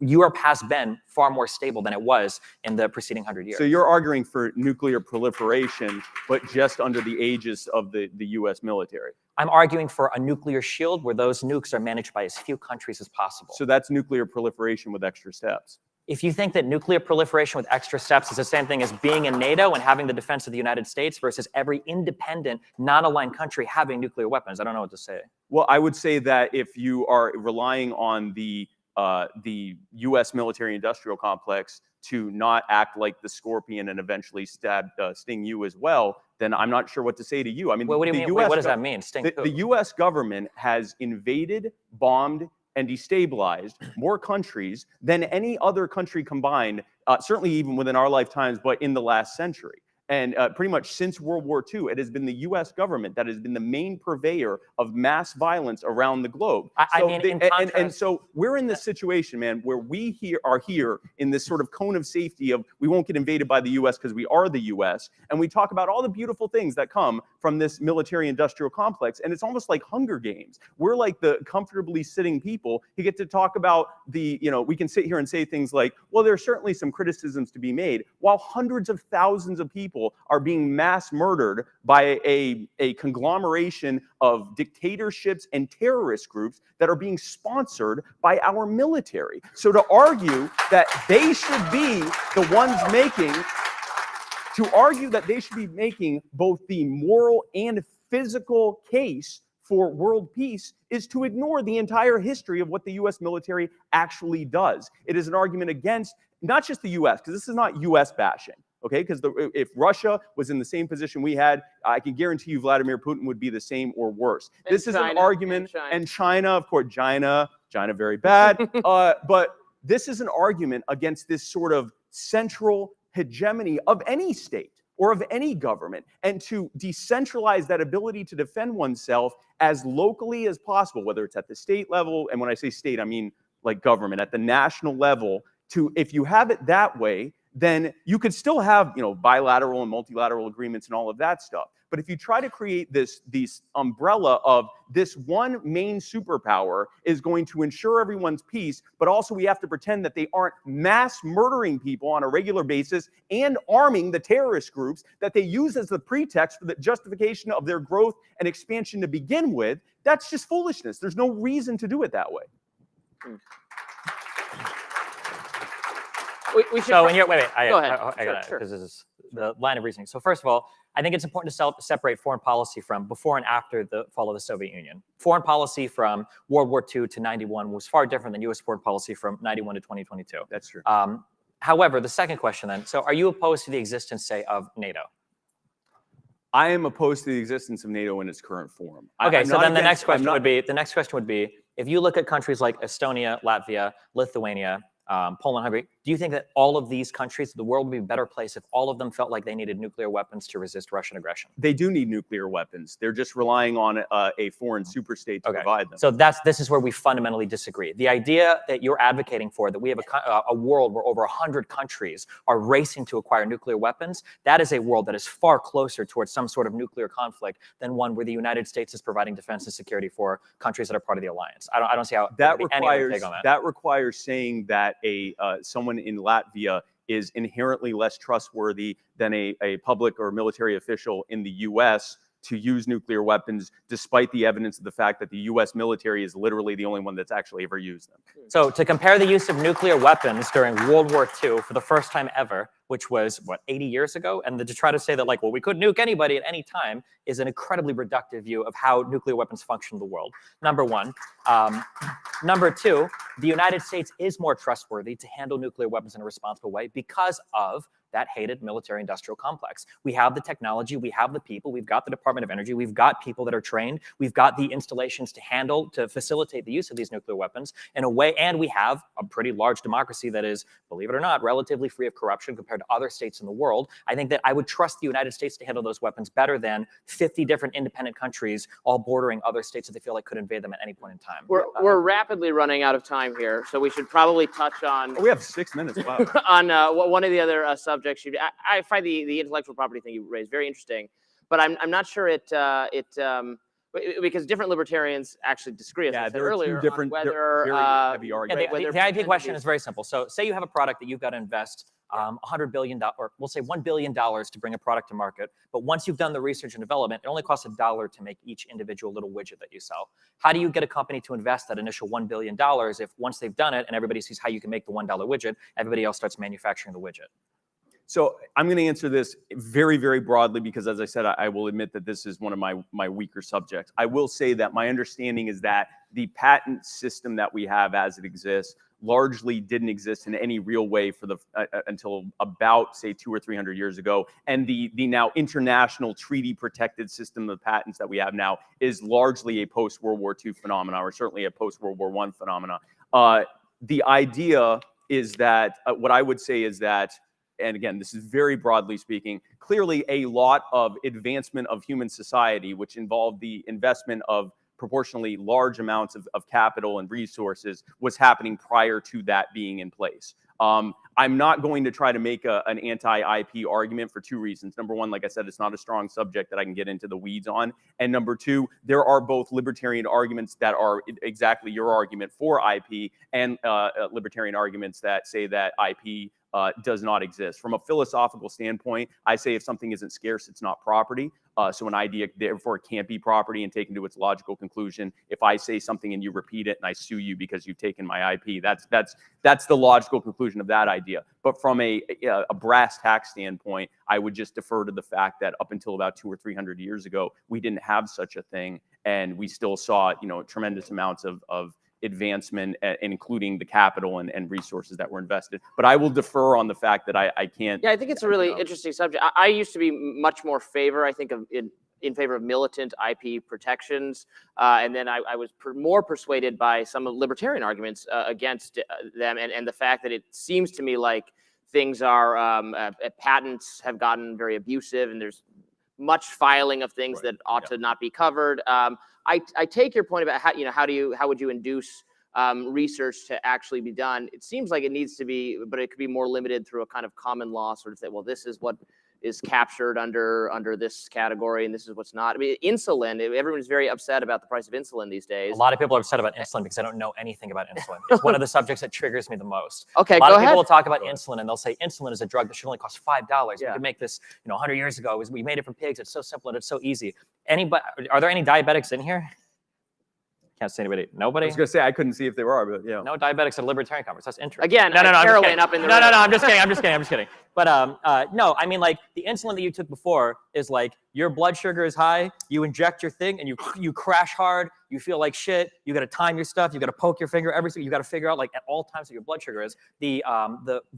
Europe has been far more stable than it was in the preceding 100 years. So you're arguing for nuclear proliferation, but just under the aegis of the U.S. military. I'm arguing for a nuclear shield where those nukes are managed by as few countries as possible. So that's nuclear proliferation with extra steps. If you think that nuclear proliferation with extra steps is the same thing as being in NATO and having the defense of the United States versus every independent, non-aligned country having nuclear weapons, I don't know what to say. Well, I would say that if you are relying on the U.S. military-industrial complex to not act like the scorpion and eventually sting you as well, then I'm not sure what to say to you. I mean, what do you mean? What does that mean? Sting who? The U.S. government has invaded, bombed, and destabilized more countries than any other country combined, certainly even within our lifetimes, but in the last century. And pretty much since World War II, it has been the U.S. government that has been the main purveyor of mass violence around the globe. So we're in this situation, man, where we are here in this sort of cone of safety of we won't get invaded by the U.S. because we are the U.S. And we talk about all the beautiful things that come from this military-industrial complex. And it's almost like Hunger Games. We're like the comfortably sitting people who get to talk about we can sit here and say things like, well, there are certainly some criticisms to be made, while hundreds of thousands of people are being mass murdered by a conglomeration of dictatorships and terrorist groups that are being sponsored by our military. So to argue that they should be the ones making both the moral and physical case for world peace is to ignore the entire history of what the U.S. military actually does. It is an argument against not just the U.S., because this is not U.S. bashing. Okay, because if Russia was in the same position we had, I can guarantee you Vladimir Putin would be the same or worse. This is an argument, and China, of course, China very bad. But this is an argument against this sort of central hegemony of any state or of any government, and to decentralize that ability to defend oneself as locally as possible, whether it's at the state level, and when I say state, I mean like government, at the national level, if you have it that way, then you could still have, bilateral and multilateral agreements and all of that stuff. But if you try to create this umbrella of this one main superpower is going to ensure everyone's peace, but also we have to pretend that they aren't mass murdering people on a regular basis and arming the terrorist groups that they use as the pretext for the justification of their growth and expansion to begin with, that's just foolishness. There's no reason to do it that way. Wait, go ahead. Sure. Because this is the line of reasoning. So first of all, I think it's important to separate foreign policy from before and after the fall of the Soviet Union. Foreign policy from World War II to 91 was far different than U.S. foreign policy from 91 to 2022. That's true. However, the second question then, so are you opposed to the existence, say, of NATO? I am opposed to the existence of NATO in its current form. Okay, so then the next question would be, if you look at countries like Estonia, Latvia, Lithuania, Poland, Hungary, do you think that all of these countries, the world would be a better place if all of them felt like they needed nuclear weapons to resist Russian aggression? They do need nuclear weapons. They're just relying on a foreign superstate to provide them. So this is where we fundamentally disagree. The idea that you're advocating for, that we have a world where over 100 countries are racing to acquire nuclear weapons, that is a world that is far closer towards some sort of nuclear conflict than one where the United States is providing defense and security for countries that are part of the alliance. I don't see how that requires saying that someone in Latvia is inherently less trustworthy than a public or military official in the U.S. to use nuclear weapons, despite the evidence of the fact that the U.S. military is literally the only one that's actually ever used them. So to compare the use of nuclear weapons during World War II for the first time ever, which was, 80 years ago? And to try to say that, we could nuke anybody at any time is an incredibly reductive view of how nuclear weapons function in the world, number one. Number two, the United States is more trustworthy to handle nuclear weapons in a responsible way because of that hated military-industrial complex. We have the technology, we have the people, we've got the Department of Energy, we've got people that are trained, we've got the installations to facilitate the use of these nuclear weapons in a way, and we have a pretty large democracy that is, believe it or not, relatively free of corruption compared compared to other states in the world. I think that I would trust the United States to handle those weapons better than 50 different independent countries all bordering other states that they feel like could invade them at any point in time. We're rapidly running out of time here, so we should probably touch on. We have 6 minutes. Wow. On one of the other subjects. I find the intellectual property thing you raised very interesting, but I'm not sure because different libertarians actually disagree, as I said earlier, on whether heavy arguments. The IP question is very simple. So say you have a product that you've got to invest $100 billion, or we'll say $1 billion to bring a product to market. But once you've done the research and development, it only costs $1 to make each individual little widget that you sell. How do you get a company to invest that initial $1 billion if once they've done it and everybody sees how you can make the $1 widget, everybody else starts manufacturing the widget? So I'm going to answer this very, very broadly because, as I said, I will admit that this is one of my weaker subjects. I will say that my understanding is that the patent system that we have as it exists largely didn't exist in any real way for until about, say, 200 or 300 years ago. And the now international treaty protected system of patents that we have now is largely a post-World War II phenomenon, or certainly a post-World War I phenomenon. The idea is that, what I would say is that, and again, this is very broadly speaking, clearly a lot of advancement of human society, which involved the investment of proportionally large amounts of capital and resources, was happening prior to that being in place. I'm not going to try to make an anti-IP argument for 2 reasons. Number one, like I said, it's not a strong subject that I can get into the weeds on. And number 2, there are both libertarian arguments that are exactly your argument for IP and libertarian arguments that say that IP does not exist. From a philosophical standpoint, I say if something isn't scarce, it's not property. So an idea, therefore, can't be property and taken to its logical conclusion. If I say something and you repeat it and I sue you because you've taken my IP, that's the logical conclusion of that idea. But from a brass tack standpoint, I would just defer to the fact that up until about 200 or 300 years ago, we didn't have such a thing, and we still saw tremendous amounts of advancement, including the capital and resources that were invested. But I will defer on the fact that I can't. Yeah, I think it's a really interesting subject. I used to be much more in favor of militant IP protections, and then I was more persuaded by some of libertarian arguments against them, and the fact that it seems to me like things are patents have gotten very abusive, and there's much filing of things that ought to not be covered. I take your point about how would you induce research to actually be done. It seems like it needs to be, but it could be more limited through a kind of common law sort of thing. Well, this is what is captured under this category, and this is what's not. I mean, insulin, everyone's very upset about the price of insulin these days. A lot of people are upset about insulin because I don't know anything about insulin. It's one of the subjects that triggers me the most. Okay, a lot go of ahead. People will talk about insulin and they'll say insulin is a drug that should only cost $5. Yeah. We could make this, 100 years ago. We made it from pigs. It's so simple and it's so easy. Are there any diabetics in here? Can't see anybody. Nobody? I was going to say, I couldn't see if there were, but yeah. No diabetics at a libertarian conference. That's interesting. Again, Carolyn up in the room. No, I'm just kidding. But no, I mean, like, the insulin that you took before is like, your blood sugar is high, you inject your thing, and you crash hard, you feel like shit, you got to time your stuff, you got to poke your finger, everything, you got to figure out, like, at all times what your blood sugar is. The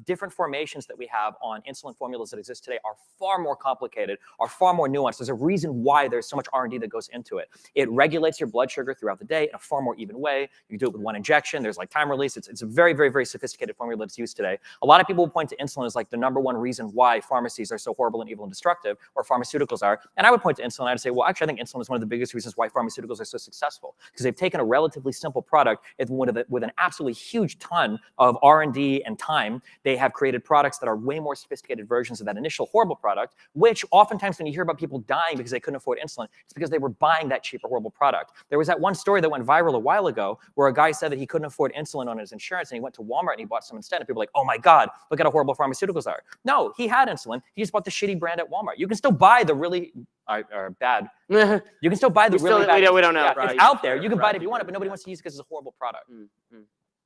different formations that we have on insulin formulas that exist today are far more complicated, are far more nuanced. There's a reason why there's so much R&D that goes into it. It regulates your blood sugar throughout the day in a far more even way. You can do it with one injection. There's like time release. It's a very, very, very sophisticated formula that's used today. A lot of people will point to insulin as like the #1 reason why pharmacies are so horrible and evil and destructive, or pharmaceuticals are. And I would point to insulin. I'd say, well, actually, I think insulin is one of the biggest reasons why pharmaceuticals are so successful, because they've taken a relatively simple product with an absolutely huge ton of R&D and time. They have created products that are way more sophisticated versions of that initial horrible product, which oftentimes when you hear about people dying because they couldn't afford insulin, it's because they were buying that cheaper, horrible product. There was that one story that went viral a while ago where a guy said that he couldn't afford insulin on his insurance and he went to Walmart and he bought some instead. And people were like, oh my God, look at how horrible pharmaceuticals are. No, he had insulin. He just bought the shitty brand at Walmart. You can still buy the really bad. You can still buy the really bad. We don't know. Yeah, right. It's out there. You can buy it if you want it, but nobody wants to use it because it's a horrible product.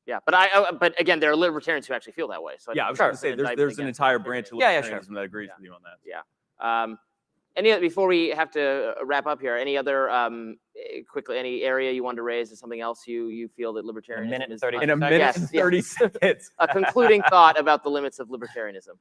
Yeah, but again, there are libertarians who actually feel that way. So I was going to say there's an entire branch of libertarianism that agrees with you on that. Yeah. Before we have to wrap up here, any other quickly any area you want to raise? Is something else you feel that libertarianism is in a minute and 30 seconds? A concluding thought about the limits of libertarianism.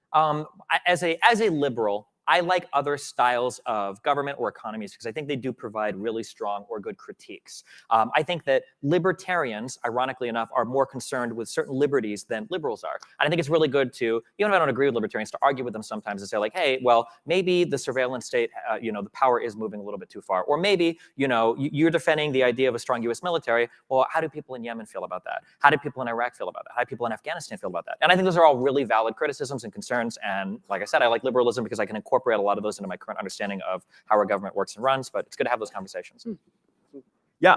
As a liberal, I like other styles of government or economies because I think they do provide really strong or good critiques. I think that libertarians, ironically enough, are more concerned with certain liberties than liberals are. And I think it's really good to, even if I don't agree with libertarians, to argue with them sometimes and say like, hey, well, maybe the surveillance state, the power is moving a little bit too far. Or maybe, you're defending the idea of a strong US military. Well, how do people in Yemen feel about that? How do people in Iraq feel about that? How do people in Afghanistan feel about that? And I think those are all really valid criticisms and concerns. And like I said, I like liberalism because I can incorporate a lot of those into my current understanding of how our government works and runs, but it's good to have those conversations. Yeah,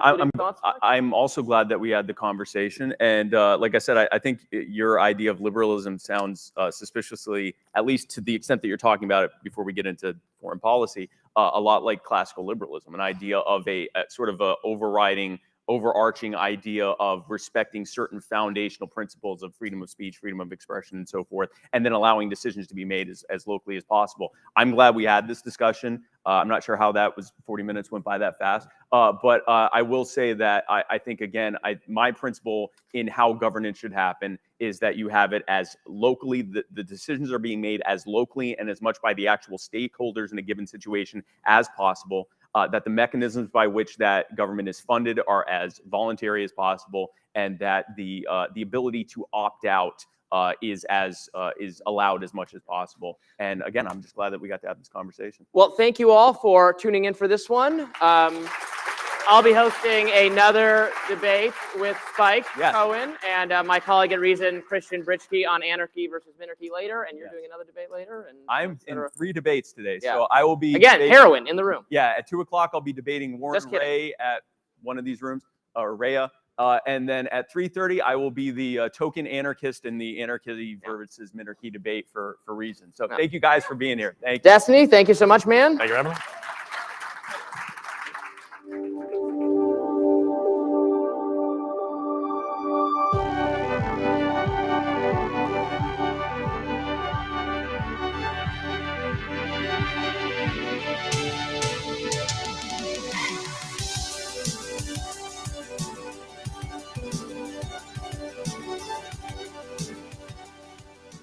I'm also glad that we had the conversation. And like I said, I think your idea of liberalism sounds suspiciously, at least to the extent that you're talking about it before we get into foreign policy, a lot like classical liberalism, an idea of a sort of a overarching idea of respecting certain foundational principles of freedom of speech, freedom of expression, and so forth, and then allowing decisions to be made as locally as possible. I'm glad we had this discussion. I'm not sure how that was, 40 minutes went by that fast. But I will say that I think, again, my principle in how governance should happen is that you have it as locally, the decisions are being made as locally and as much by the actual stakeholders in a given situation as possible. That the mechanisms by which that government is funded are as voluntary as possible, and that the ability to opt out is allowed as much as possible. And again, I'm just glad that we got to have this conversation. Well, thank you all for tuning in for this one. I'll be hosting another debate with Spike Cohen and my colleague at Reason, Christian Britschke, on anarchy versus minarchy later, and you're doing another debate later. And I'm in 3 debates today, so I will be again heroin in the room. Yeah, at 2 o'clock I'll be debating Warren Ray at one of these rooms, or Rhea. And then at 3:30, I will be the token anarchist in the anarchy versus minarchy debate for Reason. So thank you guys for being here. Thank you. Destiny, thank you so much, man. Thank you for having me.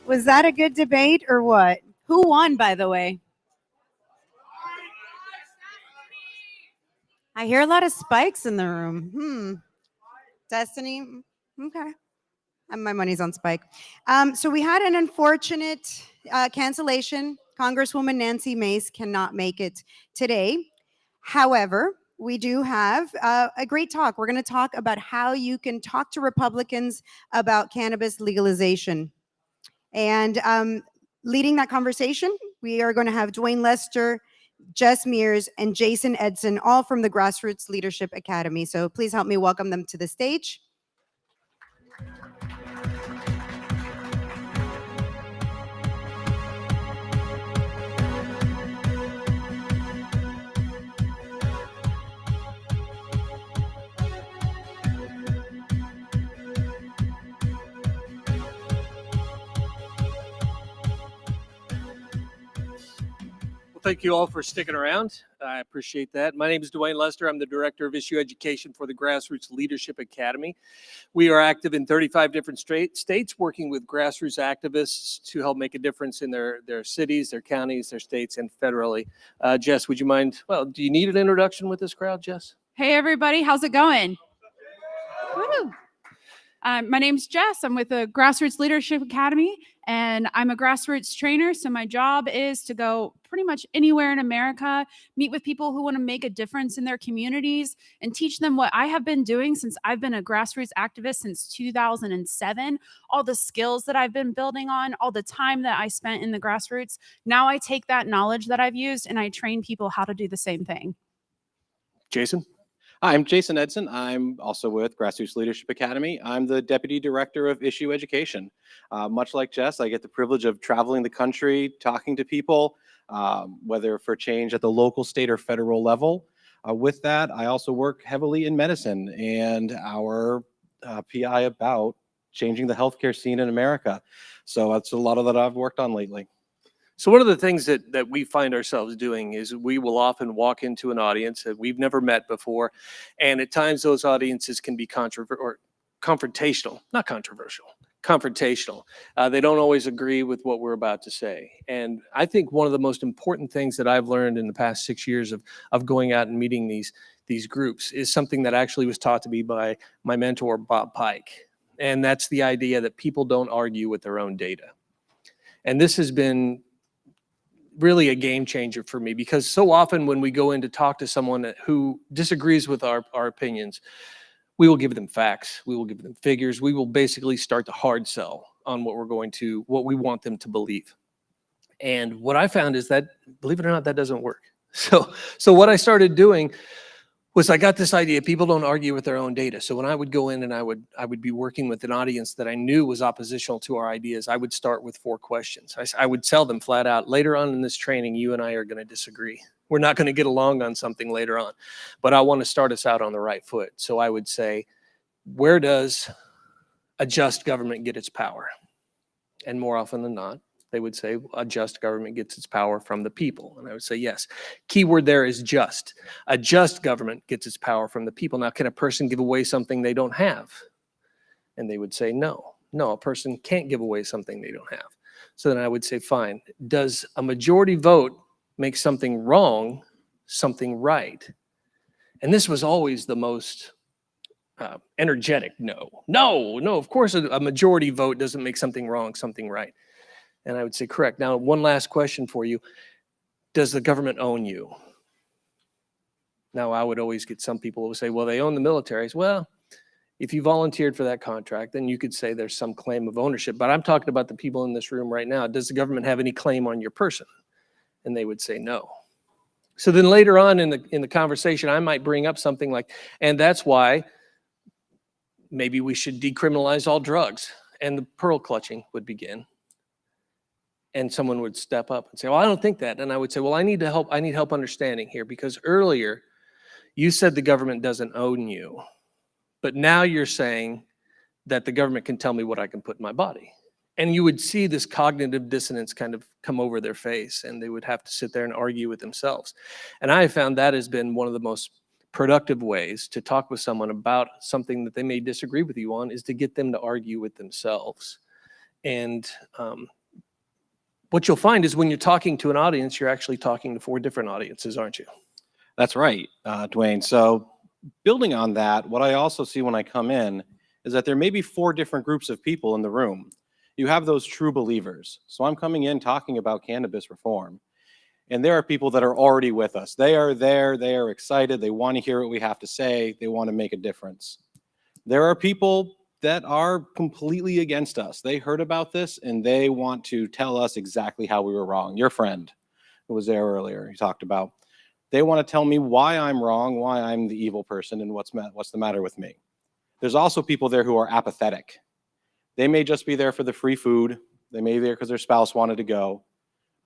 Was that a good debate or what? Who won, by the way? I hear a lot of spikes in the room. Destiny? Okay. My money's on Spike. So we had an unfortunate cancellation. Congresswoman Nancy Mace cannot make it today. However, we do have a great talk. We're going to talk about how you can talk to Republicans about cannabis legalization. And leading that conversation, we are going to have Dwayne Lester, Jess Mears, and Jason Edson, all from the Grassroots Leadership Academy. So please help me welcome them to the stage. Thank you all for sticking around. I appreciate that. My name is Dwayne Lester. I'm the Director of Issue Education for the Grassroots Leadership Academy. We are active in 35 different states, working with grassroots activists to help make a difference in their cities, their counties, their states, and federally. Jess, would you mind? Well, do you need an introduction with this crowd, Jess? Hey, everybody. How's it going? Woo. My name's Jess. I'm with the Grassroots Leadership Academy, and I'm a grassroots trainer. So my job is to go pretty much anywhere in America, meet with people who want to make a difference in their communities, and teach them what I have been doing since I've been a grassroots activist since 2007, all the skills that I've been building on, all the time that I spent in the grassroots. Now I take that knowledge that I've used and I train people how to do the same thing. Jason? Hi, I'm Jason Edson. I'm also with Grassroots Leadership Academy. I'm the Deputy Director of Issue Education. Much like Jess, I get the privilege of traveling the country, talking to people, whether for change at the local, state, or federal level. With that, I also work heavily in medicine and our PI about changing the healthcare scene in America. So that's a lot of that I've worked on lately. So one of the things that we find ourselves doing is we will often walk into an audience that we've never met before, and at times those audiences can be confrontational, not controversial, confrontational. They don't always agree with what we're about to say. And I think one of the most important things that I've learned in the past 6 years of going out and meeting these groups is something that actually was taught to me by my mentor, Bob Pike. And that's the idea that people don't argue with their own data. And this has been really a game changer for me, because so often when we go in to talk to someone who disagrees with our opinions, we will give them facts, we will give them figures, we will basically start to hard sell on what we want them to believe. And what I found is that, believe it or not, that doesn't work. So what I started doing was I got this idea, people don't argue with their own data. So when I would go in and I would be working with an audience that I knew was oppositional to our ideas, I would start with 4 questions. I would tell them flat out, later on in this training, you and I are going to disagree. We're not going to get along on something later on, but I want to start us out on the right foot. So I would say, where does a just government get its power? And more often than not, they would say a just government gets its power from the people. And I would say, yes. Keyword there is just. A just government gets its power from the people. Now, can a person give away something they don't have? And they would say, no. No, a person can't give away something they don't have. So then I would say, fine. Does a majority vote make something wrong something right? And this was always the most energetic no. No, of course a majority vote doesn't make something wrong something right. And I would say, correct. Now, one last question for you. Does the government own you? Now, I would always get some people who would say, well, they own the militaries. Well, if you volunteered for that contract, then you could say there's some claim of ownership. But I'm talking about the people in this room right now. Does the government have any claim on your person? And they would say no. So then later on in the conversation, I might bring up something like, and that's why maybe we should decriminalize all drugs. And the pearl clutching would begin. And someone would step up and say, well, I don't think that. And I would say, well, I need help understanding here, because earlier you said the government doesn't own you, but now you're saying that the government can tell me what I can put in my body. And you would see this cognitive dissonance kind of come over their face, and they would have to sit there and argue with themselves. And I have found that has been one of the most productive ways to talk with someone about something that they may disagree with you on, is to get them to argue with themselves. And what you'll find is when you're talking to an audience, you're actually talking to 4 different audiences, aren't you? That's right, Dwayne. So building on that, what I also see when I come in is that there may be 4 different groups of people in the room. You have those true believers. So I'm coming in talking about cannabis reform. And there are people that are already with us. They are there, they are excited, they want to hear what we have to say, they want to make a difference. There are people that are completely against us. They heard about this and they want to tell us exactly how we were wrong. Your friend who was there earlier, he talked about, they want to tell me why I'm wrong, why I'm the evil person, and what's the matter with me. There's also people there who are apathetic. They may just be there for the free food. They may be there because their spouse wanted to go.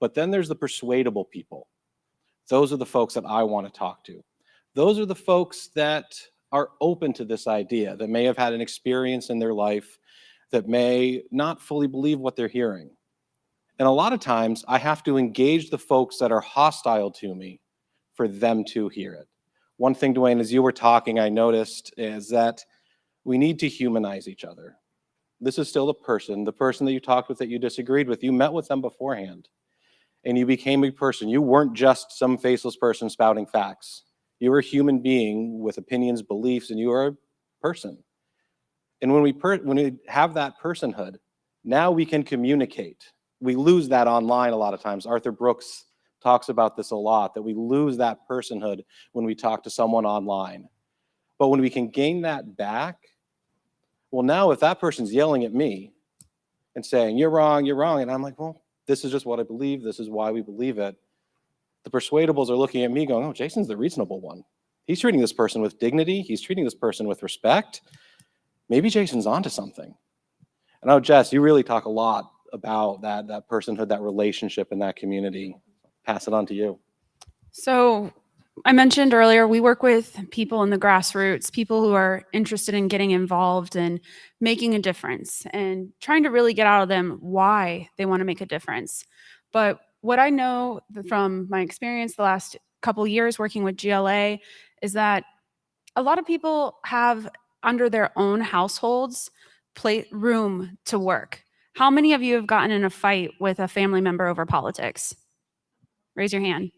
But then there's the persuadable people. Those are the folks that I want to talk to. Those are the folks that are open to this idea, that may have had an experience in their life, that may not fully believe what they're hearing. And a lot of times I have to engage the folks that are hostile to me for them to hear it. One thing, Dwayne, as you were talking, I noticed is that we need to humanize each other. This is still the person that you talked with, that you disagreed with, you met with them beforehand and you became a person. You weren't just some faceless person spouting facts. You were a human being with opinions, beliefs, and you are a person. And when we have that personhood, now we can communicate. We lose that online a lot of times. Arthur Brooks talks about this a lot, that we lose that personhood when we talk to someone online. But when we can gain that back, well, now if that person's yelling at me and saying, you're wrong, and I'm like, well, this is just what I believe, this is why we believe it. The persuadables are looking at me going, oh, Jason's the reasonable one. He's treating this person with dignity. He's treating this person with respect. Maybe Jason's onto something. And oh, Jess, you really talk a lot about that personhood, that relationship in that community. Pass it on to you. So I mentioned earlier, we work with people in the grassroots, people who are interested in getting involved and making a difference and trying to really get out of them why they want to make a difference. But what I know from my experience the last couple years working with GLA is that a lot of people have under their own households room to work. How many of you have gotten in a fight with a family member over politics? Raise your hand.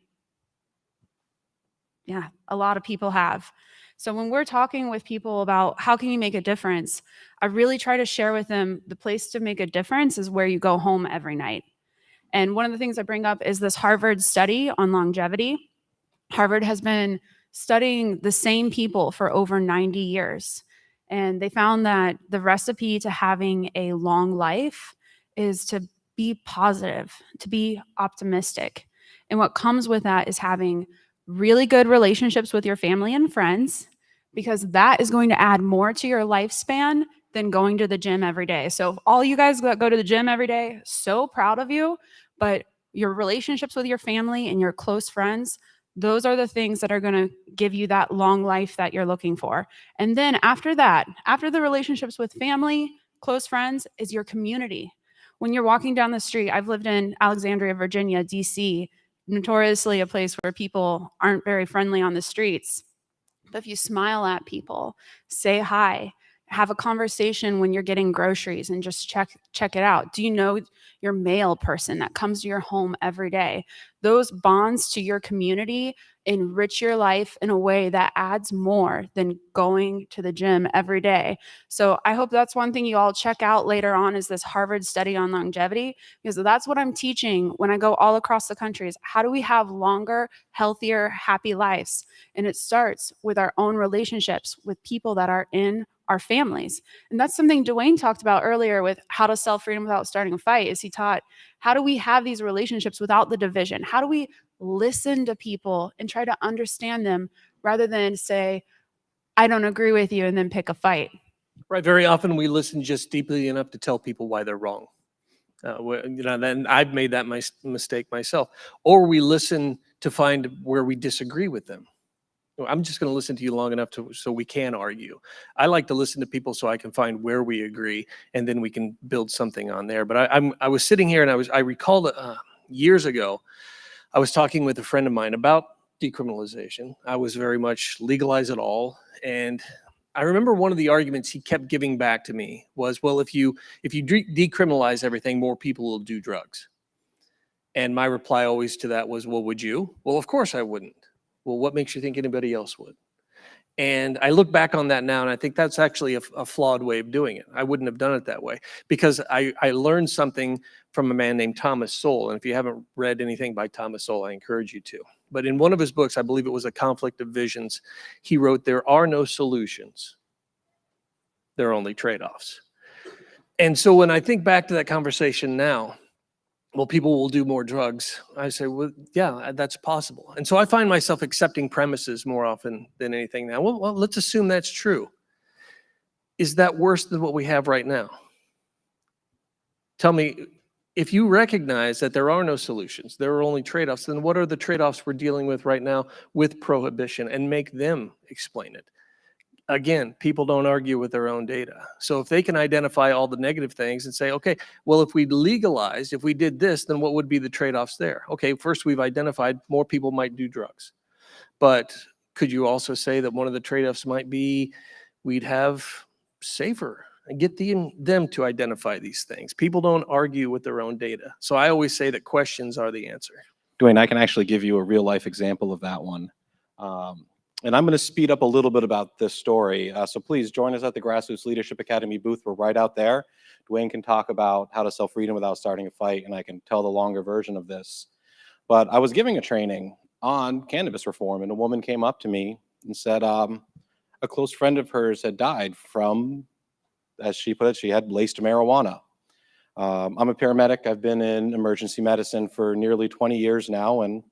Yeah, a lot of people have. So when we're talking with people about how can you make a difference, I really try to share with them the place to make a difference is where you go home every night. And one of the things I bring up is this Harvard study on longevity. Harvard has been studying the same people for over 90 years. And they found that the recipe to having a long life is to be positive, to be optimistic. And what comes with that is having really good relationships with your family and friends, because that is going to add more to your lifespan than going to the gym every day. So all you guys that go to the gym every day, so proud of you, but your relationships with your family and your close friends, those are the things that are going to give you that long life that you're looking for. And then after that, after the relationships with family, close friends, is your community. When you're walking down the street, I've lived in Alexandria, Virginia, DC, notoriously a place where people aren't very friendly on the streets. But if you smile at people, say hi, have a conversation when you're getting groceries and just check it out. Do you know your mail person that comes to your home every day? Those bonds to your community enrich your life in a way that adds more than going to the gym every day. So I hope that's one thing you all check out later on, is this Harvard study on longevity, because that's what I'm teaching when I go all across the country, is how do we have longer, healthier, happy lives? And it starts with our own relationships with people that are in our families. And that's something Dwayne talked about earlier with how to sell freedom without starting a fight, is he taught, how do we have these relationships without the division? How do we listen to people and try to understand them rather than say, I don't agree with you, and then pick a fight? Right. Very often we listen just deeply enough to tell people why they're wrong. Then I've made that mistake myself. Or we listen to find where we disagree with them. I'm just going to listen to you long enough so we can argue. I like to listen to people so I can find where we agree, and then we can build something on there. But I was sitting here and I recalled years ago, I was talking with a friend of mine about decriminalization. I was very much legalize it all. And I remember one of the arguments he kept giving back to me was, well, if you decriminalize everything, more people will do drugs. And my reply always to that was, well, would you? Well, of course I wouldn't. Well, what makes you think anybody else would? And I look back on that now, and I think that's actually a flawed way of doing it. I wouldn't have done it that way, because I learned something from a man named Thomas Sowell. And if you haven't read anything by Thomas Sowell, I encourage you to. But in one of his books, I believe it was A Conflict of Visions, he wrote, there are no solutions. There are only trade-offs. And so when I think back to that conversation now, well, people will do more drugs. I say, well, yeah, that's possible. And so I find myself accepting premises more often than anything now. Well, let's assume that's true. Is that worse than what we have right now? Tell me, if you recognize that there are no solutions, there are only trade-offs, then what are the trade-offs we're dealing with right now with prohibition, and make them explain it? Again, people don't argue with their own data. So if they can identify all the negative things and say, okay, well, if we legalized, if we did this, then what would be the trade-offs there? Okay, first we've identified more people might do drugs. But could you also say that one of the trade-offs might be we'd have safer and get them to identify these things? People don't argue with their own data. So I always say that questions are the answer. Dwayne, I can actually give you a real life example of that one. And I'm going to speed up a little bit about this story. So please join us at the Grassroots Leadership Academy booth. We're right out there. Dwayne can talk about how to sell freedom without starting a fight, and I can tell the longer version of this. But I was giving a training on cannabis reform, and a woman came up to me and said a close friend of hers had died from, as she put it, she had laced marijuana. I'm a paramedic. I've been in emergency medicine for nearly 20 years now, and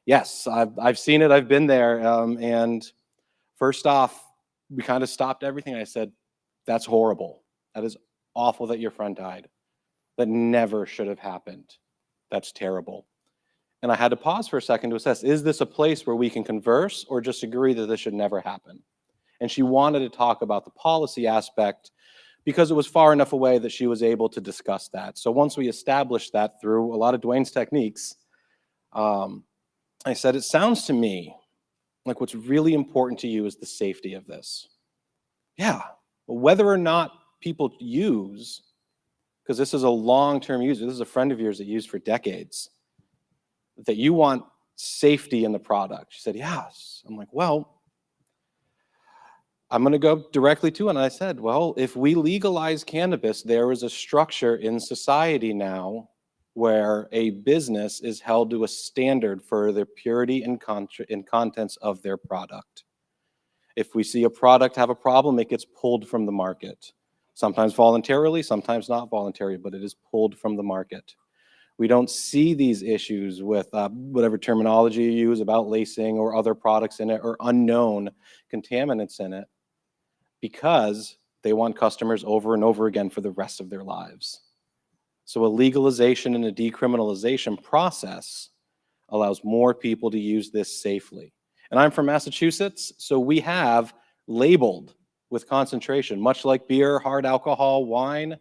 yes, I've seen it. I've been there. And first off, we kind of stopped everything. I said, that's horrible. That is awful that your friend died. That never should have happened. That's terrible. And I had to pause for a second to assess, is this a place where we can converse or just agree that this should never happen? And she wanted to talk about the policy aspect because it was far enough away that she was able to discuss that. So once we established that through a lot of Dwayne's techniques, I said, it sounds to me like what's really important to you is the safety of this. Yeah, whether or not people use, because this is a long-term user, this is a friend of yours that used for decades, that you want safety in the product. She said, yes. I'm like, well, I'm going to go directly to it. And I said, well, if we legalize cannabis, there is a structure in society now where a business is held to a standard for the purity and contents of their product. If we see a product have a problem, it gets pulled from the market. Sometimes voluntarily, sometimes not voluntarily, but it is pulled from the market. We don't see these issues with whatever terminology you use about lacing or other products in it or unknown contaminants in it, because they want customers over and over again for the rest of their lives. So a legalization and a decriminalization process allows more people to use this safely. And I'm from Massachusetts, so we have labeled with concentration, much like beer, hard alcohol, wine.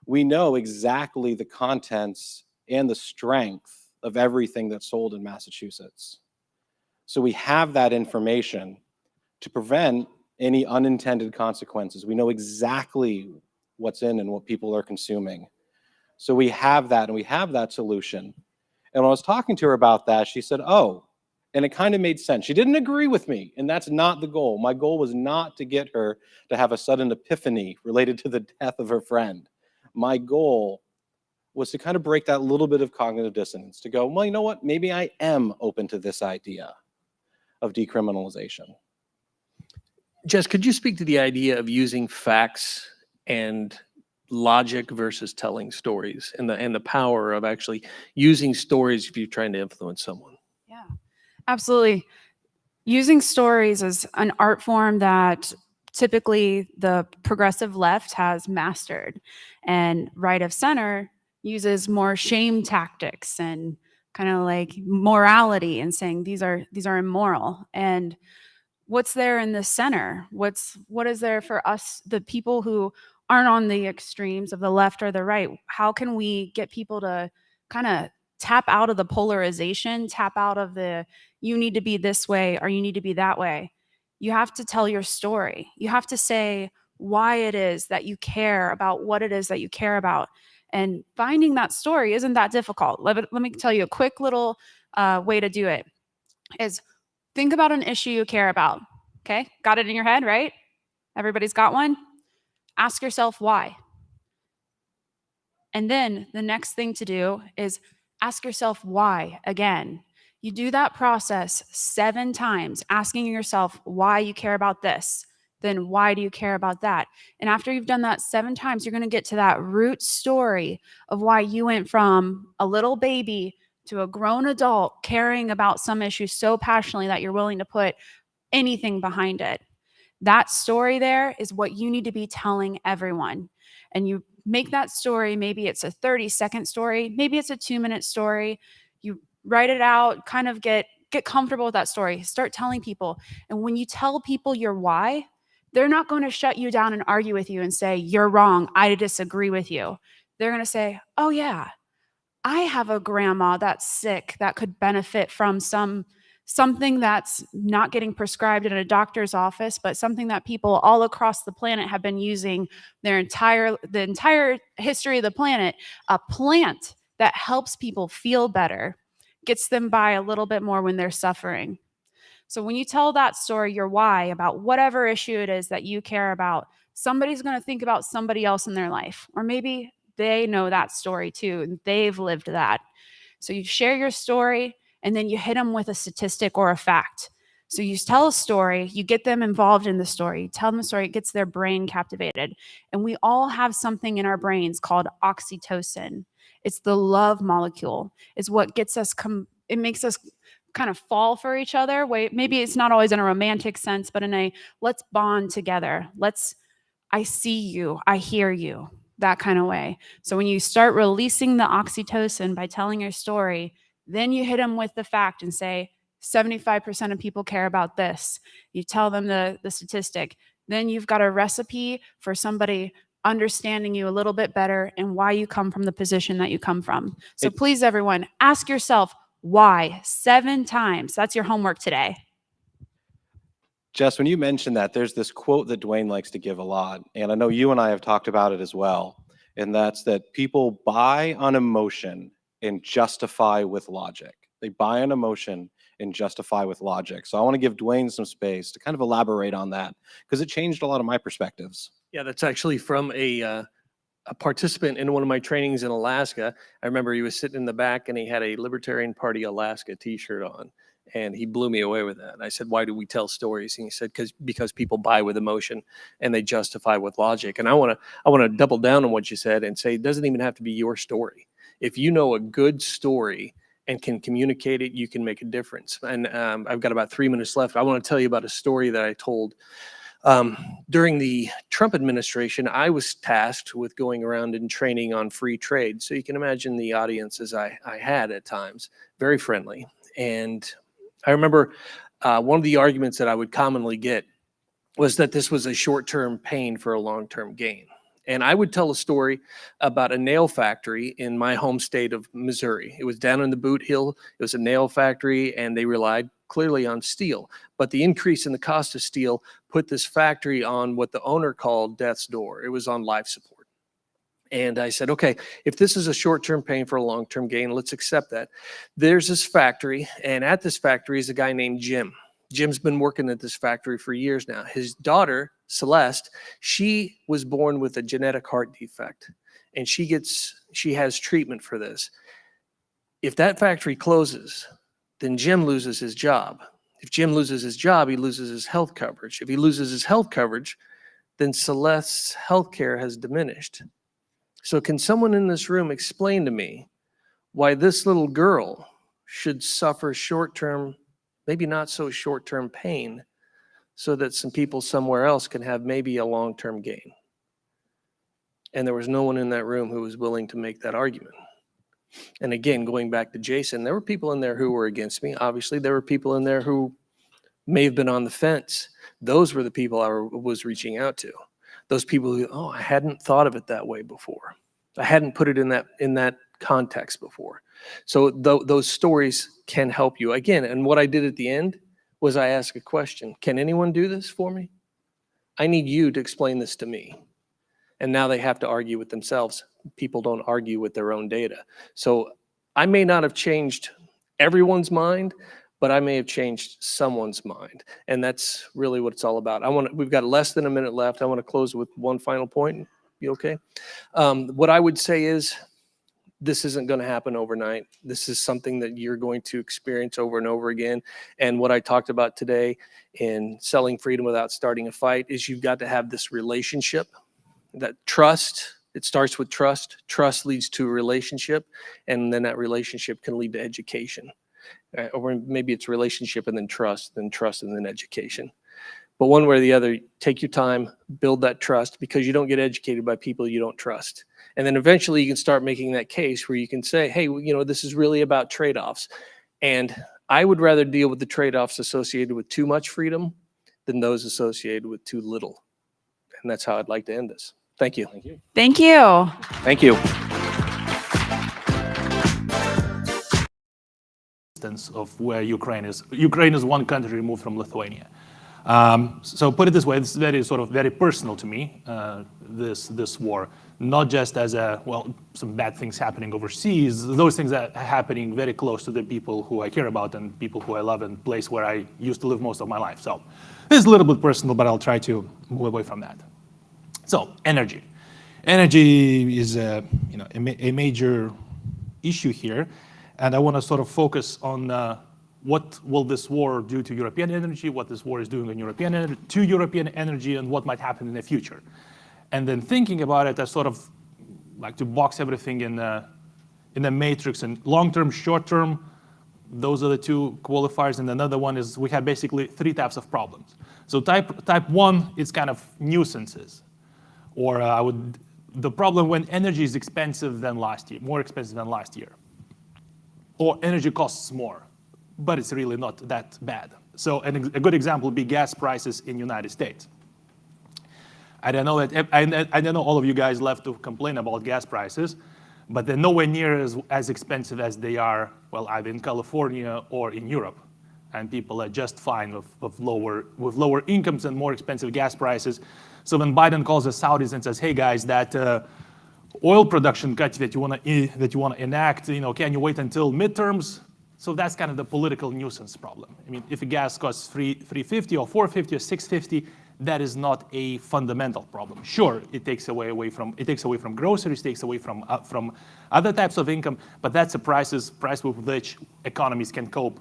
We know exactly the contents and the strength of everything that's sold in Massachusetts. So we have that information to prevent any unintended consequences. We know exactly what's in and what people are consuming. So we have that, and we have that solution. And when I was talking to her about that, she said, oh, and it kind of made sense. She didn't agree with me, and that's not the goal. My goal was not to get her to have a sudden epiphany related to the death of her friend. My goal was to kind of break that little bit of cognitive dissonance, to go, well, you know what? Maybe I am open to this idea of decriminalization. Jess, could you speak to the idea of using facts and logic versus telling stories, and the power of actually using stories if you're trying to influence someone? Yeah, absolutely. Using stories is an art form that typically the progressive left has mastered, and right of center uses more shame tactics and kind of like morality and saying these are immoral. And what's there in the center? What is there for us, the people who aren't on the extremes of the left or the right? How can we get people to kind of tap out of the polarization, tap out of the you need to be this way or you need to be that way? You have to tell your story. You have to say why it is that you care about what it is that you care about. And finding that story isn't that difficult. Let me tell you a quick little way to do it is think about an issue you care about. Okay, got it in your head, right? Everybody's got one? Ask yourself why. And then the next thing to do is ask yourself why again. You do that process 7 times, asking yourself why you care about this. Then why do you care about that? And after you've done that 7 times, you're going to get to that root story of why you went from a little baby to a grown adult caring about some issue so passionately that you're willing to put anything behind it. That story there is what you need to be telling everyone. And you make that story, maybe it's a 30-second story, maybe it's a 2-minute story. You write it out, kind of get comfortable with that story, start telling people. And when you tell people your why, they're not going to shut you down and argue with you and say, you're wrong, I disagree with you. They're going to say, oh yeah, I have a grandma that's sick that could benefit from something that's not getting prescribed in a doctor's office, but something that people all across the planet have been using the entire history of the planet. A plant that helps people feel better, gets them by a little bit more when they're suffering. So when you tell that story, your why, about whatever issue it is that you care about, somebody's going to think about somebody else in their life, or maybe they know that story too, and they've lived that. So you share your story, and then you hit them with a statistic or a fact. So you tell a story, you get them involved in the story, you tell them the story, it gets their brain captivated. And we all have something in our brains called oxytocin. It's the love molecule. It's what gets us, it makes us kind of fall for each other. Maybe it's not always in a romantic sense, but in a let's bond together. I see you, I hear you, that kind of way. So when you start releasing the oxytocin by telling your story, then you hit them with the fact and say, 75% of people care about this. You tell them the statistic. Then you've got a recipe for somebody understanding you a little bit better and why you come from the position that you come from. So please, everyone, ask yourself why 7 times. That's your homework today. Jess, when you mentioned that, there's this quote that Dwayne likes to give a lot, and I know you and I have talked about it as well, and that's that people buy on emotion and justify with logic. They buy on emotion and justify with logic. So I want to give Dwayne some space to kind of elaborate on that, because it changed a lot of my perspectives. Yeah, that's actually from a participant in one of my trainings in Alaska. I remember he was sitting in the back and he had a Libertarian Party Alaska t-shirt on, and he blew me away with that. And I said, why do we tell stories? And he said, because people buy with emotion and they justify with logic. And I want to double down on what you said and say, it doesn't even have to be your story. If you know a good story and can communicate it, you can make a difference. And I've got about 3 minutes left. I want to tell you about a story that I told during the Trump administration. I was tasked with going around and training on free trade. So you can imagine the audiences I had at times, very friendly. And I remember one of the arguments that I would commonly get was that this was a short-term pain for a long-term gain. And I would tell a story about a nail factory in my home state of Missouri. It was down in the Boot Hill. It was a nail factory, and they relied clearly on steel. But the increase in the cost of steel put this factory on what the owner called death's door. It was on life support. And I said, okay, if this is a short-term pain for a long-term gain, let's accept that. There's this factory, and at this factory is a guy named Jim. Jim's been working at this factory for years now. His daughter, Celeste, she was born with a genetic heart defect, and she has treatment for this. If that factory closes, then Jim loses his job. If Jim loses his job, he loses his health coverage. If he loses his health coverage, then Celeste's health care has diminished. So can someone in this room explain to me why this little girl should suffer short-term, maybe not so short-term pain, so that some people somewhere else can have maybe a long-term gain? And there was no one in that room who was willing to make that argument. And again, going back to Jason, there were people in there who were against me. Obviously, there were people in there who may have been on the fence. Those were the people I was reaching out to. Those people who, oh, I hadn't thought of it that way before. I hadn't put it in that context before. So those stories can help you. Again, and what I did at the end was I asked a question. Can anyone do this for me? I need you to explain this to me. And now they have to argue with themselves. People don't argue with their own data. So I may not have changed everyone's mind, but I may have changed someone's mind. And that's really what it's all about. We've got less than a minute left. I want to close with one final point. You okay? What I would say is, this isn't going to happen overnight. This is something that you're going to experience over and over again. And what I talked about today in selling freedom without starting a fight is you've got to have this relationship, that trust. It starts with trust. Trust leads to a relationship, and then that relationship can lead to education. Or maybe it's relationship and then trust and then education. But one way or the other, take your time, build that trust, because you don't get educated by people you don't trust. And then eventually you can start making that case where you can say, hey, this is really about trade-offs. And I would rather deal with the trade-offs associated with too much freedom than those associated with too little. And that's how I'd like to end this. Thank you. Thank you. Thank you. Thank you. Of where Ukraine is. Ukraine is one country removed from Lithuania. So put it this way, it's very personal to me, this war, not just as some bad things happening overseas, those things that are happening very close to the people who I care about and people who I love and place where I used to live most of my life. So this is a little bit personal, but I'll try to move away from that. So energy. Energy is a major issue here. And I want to sort of focus on what will this war do to European energy, what this war is doing on European energy, and what might happen in the future. And then thinking about it, I sort of like to box everything in a matrix, and long-term, short-term, those are the two qualifiers. And another one is we have basically three types of problems. So type one is kind of nuisances, or the problem when energy is expensive than last year, more expensive than last year. Or energy costs more, but it's really not that bad. So a good example would be gas prices in the United States. I don't know all of you guys love to complain about gas prices, but they're nowhere near as expensive as they are, well, either in California or in Europe. and people are just fine with lower incomes and more expensive gas prices. So when Biden calls the Saudis and says, "Hey guys, that oil production cut that you want to enact, can you wait until midterms?" So that's kind of the political nuisance problem. I mean, if a gas costs $3.50 or $4.50 or $6.50, that is not a fundamental problem. Sure, it takes away from groceries, takes away from other types of income, but that's a price with which economies can cope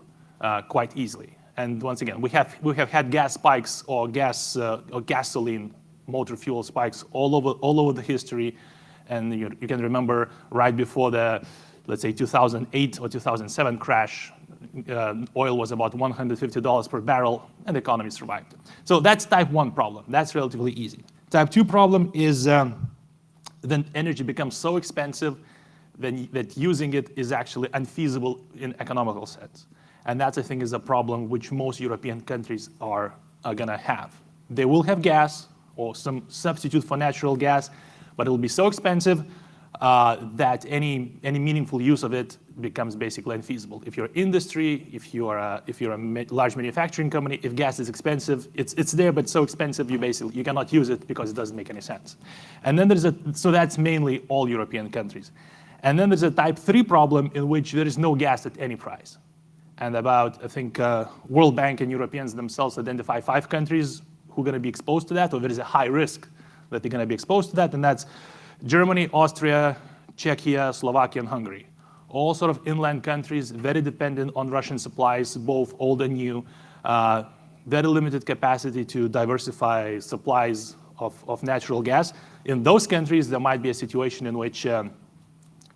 quite easily. And once again, we have had gas spikes or gasoline motor fuel spikes all over the history, and you can remember right before the, let's say, 2008 or 2007 crash, oil was about $150 per barrel, and the economy survived. So that's type 1 problem. That's relatively easy. Type 2 problem is then energy becomes so expensive that using it is actually unfeasible in economical sense. And that, I think, is a problem which most European countries are going to have. They will have gas or some substitute for natural gas, but it will be so expensive that any meaningful use of it becomes basically unfeasible. If you're industry, if you're a large manufacturing company, if gas is expensive, it's there, but so expensive you cannot use it because it doesn't make any sense. And then so that's mainly all European countries. And then there's a type 3 problem in which there is no gas at any price. And I think World Bank and Europeans themselves identify 5 countries who are going to be exposed to that, or there is a high risk that they're going to be exposed to that, and that's Germany, Austria, Czechia, Slovakia, and Hungary. All sort of inland countries, very dependent on Russian supplies, both old and new, very limited capacity to diversify supplies of natural gas. In those countries, there might be a situation in which,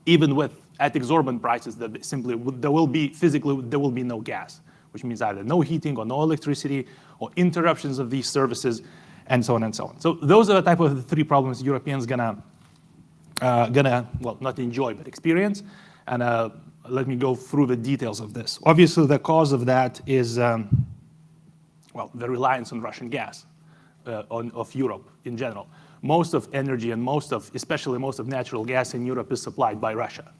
even at exorbitant prices, there will be no gas, which means either no heating or no electricity or interruptions of these services, and so on and so on. So those are the type of 3 problems Europeans gonna not enjoy, but experience. And let me go through the details of this. Obviously, the cause of that is, the reliance on Russian gas of Europe in general. Most of energy and especially most of natural gas in Europe is supplied by Russia.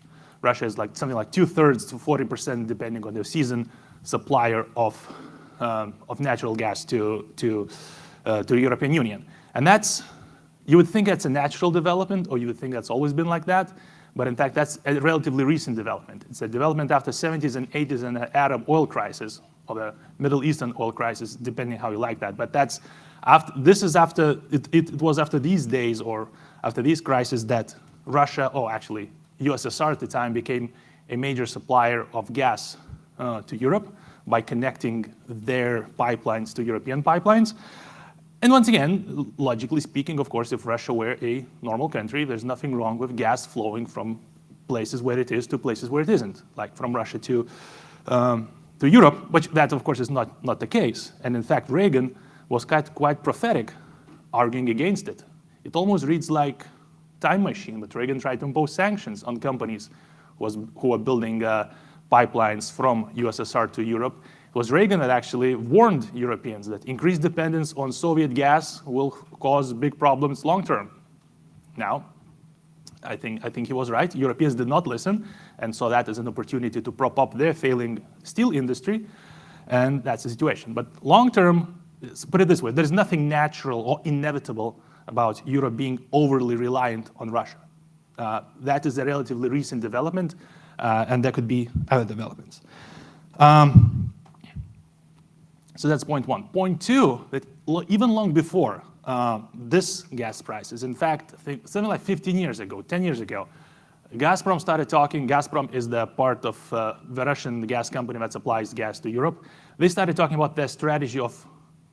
Russia is something like 2/3 to 40%, depending on the season, supplier of natural gas to the European Union. And you would think that's a natural development, or you would think that's always been like that. But in fact, that's a relatively recent development. It's a development after 70s and 80s and the Arab oil crisis, or the Middle Eastern oil crisis, depending how you like that. But it was after these days, or after these crises, that Russia, actually USSR at the time, became a major supplier of gas to Europe by connecting their pipelines to European pipelines. And once again, logically speaking, of course, if Russia were a normal country, there's nothing wrong with gas flowing from places where it is to places where it isn't, like from Russia to Europe, but that, of course, is not the case. And in fact, Reagan was quite prophetic, arguing against it. It almost reads like Time Machine, but Reagan tried to impose sanctions on companies who were building pipelines from USSR to Europe. It was Reagan that actually warned Europeans that increased dependence on Soviet gas will cause big problems long term. Now, I think he was right. Europeans did not listen and saw that as an opportunity to prop up their failing steel industry, and that's the situation. But long term, put it this way, there's nothing natural or inevitable about Europe being overly reliant on Russia. That is a relatively recent development, and there could be other developments. So that's point 1. Point 2, that even long before this gas prices, in fact, I think something like 10 years ago, Gazprom started talking. Gazprom is the part of the Russian gas company that supplies gas to Europe. They started talking about their strategy of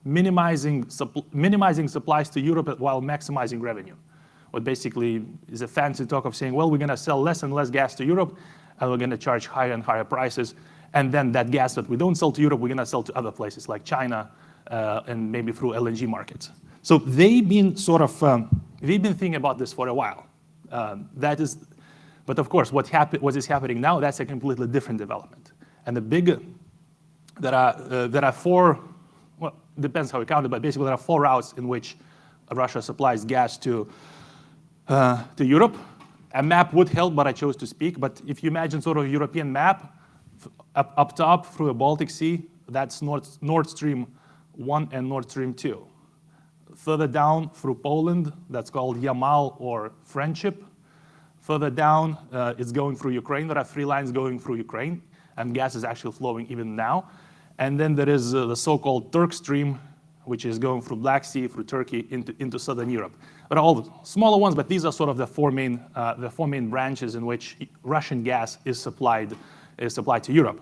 minimizing supplies to Europe while maximizing revenue. What basically is a fancy talk of saying, well, we're going to sell less and less gas to Europe, and we're going to charge higher and higher prices. And then that gas that we don't sell to Europe, we're going to sell to other places like China and maybe through LNG markets. So they've been thinking about this for a while. But of course, what is happening now, that's a completely different development. And there are 4, well, depends how you count it, but basically there are 4 routes in which Russia supplies gas to Europe. A map would help, but I chose to speak. But if you imagine sort of a European map, up top through the Baltic Sea, that's Nord Stream 1 and Nord Stream 2. Further down through Poland, that's called Yamal or Friendship. Further down, it's going through Ukraine. There are 3 lines going through Ukraine, and gas is actually flowing even now. And then there is the so-called Turk Stream, which is going through Black Sea, through Turkey, into Southern Europe. There are all the smaller ones, but these are sort of the four main branches in which Russian gas is supplied to Europe.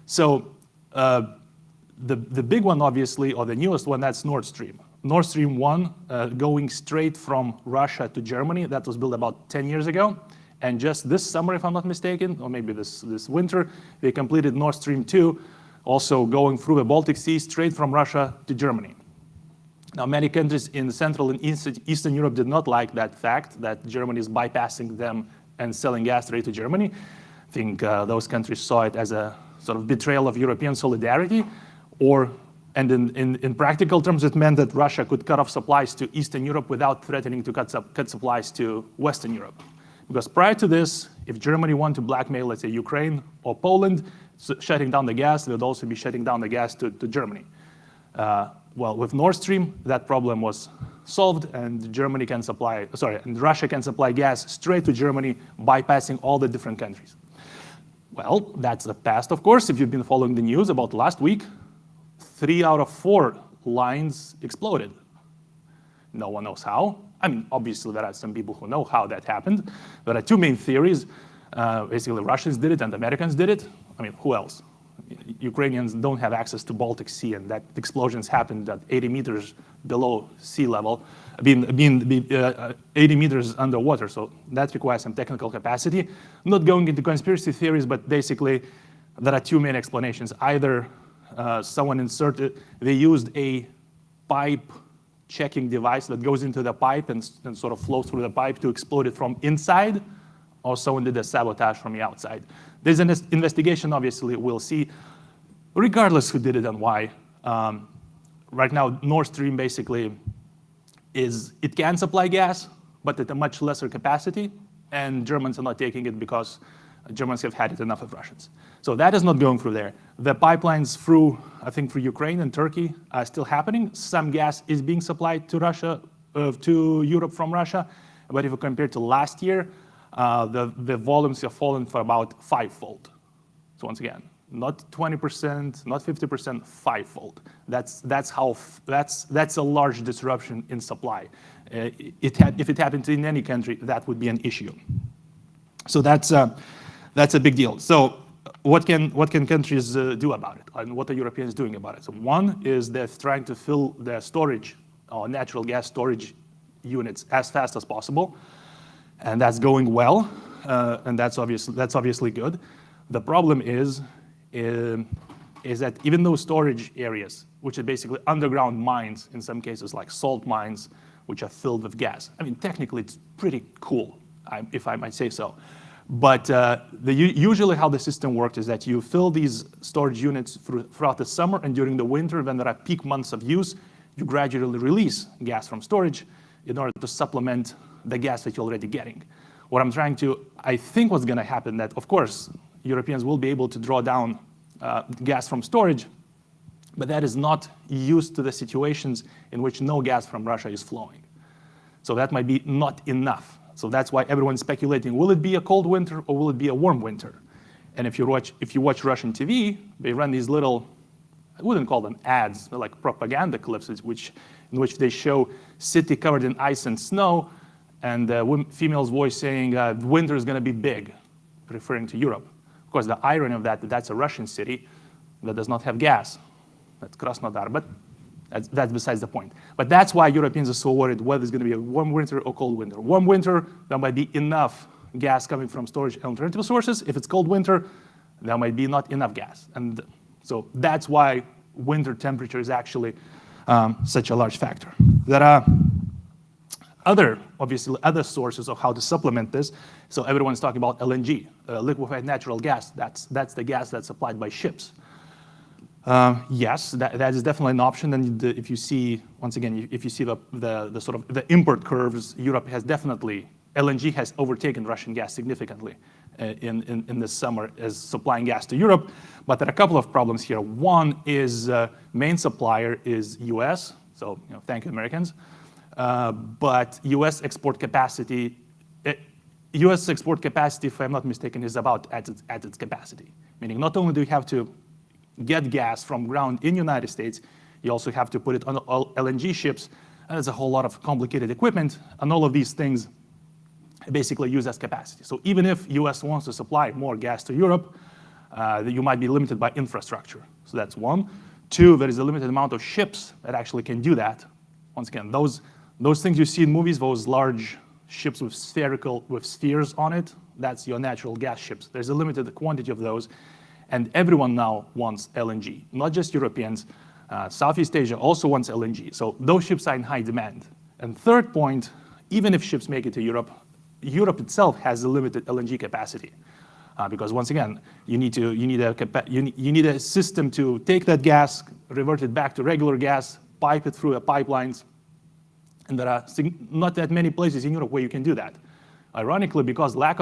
So the big one, obviously, or the newest one, that's Nord Stream. Nord Stream 1 going straight from Russia to Germany. That was built about 10 years ago. And just this summer, if I'm not mistaken, or maybe this winter, they completed Nord Stream 2, also going through the Baltic Sea straight from Russia to Germany. Now, many countries in Central and Eastern Europe did not like that fact that Germany is bypassing them and selling gas straight to Germany. I think those countries saw it as a sort of betrayal of European solidarity, and in practical terms, it meant that Russia could cut off supplies to Eastern Europe without threatening to cut supplies to Western Europe. Because prior to this, if Germany wanted to blackmail, let's say, Ukraine or Poland, shutting down the gas, they would also be shutting down the gas to Germany. Well, with Nord Stream, that problem was solved, and Russia can supply gas straight to Germany, bypassing all the different countries. Well, that's the past, of course. If you've been following the news about last week, 3 out of 4 lines exploded. No one knows how. I mean, obviously, there are some people who know how that happened. There are 2 main theories. Basically, Russians did it and Americans did it. I mean, who else? Ukrainians don't have access to Baltic Sea, and that explosions happened at 80 meters below sea level, being 80 meters underwater. So that requires some technical capacity. I'm not going into conspiracy theories, but basically, there are 2 main explanations. Either they used a pipe checking device that goes into the pipe and sort of flows through the pipe to explode it from inside, or someone did a sabotage from the outside. There's an investigation, obviously, we'll see, regardless who did it and why. Right now, Nord Stream basically it can supply gas, but at a much lesser capacity, and Germans are not taking it because Germans have had it enough of Russians. So that is not going through there. The pipelines through Ukraine and Turkey are still happening. Some gas is being supplied to Russia, to Europe from Russia, but if you compare to last year, the volumes have fallen for about 5-fold. So once again, not 20%, not 50%, 5-fold. That's a large disruption in supply. If it happened in any country, that would be an issue. So that's a big deal. So what can countries do about it, and what are Europeans doing about it? So one is they're trying to fill their storage or natural gas storage units as fast as possible. And that's going well, and that's obviously good. The problem is that even those storage areas, which are basically underground mines in some cases, like salt mines, which are filled with gas. I mean, technically, it's pretty cool, if I might say so. But usually how the system works is that you fill these storage units throughout the summer, and during the winter, when there are peak months of use, you gradually release gas from storage in order to supplement the gas that you're already getting. I think what's going to happen that, of course, Europeans will be able to draw down gas from storage, but that is not used to the situations in which no gas from Russia is flowing. So that might be not enough. So that's why everyone's speculating, will it be a cold winter or will it be a warm winter? And if you watch Russian TV, they run these little, I wouldn't call them ads, they're like propaganda clips, in which they show city covered in ice and snow, and the female's voice saying, winter is going to be big, referring to Europe. Of course, the irony of that's a Russian city that does not have gas. That's Krasnodar, but that's besides the point. But that's why Europeans are so worried whether it's going to be a warm winter or cold winter. Warm winter, there might be enough gas coming from storage and alternative sources. If it's cold winter, there might be not enough gas. And so that's why winter temperature is actually such a large factor. There are other sources of how to supplement this. So everyone's talking about LNG, liquefied natural gas. That's the gas that's supplied by ships. Yes, that is definitely an option. And if you see, once again, if you see the sort of the import curves, LNG has overtaken Russian gas significantly. in the summer as supplying gas to Europe. But there are a couple of problems here. One is main supplier is US, so thank you, Americans. But US export capacity, if I'm not mistaken, is about at its capacity. Meaning not only do you have to get gas from ground in United States, you also have to put it on LNG ships, and there's a whole lot of complicated equipment, and all of these things basically use as capacity. So even if US wants to supply more gas to Europe, you might be limited by infrastructure. So that's one. Two, there is a limited amount of ships that actually can do that. Once again, those things you see in movies, those large ships with spheres on it, that's your natural gas ships. There's a limited quantity of those, and everyone now wants LNG, not just Europeans. Southeast Asia also wants LNG. So those ships are in high demand. And third point, even if ships make it to Europe, Europe itself has a limited LNG capacity. Because once again, you need a system to take that gas, revert it back to regular gas, pipe it through pipelines, and there are not that many places in Europe where you can do that. Ironically, because of lack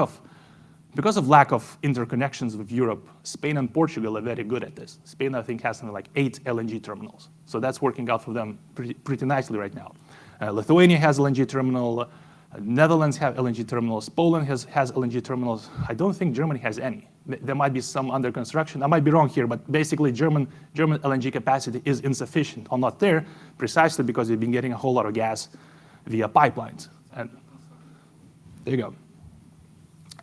of interconnections with Europe, Spain and Portugal are very good at this. Spain, I think, has something like 8 LNG terminals, so that's working out for them pretty nicely right now. Lithuania has LNG terminal. Netherlands have LNG terminals. Poland has LNG terminals. I don't think Germany has any. There might be some under construction. I might be wrong here, but basically German LNG capacity is insufficient or not there, precisely because they've been getting a whole lot of gas via pipelines. And there you go.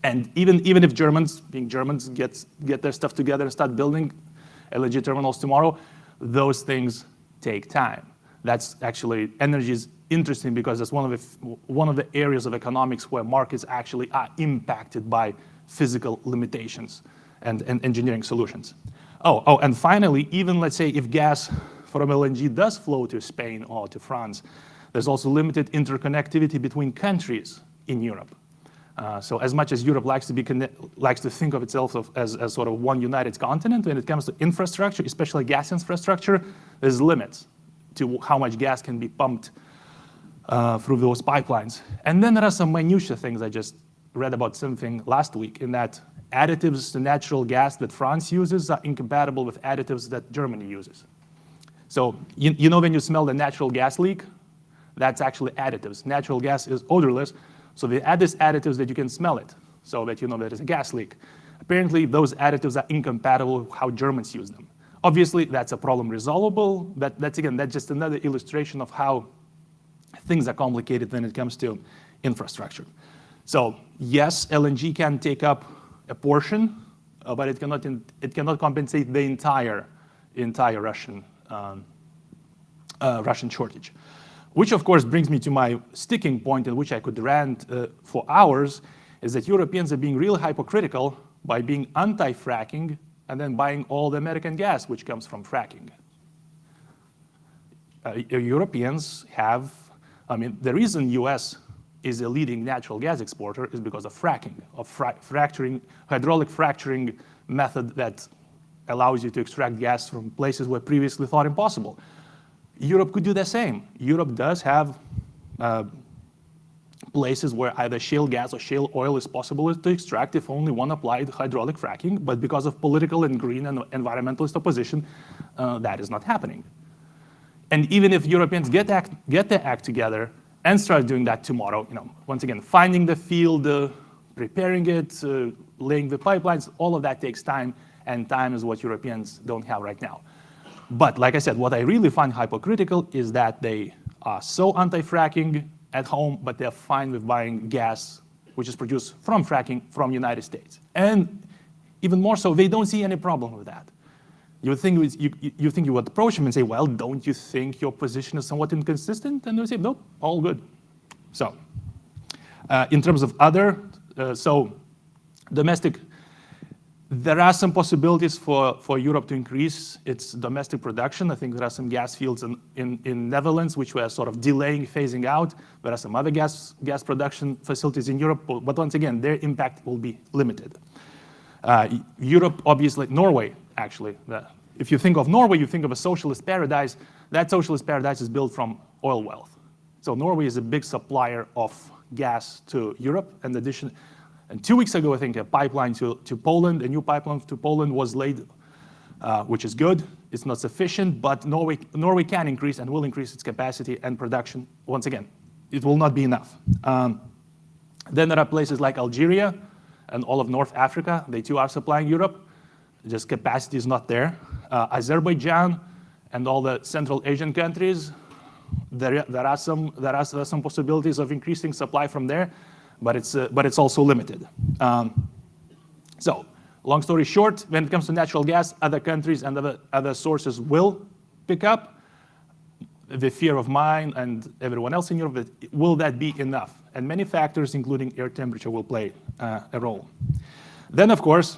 And even if Germans, being Germans, get their stuff together and start building LNG terminals tomorrow, those things take time. That's actually, energy is interesting because that's one of the areas of economics where markets actually are impacted by physical limitations and engineering solutions. And finally, even let's say if gas from LNG does flow to Spain or to France, there's also limited interconnectivity between countries in Europe. So as much as Europe likes to think of itself as sort of one united continent, when it comes to infrastructure, especially gas infrastructure, there's limits to how much gas can be pumped through those pipelines. And then there are some minutiae things. I just read about something last week in that additives to natural gas that France uses are incompatible with additives that Germany uses. So you know when you smell the natural gas leak, that's actually additives. Natural gas is odorless, so they add these additives that you can smell it, so that you know there is a gas leak. Apparently, those additives are incompatible with how Germans use them. Obviously, that's a problem resolvable. That's just another illustration of how things are complicated when it comes to infrastructure. So yes, LNG can take up a portion, but it cannot compensate the entire Russian shortage. Which of course brings me to my sticking point in which I could rant for hours, is that Europeans are being really hypocritical by being anti-fracking and then buying all the American gas which comes from fracking. Europeans have, the reason US is a leading natural gas exporter is because of fracking, of hydraulic fracturing method that allows you to extract gas from places where previously thought impossible. Europe could do the same. Europe does have places where either shale gas or shale oil is possible to extract if only one applied hydraulic fracking, but because of political and green and environmentalist opposition, that is not happening. And even if Europeans get their act together and start doing that tomorrow, once again, finding the field, preparing it, laying the pipelines, all of that takes time, and time is what Europeans don't have right now. But like I said, what I really find hypocritical is that they are so anti-fracking at home, but they're fine with buying gas, which is produced from fracking from the United States. And even more so, they don't see any problem with that. You think you would approach them and say, well, don't you think your position is somewhat inconsistent? And they say, nope, all good. So in terms of other, domestic, there are some possibilities for Europe to increase its domestic production. I think there are some gas fields in Netherlands which were sort of delaying, phasing out. There are some other gas production facilities in Europe, but once again, their impact will be limited. Europe, obviously, Norway, actually. If you think of Norway, you think of a socialist paradise. That socialist paradise is built from oil wealth. So Norway is a big supplier of gas to Europe, and And 2 weeks ago, I think a pipeline to Poland, a new pipeline to Poland was laid, which is good. It's not sufficient, but Norway can increase and will increase its capacity and production. Once again, it will not be enough. Then there are places like Algeria and all of North Africa. They too are supplying Europe. Just capacity is not there. Azerbaijan and all the Central Asian countries, there are some possibilities of increasing supply from there, but it's also limited. So long story short, when it comes to natural gas, other countries and other sources will pick up. The fear of mine and everyone else in Europe, that will that be enough? And many factors, including air temperature, will play a role. Then, of course,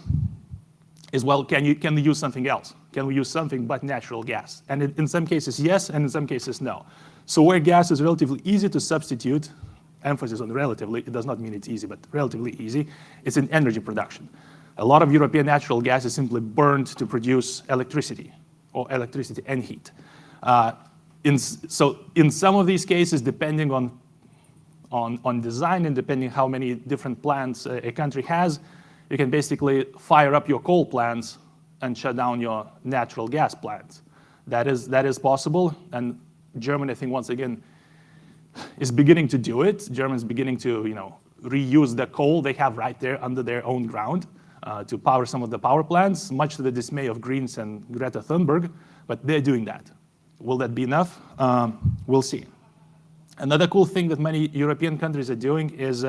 is, well, can we use something else? Can we use something but natural gas? And in some cases, yes, and in some cases, no. So where gas is relatively easy to substitute, emphasis on relatively, it does not mean it's easy, but relatively easy, it's in energy production. A lot of European natural gas is simply burned to produce electricity, or electricity and heat. So in some of these cases, depending on design and depending how many different plants a country has, you can basically fire up your coal plants and shut down your natural gas plants. That is possible, and Germany, I think, once again, is beginning to do it. Germany's beginning to, reuse the coal they have right there under their own ground to power some of the power plants, much to the dismay of Greens and Greta Thunberg, but they're doing that. Will that be enough? We'll see. Another cool thing that many European countries are doing is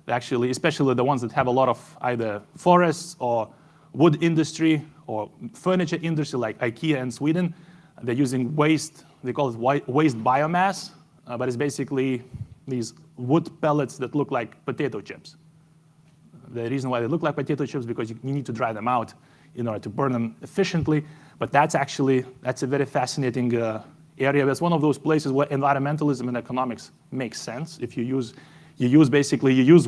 actually, especially the ones that have a lot of either forests or wood industry or furniture industry like IKEA in Sweden, they're using waste, they call it waste biomass, but it's basically these wood pellets that look like potato chips. The reason why they look like potato chips is because you need to dry them out in order to burn them efficiently. But that's a very fascinating area. That's one of those places where environmentalism and economics makes sense. If you use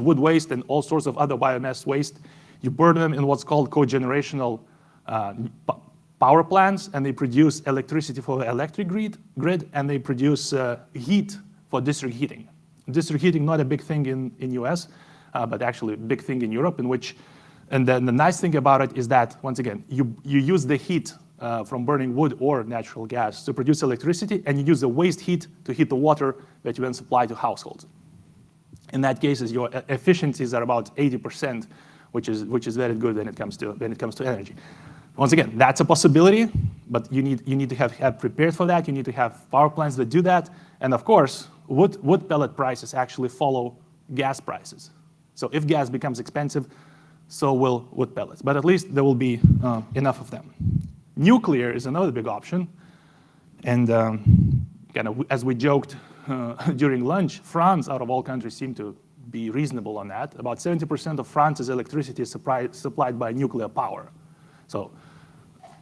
wood waste and all sorts of other biomass waste, you burn them in what's called cogenerational power plants, and they produce electricity for the electric grid, and they produce heat for district heating. District heating, not a big thing in US, but actually a big thing in Europe, and then the nice thing about it is that, once again, you use the heat from burning wood or natural gas to produce electricity, and you use the waste heat to heat the water that you then supply to households. In that case, your efficiencies are about 80%, which is very good when it comes to energy. Once again, that's a possibility, but you need to have prepared for that. You need to have power plants that do that, and of course, wood pellet prices actually follow gas prices. So if gas becomes expensive, so will wood pellets. But at least there will be enough of them. Nuclear is another big option, and kind of as we joked during lunch, France, out of all countries, seemed to be reasonable on that. About 70% of France's electricity is supplied by nuclear power. So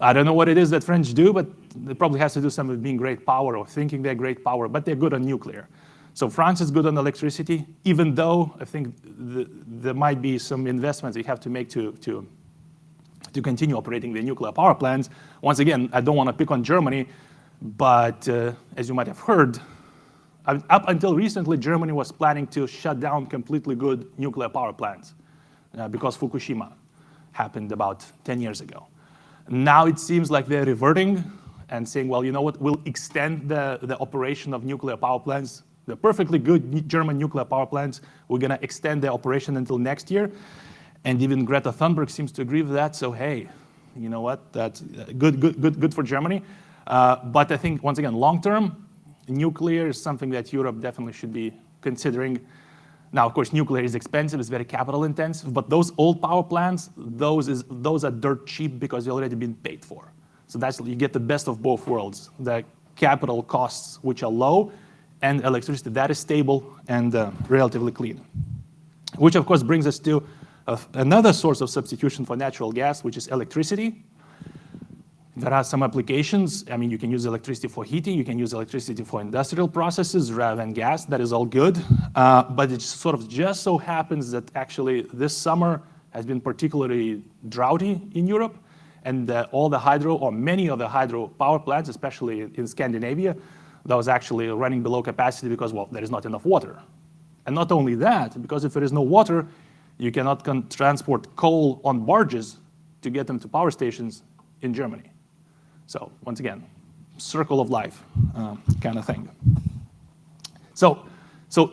I don't know what it is that French do, but it probably has to do something with being great power or thinking they're great power, but they're good on nuclear. So France is good on electricity, even though I think there might be some investments you have to make to continue operating the nuclear power plants. Once again, I don't want to pick on Germany, but as you might have heard, up until recently, Germany was planning to shut down completely good nuclear power plants because Fukushima happened about 10 years ago. Now it seems like they're reverting and saying, well, you know what, we'll extend the operation of nuclear power plants. The perfectly good German nuclear power plants, we're going to extend their operation until next year. And even Greta Thunberg seems to agree with that. So hey, you know what? That's good for Germany. But I think, once again, long term, nuclear is something that Europe definitely should be considering. Now, of course, nuclear is expensive, it's very capital intensive, but those old power plants, those are dirt cheap because they've already been paid for. So you get the best of both worlds. The capital costs, which are low, and electricity that is stable and relatively clean. Which, of course, brings us to another source of substitution for natural gas, which is electricity. There are some applications. I mean, you can use electricity for heating. You can use electricity for industrial processes rather than gas. That is all good. But it sort of just so happens that actually this summer has been particularly droughty in Europe. And all the hydro, or many of the hydro power plants, especially in Scandinavia, that was actually running below capacity because, well, there is not enough water. And not only that, because if there is no water, You cannot transport coal on barges to get them to power stations in Germany. So once again, circle of life kind of thing. So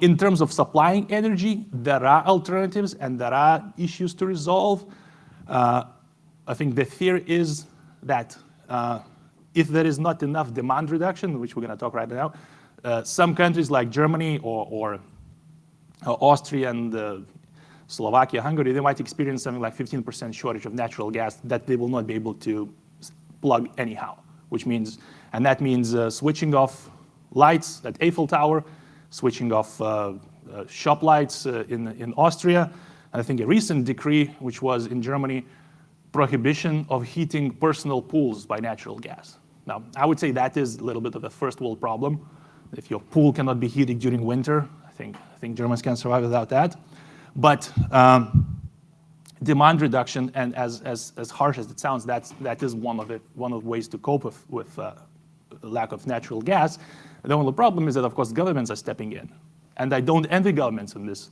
in terms of supplying energy, there are alternatives and there are issues to resolve. I think the fear is that if there is not enough demand reduction, which we're going to talk right now, some countries like Germany or Austria and Slovakia, Hungary, they might experience something like 15% shortage of natural gas that they will not be able to plug anyhow, and that means switching off lights at Eiffel Tower, switching off shop lights in Austria. And I think a recent decree, which was in Germany, prohibition of heating personal pools by natural gas. Now, I would say that is a little bit of a first world problem. If your pool cannot be heated during winter, I think Germans can survive without that. But demand reduction, and as harsh as it sounds, that is one of the ways to cope with lack of natural gas. The only problem is that, of course, governments are stepping in, and I don't envy governments in this.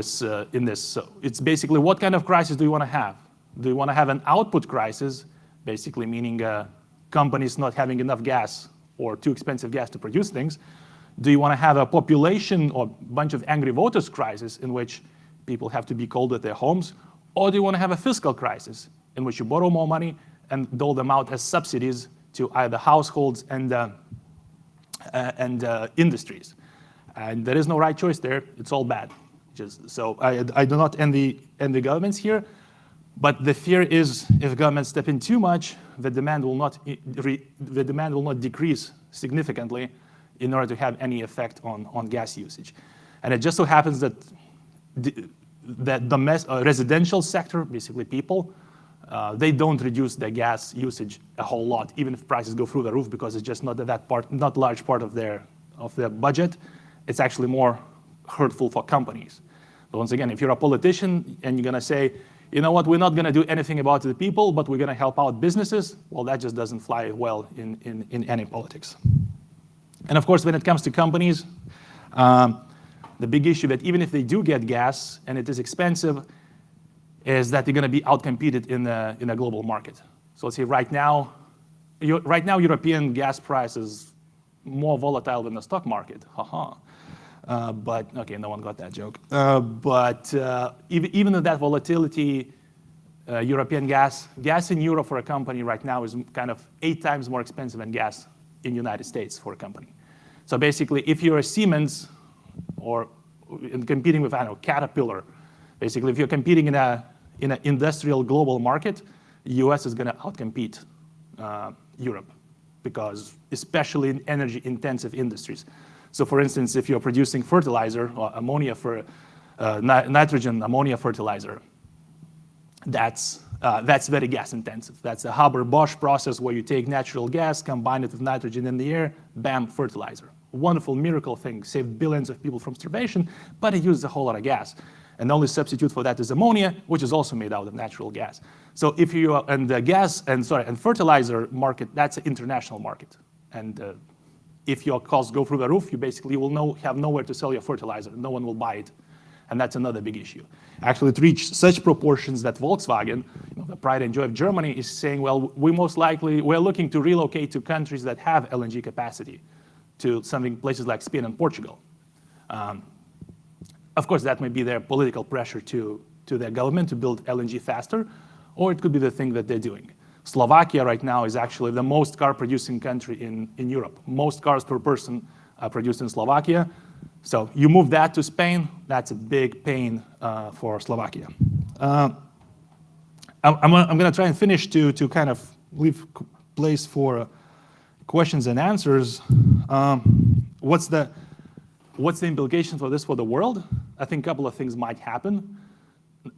So it's basically, what kind of crisis do you want to have? Do you want to have an output crisis, basically meaning companies not having enough gas or too expensive gas to produce things? Do you want to have a population or bunch of angry voters crisis in which people have to be cold at their homes? Or do you want to have a fiscal crisis in which you borrow more money and dole them out as subsidies to either households and industries? And there is no right choice there. It's all bad. So I do not envy governments here. But the fear is, if governments step in too much, the demand will not decrease significantly in order to have any effect on gas usage. And it just so happens that the residential sector, basically people, they don't reduce their gas usage a whole lot, even if prices go through the roof, because it's just not a large part of their budget. It's actually more hurtful for companies. But once again, if you're a politician and you're going to say, you know what, we're not going to do anything about the people, but we're going to help out businesses, well, that just doesn't fly well in any politics. And of course, when it comes to companies, the big issue that even if they do get gas and it is expensive, is that they're going to be outcompeted in a global market. So let's say right now, European gas price is more volatile than the stock market. But okay, no one got that joke. But even with that volatility, European gas in Europe for a company right now is kind of 8 times more expensive than gas in the United States for a company. So basically, if you're a Siemens or competing with, I don't know, Caterpillar, basically if you're competing in an industrial global market, the US is going to outcompete Europe, because especially in energy intensive industries. So for instance, if you're producing fertilizer or ammonia for nitrogen ammonia fertilizer, that's very gas intensive. That's a Haber-Bosch process where you take natural gas, combine it with nitrogen in the air, bam, fertilizer. Wonderful miracle thing, saved billions of people from starvation, but it uses a whole lot of gas. And the only substitute for that is ammonia, which is also made out of natural gas. So if you are, and the gas and fertilizer market, that's an international market. And if your costs go through the roof, you basically will have nowhere to sell your fertilizer. No one will buy it. And that's another big issue. Actually, it reached such proportions that Volkswagen, the pride and joy of Germany, is saying, well, we're looking to relocate to countries that have LNG capacity, to places like Spain and Portugal. Of course, that may be their political pressure to their government to build LNG faster, or it could be the thing that they're doing. Slovakia right now is actually the most car-producing country in Europe. Most cars per person are produced in Slovakia. So you move that to Spain, that's a big pain for Slovakia. I'm going to try and finish to kind of leave place for questions and answers. What's the implication for this for the world? I think a couple of things might happen.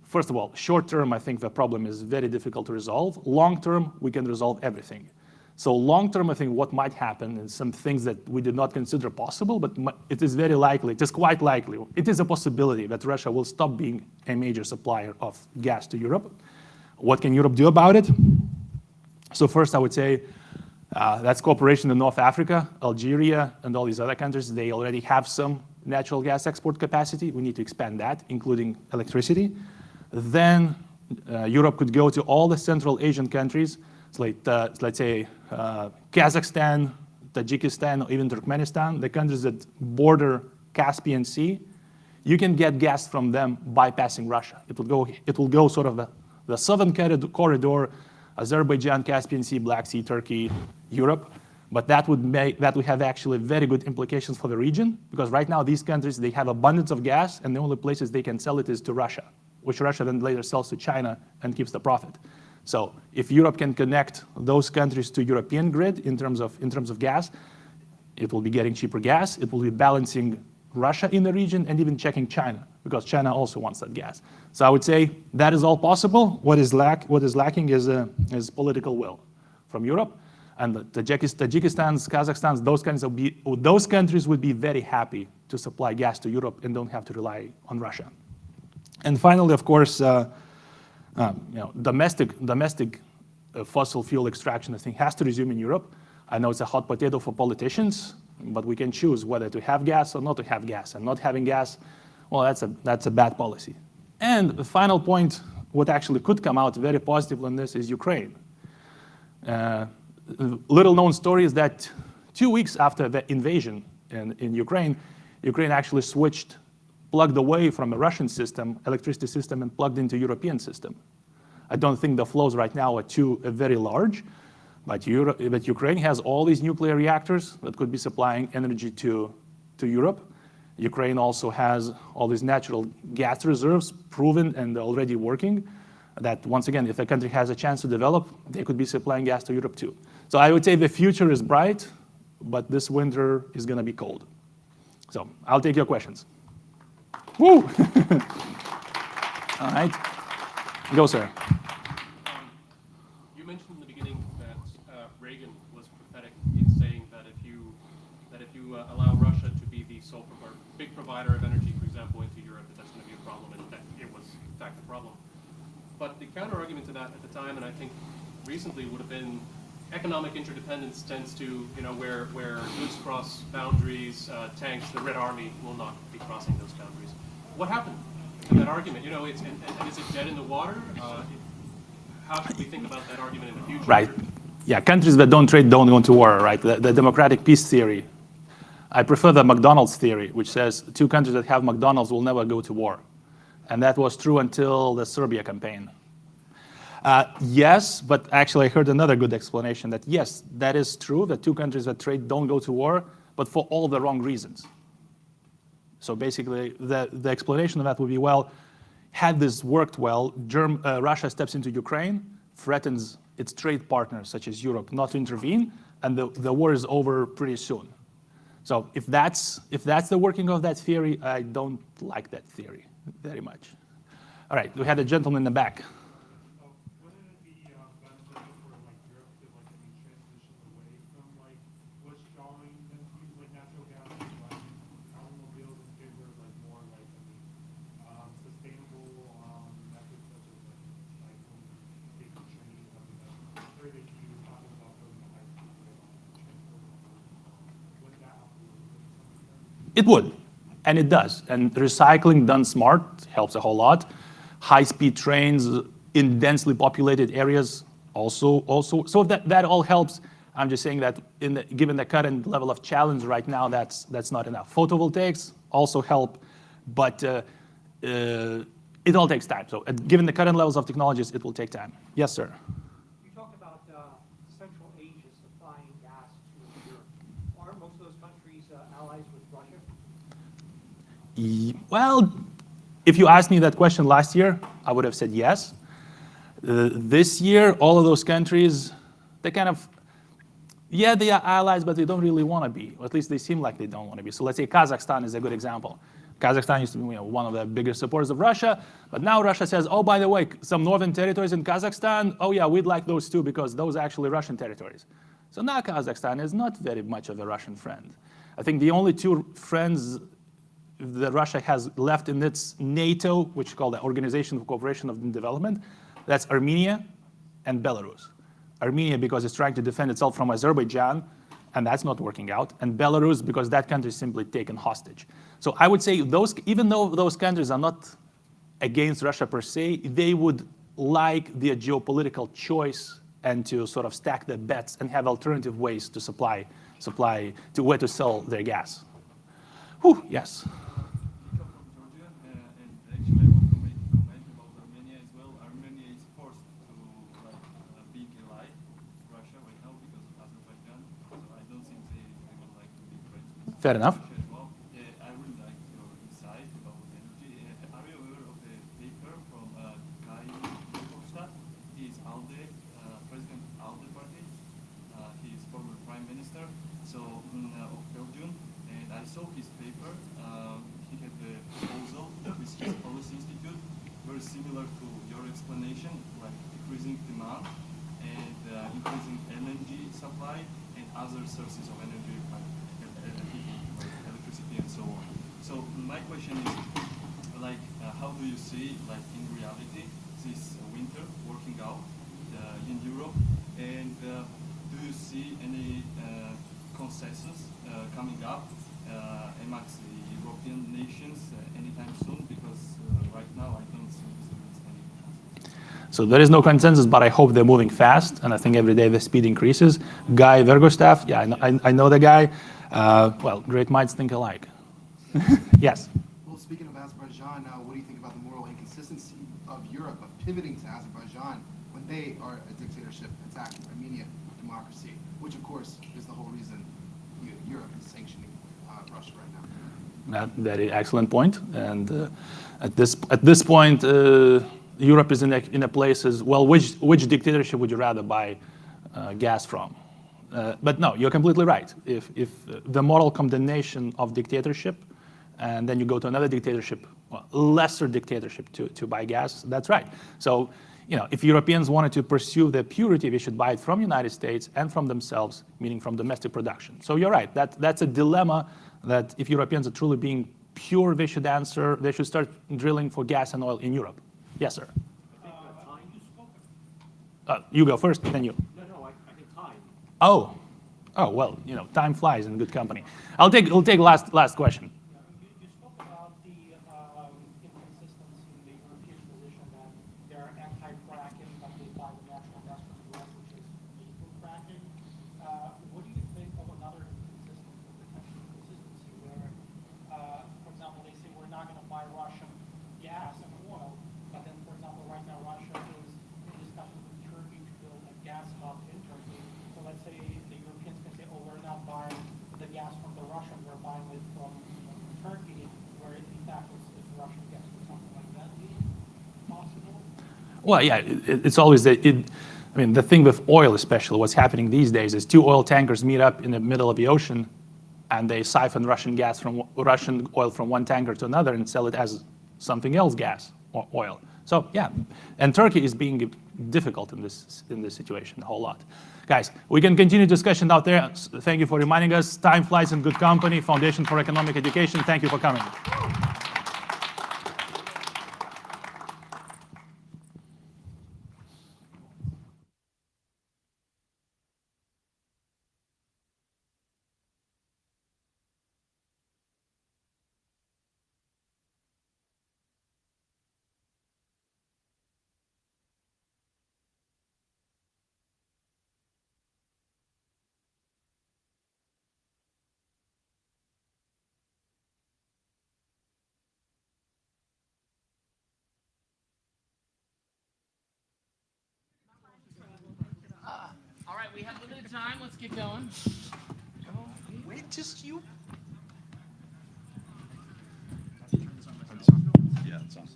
First of all, short term, I think the problem is very difficult to resolve. Long term, we can resolve everything. So long term, I think what might happen is some things that we did not consider possible, but it is very likely, it is quite likely, it is a possibility that Russia will stop being a major supplier of gas to Europe. What can Europe do about it? So first, I would say that's cooperation in North Africa, Algeria, and all these other countries. They already have some natural gas export capacity. We need to expand that, including electricity. Then Europe could go to all the Central Asian countries, like let's say Kazakhstan, Tajikistan, or even Turkmenistan, the countries that border Caspian Sea. You can get gas from them bypassing Russia. It will go sort of the southern corridor, Azerbaijan, Caspian Sea, Black Sea, Turkey, Europe. But that would have actually very good implications for the region, because right now these countries, they have abundance of gas, and the only places they can sell it is to Russia, which Russia then later sells to China and keeps the profit. So if Europe can connect those countries to European grid in terms of gas, it will be getting cheaper gas. It will be balancing Russia in the region and even checking China, because China also wants that gas. So I would say that is all possible. What is lacking is political will from Europe. And the Tajikistan's, Kazakhstan's, those countries would be very happy to supply gas to Europe and don't have to rely on Russia. And finally, of course, domestic fossil fuel extraction, I think, has to resume in Europe. I know it's a hot potato for politicians, but we can choose whether to have gas or not to have gas. And not having gas, well, that's a bad policy. And the final point, what actually could come out very positive on this is Ukraine. Little known story is that 2 weeks after the invasion in Ukraine, Ukraine actually plugged away from a Russian system, electricity system, and plugged into European system. I don't think the flows right now are very large, but Ukraine has all these nuclear reactors that could be supplying energy to Europe. Ukraine also has all these natural gas reserves proven and already working, that once again, if a country has a chance to develop, they could be supplying gas to Europe too. So I would say the future is bright, but this winter is going to be cold. So I'll take your questions. Woo! All right. Go, sir. You mentioned in the beginning that Reagan was prophetic in saying that if you allow Russia to be the sole big provider of energy, for example, into Europe, that's going to be a problem, and that it was in fact a problem. But the counter argument to that at the time, and I think recently, would have been economic interdependence tends to, where goods cross boundaries, tanks, the Red Army will not be crossing those boundaries. What happened to that argument? And is it dead in the water? How should we think about that argument in the future? Right. Yeah, countries that don't trade don't go to war, right? The democratic peace theory. I prefer the McDonald's theory, which says 2 countries that have McDonald's will never go to war. And that was true until the Serbia campaign. Yes, but actually I heard another good explanation that yes, that is true, that 2 countries that trade don't go to war, but for all the wrong reasons. So basically, the explanation of that would be, well, had this worked well, Russia steps into Ukraine, threatens its trade partners, such as Europe, not to intervene, and the war is over pretty soon. So if that's the working of that theory, I don't like that theory very much. All right, we had a gentleman in the back. It would, and it does. And recycling done smart helps a whole lot. High-speed trains in densely populated areas also. So that all helps. I'm just saying that given the current level of challenge right now, that's not enough. Photovoltaics also help, but it all takes time. So given the current levels of technologies, it will take time. Yes, sir. You talked about Central Asia supplying gas to Europe. Aren't most of those countries allies with Russia? Well, if you asked me that question last year, I would have said yes. This year, all of those countries, they kind of, yeah, they are allies, but they don't really want to be, or at least they seem like they don't want to be. So let's say Kazakhstan is a good example. Kazakhstan used to be one of the biggest supporters of Russia, but now Russia says, oh, by the way, some northern territories in Kazakhstan, oh yeah, we'd like those too because those are actually Russian territories. So now Kazakhstan is not very much of a Russian friend. I think the only 2 friends that Russia has left in its NATO, which is called the Organization for Cooperation and Development, that's Armenia and Belarus. Armenia because it's trying to defend itself from Azerbaijan, and that's not working out, and Belarus, because that country is simply taken hostage. So I would say even though those countries are not against Russia per se, they would like the geopolitical choice and to sort of stack their bets and have alternative ways to supply to where to sell their gas. Whew, yes. Fair enough. Similar to your explanation, like decreasing demand and increasing energy supply and other sources of energy like electricity and so on. So my question is, like, how do you see, like, in reality, this winter working out in Europe, and do you see any consensus coming up amongst the European nations anytime soon? Because right now I don't see any. So there is no consensus, but I hope they're moving fast, and I think every day the speed increases. Guy Verhofstadt, yeah, I know the guy. Well, great minds think alike. Yes. Well, speaking of Azerbaijan, what do you think about the moral inconsistency of Europe of pivoting to Azerbaijan when they are a dictatorship attacking Armenia democracy, which of course is the whole reason Europe is sanctioning Russia right now? Very excellent point. And at this point, Europe is in a place as well. Which dictatorship would you rather buy gas from? But no, you're completely right. If the moral condemnation of dictatorship, and then you go to another dictatorship, well, lesser dictatorship to buy gas, that's right. So, if Europeans wanted to pursue their purity, they should buy it from the United States and from themselves, meaning from domestic production. So you're right. That's a dilemma that if Europeans are truly being pure, they should answer. They should start drilling for gas and oil in Europe. Yes, sir. You go first, then you. No, I think time. Oh, well, time flies in good company. I'll take last question. You spoke about the inconsistency in the European position that they're anti-fracking, but they buy the natural gas from the US, which is legal fracking. What do you think of another potential inconsistency where, for example, they say we're not going to buy Russian gas and oil, but then, for example, right now Russia is in discussions with Turkey to build a gas hub in Turkey. So let's say the Europeans can say, oh, we're not buying the gas from the Russians, we're buying it from Turkey, where in fact it's Russian gas. Would something like that be possible? Well, yeah, it's always the thing with oil, especially what's happening these days, is two oil tankers meet up in the middle of the ocean, and they siphon Russian oil from one tanker to another and sell it as something else, gas or oil. So yeah, and Turkey is being difficult in this situation a whole lot. Guys, we can continue discussion out there. Thank you for reminding us. Time flies in good company. Foundation for Economic Education. Thank you for coming. All right, we have limited time. Let's get going. Wait, just you. Yeah, it's on.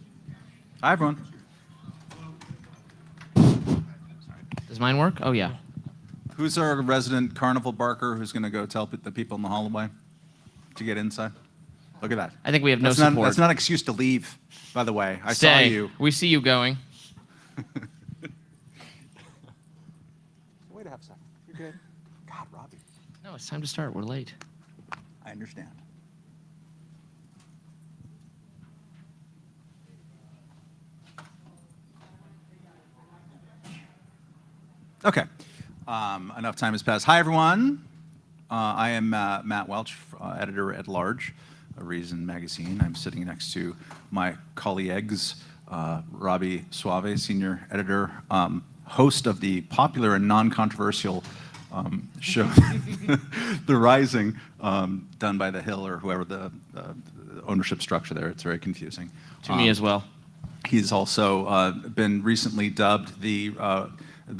Hi, everyone. Does mine work? Oh, yeah. Who's our resident carnival barker who's going to go tell the people in the hallway to get inside? Look at that. I think we have no That's not- support. That's not an excuse to leave, by the way. I saw Stay. you. We see you going. Wait a half second. You're good. God, Robbie. No, it's time to start. We're late. I understand. Okay. Enough time has passed. Hi, everyone. I am Matt Welch, editor at large of Reason Magazine. I'm sitting next to my colleagues, Robbie Suave, senior editor, host of the popular and non-controversial show, The Rising, done by The Hill or whoever the ownership structure there. It's very confusing. To me as well. He's also been recently dubbed the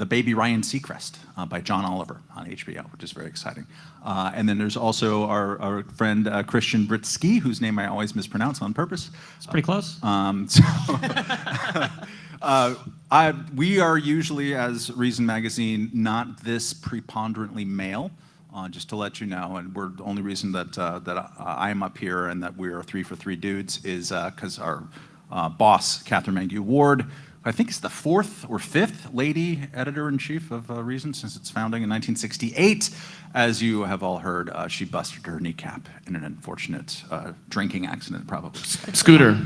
Baby Ryan Seacrest by John Oliver on HBO, which is very exciting. And then there's also our friend Christian Britsky, whose name I always mispronounce on purpose. It's pretty close. We are usually, as Reason Magazine, not this preponderantly male. Just to let you know, and the only reason that I am up here and that we are 3 for 3 dudes is because our boss, Catherine Mangue Ward, I think is the 4th or 5th lady editor-in-chief of Reason since its founding in 1968. As you have all heard, she busted her kneecap in an unfortunate drinking accident, probably. Scooter.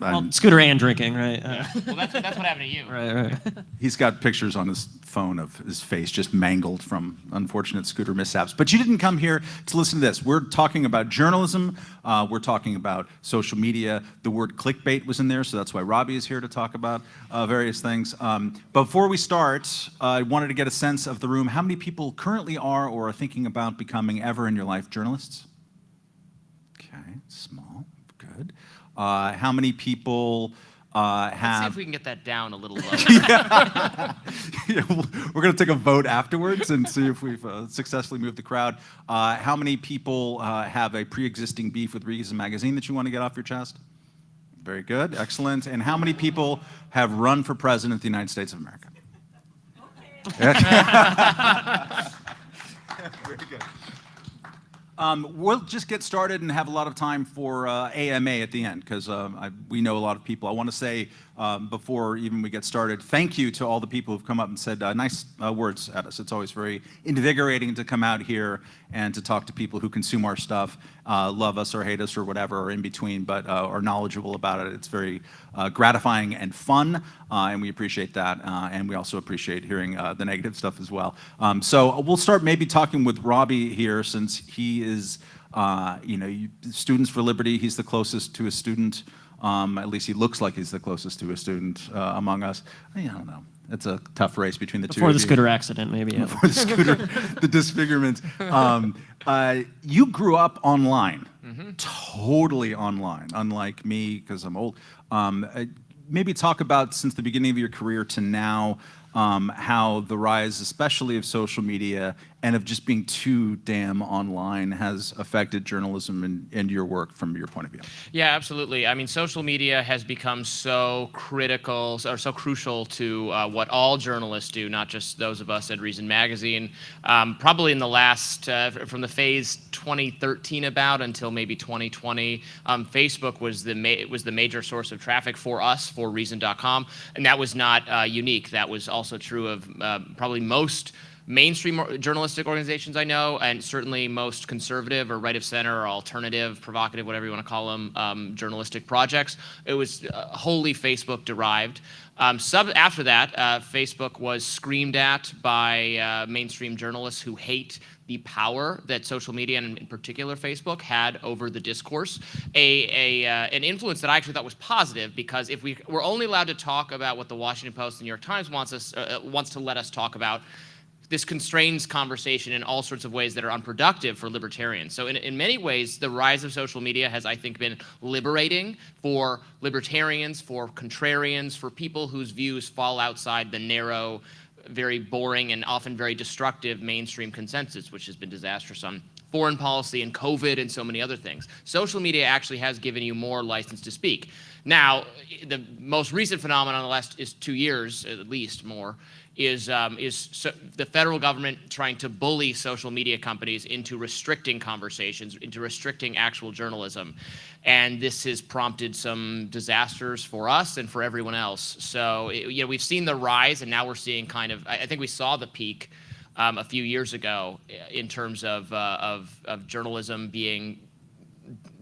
Well, scooter and drinking, right? Well, that's what happened to you. Right. He's got pictures on his phone of his face just mangled from unfortunate scooter mishaps. But you didn't come here to listen to this. We're talking about journalism. We're talking about social media. The word clickbait was in there, so that's why Robbie is here to talk about various things. Before we start, I wanted to get a sense of the room. How many people currently are or are thinking about becoming ever in your life journalists? Okay, small, good. How many people Let's see if we can get that down a little lower. We're going to take a vote afterwards and see if we've successfully moved the crowd. How many people have a pre-existing beef with Reason Magazine that you want to get off your chest? Very good, excellent. And how many people have run for president of the United States of America? Very good. We'll just get started and have a lot of time for AMA at the end because we know a lot of people. I want to say before even we get started, thank you to all the people who've come up and said nice words at us. It's always very invigorating to come out here and to talk to people who consume our stuff, love us or hate us or whatever, or in between, but are knowledgeable about it. It's very gratifying and fun, and we appreciate that. And we also appreciate hearing the negative stuff as well. So we'll start maybe talking with Robbie here since he is, Students for Liberty. He's the closest to a student. At least he looks like he's the closest to a student among us. I don't know. It's a tough race between the two. Before the scooter accident, maybe. Yeah. Before the scooter, the disfigurement. You grew up online, totally online, unlike me because I'm old. Maybe talk about since the beginning of your career to now, how the rise, especially of social media and of just being too damn online, has affected journalism and your work from your point of view. Yeah, absolutely. I mean, social media has become so critical or so crucial to what all journalists do, not just those of us at Reason Magazine. Probably in the last, from the phase 2013 about until maybe 2020, Facebook was the major source of traffic for us, for Reason.com, and that was not unique. That was also true of probably most mainstream journalistic organizations I know, and certainly most conservative or right of center or alternative, provocative, whatever you want to call them, journalistic projects. It was wholly Facebook derived. After that, Facebook was screamed at by mainstream journalists who hate the power that social media, and in particular Facebook, had over the discourse. An influence that I actually thought was positive, because if we're only allowed to talk about what the Washington Post and the New York Times wants to let us talk about, this constrains conversation in all sorts of ways that are unproductive for libertarians. So in many ways, the rise of social media has, I think, been liberating for libertarians, for contrarians, for people whose views fall outside the narrow, very boring, and often very destructive mainstream consensus, which has been disastrous on foreign policy and COVID and so many other things. Social media actually has given you more license to speak. Now, the most recent phenomenon in the last 2 years, at least more, is the federal government trying to bully social media companies into restricting conversations, into restricting actual journalism. And this has prompted some disasters for us and for everyone else. So, we've seen the rise, and now we're seeing I think we saw the peak a few years ago in terms of journalism being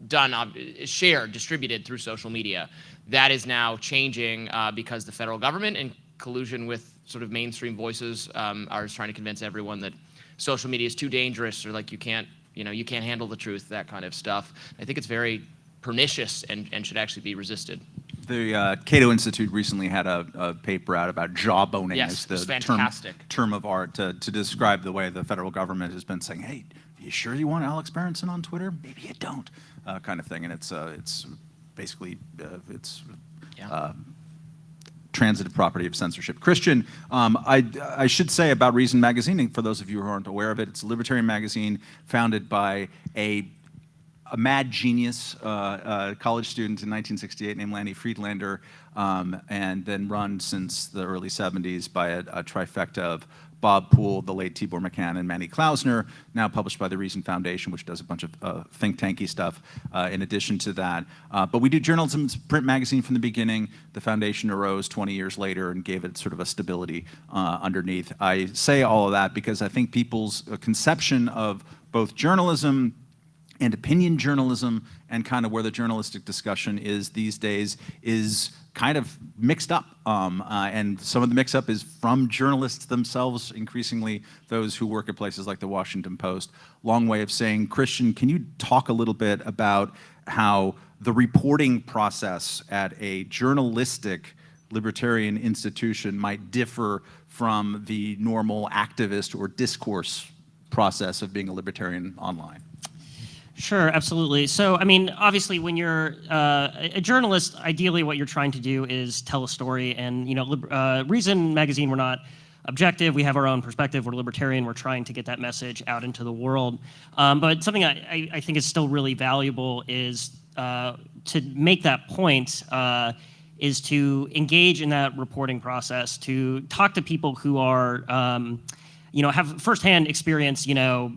done, shared, distributed through social media. That is now changing because the federal government, in collusion with sort of mainstream voices, are trying to convince everyone that social media is too dangerous, or like you can't handle the truth, that kind of stuff. I think it's very pernicious and should actually be resisted. The Cato Institute recently had a paper out about jawboning Yes, as it's the fantastic. term of art to describe the way the federal government has been saying, hey, are you sure you want Alex Berenson on Twitter? Maybe you don't, kind of thing. And it's basically, transitive property of censorship. Christian, I should say about Reason Magazine, for those of you who aren't aware of it, it's a libertarian magazine founded by a mad genius college student in 1968 named Lanny Friedlander, and then run since the early 70s by a trifecta of Bob Poole, the late Tibor Machan, and Manny Klausner, now published by the Reason Foundation, which does a bunch of think tanky stuff in addition to that. But we do journalism, print magazine from the beginning. The foundation arose 20 years later and gave it sort of a stability underneath. I say all of that because I think people's conception of both journalism and opinion journalism and kind of where the journalistic discussion is these days is kind of mixed up. And some of the mix-up is from journalists themselves, increasingly those who work at places like the Washington Post. Long way of saying, Christian, can you talk a little bit about how the reporting process at a journalistic libertarian institution might differ from the normal activist or discourse process of being a libertarian online? Sure, absolutely. So, I mean, obviously, when you're a journalist, ideally what you're trying to do is tell a story. And, Reason Magazine, we're not objective. We have our own perspective. We're libertarian. We're trying to get that message out into the world. But something I think is still really valuable is to make that point is to engage in that reporting process, to talk to people who are have firsthand experience,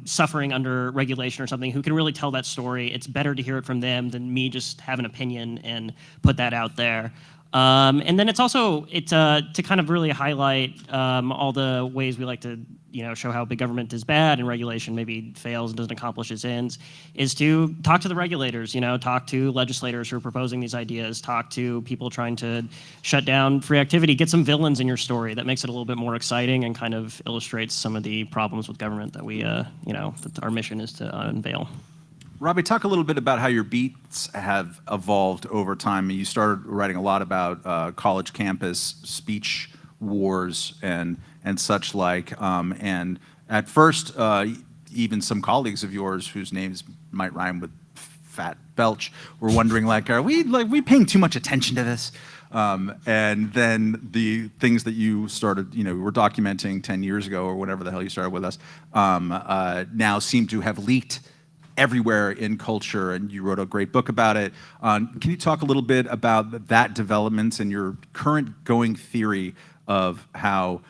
suffering under regulation or something, who can really tell that story. It's better to hear it from them than me just have an opinion and put that out there. And then it's also to kind of really highlight all the ways we like to show how big government is bad and regulation maybe fails and doesn't accomplish its ends, is to talk to the regulators, talk to legislators who are proposing these ideas, talk to people trying to shut down free activity, get some villains in your story. That makes it a little bit more exciting and kind of illustrates some of the problems with government that we, that our mission is to unveil. Robbie, talk a little bit about how your beats have evolved over time. You started writing a lot about college campus speech wars and such like. And at first, even some colleagues of yours whose names might rhyme with Fat Belch were wondering, like, are we paying too much attention to this? And then the things that you started, were documenting 10 years ago or whatever the hell you started with us, now seem to have leaked everywhere in culture, and you wrote a great book about it. Can you talk a little bit about that development and your current going theory of how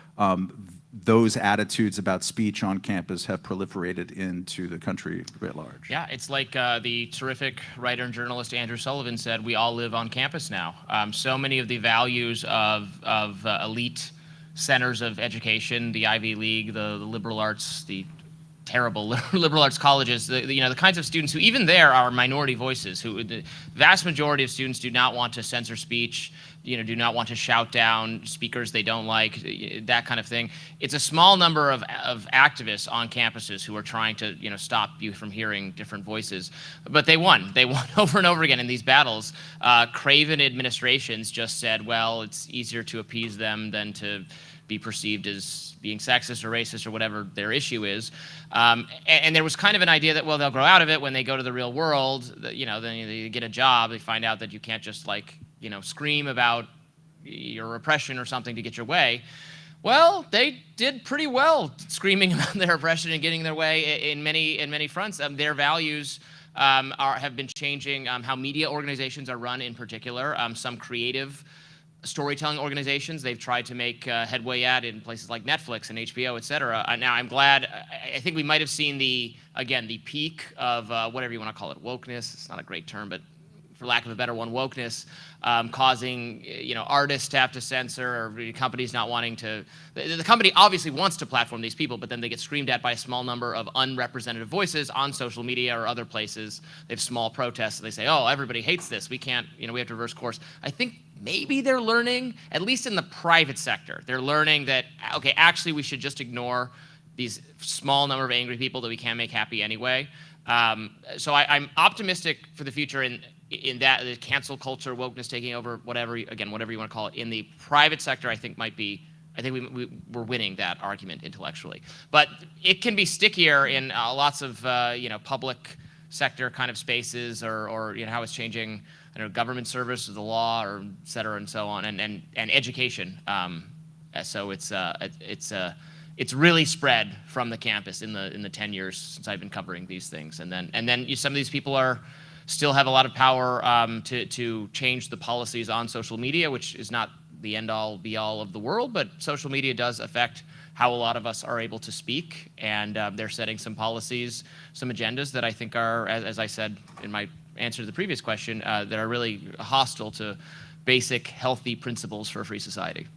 those attitudes about speech on campus have proliferated into the country writ large? Yeah, it's like the terrific writer and journalist Andrew Sullivan said, we all live on campus now. So many of the values of elite centers of education, the Ivy League, the liberal arts, the terrible liberal arts colleges, the kinds of students who even there are minority voices, who the vast majority of students do not want to censor speech, do not want to shout down speakers they don't like, that kind of thing. It's a small number of activists on campuses who are trying to stop you from hearing different voices. But they won over and over again in these battles. Craven administrations just said, well, it's easier to appease them than to be perceived as being sexist or racist or whatever their issue is. And there was kind of an idea that, well, they'll grow out of it when they go to the real world, then they get a job, they find out that you can't just scream about your oppression or something to get your way. Well, they did pretty well screaming about their oppression and getting their way in many fronts. Their values have been changing, how media organizations are run in particular, some creative storytelling organizations they've tried to make headway at in places like Netflix and HBO, et cetera. Now, I'm glad, I think we might have seen the peak of whatever you want to call it, wokeness. It's not a great term, but for lack of a better one, wokeness, causing artists to have to censor, or companies not wanting to. The company obviously wants to platform these people, but then they get screamed at by a small number of unrepresentative voices on social media or other places. They have small protests, and they say, "Oh, everybody hates this. We can't. We have to reverse course." I think maybe they're learning, at least in the private sector, they're learning that, okay, actually we should just ignore these small number of angry people that we can't make happy anyway. So I'm optimistic for the future in that the cancel culture, wokeness taking over, whatever you want to call it. In the private sector, I think we're winning that argument intellectually. But it can be stickier in lots of public sector kind of spaces, or how it's changing, government service, the law, or et cetera, and so on, and education. So it's really spread from the campus in the 10 years since I've been covering these things, and then some of these people still have a lot of power to change the policies on social media, which is not the end-all, be-all of the world, but social media does affect how a lot of us are able to speak, and they're setting some policies, some agendas that I think are, as I said in my answer to the previous question, that are really hostile to basic healthy principles for a free society.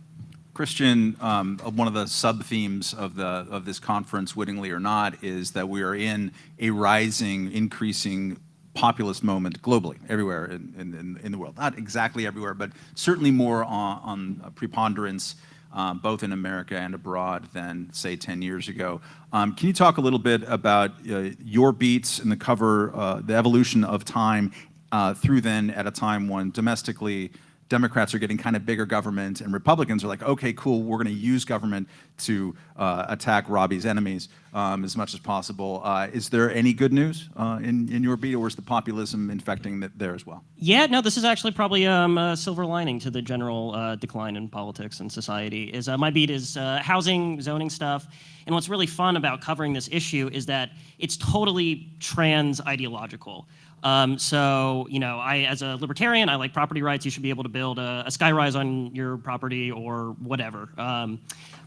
Christian, one of the sub-themes of this conference, wittingly or not, is that we are in a rising, increasing populist moment globally, everywhere in the world. Not exactly everywhere, but certainly more on preponderance, both in America and abroad, than, say, 10 years ago. Can you talk a little bit about your beats in the cover, the evolution of time through then, at a time when domestically Democrats are getting kind of bigger government, and Republicans are like, okay, cool, we're going to use government to attack Robbie's enemies as much as possible. Is there any good news in your beat, or is the populism infecting there as well? Yeah, no, this is actually probably a silver lining to the general decline in politics and society. My beat is housing, zoning stuff. And what's really fun about covering this issue is that it's totally trans ideological. So, I, as a libertarian, I like property rights. You should be able to build a skyrise on your property or whatever.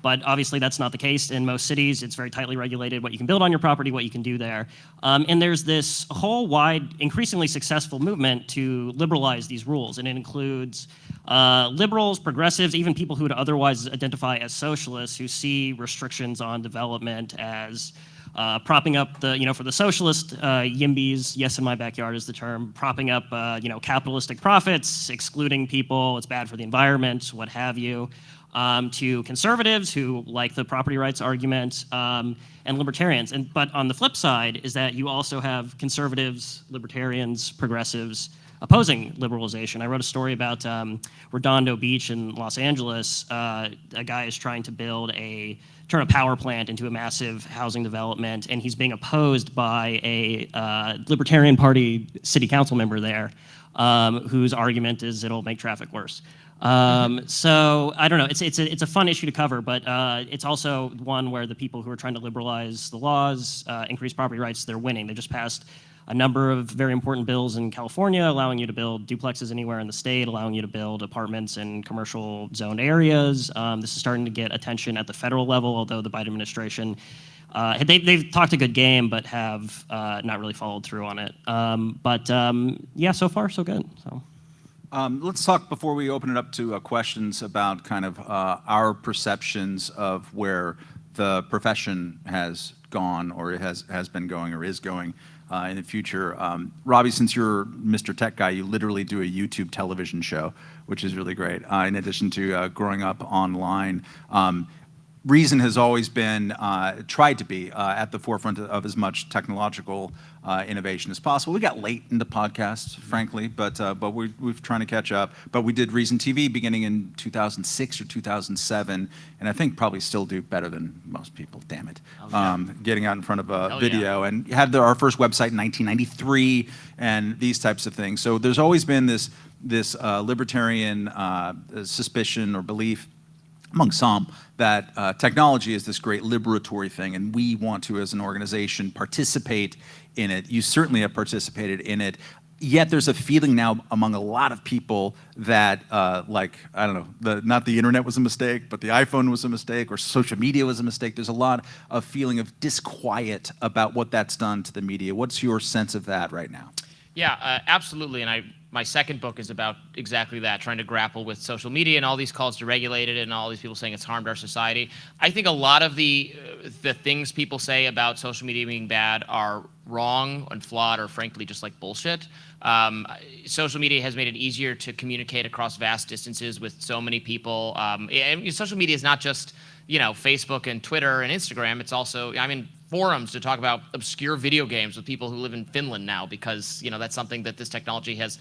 But obviously that's not the case in most cities. It's very tightly regulated what you can build on your property, what you can do there. And there's this whole wide, increasingly successful movement to liberalize these rules. And it includes liberals, progressives, even people who would otherwise identify as socialists, who see restrictions on development as propping up for the socialist YIMBYs, yes, in my backyard is the term, propping up, capitalistic profits, excluding people, it's bad for the environment, what have you, to conservatives who like the property rights argument, and libertarians. But on the flip side is that you also have conservatives, libertarians, progressives opposing liberalization. I wrote a story about Redondo Beach in Los Angeles. A guy is trying to turn a power plant into a massive housing development, and he's being opposed by a Libertarian Party city council member there, whose argument is it'll make traffic worse. So I don't know. It's a fun issue to cover, but it's also one where the people who are trying to liberalize the laws, increase property rights, they're winning. They just passed a number of very important bills in California, allowing you to build duplexes anywhere in the state, allowing you to build apartments in commercial zoned areas. This is starting to get attention at the federal level, although the Biden administration, they've talked a good game, but have not really followed through on it. Yeah, so far so good. So. Let's talk, before we open it up to questions, about kind of our perceptions of where the profession has gone, or has been going, or is going in the future. Robbie, since you're Mr. Tech Guy, you literally do a YouTube television show, which is really great, in addition to growing up online. Reason has always been, tried to be at the forefront of as much technological innovation as possible. We got late into podcasts, frankly, but we're trying to catch up. But we did Reason TV beginning in 2006 or 2007, and I think probably still do better than most people, damn it. Getting out in front of a video, and had our first website in 1993, and these types of things. So there's always been this libertarian suspicion or belief among some that technology is this great liberatory thing, and we want to, as an organization, participate in it. You certainly have participated in it. Yet there's a feeling now among a lot of people that, I don't know, not the internet was a mistake, but the iPhone was a mistake, or social media was a mistake. There's a lot of feeling of disquiet about what that's done to the media. What's your sense of that right now? Yeah, absolutely. And my second book is about exactly that, trying to grapple with social media and all these calls to regulate it, and all these people saying it's harmed our society. I think a lot of the things people say about social media being bad are wrong and flawed, or frankly just like bullshit. Social media has made it easier to communicate across vast distances with so many people. And social media is not just Facebook and Twitter and Instagram. It's also, I'm in forums to talk about obscure video games with people who live in Finland now because, that's something that this technology has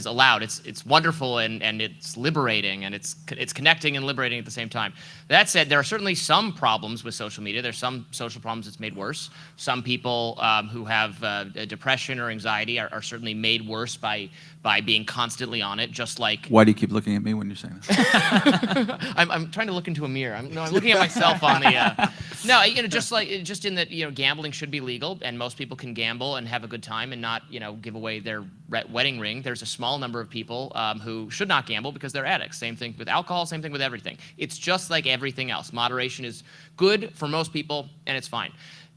allowed. It's wonderful and it's liberating and it's connecting and liberating at the same time. That said, there are certainly some problems with social media. There's some social problems it's made worse. Some people who have depression or anxiety are certainly made worse by being constantly on it, just like... Why do you keep looking at me when you're saying this? I'm trying to look into a mirror. I'm looking at myself on the... No, just in that, gambling should be legal and most people can gamble and have a good time and not, give away their wedding ring. There's a small number of people who should not gamble because they're addicts. Same thing with alcohol, same thing with everything. It's just like everything else. Moderation is good for most people and it's fine.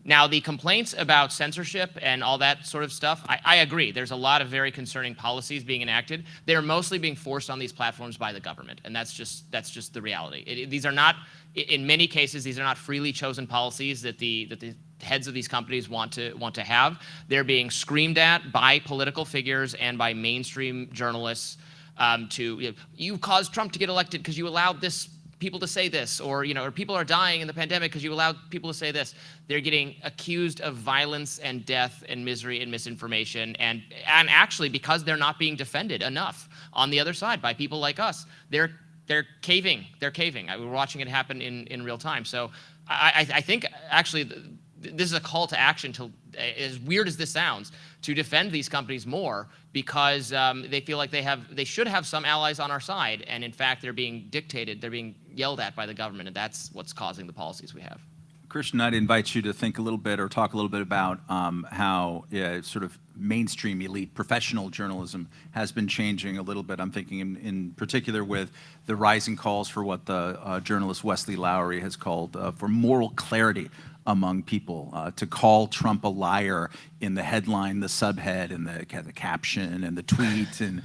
Now, the complaints about censorship and all that sort of stuff, I agree. There's a lot of very concerning policies being enacted. They're mostly being forced on these platforms by the government, and that's just the reality. These are not, in many cases, these are not freely chosen policies that the heads of these companies want to have. They're being screamed at by political figures and by mainstream journalists you caused Trump to get elected because you allowed people to say this, or people are dying in the pandemic because you allowed people to say this. They're getting accused of violence and death and misery and misinformation, and actually because they're not being defended enough on the other side by people like us, they're caving. They're caving. We're watching it happen in real time. So I think actually this is a call to action to, as weird as this sounds, to defend these companies more because they feel like they should have some allies on our side, and in fact they're being dictated, they're being yelled at by the government, and that's what's causing the policies we have. Christian, I'd invite you to think a little bit or talk a little bit about how sort of mainstream elite professional journalism has been changing a little bit. I'm thinking in particular with the rising calls for what the journalist Wesley Lowery has called for moral clarity among people, to call Trump a liar in the headline, the subhead, and the caption, and the tweet, and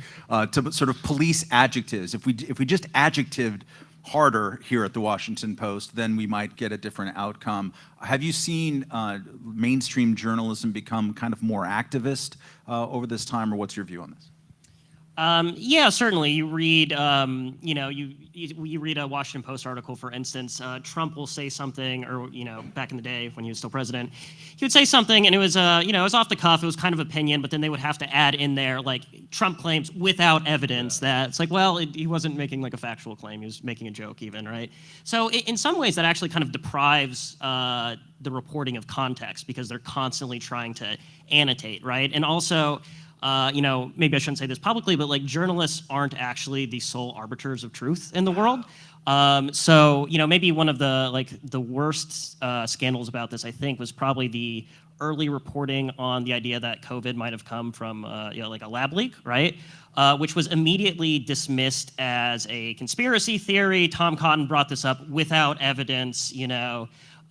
to sort of police adjectives. If we just adjectived harder here at the Washington Post, then we might get a different outcome. Have you seen mainstream journalism become kind of more activist over this time, or what's your view on this? Yeah, certainly. You read, you read a Washington Post article, for instance. Trump will say something, or back in the day when he was still president, he would say something, and it was, it was off the cuff. It was kind of opinion, but then they would have to add in there like Trump claims without evidence. That it's like, well, he wasn't making like a factual claim. He was making a joke, even, right? So in some ways, that actually kind of deprives the reporting of context because they're constantly trying to annotate, right? And also, maybe I shouldn't say this publicly, but like journalists aren't actually the sole arbiters of truth in the world. So, maybe one of the worst scandals about this, I think, was probably the early reporting on the idea that COVID might have come from, like a lab leak, right? Which was immediately dismissed as a conspiracy theory. Tom Cotton brought this up without evidence,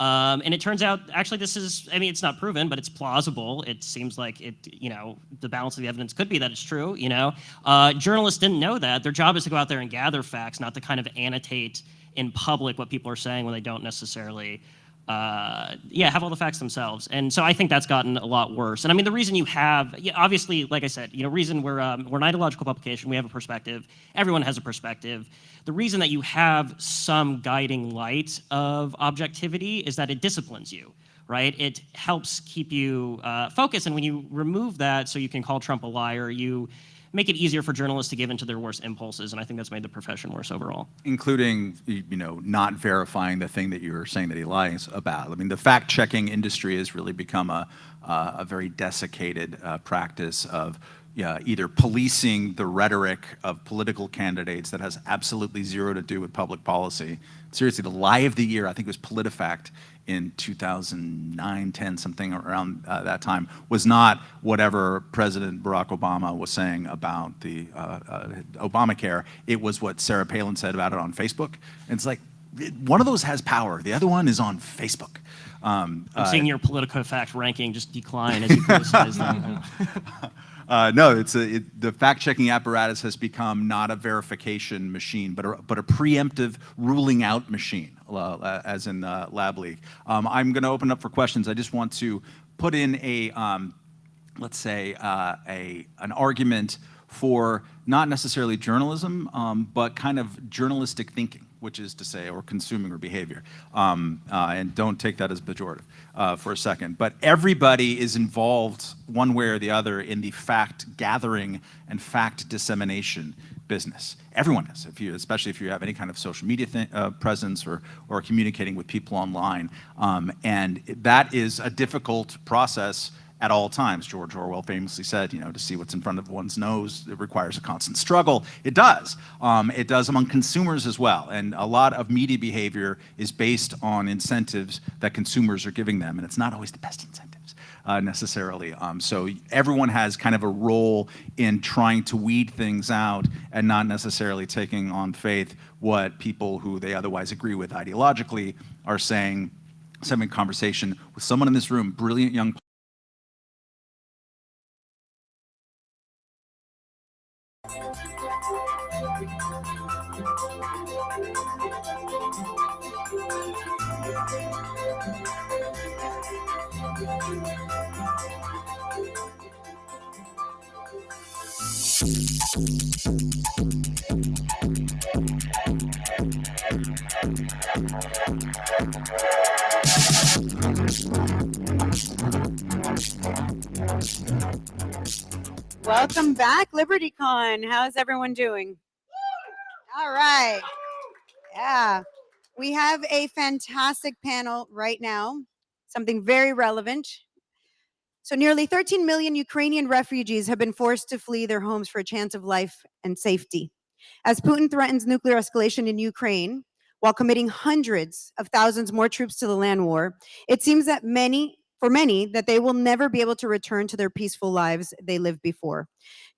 and it turns out, actually, this is, it's not proven, but it's plausible. It seems like the balance of the evidence could be that it's true, Journalists didn't know that. Their job is to go out there and gather facts, not to kind of annotate in public what people are saying when they don't necessarily, have all the facts themselves. And so I think that's gotten a lot worse. And the reason you have, obviously, like I said, reason we're an ideological publication, we have a perspective. Everyone has a perspective. The reason that you have some guiding light of objectivity is that it disciplines you, right? It helps keep you focused. And when you remove that so you can call Trump a liar, you make it easier for journalists to give into their worst impulses. And I think that's made the profession worse overall. Including, not verifying the thing that you're saying that he lies about. The fact-checking industry has really become a very desiccated practice of either policing the rhetoric of political candidates that has absolutely zero to do with public policy. Seriously, the lie of the year, I think it was PolitiFact in 2009, 10, something around that time, was not whatever President Barack Obama was saying about the Obamacare. It was what Sarah Palin said about it on Facebook. And it's like, one of those has power. The other one is on Facebook. I'm seeing your PolitiFact ranking just decline as you criticize them. No, the fact-checking apparatus has become not a verification machine, but a preemptive ruling out machine, as in lab leak. I'm going to open up for questions. I just want to put in let's say, an argument for not necessarily journalism, but kind of journalistic thinking, which is to say, or consuming or behavior. And don't take that as pejorative for a second. But everybody is involved one way or the other in the fact gathering and fact dissemination business. Everyone is, especially if you have any kind of social media presence or communicating with people online. And that is a difficult process at all times. George Orwell famously said, to see what's in front of one's nose, it requires a constant struggle. It does. It does among consumers as well. And a lot of media behavior is based on incentives that consumers are giving them. And it's not always the best incentives necessarily. So everyone has kind of a role in trying to weed things out and not necessarily taking on faith what people who they otherwise agree with ideologically are saying. Having a conversation with someone in this room, brilliant young Welcome back, LibertyCon. How's everyone doing? All right. Yeah. We have a fantastic panel right now, something very relevant. So nearly 13 million Ukrainian refugees have been forced to flee their homes for a chance of life and safety. As Putin threatens nuclear escalation in Ukraine, while committing hundreds of thousands more troops to the land war, it seems that for many, that they will never be able to return to their peaceful lives they lived before.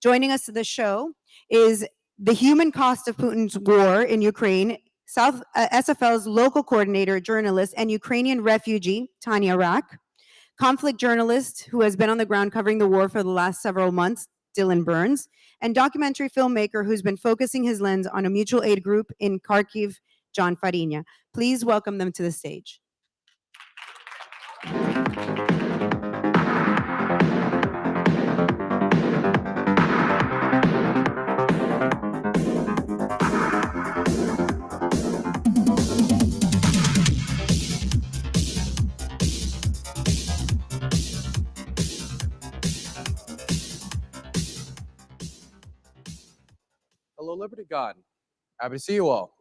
Joining us to the show is the human cost of Putin's war in Ukraine, SFL's local coordinator, journalist, and Ukrainian refugee, Tanya Rak, conflict journalist who has been on the ground covering the war for the last several months, Dylan Burns, and documentary filmmaker who's been focusing his lens on a mutual aid group in Kharkiv, John Farina. Please welcome them to the stage. Hello, LibertyCon. Happy to see you all.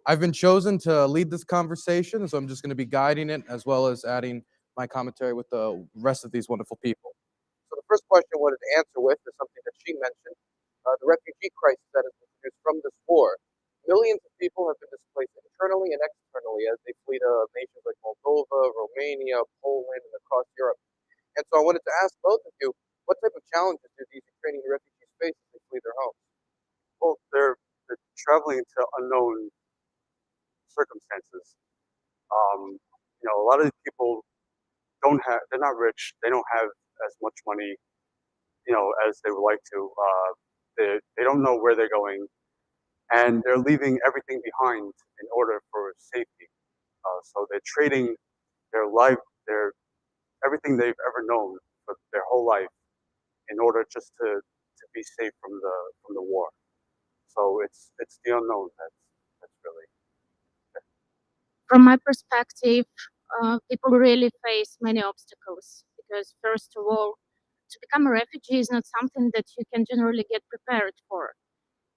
I've been chosen to lead this conversation, so I'm just going to be guiding it as well as adding my commentary with the rest of these wonderful people. So the first question I wanted to answer with is something that she mentioned, the refugee crisis that has been produced from this war. Millions of people have been displaced internally and externally as they flee to nations like Moldova, Romania, Poland, and across Europe. And so I wanted to ask both of you, what type of challenges do these Ukrainian refugees face as they flee their homes? Well, they're traveling to unknown circumstances. A lot of these people they're not rich. They don't have as much money, as they would like to. They don't know where they're going, and they're leaving everything behind in order for safety. So they're trading their life, everything they've ever known for their whole life, in order just to be safe from the war. So it's the unknown that's really. From my perspective, people really face many obstacles because, first of all, to become a refugee is not something that you can generally get prepared for.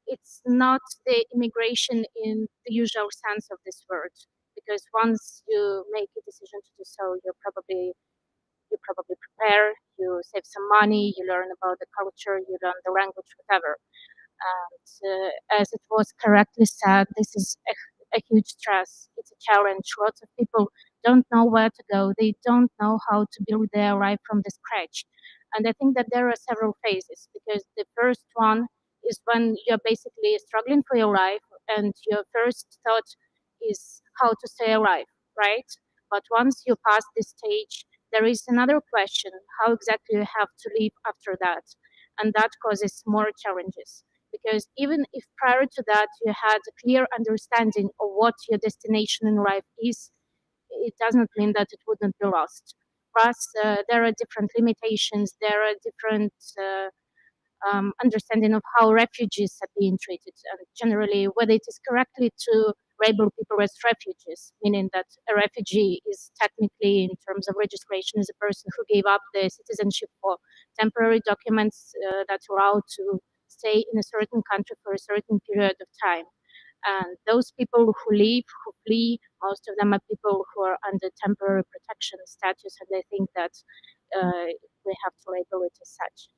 It's not the immigration in the usual sense of this word, because once you make a decision to do so, you probably prepare, you save some money, you learn about the culture, you learn the language, whatever. And as it was correctly said, this is a huge stress. It's a challenge. Lots of people don't know where to go. They don't know how to build their life from the scratch. And I think that there are several phases, because the first one is when you're basically struggling for your life and your first thought is how to stay alive, right? But once you pass this stage, there is another question, how exactly you have to live after that. And that causes more challenges. Because even if prior to that you had a clear understanding of what your destination in life is, it doesn't mean that it wouldn't be lost. Plus, there are different limitations, there are different understanding of how refugees are being treated, and generally whether it is correctly to label people as refugees, meaning that a refugee is technically, in terms of registration, is a person who gave up their citizenship for temporary documents that allow to stay in a certain country for a certain period of time. And those people who leave, who flee, most of them are people who are under temporary protection status, and I think that we have to label it as such.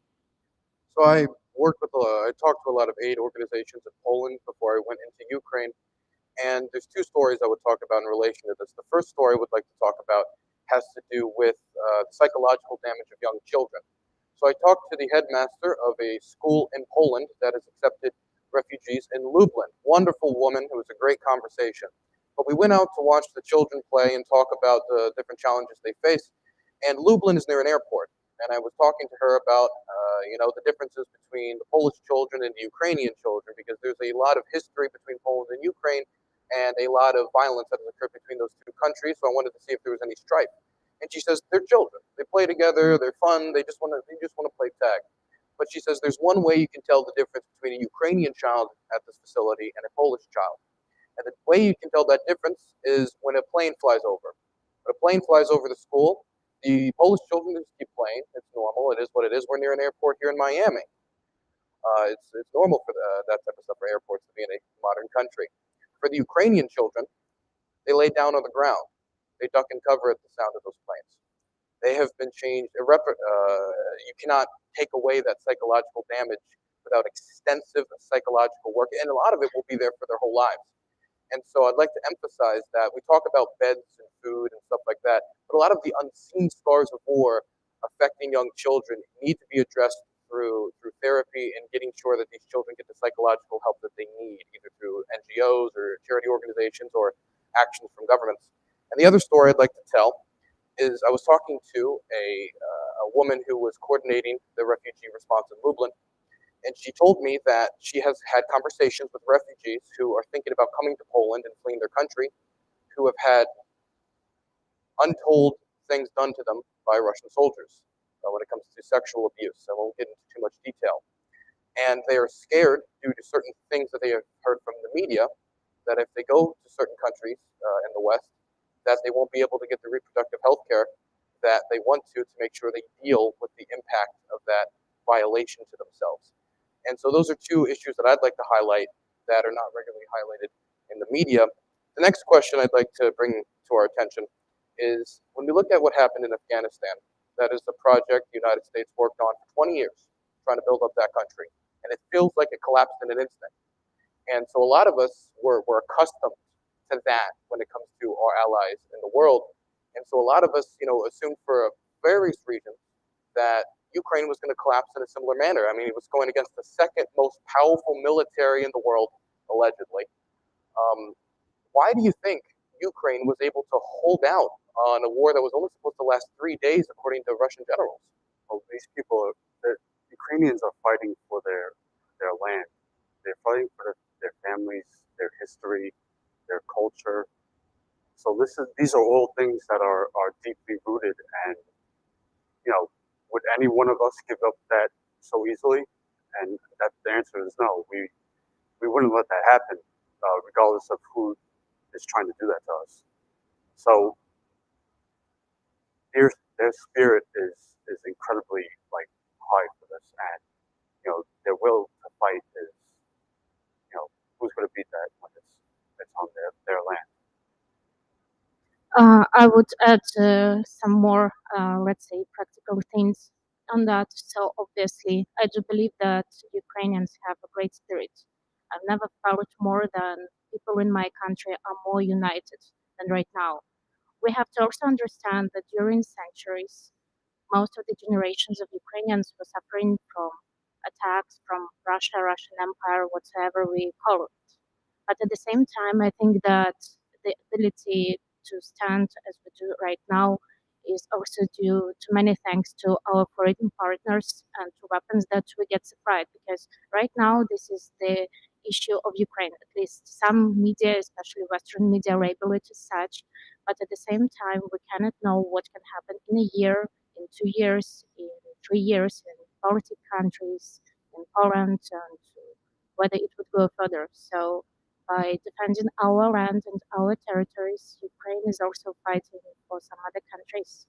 So I I talked to a lot of aid organizations in Poland before I went into Ukraine. And there's two stories I would talk about in relation to this. The first story I would like to talk about has to do with psychological damage of young children. So I talked to the headmaster of a school in Poland that has accepted refugees in Lublin. Wonderful woman. It was a great conversation. But we went out to watch the children play and talk about the different challenges they face. And Lublin is near an airport. And I was talking to her about, the differences between the Polish children and the Ukrainian children, because there's a lot of history between Poland and Ukraine, and a lot of violence that has occurred between those two countries. So I wanted to see if there was any strife. And she says they're children. They play together. They're fun. They just want to play tag. But she says there's one way you can tell the difference between a Ukrainian child at this facility and a Polish child. And the way you can tell that difference is when a plane flies over. When a plane flies over the school, the Polish children just keep playing. It's normal. It is what it is. We're near an airport here in Miami. It's normal for that type of stuff for airports to be in a modern country. For the Ukrainian children, they lay down on the ground. They duck and cover at the sound of those planes. They have been changed. You cannot take away that psychological damage without extensive psychological work, and a lot of it will be there for their whole lives. And so I'd like to emphasize that we talk about beds and food and stuff like that, but a lot of the unseen scars of war affecting young children need to be addressed through therapy and getting sure that these children get the psychological help that they need, either through NGOs or charity organizations or actions from governments. And the other story I'd like to tell is I was talking to a woman who was coordinating the refugee response in Lublin, and she told me that she has had conversations with refugees who are thinking about coming to Poland and fleeing their country, who have had untold things done to them by Russian soldiers when it comes to sexual abuse. I won't get into too much detail. And they are scared due to certain things that they have heard from the media that if they go to certain countries in the West, that they won't be able to get the reproductive health care that they want to make sure they deal with the impact of that violation to themselves. And so those are two issues that I'd like to highlight that are not regularly highlighted in the media. The next question I'd like to bring to our attention is when we look at what happened in Afghanistan, that is a project the United States worked on for 20 years, trying to build up that country. And it feels like it collapsed in an instant. And so a lot of us were accustomed to that when it comes to our allies in the world. And so a lot of us, assumed for various reasons that Ukraine was going to collapse in a similar manner. I mean, it was going against the second most powerful military in the world, allegedly. Why do you think Ukraine was able to hold out on a war that was only supposed to last 3 days, according to Russian generals? Well, these people, the Ukrainians are fighting for their land. They're fighting for their families, their history, their culture. So these are all things that are deeply rooted. And would any one of us give up that so easily? And that the answer is no. We wouldn't let that happen, regardless of who is trying to do that to us. So their spirit is incredibly high for this, and their will to fight is who's going to beat that when it's on their land. I would add some more, let's say, practical things on that. So obviously, I do believe that Ukrainians have a great spirit. I've never felt more than people in my country are more united than right now. We have to also understand that during centuries, most of the generations of Ukrainians were suffering from attacks from Russia, Russian Empire, whatever we call it. But at the same time, I think that the ability to stand as we do right now is also due to many thanks to our foreign partners and to weapons that we get supplied. Because right now, this is the issue of Ukraine. At least some media, especially Western media, label it as such. But at the same time, we cannot know what can happen in a year, in 2 years, in 3 years, in Baltic countries, in Poland and whether it would go further. So by defending our land and our territories, Ukraine is also fighting for some other countries.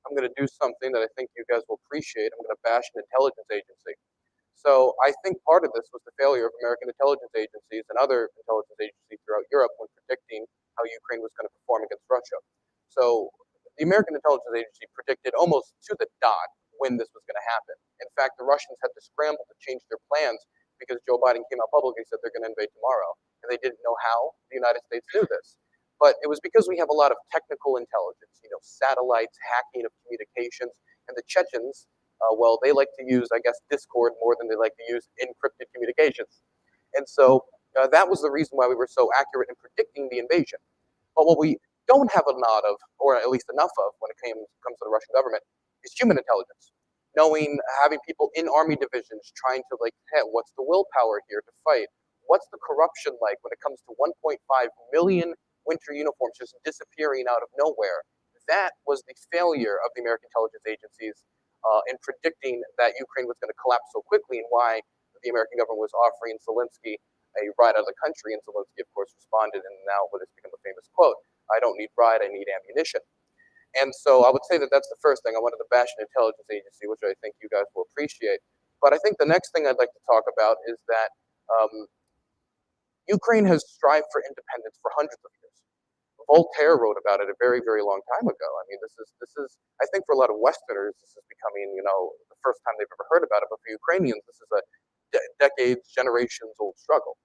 I'm going to do something that I think you guys will appreciate. I'm going to bash an intelligence agency. So I think part of this was the failure of American intelligence agencies and other intelligence agencies throughout Europe when predicting how Ukraine was going to perform against Russia. So the American intelligence agency predicted almost to the dot when this was going to happen. In fact, the Russians had to scramble to change their plans because Joe Biden came out publicly and said they're going to invade tomorrow, and they didn't know how the United States knew this. But it was because we have a lot of technical intelligence, satellites, hacking of communications, and the Chechens, well, they like to use, I guess, Discord more than they like to use encrypted communications. And so that was the reason why we were so accurate in predicting the invasion. But what we don't have a lot of, or at least enough of when it comes to the Russian government, is human intelligence. Having people in army divisions trying to hey, what's the willpower here to fight? What's the corruption like when it comes to 1.5 million winter uniforms just disappearing out of nowhere? That was the failure of the American intelligence agencies in predicting that Ukraine was going to collapse so quickly, and why the American government was offering Zelensky a ride out of the country. And Zelensky, of course, responded, and now what has become a famous quote, "I don't need ride, I need ammunition." And so I would say that that's the first thing. I wanted to bash an intelligence agency, which I think you guys will appreciate. But I think the next thing I'd like to talk about is that Ukraine has strived for independence for hundreds of years. Voltaire wrote about it a very, very long time ago. I mean, this is, I think for a lot of Westerners, this is becoming, the first time they've ever heard about it. But for Ukrainians, this is a decades, generations old struggle.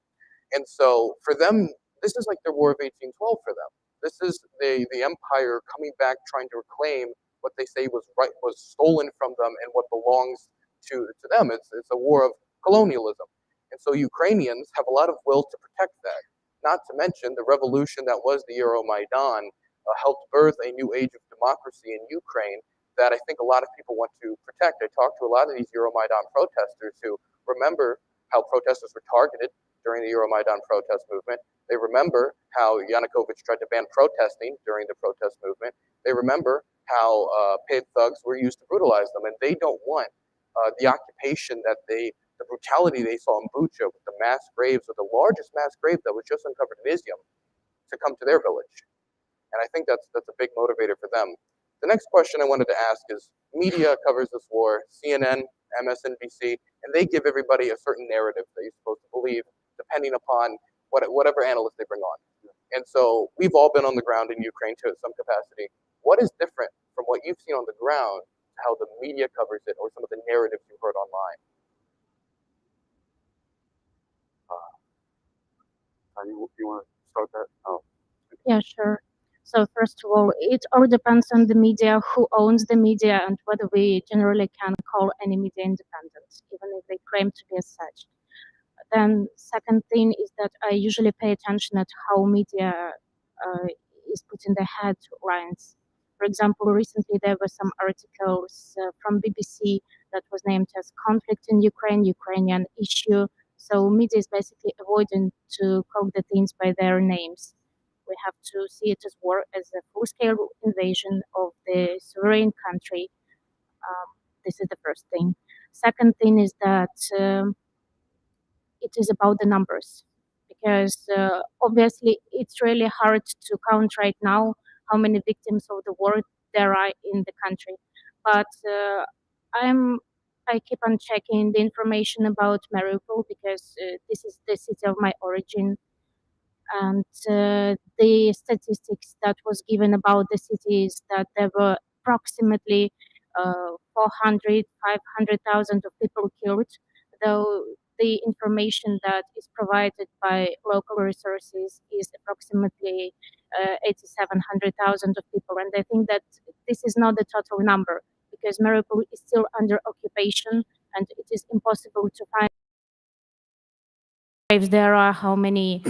And so for them, this is like their War of 1812 for them. This is the empire coming back, trying to reclaim what they say was stolen from them and what belongs to them. It's a war of colonialism. And so Ukrainians have a lot of will to protect that. Not to mention the revolution that was the Euromaidan helped birth a new age of democracy in Ukraine that I think a lot of people want to protect. I talked to a lot of these Euromaidan protesters who remember how protesters were targeted during the Euromaidan protest movement. They remember how Yanukovych tried to ban protesting during the protest movement. They remember how paid thugs were used to brutalize them, and they don't want the occupation the brutality they saw in Bucha with the mass graves, or the largest mass grave that was just uncovered in Izium, to come to their village. And I think that's a big motivator for them. The next question I wanted to ask is, media covers this war, CNN, MSNBC, and they give everybody a certain narrative that you're supposed to believe, depending upon whatever analyst they bring on. And so we've all been on the ground in Ukraine to some capacity. What is different from what you've seen on the ground to how the media covers it, or some of the narratives you've heard online? You want to start that? Oh. Yeah, sure. So first of all, it all depends on the media, who owns the media, and whether we generally can call any media independent, even if they claim to be as such. Then second thing is that I usually pay attention at how media is put in the headlines. For example, recently there were some articles from BBC that was named as "Conflict in Ukraine, Ukrainian Issue." So media is basically avoiding to call the things by their names. We have to see it as war, as a full-scale invasion of the sovereign country. This is the first thing. Second thing is that it is about the numbers, because obviously it's really hard to count right now how many victims of the war there are in the country. But I keep on checking the information about Mariupol, because this is the city of my origin. And the statistics that was given about the city is that there were approximately 400, 500,000 of people killed, though the information that is provided by local resources is approximately 8,700,000 of people. And I think that this is not the total number, because Mariupol is still under occupation, and it is impossible to find if there are how many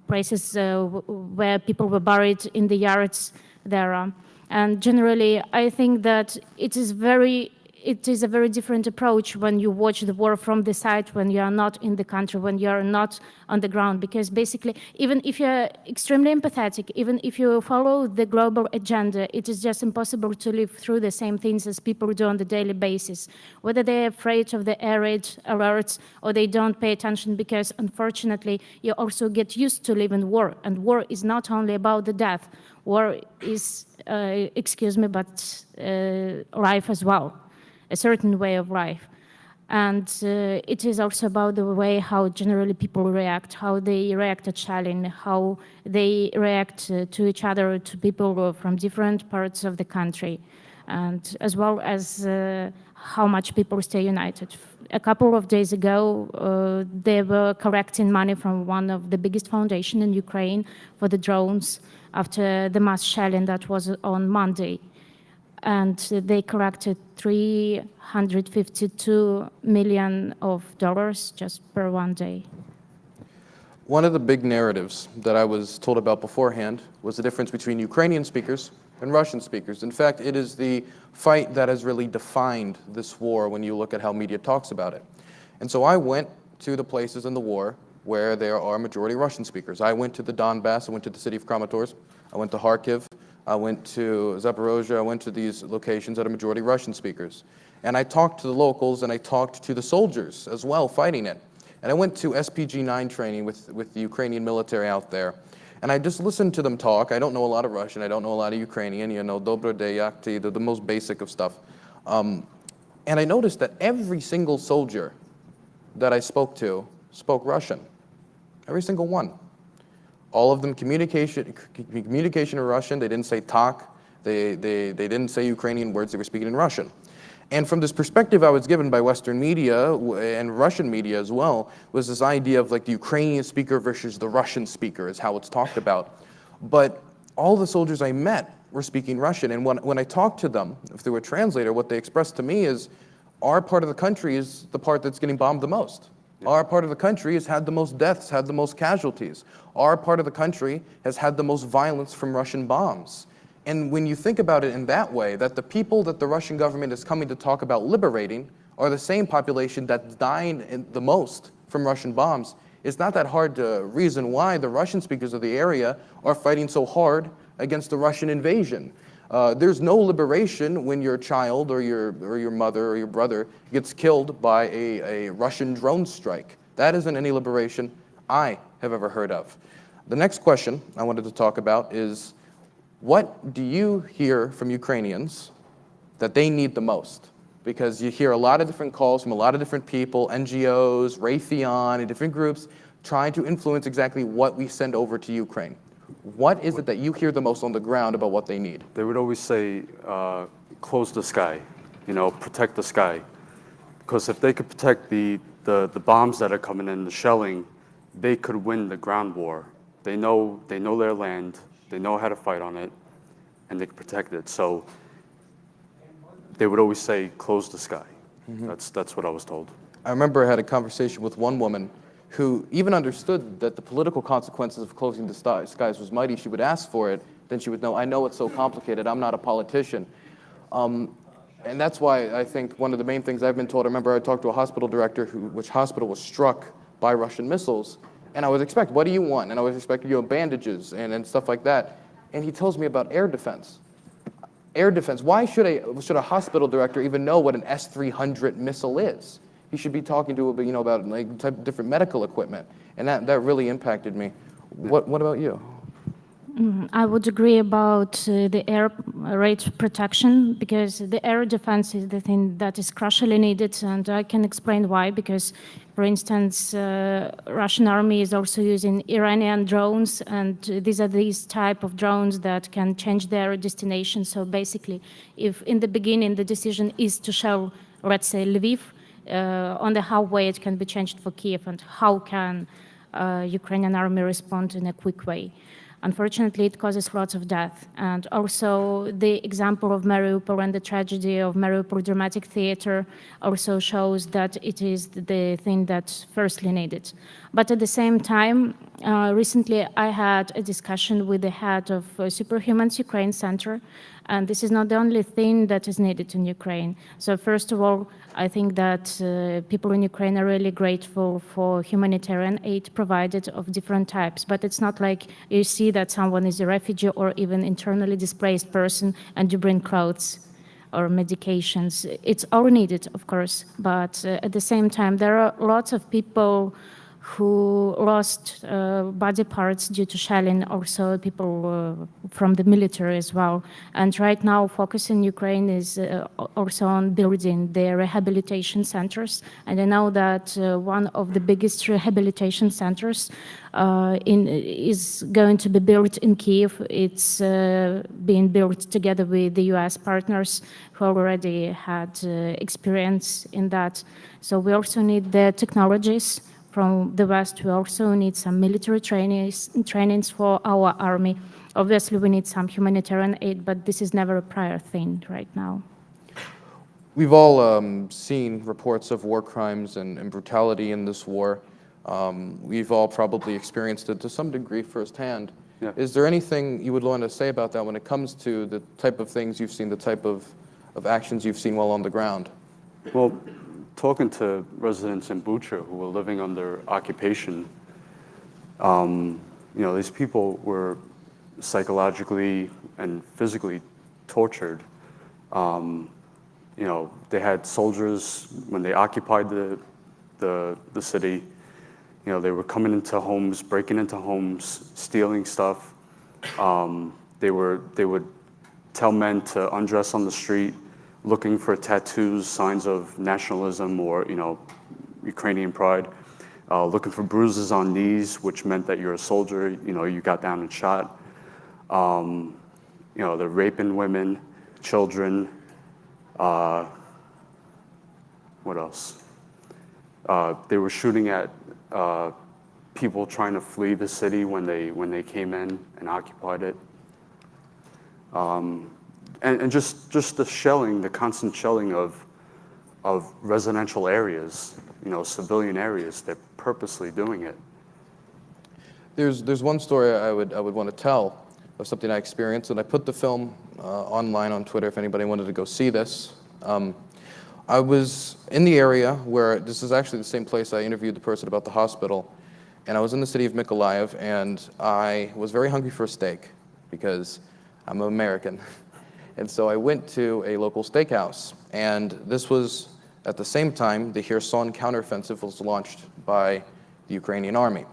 places where people were buried in the yards there are. And generally, I think that it is very it is a very different approach when you watch the war from the side, when you are not in the country, when you are not on the ground. Because basically, even if you're extremely empathetic, even if you follow the global agenda, it is just impossible to live through the same things as people do on the daily basis. Whether they're afraid of the air raid alerts or they don't pay attention, because unfortunately, you also get used to live in war. And war is not only about the death. War is, excuse me, but life as well, a certain way of life. And it is also about the way how generally people react, how they react to challenge, how they react to each other, to people from different parts of the country, and as well as how much people stay united. A couple of days ago, they were collecting money from one of the biggest foundations in Ukraine for the drones after the mass shelling that was on Monday. And they collected $352 million just per one day. One of the big narratives that I was told about beforehand was the difference between Ukrainian speakers and Russian speakers. In fact, it is the fight that has really defined this war when you look at how media talks about it. And so I went to the places in the war where there are majority Russian speakers. I went to the Donbass, I went to the city of Kramatorsk, I went to Kharkiv, I went to Zaporozhye, I went to these locations that are majority Russian speakers. And I talked to the locals and I talked to the soldiers as well fighting it. And I went to SPG-9 training with the Ukrainian military out there. And I just listened to them talk. I don't know a lot of Russian, I don't know a lot of Ukrainian, you know, Dobro day, yakti, the most basic of stuff. And I noticed that every single soldier that I spoke to spoke Russian. Every single one. All of them communication in Russian. They didn't say talk. They didn't say Ukrainian words. They were speaking in Russian. And from this perspective I was given by Western media and Russian media as well, was this idea of like the Ukrainian speaker versus the Russian speaker is how it's talked about. But all the soldiers I met were speaking Russian. And when I talked to them, if they were a translator, what they expressed to me is, our part of the country is the part that's getting bombed the most. Our part of the country has had the most deaths, had the most casualties. Our part of the country has had the most violence from Russian bombs. And when you think about it in that way, that the people that the Russian government is coming to talk about liberating are the same population that's dying the most from Russian bombs, it's not that hard to reason why the Russian speakers of the area are fighting so hard against the Russian invasion. There's no liberation when your child or your mother or your brother gets killed by a Russian drone strike. That isn't any liberation I have ever heard of. The next question I wanted to talk about is, what do you hear from Ukrainians that they need the most? Because you hear a lot of different calls from a lot of different people, NGOs, Raytheon, and different groups trying to influence exactly what we send over to Ukraine. What is it that you hear the most on the ground about what they need? They would always say, close the sky, you know, protect the sky. Because if they could protect the bombs that are coming in, the shelling, they could win the ground war. They know their land, they know how to fight on it, and they can protect it. So they would always say, close the sky. Mm-hmm. That's what I was told. I remember I had a conversation with one woman who even understood that the political consequences of closing the skies was mighty. She would ask for it, then she would know, I know it's so complicated, I'm not a politician. And that's why I think one of the main things I've been told, I remember I talked to a hospital director which hospital was struck by Russian missiles, and I was expecting, what do you want? And I was expecting, you know, bandages and stuff like that. And he tells me about air defense. Air defense, why should a hospital director even know what an S-300 missile is? He should be talking to, you know, about like different medical equipment, and that really impacted me. What about you? I would agree about the air raid protection, because the air defense is the thing that is crucially needed, and I can explain why. Because, for instance, Russian army is also using Iranian drones, and these are these type of drones that can change their destination. So basically, if in the beginning the decision is to shell, let's say, Lviv, on the highway it can be changed for Kiev, and how can Ukrainian army respond in a quick way. Unfortunately, it causes lots of death. And also the example of Mariupol and the tragedy of Mariupol Dramatic Theater also shows that it is the thing that's firstly needed. But at the same time, recently I had a discussion with the head of Superhumans Ukraine Center, and this is not the only thing that is needed in Ukraine. So first of all, I think that people in Ukraine are really grateful for humanitarian aid provided of different types, but it's not like you see that someone is a refugee or even internally displaced person and you bring clothes or medications. It's all needed, of course, but at the same time, there are lots of people who lost body parts due to shelling, also people from the military as well. And right now, focus in Ukraine is also on building the rehabilitation centers. And I know that one of the biggest rehabilitation centers is going to be built in Kiev. It's being built together with the US partners who already had experience in that. So we also need the technologies from the West. We also need some military trainings for our army. Obviously, we need some humanitarian aid, but this is never a prior thing right now. We've all seen reports of war crimes and brutality in this war. We've all probably experienced it to some degree firsthand. Yeah. Is there anything you would want to say about that when it comes to the type of things you've seen, the type of actions you've seen while on the ground? Well, talking to residents in Bucha who were living under occupation, these people were psychologically and physically tortured. They had soldiers when they occupied the city. They were coming into homes, breaking into homes, stealing stuff. They would tell men to undress on the street, looking for tattoos, signs of nationalism or Ukrainian pride, looking for bruises on knees, which meant that you're a soldier. You got down and shot. They're raping women, children. What else? They were shooting at people trying to flee the city when they came in and occupied it. And just the shelling, the constant shelling of residential areas, civilian areas. They're purposely doing it. There's one story I would want to tell of something I experienced, and I put the film online on Twitter if anybody wanted to go see this. I was in the area where, this is actually the same place I interviewed the person about the hospital, and I was in the city of Mykolaiv, and I was very hungry for a steak because I'm American. And so I went to a local steakhouse, and this was at the same time the Kherson counteroffensive was launched by the Ukrainian army.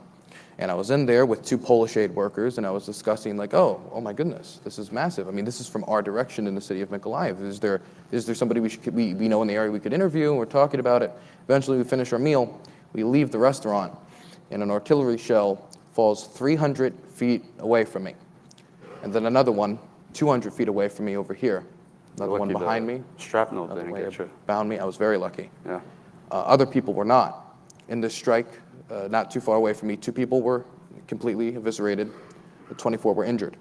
And I was in there with 2 Polish aid workers, and I was discussing like, oh my goodness, this is massive. I mean, this is from our direction in the city of Mykolaiv. Is there somebody we know in the area we could interview? And we're talking about it. Eventually we finish our meal, we leave the restaurant, and an artillery shell falls 300 feet away from me. And then another one 200 feet away from me over here. Another one behind me. Shrapnel didn't get you. Found me. I was very lucky. Yeah. Other people were not. In this strike, not too far away from me, 2 people were completely eviscerated. 24 were injured.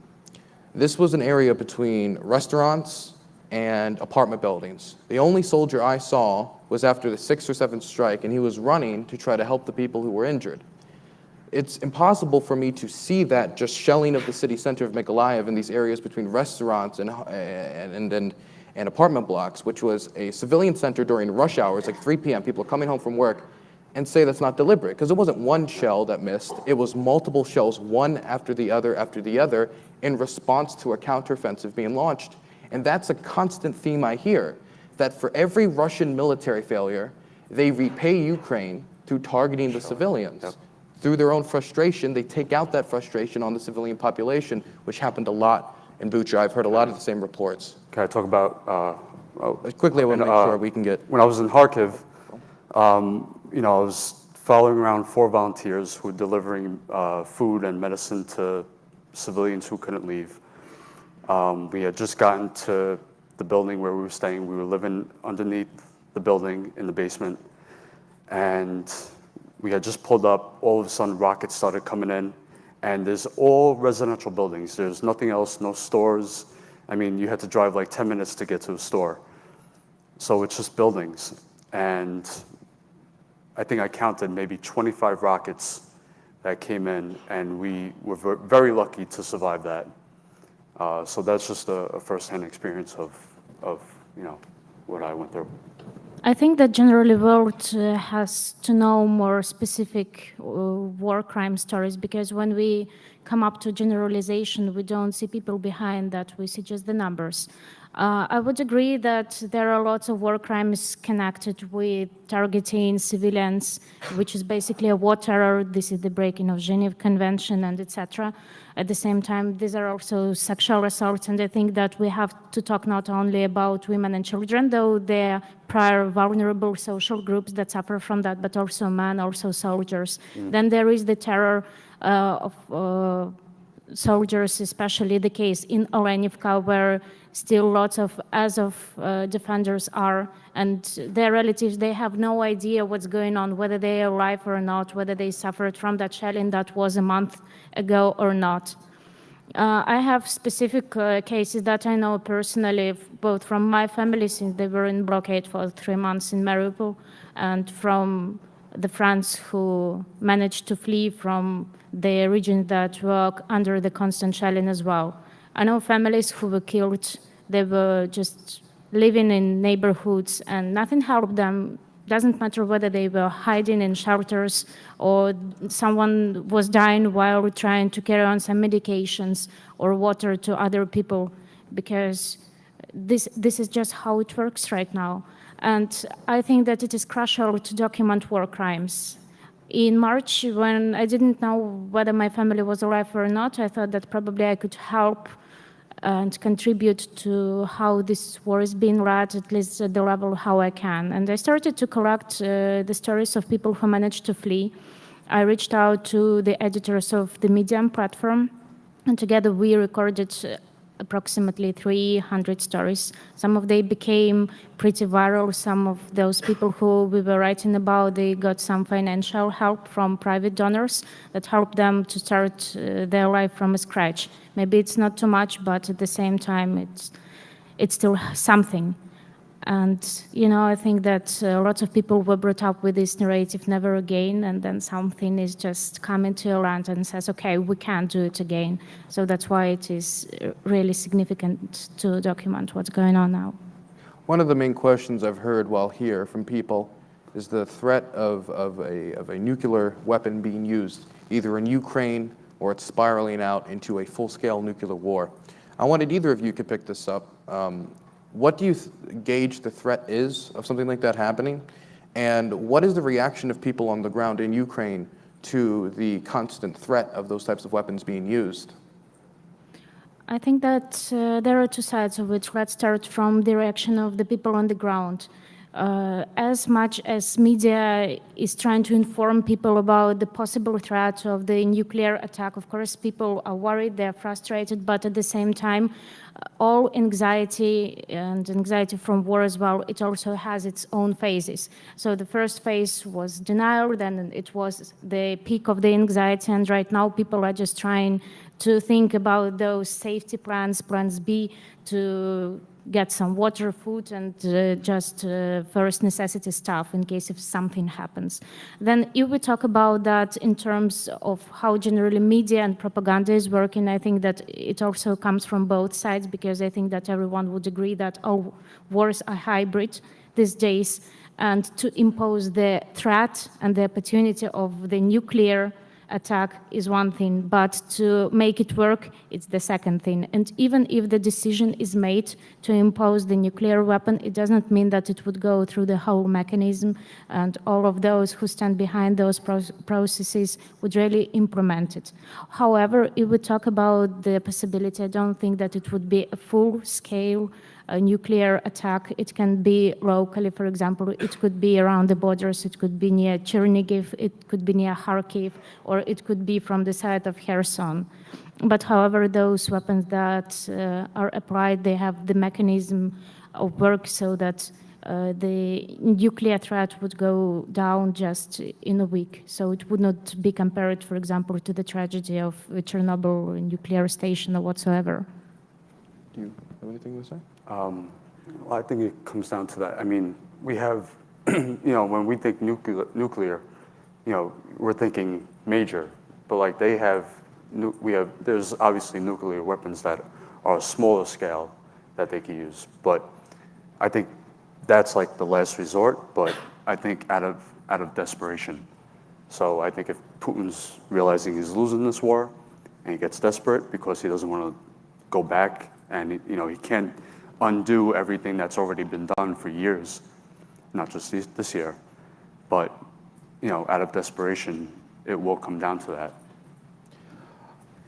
This was an area between restaurants and apartment buildings. The only soldier I saw was after the 6th or 7th strike, and he was running to try to help the people who were injured. It's impossible for me to see that just shelling of the city center of Mykolaiv in these areas between restaurants and apartment blocks, which was a civilian center during rush hours, like 3 p.m., people are coming home from work, and say that's not deliberate, because it wasn't one shell that missed, it was multiple shells, one after the other, in response to a counteroffensive being launched. And that's a constant theme I hear, that for every Russian military failure, they repay Ukraine through targeting the civilians. Yep. Through their own frustration, they take out that frustration on the civilian population, which happened a lot in Bucha. I've heard a lot of the same reports. Can I talk about... Quickly, I want to make sure we can get... When I was in Kharkiv, I was following around 4 volunteers who were delivering food and medicine to civilians who couldn't leave. We had just gotten to the building where we were staying. We were living underneath the building in the basement. And we had just pulled up. All of a sudden, rockets started coming in. And there's all residential buildings. There's nothing else, no stores. I mean, you had to drive like 10 minutes to get to a store. So it's just buildings. And I think I counted maybe 25 rockets that came in, and we were very lucky to survive that. So that's just a firsthand experience of what I went through. I think that generally world has to know more specific war crime stories, because when we come up to generalization, we don't see people behind that, we see just the numbers. I would agree that there are lots of war crimes connected with targeting civilians, which is basically a war terror. This is the breaking of Geneva Convention and etc. At the same time, these are also sexual assaults, and I think that we have to talk not only about women and children, though they're prior vulnerable social groups that suffer from that, but also men, also soldiers. Then there is the terror of soldiers, especially the case in Olenivka, where still lots of Azov defenders are, and their relatives, they have no idea what's going on, whether they are alive or not, whether they suffered from that shelling that was a month ago or not. I have specific cases that I know personally, both from my family, since they were in blockade for 3 months in Mariupol, and from the friends who managed to flee from the regions that were under the constant shelling as well. I know families who were killed. They were just living in neighborhoods and nothing helped them. Doesn't matter whether they were hiding in shelters or someone was dying while trying to carry on some medications or water to other people, because this is just how it works right now. And I think that it is crucial to document war crimes. In March, when I didn't know whether my family was alive or not, I thought that probably I could help and contribute to how this war is being led, at least at the level how I can. And I started to collect the stories of people who managed to flee. I reached out to the editors of the Medium platform, and together we recorded approximately 300 stories. Some of them became pretty viral. Some of those people who we were writing about, they got some financial help from private donors that helped them to start their life from scratch. Maybe it's not too much, but at the same time, it's still something. And, I think that lots of people were brought up with this narrative, never again, and then something is just coming to your land and says, okay, we can't do it again. So that's why it is really significant to document what's going on now. One of the main questions I've heard while here from people is the threat of a nuclear weapon being used, either in Ukraine or it's spiraling out into a full-scale nuclear war. I wanted either of you could pick this up. What do you gauge the threat is of something like that happening? And what is the reaction of people on the ground in Ukraine to the constant threat of those types of weapons being used? I think that there are two sides of it. Let's start from the reaction of the people on the ground. As much as media is trying to inform people about the possible threat of the nuclear attack, of course, people are worried, they're frustrated, but at the same time, all anxiety and anxiety from war as well, it also has its own phases. So the first phase was denial, then it was the peak of the anxiety, and right now people are just trying to think about those safety plans, plans B, to get some water, food, and just first necessity stuff in case if something happens. Then if we talk about that in terms of how generally media and propaganda is working, I think that it also comes from both sides, because I think that everyone would agree that all wars are hybrid these days, and to impose the threat and the opportunity of the nuclear attack is one thing, but to make it work, it's the second thing. And even if the decision is made to impose the nuclear weapon, it doesn't mean that it would go through the whole mechanism, and all of those who stand behind those processes would really implement it. However, if we talk about the possibility, I don't think that it would be a full-scale nuclear attack. It can be locally, for example, it could be around the borders, it could be near Chernihiv, it could be near Kharkiv, or it could be from the side of Kherson. But however, those weapons that are applied, they have the mechanism of work so that the nuclear threat would go down just in a week. So it would not be compared, for example, to the tragedy of Chernobyl nuclear station or whatsoever. Do you have anything to say? Well, I think it comes down to that. I mean, we have, when we think nuclear, we're thinking major but like they have, there's obviously nuclear weapons that are a smaller scale that they can use. But I think that's like the last resort, but I think out of desperation. So I think if Putin's realizing he's losing this war and he gets desperate because he doesn't want to go back and he can't undo everything that's already been done for years, not just this year, but out of desperation, it will come down to that.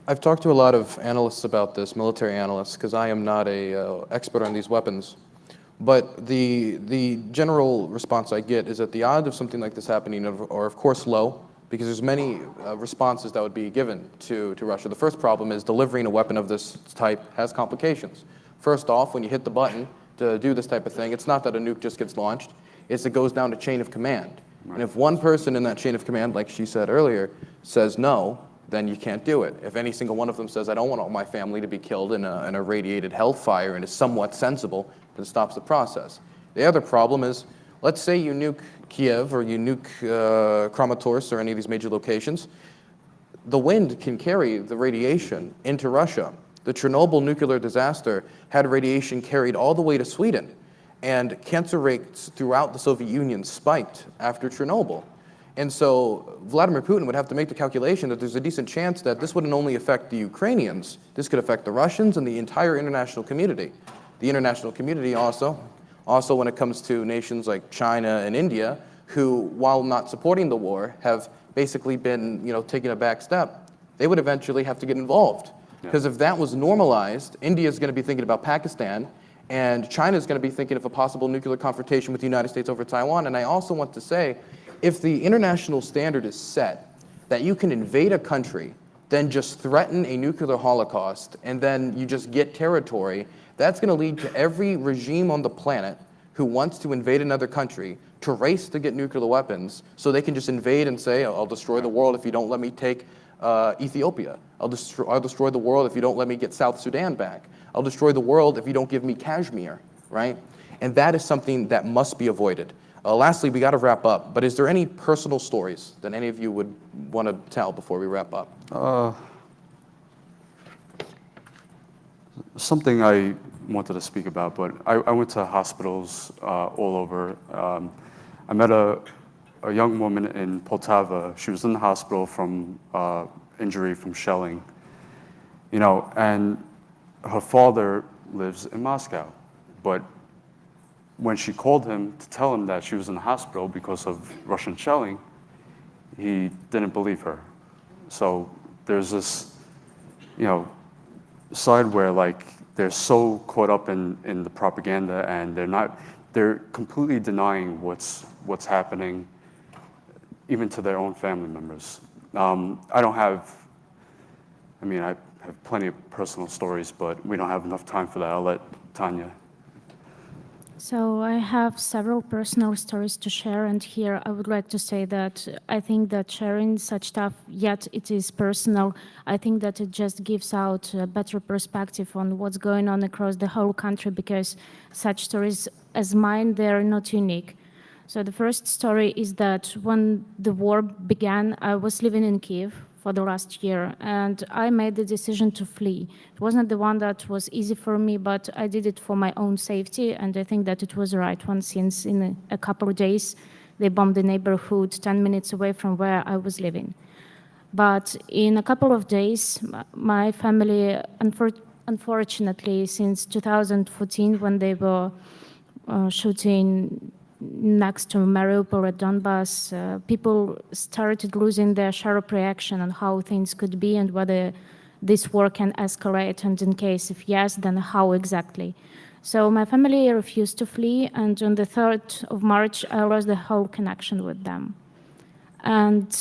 I've talked to a lot of analysts about this, military analysts, because I am not an expert on these weapons. But the general response I get is that the odds of something like this happening are of course low, because there's many responses that would be given to Russia. The first problem is delivering a weapon of this type has complications. First off, when you hit the button to do this type of thing, it's not that a nuke just gets launched, it's it goes down a chain of command. Right. And if one person in that chain of command, like she said earlier, says no, then you can't do it. If any single one of them says, I don't want all my family to be killed in a radiated hellfire and is somewhat sensible, then it stops the process. The other problem is, let's say you nuke Kiev or you nuke Kramatorsk or any of these major locations. The wind can carry the radiation into Russia. The Chernobyl nuclear disaster had radiation carried all the way to Sweden, and cancer rates throughout the Soviet Union spiked after Chernobyl. And so Vladimir Putin would have to make the calculation that there's a decent chance that this wouldn't only affect the Ukrainians, this could affect the Russians and the entire international community. The international community also when it comes to nations like China and India, who, while not supporting the war, have basically been, taking a back step. They would eventually have to get involved. Because if that was normalized, India is going to be thinking about Pakistan, and China is going to be thinking of a possible nuclear confrontation with the United States over Taiwan. And I also want to say, if the international standard is set that you can invade a country, then just threaten a nuclear holocaust, and then you just get territory, that's going to lead to every regime on the planet who wants to invade another country to race to get nuclear weapons so they can just invade and say, I'll destroy the world if you don't let me take Ethiopia. I'll destroy the world if you don't let me get South Sudan back. I'll destroy the world if you don't give me Kashmir, right? And that is something that must be avoided. Lastly, we got to wrap up, but is there any personal stories that any of you would want to tell before we wrap up? Something I wanted to speak about, but I went to hospitals all over. I met a young woman in Poltava. She was in the hospital from injury from shelling, and her father lives in Moscow. But when she called him to tell him that she was in the hospital because of Russian shelling, he didn't believe her. So there's this, side where like they're so caught up in the propaganda, and they're completely denying what's happening, even to their own family members. I have plenty of personal stories, but we don't have enough time for that. I'll let Tanya. So I have several personal stories to share, and here I would like to say that I think that sharing such stuff, yet it is personal, I think that it just gives out a better perspective on what's going on across the whole country, because such stories as mine, they're not unique. So the first story is that when the war began, I was living in Kiev for the last year, and I made the decision to flee. It wasn't the one that was easy for me, but I did it for my own safety, and I think that it was the right one, since in a couple of days, they bombed the neighborhood 10 minutes away from where I was living. But in a couple of days, my family, unfortunately, since 2014, when they were shooting next to Mariupol at Donbass, people started losing their sharp reaction on how things could be and whether this war can escalate, and in case if yes, then how exactly. So my family refused to flee, and on the 3rd of March, I lost the whole connection with them. And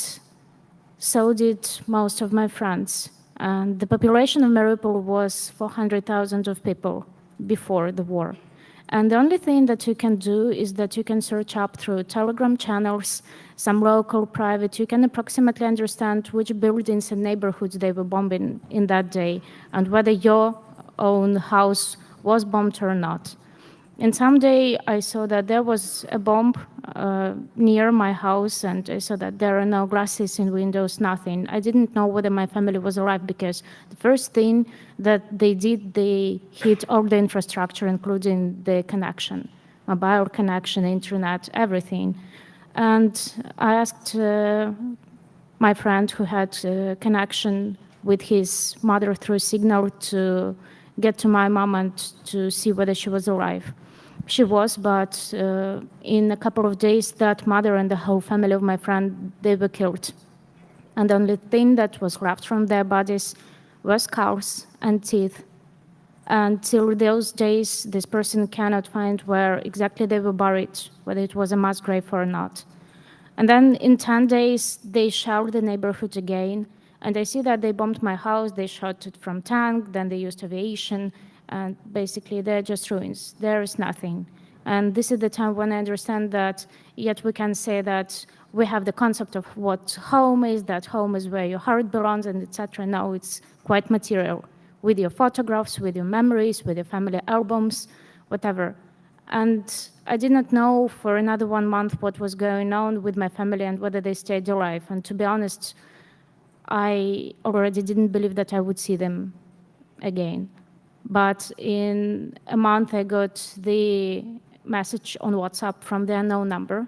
so did most of my friends. And the population of Mariupol was 400,000 of people before the war. And the only thing that you can do is that you can search up through Telegram channels, some local private, you can approximately understand which buildings and neighborhoods they were bombing in that day, and whether your own house was bombed or not. And someday I saw that there was a bomb near my house, and I saw that there are no glasses in windows, nothing. I didn't know whether my family was alive because the first thing that they did, they hit all the infrastructure, including the connection, mobile connection, internet, everything. And I asked my friend who had a connection with his mother through Signal to get to my mom and to see whether she was alive. She was, but in a couple of days, that mother and the whole family of my friend, they were killed. And the only thing that was left from their bodies was scars and teeth. Until those days, this person cannot find where exactly they were buried, whether it was a mass grave or not. And then in 10 days, they shelled the neighborhood again. And I see that they bombed my house, they shot it from tank, then they used aviation, and basically they're just ruins. There is nothing. And this is the time when I understand that yet we can say that we have the concept of what home is, that home is where your heart belongs, and etc. Now it's quite material, with your photographs, with your memories, with your family albums, whatever. And I did not know for another 1 month what was going on with my family and whether they stayed alive. And to be honest, I already didn't believe that I would see them again. But in a month, I got the message on WhatsApp from the unknown number,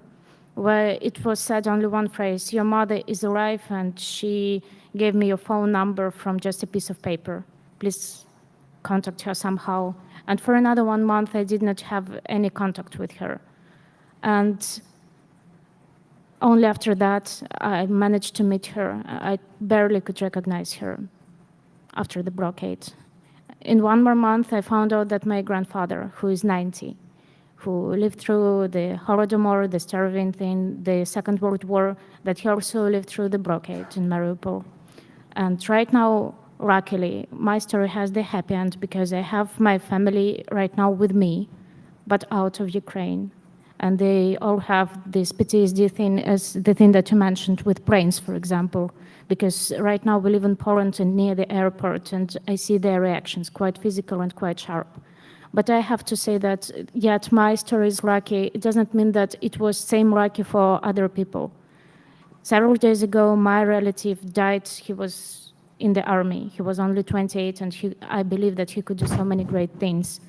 where it was said only one phrase: your mother is alive, and she gave me your phone number from just a piece of paper. Please contact her somehow. And for another 1 month, I did not have any contact with her. And only after that, I managed to meet her. I barely could recognize her after the blockade. In 1 more month, I found out that my grandfather, who is 90, who lived through the Holodomor, the starving thing, the Second World War, that he also lived through the blockade in Mariupol. And right now, luckily, my story has the happy end because I have my family right now with me, but out of Ukraine. And they all have this PTSD thing, as the thing that you mentioned with planes, for example, because right now we live in Poland and near the airport, and I see their reactions, quite physical and quite sharp. But I have to say that, yet my story is lucky. It doesn't mean that it was same lucky for other people. Several days ago, my relative died. He was in the army. He was only 28, and I believe that he could do so many great things.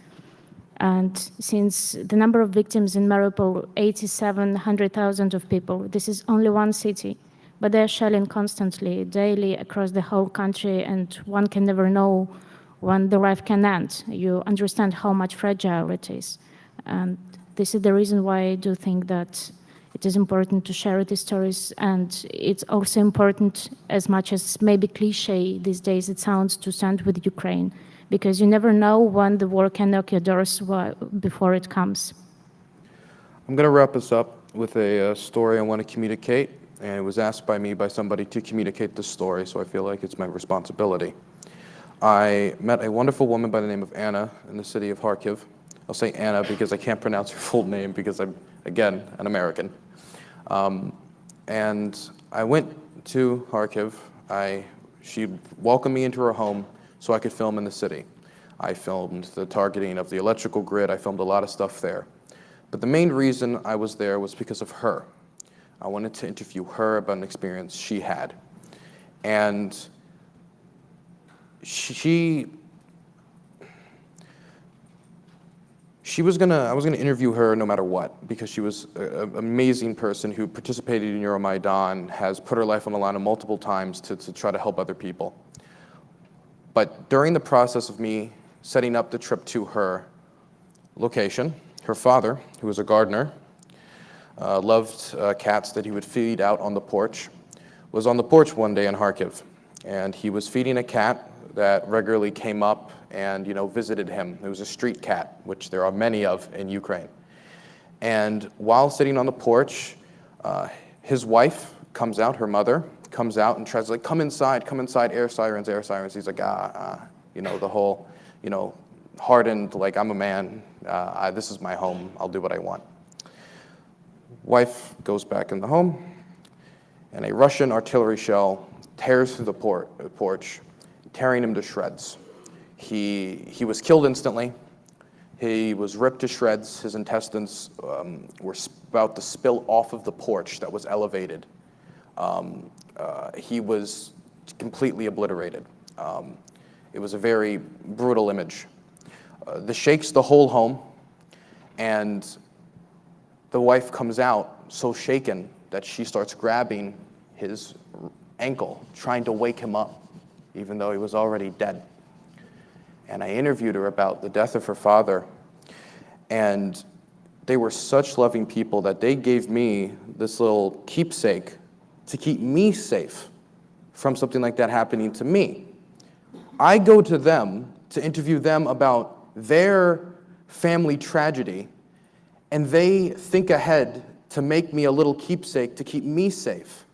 And since the number of victims in Mariupol, 100,000 of people, this is only one city, but they're shelling constantly, daily, across the whole country, and one can never know when the life can end. You understand how much fragile it is. And this is the reason why I do think that it is important to share these stories, and it's also important, as much as maybe cliche these days it sounds, to stand with Ukraine, because you never know when the war can knock your doors before it comes. I'm going to wrap this up with a story I want to communicate, and it was asked by me by somebody to communicate this story, so I feel like it's my responsibility. I met a wonderful woman by the name of Anna in the city of Kharkiv. I'll say Anna because I can't pronounce her full name because I'm, again, an American. And I went to Kharkiv. She welcomed me into her home so I could film in the city. I filmed the targeting of the electrical grid. I filmed a lot of stuff there. But the main reason I was there was because of her. I wanted to interview her about an experience she had. And I was gonna interview her no matter what, because she was an amazing person who participated in Euromaidan, has put her life on the line multiple times to try to help other people. But during the process of me setting up the trip to her location, her father, who was a gardener, loved cats that he would feed out on the porch, was on the porch one day in Kharkiv, and he was feeding a cat that regularly came up and visited him. It was a street cat, which there are many of in Ukraine. And while sitting on the porch, his wife comes out, her mother comes out and tries to come inside, air sirens, air sirens. He's like, the whole, hardened, like, I'm a man, this is my home, I'll do what I want. Wife goes back in the home, and a Russian artillery shell tears through the porch, tearing him to shreds. He was killed instantly. He was ripped to shreds. His intestines were about to spill off of the porch that was elevated. He was completely obliterated. It was a very brutal image. This shakes the whole home, and the wife comes out so shaken that she starts grabbing his ankle, trying to wake him up, even though he was already dead. And I interviewed her about the death of her father, and they were such loving people that they gave me this little keepsake to keep me safe from something like that happening to me. I go to them to interview them about their family tragedy, and they think ahead to make me a little keepsake to keep me safe.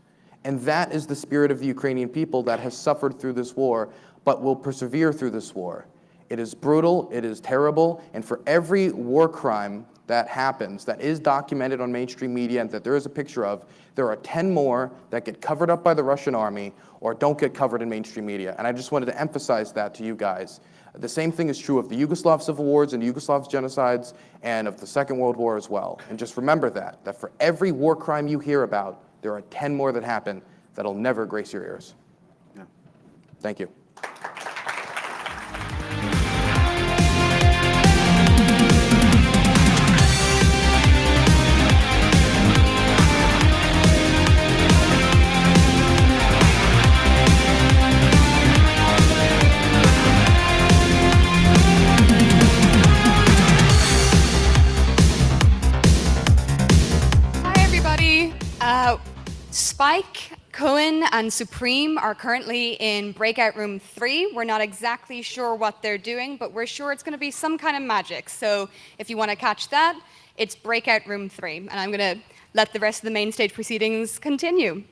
And that is the spirit of the Ukrainian people that has suffered through this war, but will persevere through this war. It is brutal, it is terrible, and for every war crime that happens, that is documented on mainstream media and that there is a picture of, there are 10 more that get covered up by the Russian army or don't get covered in mainstream media. And I just wanted to emphasize that to you guys. The same thing is true of the Yugoslav civil wars and Yugoslav genocides and of the Second World War as well. And just remember that for every war crime you hear about, there are 10 more that happen that'll never grace your ears. Yeah. Thank you. Spike, Cohen, and Supreme are currently in breakout room 3. We're not exactly sure what they're doing, but we're sure it's going to be some kind of magic. So if you want to catch that, it's breakout room 3. And I'm going to let the rest of the main stage proceedings continue.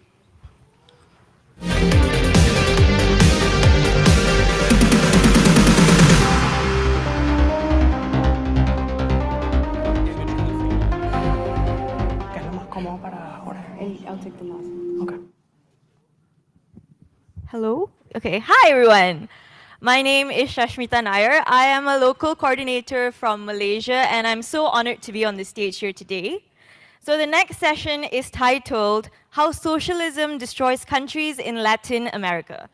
I'll take the last one. Okay. Hello? Okay. Hi, everyone. My name is Shashmita Nair. I am a local coordinator from Malaysia, and I'm so honored to be on the stage here today. So the next session is titled, How Socialism Destroys Countries in Latin America.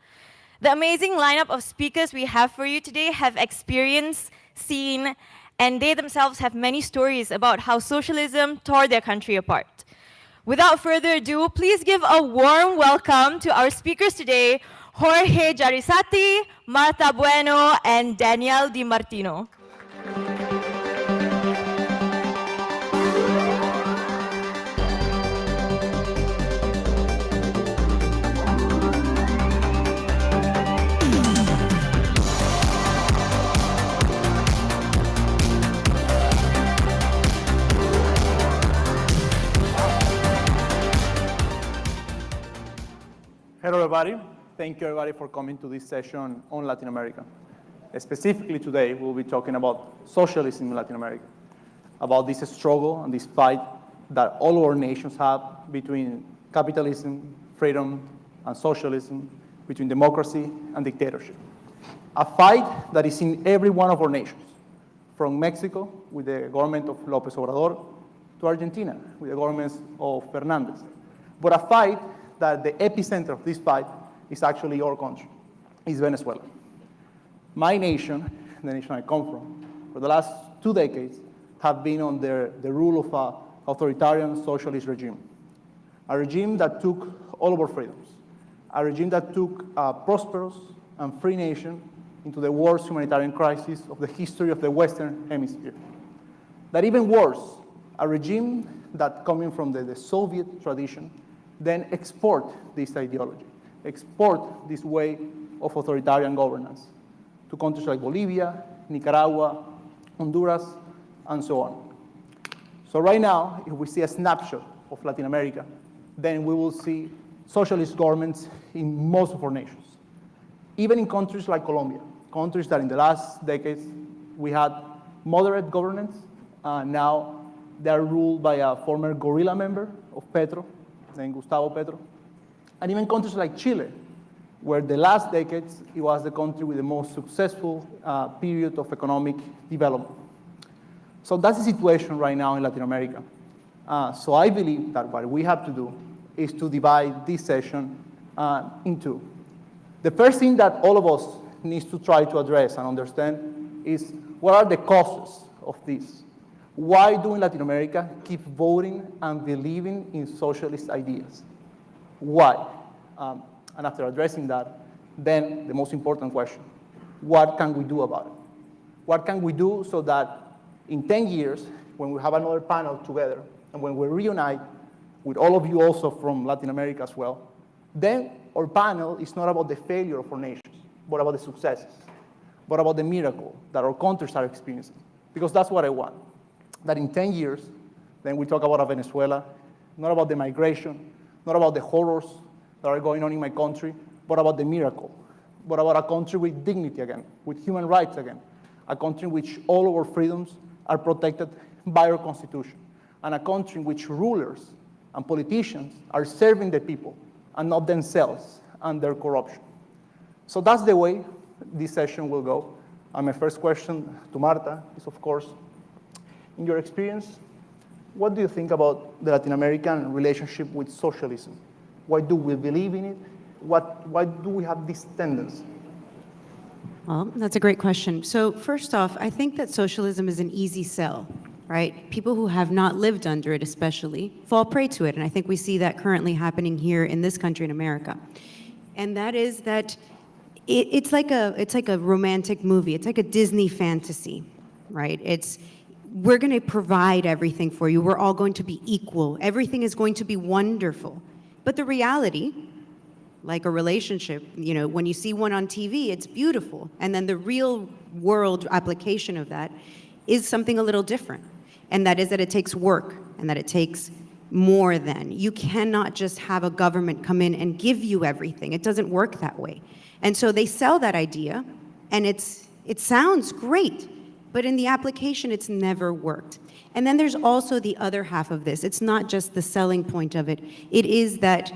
The amazing lineup of speakers we have for you today have experienced, seen, and they themselves have many stories about how socialism tore their country apart. Without further ado, please give a warm welcome to our speakers today, Jorge Jarisati, Marta Bueno, and Daniel Di Martino. Hello, everybody. Thank you, everybody, for coming to this session on Latin America. Specifically today, we'll be talking about socialism in Latin America, about this struggle and this fight that all our nations have between capitalism, freedom, and socialism, between democracy and dictatorship. A fight that is in every one of our nations, from Mexico with the government of López Obrador to Argentina with the governments of Fernández. But a fight that the epicenter of this fight is actually our country, is Venezuela. My nation, the nation I come from, for the last 2 decades have been under the rule of an authoritarian socialist regime. A regime that took all of our freedoms. A regime that took a prosperous and free nation into the worst humanitarian crisis of the history of the Western Hemisphere. That even worse, a regime that coming from the Soviet tradition then export this ideology, export this way of authoritarian governance to countries like Bolivia, Nicaragua, Honduras, and so on. So right now, if we see a snapshot of Latin America, then we will see socialist governments in most of our nations. Even in countries like Colombia, countries that in the last decades we had moderate governance, now they are ruled by a former guerrilla member of Petro, named Gustavo Petro. And even countries like Chile, where the last decades, it was the country with the most successful period of economic development. So that's the situation right now in Latin America. So I believe that what we have to do is to divide this session in two. The first thing that all of us needs to try to address and understand is what are the causes of this? Why do in Latin America keep voting and believing in socialist ideas? Why? And after addressing that, then the most important question, what can we do about it? What can we do so that in 10 years, when we have another panel together, and when we reunite with all of you also from Latin America as well, then our panel is not about the failure of our nations, but about the successes, but about the miracle that our countries are experiencing. Because that's what I want, that in 10 years, then we talk about Venezuela, not about the migration, not about the horrors that are going on in my country, but about the miracle, but about a country with dignity again, with human rights again, a country in which all of our freedoms are protected by our constitution, and a country in which rulers and politicians are serving the people and not themselves and their corruption. So that's the way this session will go. And my first question to Marta is, of course, in your experience, what do you think about the Latin American relationship with socialism? Why do we believe in it? Why do we have this tendency? Well, that's a great question. So first off, I think that socialism is an easy sell, right? People who have not lived under it especially fall prey to it. And I think we see that currently happening here in this country in America. And that is that it's like a romantic movie. It's like a Disney fantasy, right? We're going to provide everything for you. We're all going to be equal. Everything is going to be wonderful. But the reality, like a relationship, when you see one on TV, it's beautiful. And then the real world application of that is something a little different. And that is that it takes work and that it takes more than. You cannot just have a government come in and give you everything. It doesn't work that way. And so they sell that idea, and it sounds great, but in the application, it's never worked. And then there's also the other half of this. It's not just the selling point of it. It is that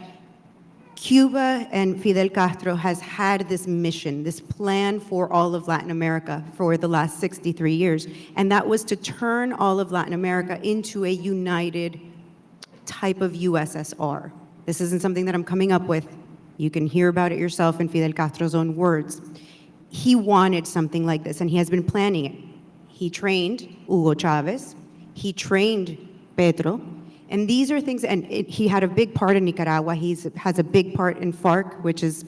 Cuba and Fidel Castro has had this mission, this plan for all of Latin America for the last 63 years, and that was to turn all of Latin America into a united type of USSR. This isn't something that I'm coming up with. You can hear about it yourself in Fidel Castro's own words. He wanted something like this, and he has been planning it. He trained Hugo Chavez. He trained Petro. And these are things, and he had a big part in Nicaragua. He has a big part in FARC, which is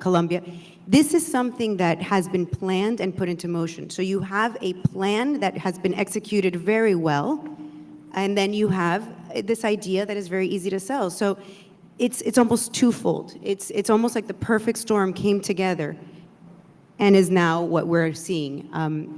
Colombia. This is something that has been planned and put into motion. So you have a plan that has been executed very well, and then you have this idea that is very easy to sell. So it's almost twofold. It's almost like the perfect storm came together and is now what we're seeing.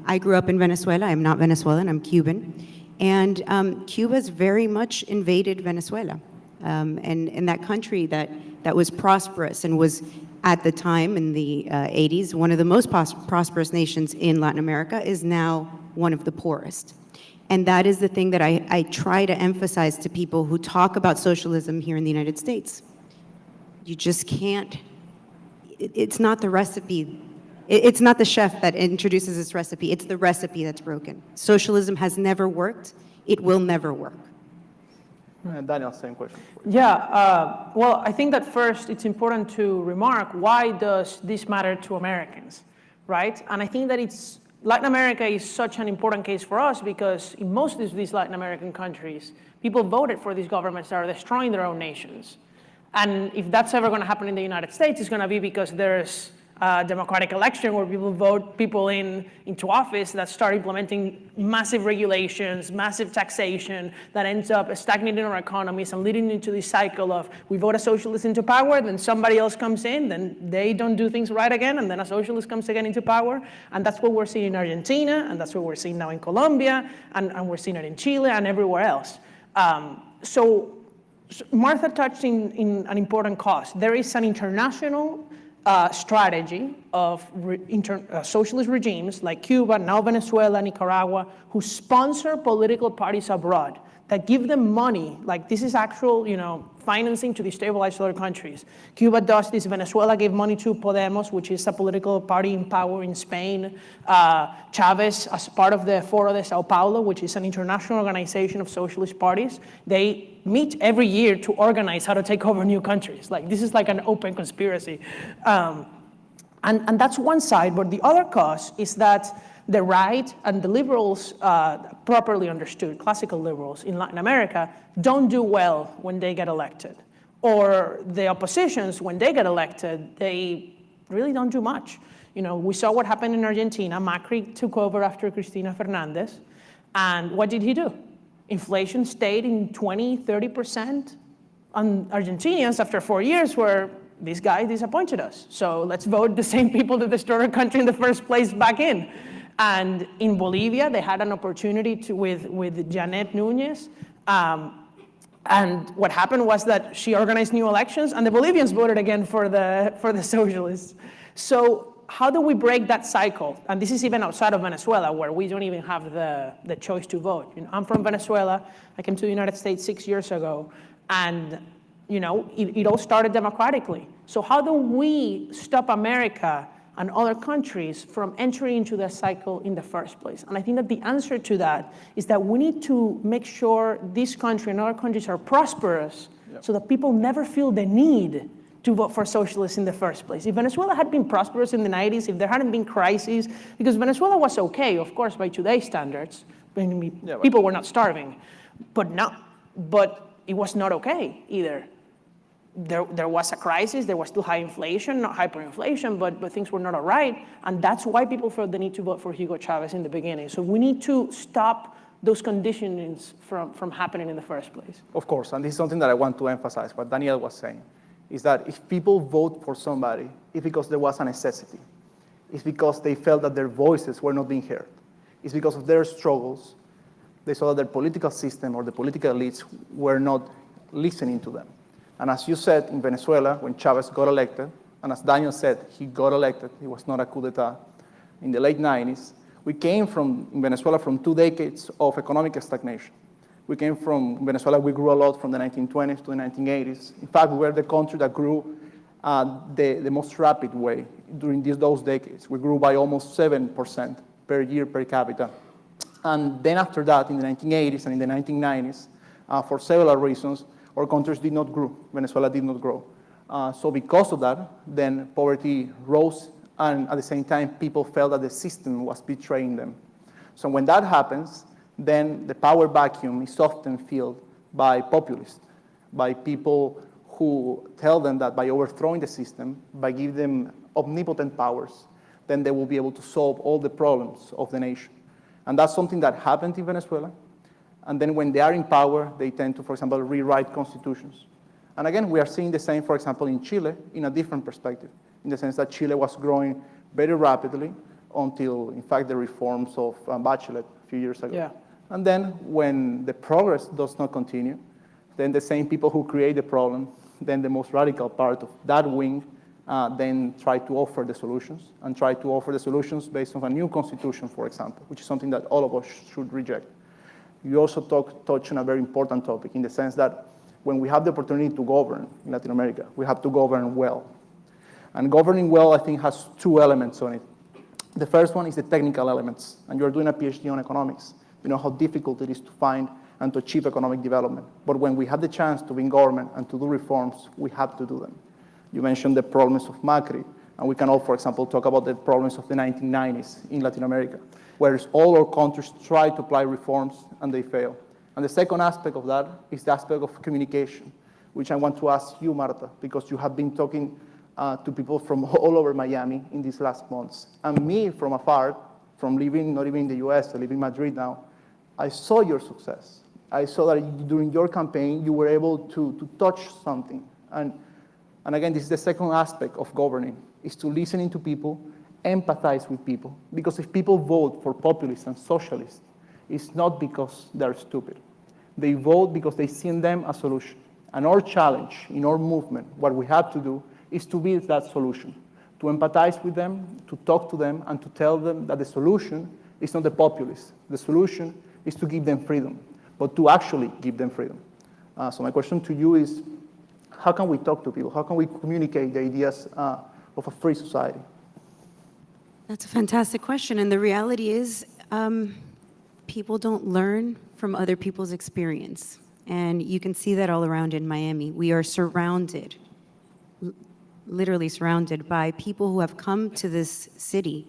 I grew up in Venezuela. I'm not Venezuelan, I'm Cuban. And Cuba's very much invaded Venezuela. And that country that was prosperous and was, at the time in the 80s, one of the most prosperous nations in Latin America is now one of the poorest. And that is the thing that I try to emphasize to people who talk about socialism here in the United States. You just can't, it's not the recipe. It's not the chef that introduces this recipe. It's the recipe that's broken. Socialism has never worked. It will never work. Daniel, same question. Yeah, well, I think that first it's important to remark, why does this matter to Americans, right? And I think that Latin America is such an important case for us because in most of these Latin American countries, people voted for these governments that are destroying their own nations. And if that's ever going to happen in the United States, it's going to be because there's a democratic election where people vote people into office that start implementing massive regulations, massive taxation that ends up stagnating our economies and leading into this cycle of we vote a socialist into power, then somebody else comes in, then they don't do things right again, and then a socialist comes again into power. And that's what we're seeing in Argentina, and that's what we're seeing now in Colombia, and we're seeing it in Chile and everywhere else. So Martha touched in an important cause. There is an international strategy of socialist regimes like Cuba, now Venezuela, Nicaragua, who sponsor political parties abroad that give them money, like this is actual, financing to destabilize other countries. Cuba does this. Venezuela gave money to Podemos, which is a political party in power in Spain. Chavez, as part of the Foro de Sao Paulo, which is an international organization of socialist parties, they meet every year to organize how to take over new countries. Like this is like an open conspiracy. And that's one side, but the other cause is that the right and the liberals, properly understood, classical liberals in Latin America, don't do well when they get elected. Or the oppositions, when they get elected, they really don't do much. We saw what happened in Argentina. Macri took over after Cristina Fernandez, and what did he do? Inflation stayed in 20, 30%, and Argentinians, after 4 years, were, this guy disappointed us, so let's vote the same people that destroyed our country in the first place back in. And in Bolivia, they had an opportunity with Janet Núñez. And what happened was that she organized new elections, and the Bolivians voted again for the socialists. So how do we break that cycle? And this is even outside of Venezuela, where we don't even have the choice to vote. I'm from Venezuela. I came to the United States 6 years ago, and it all started democratically. So how do we stop America and other countries from entering into that cycle in the first place? And I think that the answer to that is that we need to make sure this country and other countries are prosperous, so that people never feel the need to vote for socialists in the first place. If Venezuela had been prosperous in the 90s, if there hadn't been crises, because Venezuela was okay, of course, by today's standards, people were not starving, but it was not okay either. There was a crisis, there was still high inflation, not hyperinflation, but things were not all right. And that's why people felt the need to vote for Hugo Chavez in the beginning. So we need to stop those conditionings from happening in the first place. Of course, and this is something that I want to emphasize, what Daniel was saying, is that if people vote for somebody, it's because there was a necessity. It's because they felt that their voices were not being heard. It's because of their struggles. They saw that their political system or the political elites were not listening to them. And as you said, in Venezuela, when Chavez got elected, and as Daniel said, he got elected, it was not a coup d'etat, in the late 90s, we came in Venezuela from 2 decades of economic stagnation. We came from Venezuela, we grew a lot from the 1920s to the 1980s. In fact, we were the country that grew the most rapid way during those decades. We grew by almost 7% per year per capita. And then after that, in the 1980s and in the 1990s, for several reasons, our countries did not grow. Venezuela did not grow. So because of that, then poverty rose, and at the same time, people felt that the system was betraying them. So when that happens, then the power vacuum is often filled by populists, by people who tell them that by overthrowing the system, by giving them omnipotent powers, then they will be able to solve all the problems of the nation. And that's something that happened in Venezuela. And then when they are in power, they tend to, for example, rewrite constitutions. And again, we are seeing the same, for example, in Chile, in a different perspective, in the sense that Chile was growing very rapidly until, in fact, the reforms of Bachelet a few years ago. Yeah. And then when the progress does not continue, then the same people who create the problem, then the most radical part of that wing, then try to offer the solutions, and try to offer the solutions based on a new constitution, for example, which is something that all of us should reject. You also touch on a very important topic in the sense that when we have the opportunity to govern in Latin America, we have to govern well. And governing well, I think, has 2 elements on it. The first one is the technical elements, and you're doing a PhD on economics. You know how difficult it is to find and to achieve economic development. But when we have the chance to be in government and to do reforms, we have to do them. You mentioned the problems of Macri, and we can all, for example, talk about the problems of the 1990s in Latin America, where all our countries try to apply reforms and they fail. And the second aspect of that is the aspect of communication, which I want to ask you, Marta, because you have been talking to people from all over Miami in these last months. And me, from afar, from living, not even in the US, I live in Madrid now, I saw your success. I saw that during your campaign, you were able to touch something. And again, this is the second aspect of governing, is to listen to people, empathize with people. Because if people vote for populists and socialists, it's not because they're stupid. They vote because they see in them a solution. And our challenge in our movement, what we have to do, is to be that solution, to empathize with them, to talk to them, and to tell them that the solution is not the populists. The solution is to give them freedom. but to actually give them freedom. So my question to you is, how can we talk to people? How can we communicate the ideas of a free society? That's a fantastic question. And the reality is, people don't learn from other people's experience. And you can see that all around in Miami. We are surrounded, literally surrounded by people who have come to this city,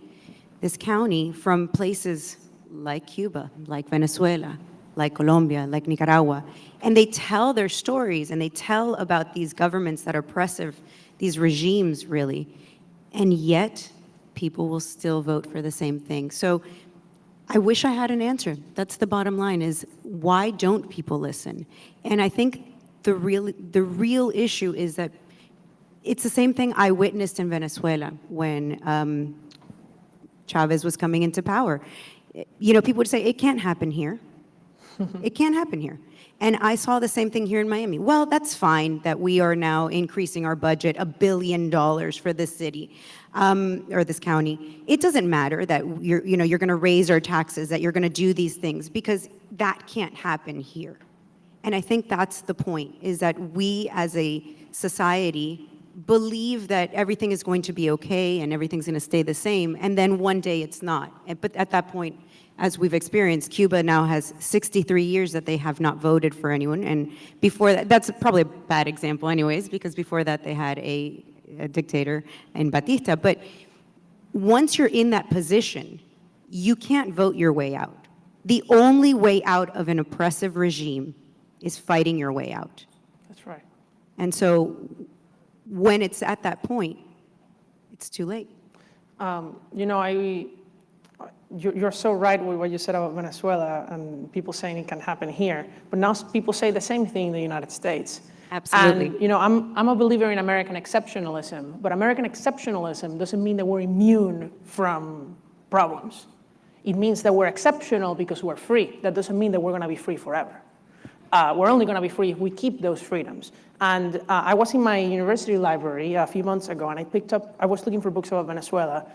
this county, from places like Cuba, like Venezuela, like Colombia, like Nicaragua. And they tell their stories and they tell about these governments that are oppressive, these regimes really. And yet, people will still vote for the same thing. So I wish I had an answer. That's the bottom line, is why don't people listen? And I think the real issue is that it's the same thing I witnessed in Venezuela when Chavez was coming into power. You know, people would say, it can't happen here. It can't happen here. And I saw the same thing here in Miami. Well, that's fine that we are now increasing our budget $1 billion for this city or this county. It doesn't matter that you're going to raise our taxes, that you're going to do these things, because that can't happen here. And I think that's the point, is that we as a society believe that everything is going to be okay and everything's going to stay the same, and then one day it's not. But at that point, as we've experienced, Cuba now has 63 years that they have not voted for anyone. And before that, that's probably a bad example anyways, because before that they had a dictator in Batista. But once you're in that position, you can't vote your way out. The only way out of an oppressive regime is fighting your way out. That's right. And so when it's at that point, it's too late. You know, you're so right with what you said about Venezuela and people saying it can happen here. But now people say the same thing in the United States. Absolutely. And, you know, I'm a believer in American exceptionalism, but American exceptionalism doesn't mean that we're immune from problems. It means that we're exceptional because we're free. That doesn't mean that we're going to be free forever. We're only going to be free if we keep those freedoms. And I was in my university library a few months ago, and I was looking for books about Venezuela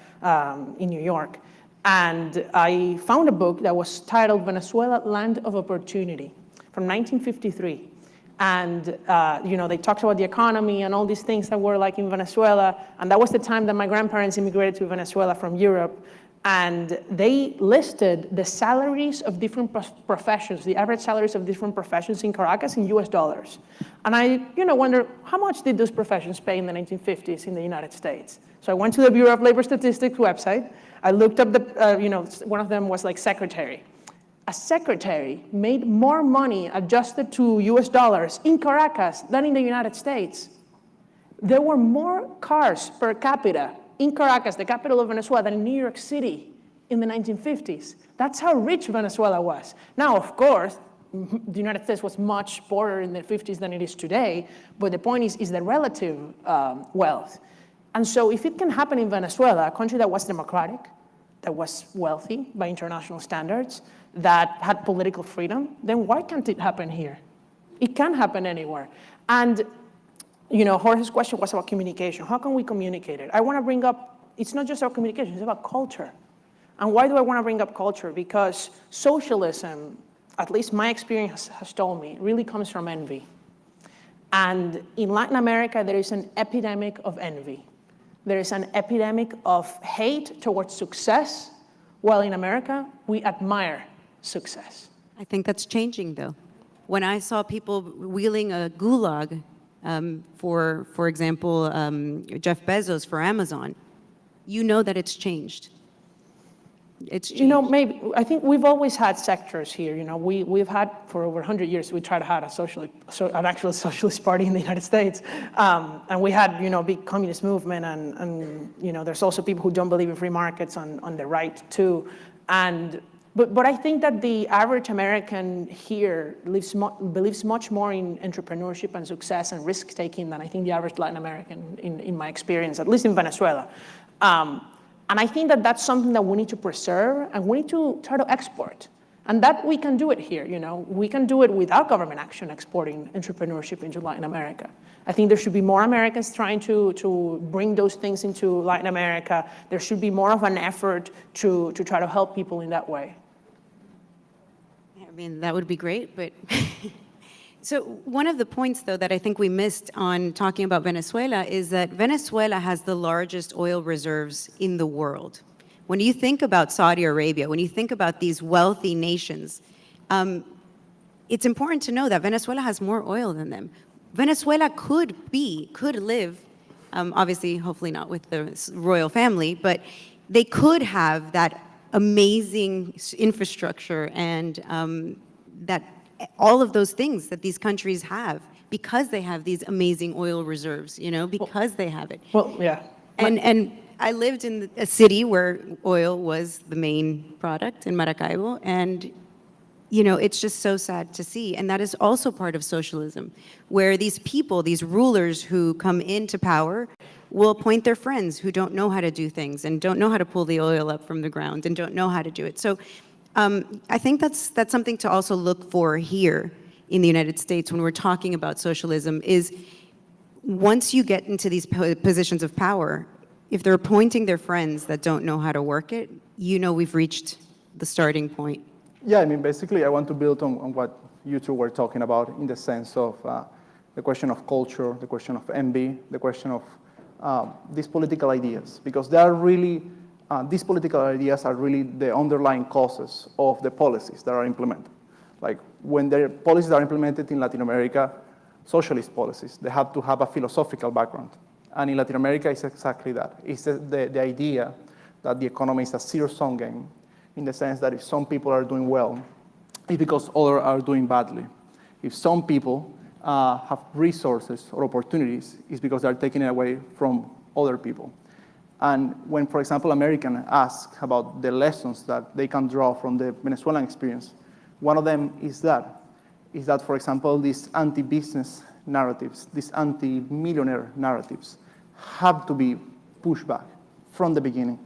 in New York. And I found a book that was titled Venezuela, Land of Opportunity from 1953. And, you know, they talked about the economy and all these things that were like in Venezuela. And that was the time that my grandparents immigrated to Venezuela from Europe. And they listed the salaries of different professions, the average salaries of different professions in Caracas in US dollars. And I, you know, wonder, how much did those professions pay in the 1950s in the United States? So I went to the Bureau of Labor Statistics website. I looked up the, you know, one of them was like secretary. A secretary made more money adjusted to US dollars in Caracas than in the United States. There were more cars per capita in Caracas, the capital of Venezuela, than in New York City in the 1950s. That's how rich Venezuela was. Now, of course, the United States was much poorer in the 50s than it is today, but the point is the relative wealth. And so if it can happen in Venezuela, a country that was democratic, that was wealthy by international standards, that had political freedom, then why can't it happen here? It can happen anywhere. And you know, Jorge's question was about communication. How can we communicate it? I want to bring up, it's not just about communication, it's about culture. And why do I want to bring up culture? Because socialism, at least my experience has told me, really comes from envy. And in Latin America, there is an epidemic of envy. There is an epidemic of hate towards success, while in America, we admire success. I think that's changing, though. When I saw people wheeling a gulag, for example, Jeff Bezos for Amazon, you know that it's changed. It's changed. You know, maybe, I think we've always had sectors here. You know, we've had, for over 100 years, we tried to have an actual socialist party in the United States. And we had, you know, big communist movement, and you know, there's also people who don't believe in free markets on the right, too. But I think that the average American here believes much more in entrepreneurship and success and risk-taking than I think the average Latin American in my experience, at least in Venezuela. And I think that that's something that we need to preserve and we need to try to export. And that we can do it here, you know. We can do it without government action exporting entrepreneurship into Latin America. I think there should be more Americans trying to bring those things into Latin America. There should be more of an effort to try to help people in that way. mean, that would be great, but so one of the points, though, that I think we missed on talking about Venezuela is that Venezuela has the largest oil reserves in the world. When you think about Saudi Arabia, when you think about these wealthy nations, it's important to know that Venezuela has more oil than them. Venezuela could live, obviously, hopefully not with the royal family, but they could have that amazing infrastructure and that all of those things that these countries have because they have these amazing oil reserves, because they have it. Well, yeah. And I lived in a city where oil was the main product in Maracaibo, and it's just so sad to see. And that is also part of socialism, where these people, these rulers who come into power will appoint their friends who don't know how to do things and don't know how to pull the oil up from the ground and don't know how to do it. So I think that's something to also look for here in the United States when we're talking about socialism is once you get into these positions of power, if they're appointing their friends that don't know how to work it, we've reached the starting point. Yeah, I mean, basically, I want to build on what you two were talking about in the sense of the question of culture, the question of envy, the question of these political ideas, because they are really, these political ideas are really the underlying causes of the policies that are implemented. Like when the policies are implemented in Latin America, socialist policies, they have to have a philosophical background. And in Latin America, it's exactly that. It's the idea that the economy is a zero-sum game, in the sense that if some people are doing well, it's because others are doing badly. If some people have resources or opportunities, it's because they're taking it away from other people. And when, for example, Americans ask about the lessons that they can draw from the Venezuelan experience, one of them is that, for example, these anti-business narratives, these anti-millionaire narratives have to be pushed back from the beginning.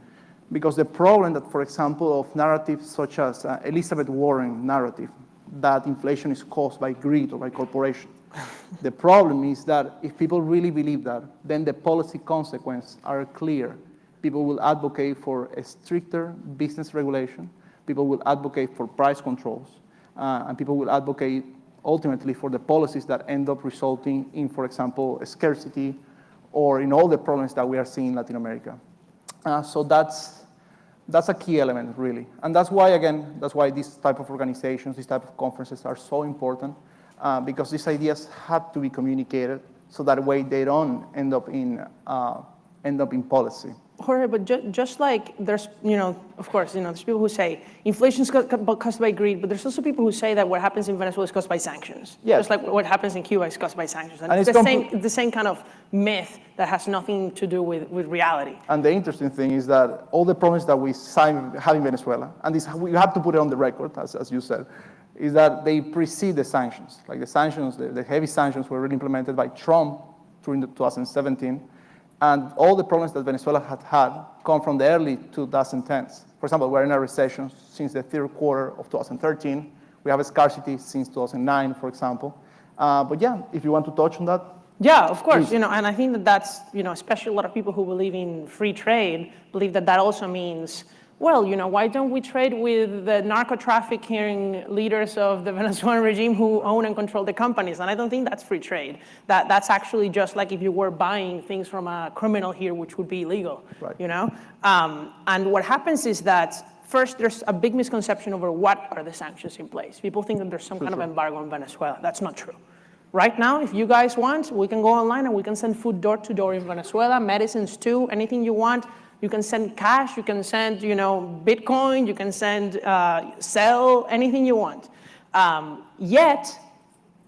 Because the problem that, for example, of narratives such as Elizabeth Warren narrative, that inflation is caused by greed or by corporation. The problem is that if people really believe that, then the policy consequences are clear. People will advocate for a stricter business regulation. People will advocate for price controls. And people will advocate ultimately for the policies that end up resulting in, for example, scarcity or in all the problems that we are seeing in Latin America. So that's a key element, really. And that's why, again, these type of organizations, these type of conferences are so important, because these ideas have to be communicated so that way they don't end up in policy. Jorge, but just like there's, of course, there's people who say inflation is caused by greed, but there's also people who say that what happens in Venezuela is caused by sanctions. Yes. Just like what happens in Cuba is caused by sanctions. And it's the same kind of myth that has nothing to do with reality. And the interesting thing is that all the problems that we have in Venezuela, and this we have to put it on the record, as you said, is that they precede the sanctions. Like the sanctions, the heavy sanctions were really implemented by Trump during 2017. And all the problems that Venezuela had come from the early 2010s. For example, we're in a recession since the third quarter of 2013. We have a scarcity since 2009, for example. But yeah, if you want to touch on that. Yeah, of course. Please. And I think that's, especially a lot of people who believe in free trade believe that also means, well, why don't we trade with the narco-trafficking leaders of the Venezuelan regime who own and control the companies? And I don't think that's free trade. That's actually just like if you were buying things from a criminal here, which would be illegal, right. And what happens is that first, there's a big misconception over what are the sanctions in place. People think that there's some kind of embargo in Venezuela. That's not true. Right now, if you guys want, we can go online and we can send food door to door in Venezuela, medicines too, anything you want. You can send cash, you can send, Bitcoin, you can send, sell, anything you want. Yet,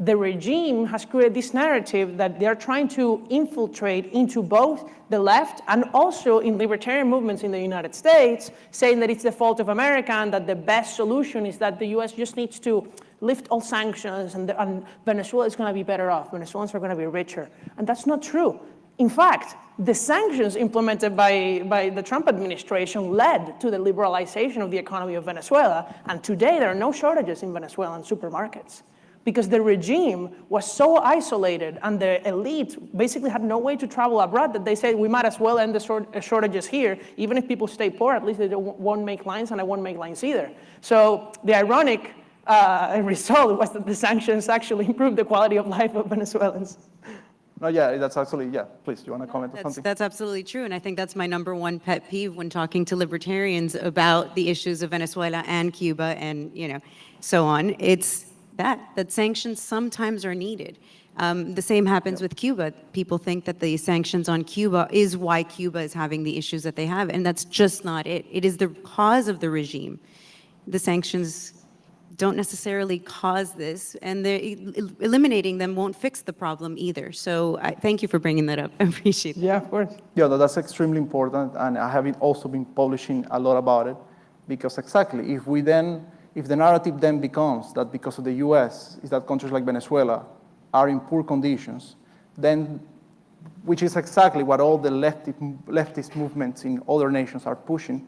the regime has created this narrative that they're trying to infiltrate into both the left and also in libertarian movements in the United States, saying that it's the fault of America and that the best solution is that the US just needs to lift all sanctions and Venezuela is going to be better off. Venezuelans are going to be richer. And that's not true. In fact, the sanctions implemented by the Trump administration led to the liberalization of the economy of Venezuela, and today there are no shortages in Venezuelan supermarkets because the regime was so isolated and the elite basically had no way to travel abroad that they said we might as well end the shortages here. Even if people stay poor, at least they won't make lines and I won't make lines either. So the ironic result was that the sanctions actually improved the quality of life of Venezuelans. No, yeah, that's actually, yeah, please, do you want to comment on something? That's absolutely true. And I think that's my number one pet peeve when talking to libertarians about the issues of Venezuela and Cuba and, so on. It's that sanctions sometimes are needed. The same happens with Cuba. People think that the sanctions on Cuba is why Cuba is having the issues that they have, and that's just not it. It is the cause of the regime. The sanctions don't necessarily cause this, and eliminating them won't fix the problem either. So thank you for bringing that up. I appreciate it. Yeah, of course. Yeah, that's extremely important, and I have also been publishing a lot about it, because exactly, if the narrative then becomes that because of the US, is that countries like Venezuela are in poor conditions, then, which is exactly what all the leftist movements in other nations are pushing,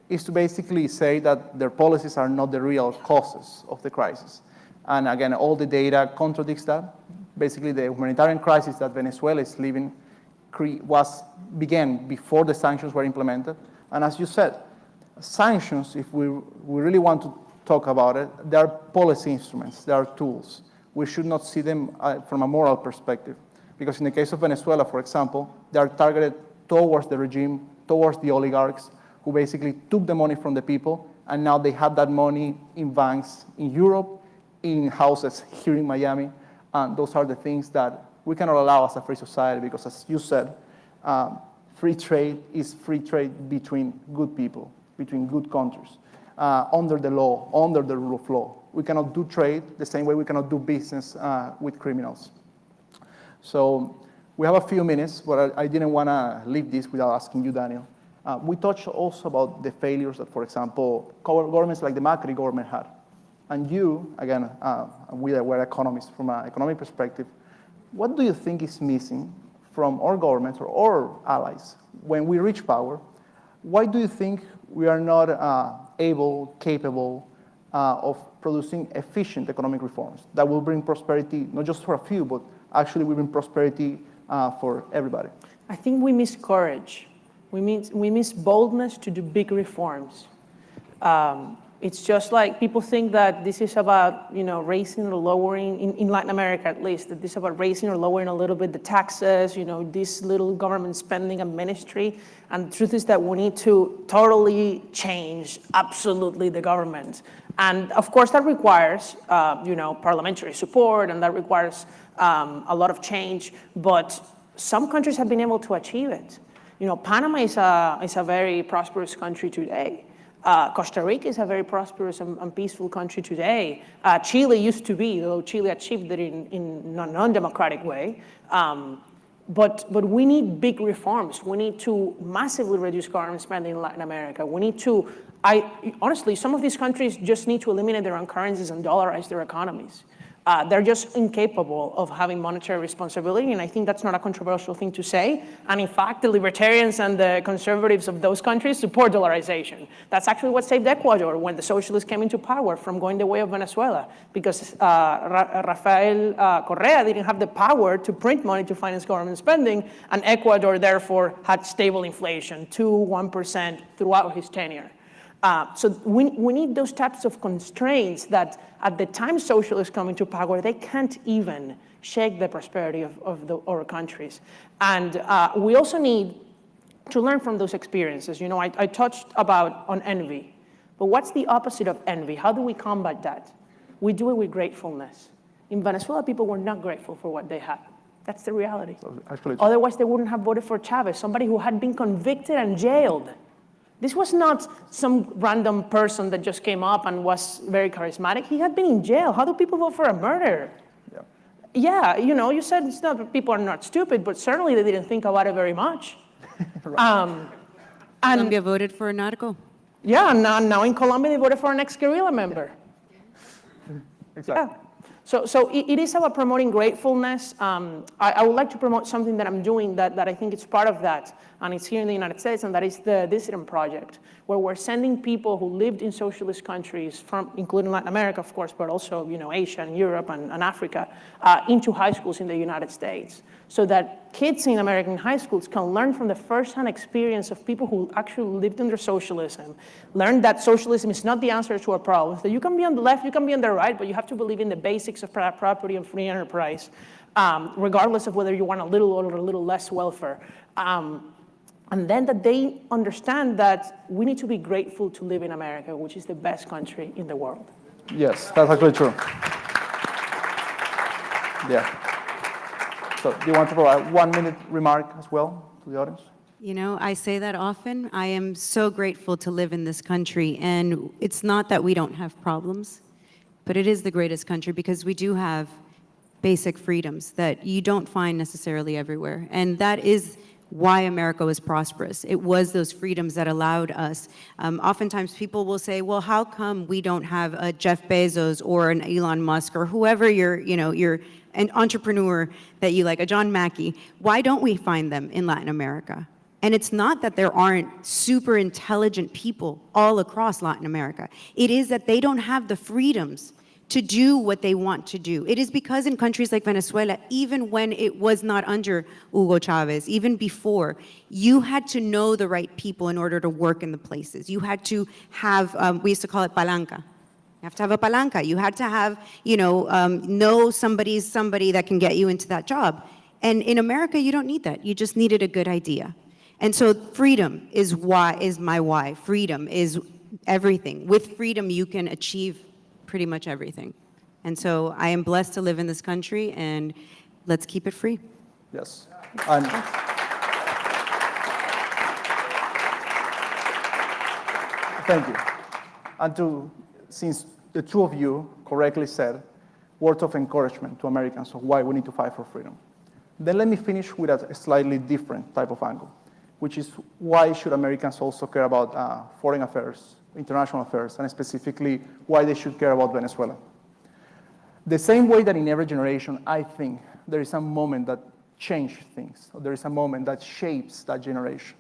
is to basically say that their policies are not the real causes of the crisis. And again, all the data contradicts that. Basically, the humanitarian crisis that Venezuela is living began before the sanctions were implemented. And as you said, sanctions, if we really want to talk about it, they are policy instruments, they are tools. We should not see them from a moral perspective. Because in the case of Venezuela, for example, they are targeted towards the regime, towards the oligarchs, who basically took the money from the people, and now they have that money in banks in Europe, in houses here in Miami, and those are the things that we cannot allow as a free society, because as you said, free trade is free trade between good people, between good countries, under the law, under the rule of law. We cannot do trade the same way we cannot do business with criminals. So we have a few minutes, but I didn't want to leave this without asking you, Daniel. We touched also about the failures that, for example, governments like the Macri government had. And you, again, we're economists, from an economic perspective, what do you think is missing from our governments or our allies when we reach power? Why do you think we are not capable of producing efficient economic reforms that will bring prosperity, not just for a few, but actually will bring prosperity for everybody? I think we miss courage. We miss boldness to do big reforms. It's just like people think that this is about, raising or lowering, in Latin America at least, that this is about raising or lowering a little bit the taxes, this little government spending and ministry. And the truth is that we need to totally change absolutely the government. And of course that requires, parliamentary support, and that requires a lot of change, but some countries have been able to achieve it. Panama is a very prosperous country today. Costa Rica is a very prosperous and peaceful country today. Chile used to be, though Chile achieved it in a non-democratic way. But we need big reforms. We need to massively reduce government spending in Latin America. We need to, honestly, some of these countries just need to eliminate their own currencies and dollarize their economies. They're just incapable of having monetary responsibility, and I think that's not a controversial thing to say. And in fact, the libertarians and the conservatives of those countries support dollarization. That's actually what saved Ecuador when the socialists came into power from going the way of Venezuela, because Rafael Correa didn't have the power to print money to finance government spending, and Ecuador therefore had stable inflation, 1% throughout his tenure. So we need those types of constraints that at the time socialists come into power, they can't even shake the prosperity of our countries. And we also need to learn from those experiences. I touched on envy, but what's the opposite of envy? How do we combat that? We do it with gratefulness. In Venezuela, people were not grateful for what they had. That's the reality. Otherwise, they wouldn't have voted for Chavez, somebody who had been convicted and jailed. This was not some random person that just came up and was very charismatic. He had been in jail. How do people vote for a murderer? Yeah, you said it's not that people are not stupid, but certainly they didn't think about it very much. Colombia voted for a narco. Yeah, and now in Colombia they voted for an ex-guerrilla member. Exactly. Yeah. So it is about promoting gratefulness. I would like to promote something that I'm doing that I think it's part of that. and it's here in the United States, and that is the Dissident Project, where we're sending people who lived in socialist countries, including Latin America, of course, but also Asia and Europe and Africa, into high schools in the United States, so that kids in American high schools can learn from the first-hand experience of people who actually lived under socialism, learn that socialism is not the answer to our problems, that you can be on the left, you can be on the right, but you have to believe in the basics of property and free enterprise, regardless of whether you want a little or a little less welfare. And then that they understand that we need to be grateful to live in America, which is the best country in the world. Yes, that's actually true. Yeah. So do you want to provide 1 minute remark as well to the audience? You know, I say that often. I am so grateful to live in this country. And it's not that we don't have problems, but it is the greatest country because we do have basic freedoms that you don't find necessarily everywhere. And that is why America was prosperous. It was those freedoms that allowed us. Oftentimes people will say, well, how come we don't have a Jeff Bezos or an Elon Musk or whoever you're an entrepreneur that you like, a John Mackey? Why don't we find them in Latin America? And it's not that there aren't super intelligent people all across Latin America. It is that they don't have the freedoms to do what they want to do. It is because in countries like Venezuela, even when it was not under Hugo Chavez, even before, you had to know the right people in order to work in the places. You had to have, we used to call it palanca. You have to have a palanca. You had to have, know somebody that can get you into that job. And in America, you don't need that. You just needed a good idea. And so freedom is my why. Freedom is everything. With freedom, you can achieve pretty much everything. And so I am blessed to live in this country, and let's keep it free. Yes. And thank you. And since the two of you correctly said words of encouragement to Americans of why we need to fight for freedom, then let me finish with a slightly different type of angle, which is why should Americans also care about foreign affairs, international affairs, and specifically why they should care about Venezuela. The same way that in every generation, I think there is a moment that changes things, or there is a moment that shapes that generation.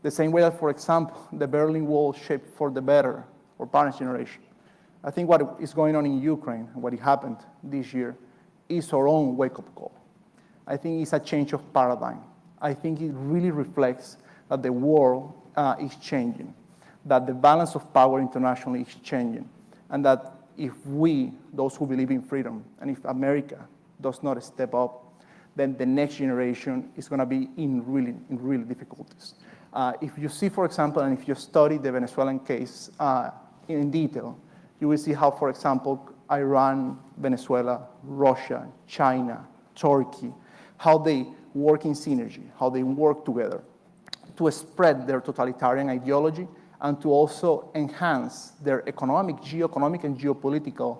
The same way that, for example, the Berlin Wall shaped for the better our parents' generation. I think what is going on in Ukraine, and what happened this year, is our own wake-up call. I think it's a change of paradigm. I think it really reflects that the world is changing, that the balance of power internationally is changing, and that if we, those who believe in freedom, and if America does not step up, then the next generation is going to be in really difficulties. If you see, for example, and if you study the Venezuelan case in detail, you will see how, for example, Iran, Venezuela, Russia, China, Turkey, how they work in synergy, how they work together to spread their totalitarian ideology and to also enhance their economic, and geopolitical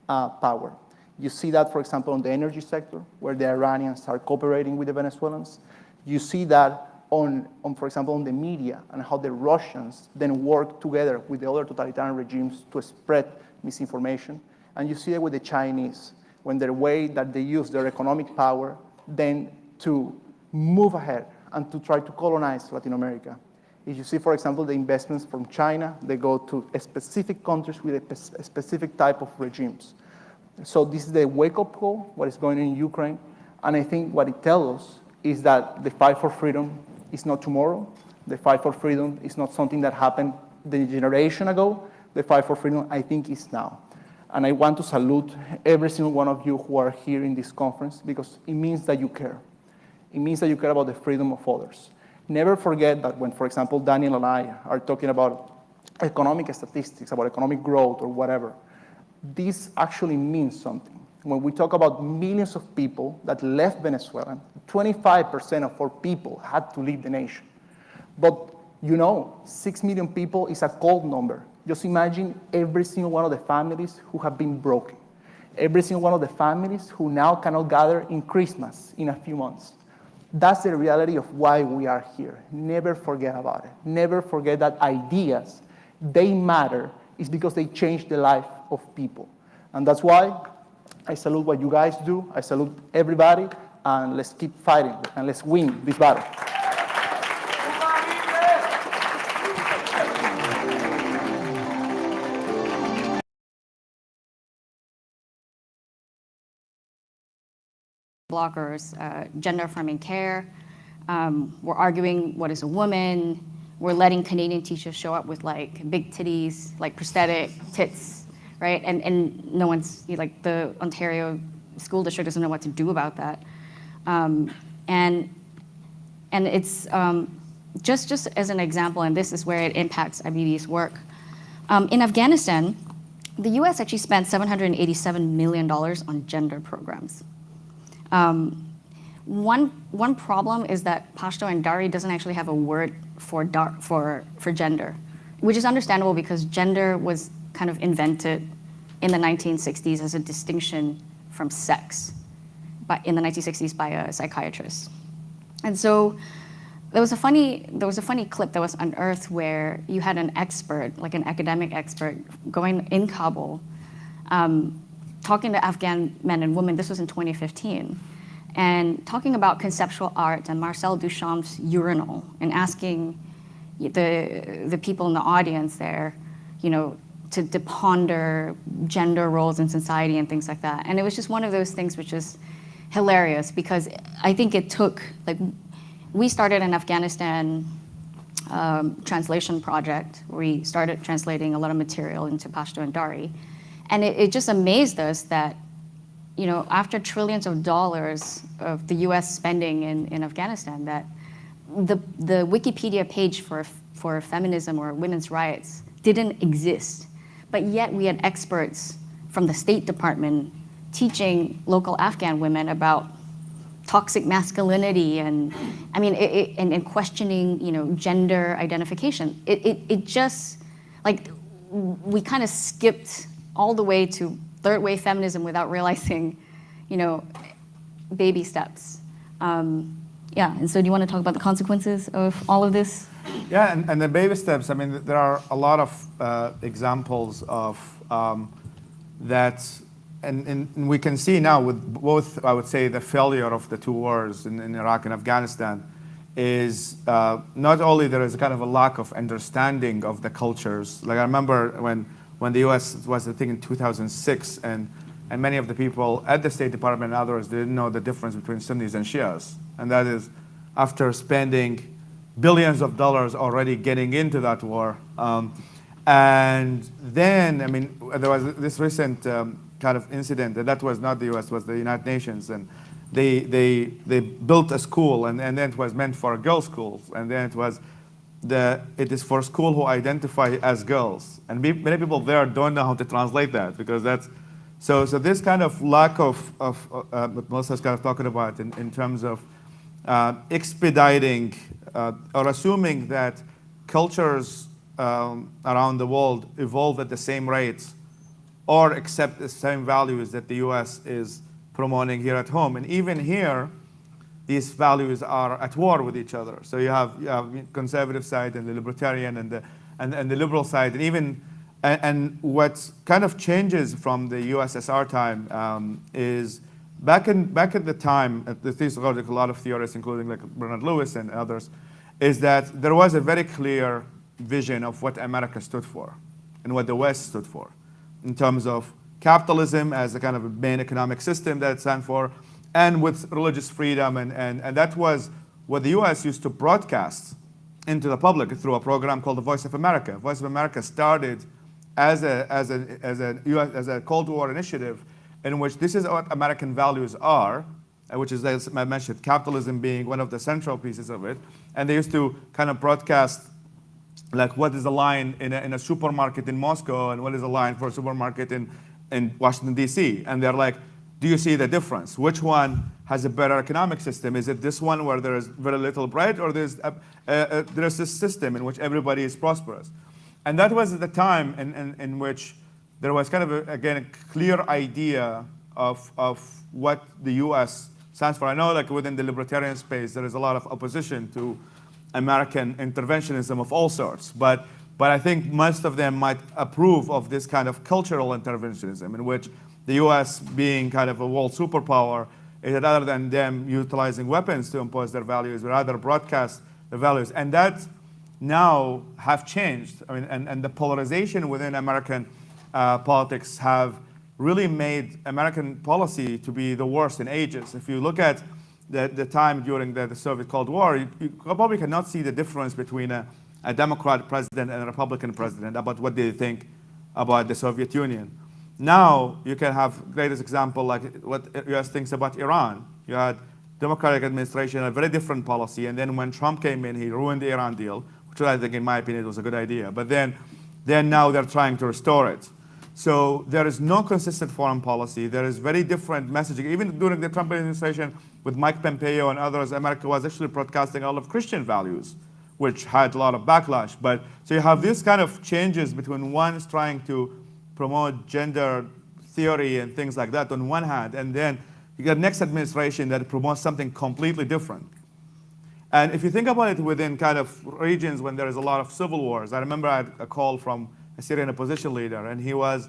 power. You see that, for example, on the energy sector, where the Iranians are cooperating with the Venezuelans. You see that for example, on the media, and how the Russians then work together with the other totalitarian regimes to spread misinformation. And you see it with the Chinese, when the way that they use their economic power then to move ahead and to try to colonize Latin America. If you see, for example, the investments from China, they go to specific countries with a specific type of regimes. So this is the wake-up call, what is going on in Ukraine. And I think what it tells us is that the fight for freedom is not tomorrow. The fight for freedom is not something that happened the generation ago. The fight for freedom, I think, is now. And I want to salute every single one of you who are here in this conference, because it means that you care. It means that you care about the freedom of others. Never forget that when, for example, Daniel and I are talking about economic statistics, about economic growth or whatever, this actually means something. When we talk about millions of people that left Venezuela, 25% of our people had to leave the nation. But 6 million people is a cold number. Just imagine every single one of the families who have been broken. Every single one of the families who now cannot gather in Christmas in a few months. That's the reality of why we are here. Never forget about it. Never forget that ideas, they matter. It's because they change the life of people. And that's why I salute what you guys do. I salute everybody. And let's keep fighting. And let's win this battle. bloggers, gender affirming care. We're arguing what is a woman. We're letting Canadian teachers show up with like big titties, like prosthetic tits, right? And no one's, like the Ontario school district doesn't know what to do about that. And it's just as an example, and this is where it impacts IBB's work. In Afghanistan, the US actually spent $787 million on gender programs. One problem is that Pashto and Dari doesn't actually have a word for gender, which is understandable because gender was kind of invented in the 1960s as a distinction from sex, but in the 1960s by a psychiatrist. And so there was a funny clip that was unearthed where you had an expert, like an academic expert, going in Kabul, talking to Afghan men and women. This was in 2015, and talking about conceptual art and Marcel Duchamp's urinal, and asking the people in the audience there, to ponder gender roles in society and things like that. And it was just one of those things which is hilarious, because I think it took, we started an Afghanistan translation project. We started translating a lot of material into Pashto and Dari. And it just amazed us that, after trillions of dollars of the US spending in Afghanistan, that the Wikipedia page for feminism or women's rights didn't exist. But yet we had experts from the State Department teaching local Afghan women about toxic masculinity and questioning, gender identification. It just, we kind of skipped all the way to third wave feminism without realizing, baby steps. And so do you want to talk about the consequences of all of this? Yeah, and the baby steps, there are a lot of examples of that. And we can see now with both, I would say, the failure of the two wars in Iraq and Afghanistan is not only there is kind of a lack of understanding of the cultures. Like I remember when the US was, I think, in 2006, and many of the people at the State Department and others didn't know the difference between Sunnis and Shias. And that is after spending billions of dollars already getting into that war. And then, there was this recent kind of incident, and that was not the US, it was the United Nations, and they built a school, and then it was meant for girls' schools, and then it is for school who identify as girls, and many people there don't know how to translate that, because that's so this kind of lack of what Melissa's kind of talking about in terms of expediting or assuming that cultures around the world evolve at the same rates or accept the same values that the US is promoting here at home. And even here, these values are at war with each other. So you have conservative side and the libertarian and the liberal side, and what kind of changes from the USSR time is back at the time, at least a lot of theorists, including like Bernard Lewis and others, is that there was a very clear vision of what America stood for and what the West stood for, in terms of capitalism as a kind of a main economic system that it stands for, and with religious freedom, and that was what the US used to broadcast into the public through a program called the Voice of America. Voice of America started as a Cold War initiative in which this is what American values are, which is, as I mentioned, capitalism being one of the central pieces of it. And they used to kind of broadcast like what is the line in a supermarket in Moscow and what is the line for a supermarket in Washington, D.C. And they're like, do you see the difference? Which one has a better economic system? Is it this one where there is very little bread, or there's this system in which everybody is prosperous? And that was the time in which there was kind of, again, a clear idea of what the US stands for. I know like within the libertarian space, there is a lot of opposition to American interventionism of all sorts, but I think most of them might approve of this kind of cultural interventionism in which the US, being kind of a world superpower, rather than them utilizing weapons to impose their values, rather broadcast the values. And that now have changed. And the polarization within American politics have really made American policy to be the worst in ages. If you look at the time during the Soviet Cold War, you probably cannot see the difference between a Democrat president and a Republican president about what they think about the Soviet Union. Now, you can have greatest example like what US thinks about Iran. You had Democratic administration, a very different policy, and then when Trump came in, he ruined the Iran deal, which I think, in my opinion, was a good idea. But then now they're trying to restore it. So there is no consistent foreign policy. There is very different messaging. Even during the Trump administration with Mike Pompeo and others, America was actually broadcasting all of Christian values, which had a lot of backlash. But so you have these kind of changes between one is trying to promote gender theory and things like that on one hand, and then you get next administration that promotes something completely different. And if you think about it within kind of regions when there is a lot of civil wars, I remember I had a call from a Syrian opposition leader, and he was,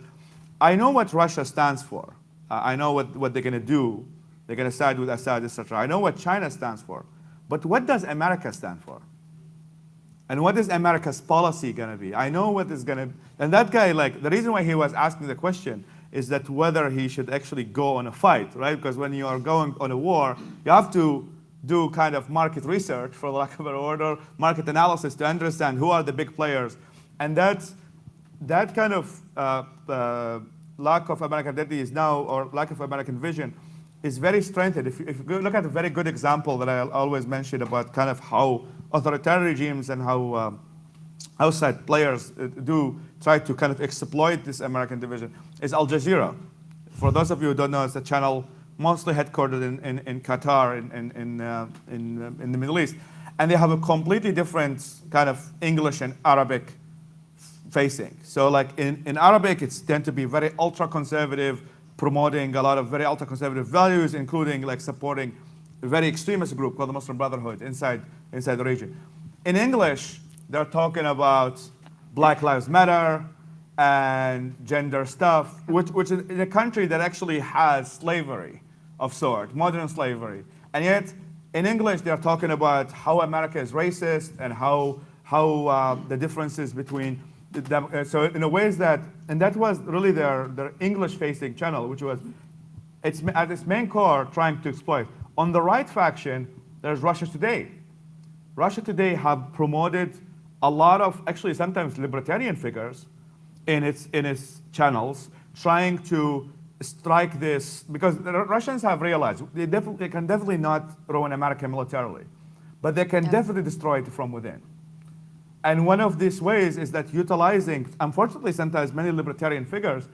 I know what Russia stands for. I know what they're going to do. They're going to side with Assad, etc. I know what China stands for. But what does America stand for? And what is America's policy going to be? I know what is going to, and that guy, like, the reason why he was asking the question is that whether he should actually go on a fight, right? Because when you are going on a war, you have to do kind of market research, for lack of a better word, or market analysis to understand who are the big players. And that kind of lack of American identity is now, or lack of American vision, is very strengthened. If you look at a very good example that I always mention about kind of how authoritarian regimes and how outside players do try to kind of exploit this American division, is Al Jazeera. For those of you who don't know, it's a channel mostly headquartered in Qatar, in the Middle East. And they have a completely different kind of English and Arabic facing. So like in Arabic, it's tend to be very ultra-conservative, promoting a lot of very ultra-conservative values, including like supporting a very extremist group called the Muslim Brotherhood inside the region. In English, they're talking about Black Lives Matter and gender stuff, which is in a country that actually has slavery of sort, modern slavery. And yet, in English, they're talking about how America is racist and how the differences between them. So in a ways that, and that was really their English-facing channel, which was, it's at its main core trying to exploit. On the right faction, there's Russia Today. Russia Today have promoted a lot of, actually sometimes libertarian figures in its channels, trying to strike this, because the Russians have realized they can definitely not ruin America militarily, but they can definitely destroy it from within. And one of these ways is that utilizing, unfortunately sometimes many libertarian figures,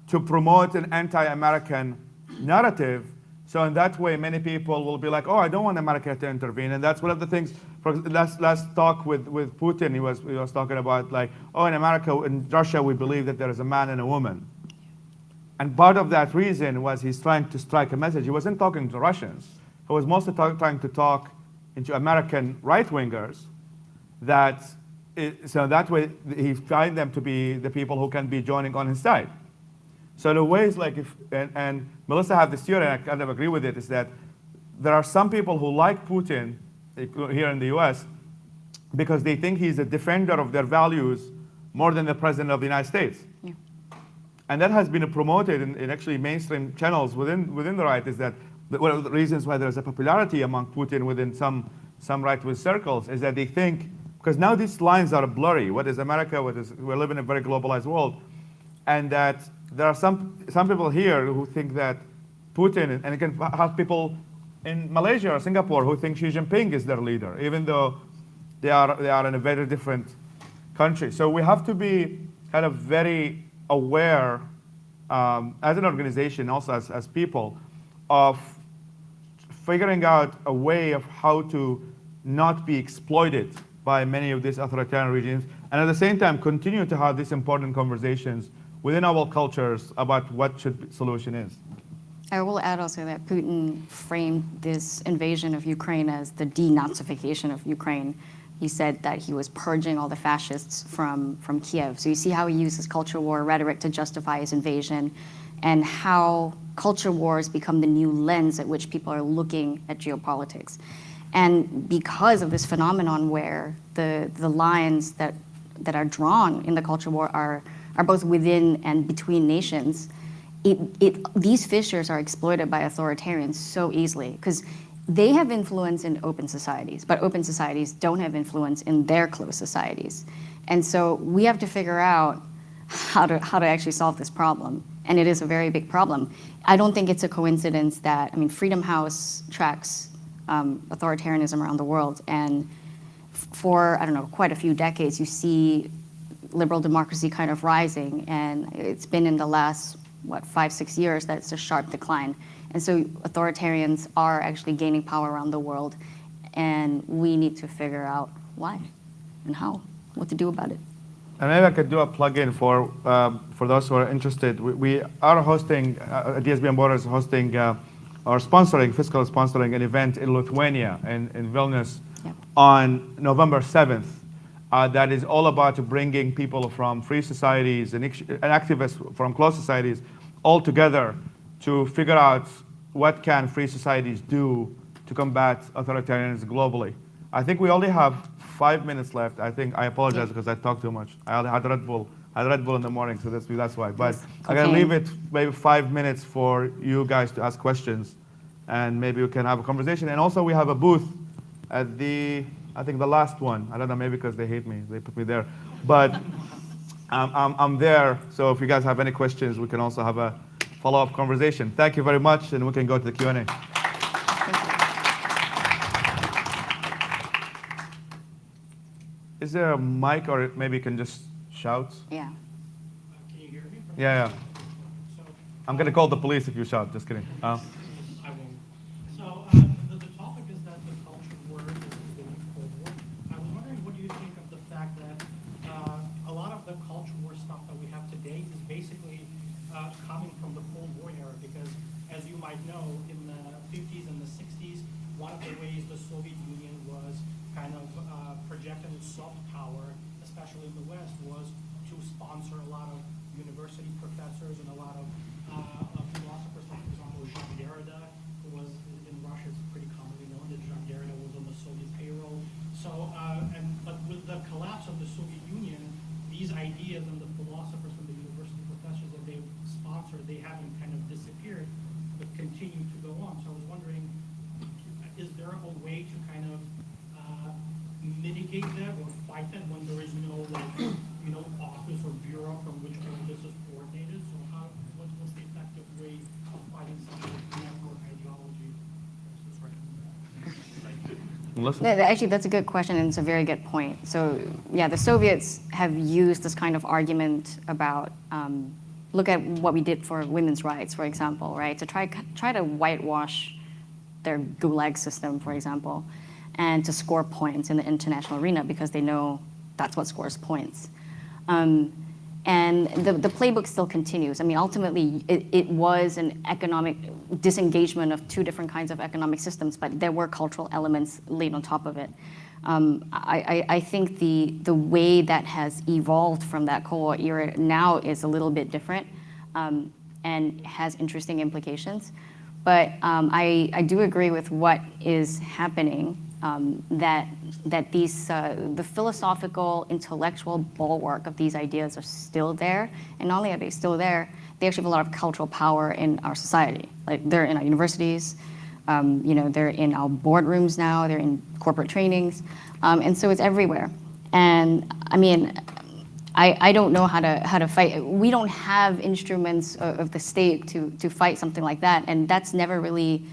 to promote an anti-American narrative. So in that way, many people will be like, oh, I don't want America to intervene. And that's one of the things, for last talk with Putin, he was talking about like, oh, in America, in Russia, we believe that there is a man and a woman. And part of that reason was he's trying to strike a message. He wasn't talking to Russians. He was mostly trying to talk into American right-wingers so that way he find them to be the people who can be joining on his side. So the ways like and Melissa have this theory, and I kind of agree with it, is that there are some people who like Putin here in the US because they think he's a defender of their values more than the president of the United States. Yeah. And that has been promoted in actually mainstream channels within the right, is that one of the reasons why there's a popularity among Putin within some right-wing circles is that they think, because now these lines are blurry. What is America? We live in a very globalized world. And that there are some people here who think that Putin, and you can have people in Malaysia or Singapore who think Xi Jinping is their leader, even though they are in a very different country. So we have to be kind of very aware as an organization, also as people, of figuring out a way of how to not be exploited by many of these authoritarian regimes, and at the same time continue to have these important conversations within our cultures about what solution is. I will add also that Putin framed this invasion of Ukraine as the denazification of Ukraine. He said that he was purging all the fascists from Kiev. So you see how he uses culture war rhetoric to justify his invasion, and how culture wars become the new lens at which people are looking at geopolitics. And because of this phenomenon where the lines that are drawn in the culture war are both within and between nations, these fissures are exploited by authoritarians so easily because they have influence in open societies, but open societies don't have influence in their closed societies. And so we have to figure out how to actually solve this problem. And it is a very big problem. I don't think it's a coincidence that, I mean, Freedom House tracks authoritarianism around the world. And for, I don't know, quite a few decades, you see liberal democracy kind of rising. And it's been in the last, 5-6 years that it's a sharp decline. And so authoritarians are actually gaining power around the world. And we need to figure out why and how, what to do about it. And maybe I could do a plug-in for those who are interested. We are hosting, DSB Board is hosting or sponsoring, fiscal sponsoring an event in Lithuania, in Vilnius, on November 7th. That is all about bringing people from free societies and activists from closed societies all together to figure out what can free societies do to combat authoritarianism globally. I think we only have 5 minutes left. I apologize because I talked too much. I had Red Bull. I had Red Bull in the morning, so that's why. But I'm gonna leave it maybe 5 minutes for you guys to ask questions, and maybe we can have a conversation. And also we have a booth at I think the last one. I don't know, maybe because they hate me, they put me there. But I'm there, so if you guys have any questions, we can also have a follow-up conversation. Thank you very much, and we can go to the Q&A. Is there a mic, or maybe you can just shout? Yeah. Can you hear me? Yeah. I'm gonna call the police if you shout. Just kidding. I won't. So the topic is that the culture war is the new Cold War. I was wondering, what do you think of the fact that a lot of the culture war stuff that we have today is basically coming from the Cold War era? Because as you might know, in the 50s and the 60s, one of the ways the Soviet Union was kind of projecting its soft power, especially in the West, was to sponsor a lot of university professors and a lot of philosophers, like, for example, Jean Derrida, who was in Russia. It's pretty commonly known that Jean Derrida was on the Soviet payroll. So, but with the collapse of the Soviet Union, these ideas and the philosophers and the university professors that they sponsored, they haven't kind of disappeared, but continue to go on. So I was wondering, is there a way to kind of mitigate that or fight that when there is no, office or bureau from which all this is coordinated? So what's the effective way of fighting some of the network ideology versus Actually, that's a good question, and it's a very good point. So, yeah, the Soviets have used this kind of argument about, look at what we did for women's rights, for example, right? To try to whitewash their gulag system, for example, and to score points in the international arena because they know that's what scores points. And the playbook still continues. I mean, ultimately, it was an economic disengagement of two different kinds of economic systems, but there were cultural elements laid on top of it. I think the way that has evolved from that Cold War era now is a little bit different and has interesting implications. But I do agree with what is happening, that these the philosophical, intellectual bulwark of these ideas are still there. And not only are they still there, they actually have a lot of cultural power in our society. Like, they're in our universities, they're in our boardrooms now, they're in corporate trainings, and so it's everywhere. And I mean, I don't know how to fight. We don't have instruments of the state to fight something like that, and that's never really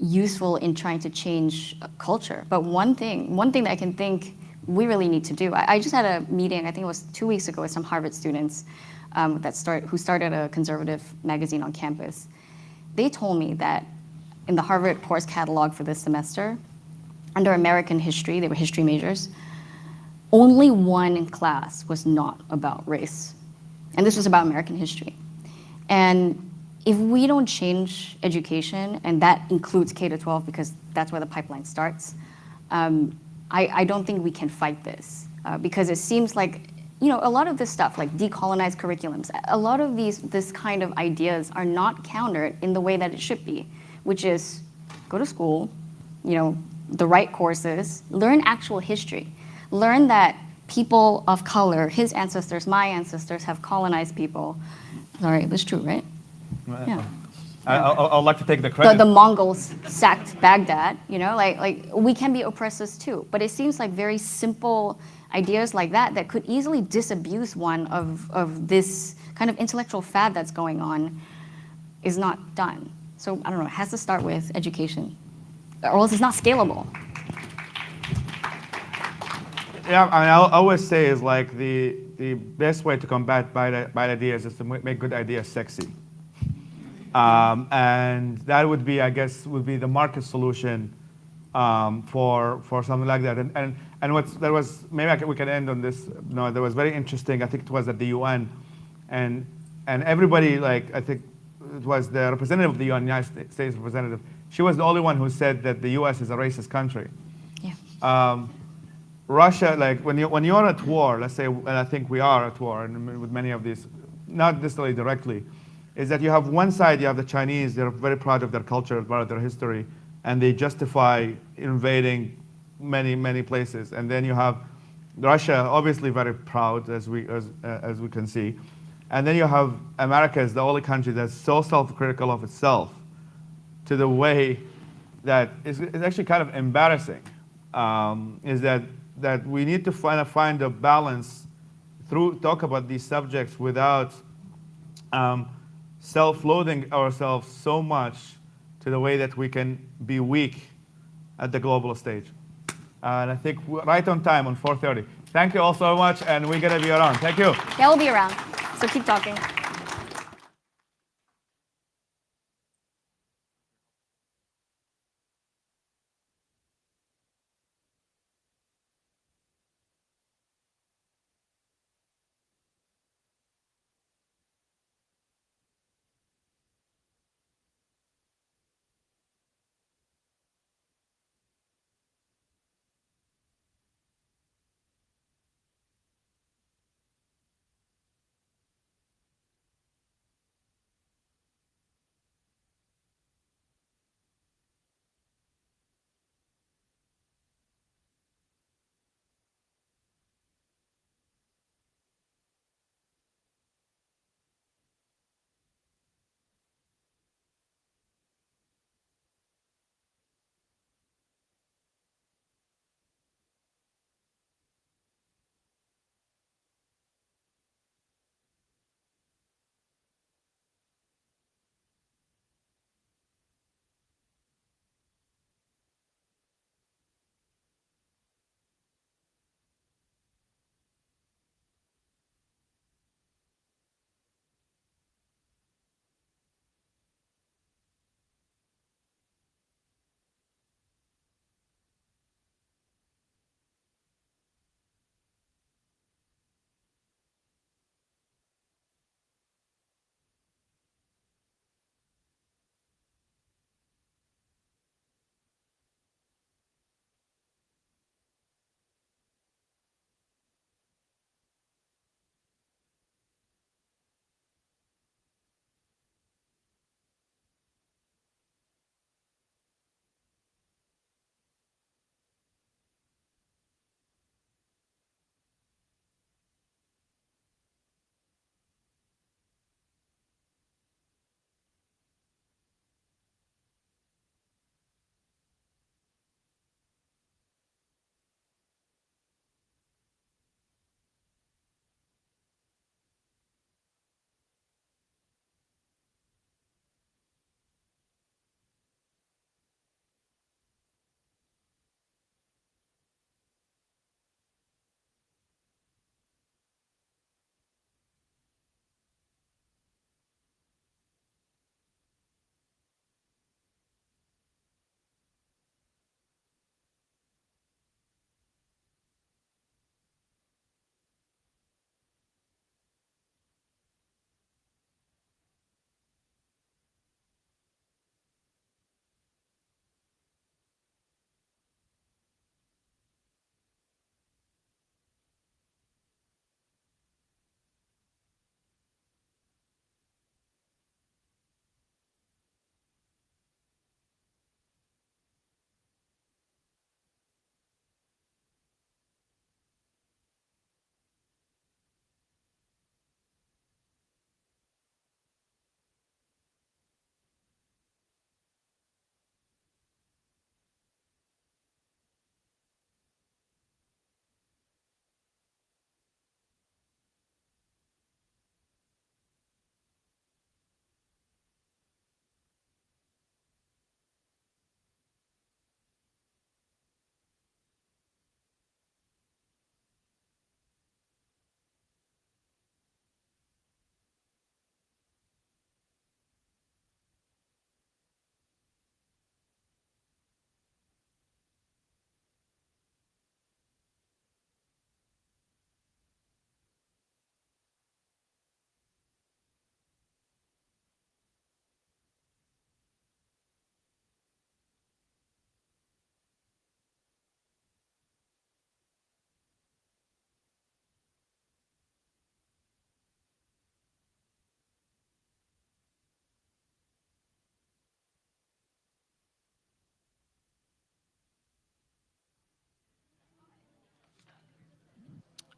useful in trying to change culture. But one thing that I can think we really need to do, I just had a meeting, I think it was 2 weeks ago, with some Harvard students who started a conservative magazine on campus. They told me that in the Harvard course catalog for this semester, under American history, they were history majors, only one class was not about race. And this was about American history. And if we don't change education, and that includes K-12 because that's where the pipeline starts, I don't think we can fight this. Because it seems like, a lot of this stuff, like decolonized curriculums, a lot of this kind of ideas are not countered in the way that it should be, which is go to school, the right courses, learn actual history. Learn that people of color, his ancestors, my ancestors, have colonized people. Sorry, it was true, right? Yeah. I'd like to take the credit. The Mongols sacked Baghdad, you know, like we can be oppressors too. But it seems like very simple ideas like that could easily disabuse one of this kind of intellectual fad that's going on is not done. So I don't know, it has to start with education, or else it's not scalable. Yeah, I mean, I always say is like the best way to combat bad ideas is to make good ideas sexy. And that would be, I guess, would be the market solution for something like that. And there was, maybe we can end on this. No, there was very interesting. I think it was at the UN, and everybody, like, I think it was the representative of the UN, United States representative. She was the only one who said that the U.S. is a racist country. Yeah. Russia, like when you're at war, let's say, and I think we are at war, and with many of these, not necessarily directly, is that you have one side, you have the Chinese, they're very proud of their culture, proud of their history, and they justify invading many places. And then you have Russia, obviously very proud, as we can see. And then you have America as the only country that's so self-critical of itself to the way that is actually kind of embarrassing, is that we need to find a balance through talk about these subjects without self-loathing ourselves so much to the way that we can be weak at the global stage. And I think we're right on time on 4:30. Thank you all so much, and we're going to be around. Thank you. Yeah, we'll be around. So keep talking.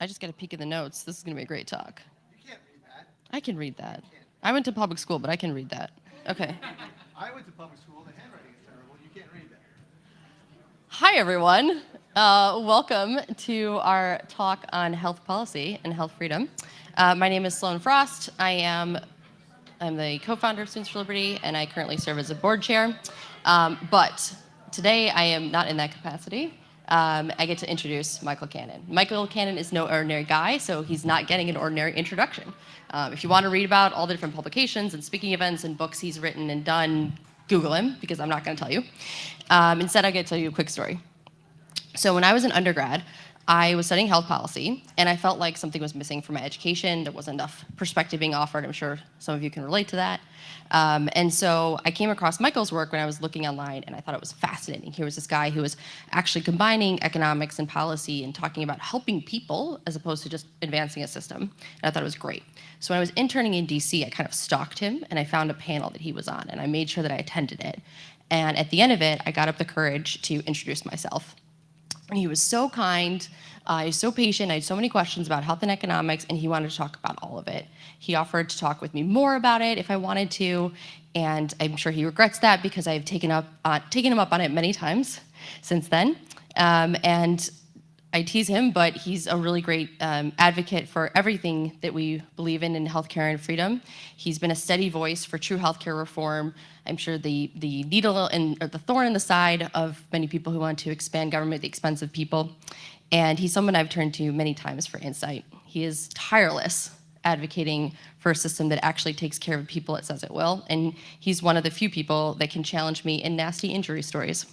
I just got a peek at the notes. This is going to be a great talk. You can't read that. I can read that. I went to public school, but I can read that. Okay. I went to public school. The handwriting is terrible. You can't read that. Hi, everyone. Welcome to our talk on health policy and health freedom. My name is Sloan Frost. I'm the co-founder of Students for Liberty, and I currently serve as a board chair. But today, I am not in that capacity. I get to introduce Michael Cannon. Michael Cannon is no ordinary guy, so he's not getting an ordinary introduction. If you want to read about all the different publications and speaking events and books he's written and done, Google him, because I'm not going to tell you. Instead, I'm going to tell you a quick story. So when I was an undergrad, I was studying health policy, and I felt like something was missing from my education. There wasn't enough perspective being offered. I'm sure some of you can relate to that. And so I came across Michael's work when I was looking online, and I thought it was fascinating. Here was this guy who was actually combining economics and policy and talking about helping people as opposed to just advancing a system. And I thought it was great. So when I was interning in DC, I kind of stalked him, and I found a panel that he was on, and I made sure that I attended it. And at the end of it, I got up the courage to introduce myself. And he was so kind, he was so patient, I had so many questions about health and economics, and he wanted to talk about all of it. He offered to talk with me more about it if I wanted to, and I'm sure he regrets that because I've taken him up on it many times since then. And I tease him, but he's a really great advocate for everything that we believe in healthcare and freedom. He's been a steady voice for true healthcare reform. I'm sure the needle or the thorn in the side of many people who want to expand government at the expense of people. And he's someone I've turned to many times for insight. He is tireless advocating for a system that actually takes care of people it says it will. And he's one of the few people that can challenge me in nasty injury stories.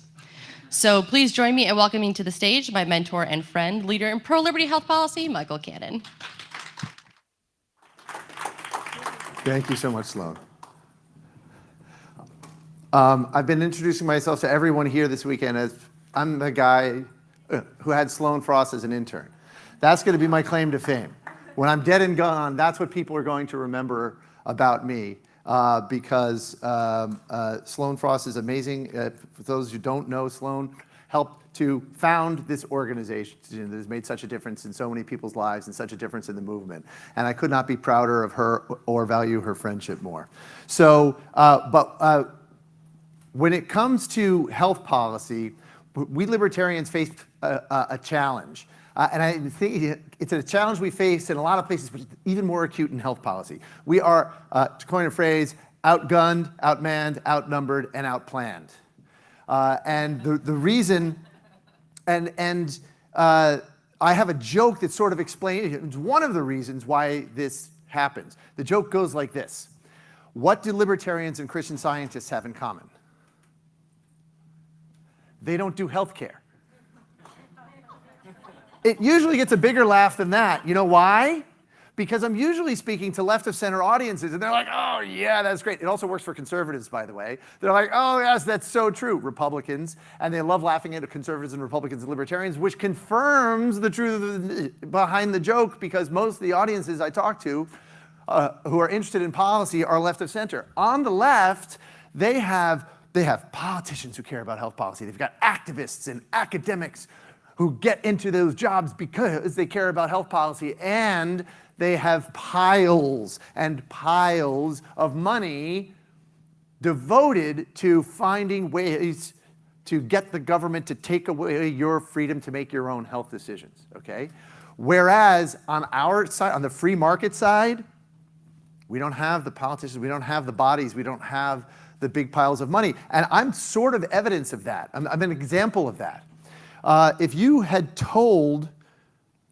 So please join me in welcoming to the stage my mentor and friend, leader in pro-liberty health policy, Michael Cannon. Thank you so much, Sloan. I've been introducing myself to everyone here this weekend as I'm the guy who had Sloan Frost as an intern. That's going to be my claim to fame. When I'm dead and gone, that's what people are going to remember about me. Because Sloan Frost is amazing. For those who don't know, Sloan helped to found this organization that has made such a difference in so many people's lives and such a difference in the movement. And I could not be prouder of her or value her friendship more. So, when it comes to health policy, we libertarians face a challenge. And I think it's a challenge we face in a lot of places, but even more acute in health policy. We are, to coin a phrase, outgunned, outmanned, outnumbered, and outplanned. And the reason, I have a joke that sort of explains, one of the reasons why this happens. The joke goes like this. What do libertarians and Christian Scientists have in common? They don't do healthcare. It usually gets a bigger laugh than that. You know why? Because I'm usually speaking to left of center audiences, and they're like, oh, yeah, that's great. It also works for conservatives, by the way. They're like, oh, yes, that's so true. Republicans, and they love laughing at conservatives and Republicans and libertarians, which confirms the truth behind the joke, because most of the audiences I talk to who are interested in policy are left of center. On the left, they have politicians who care about health policy. They've got activists and academics who get into those jobs because they care about health policy, and they have piles and piles of money devoted to finding ways to get the government to take away your freedom to make your own health decisions, okay? Whereas on our side, on the free market side, we don't have the politicians, we don't have the bodies, we don't have the big piles of money. And I'm sort of evidence of that. I'm an example of that. If you had told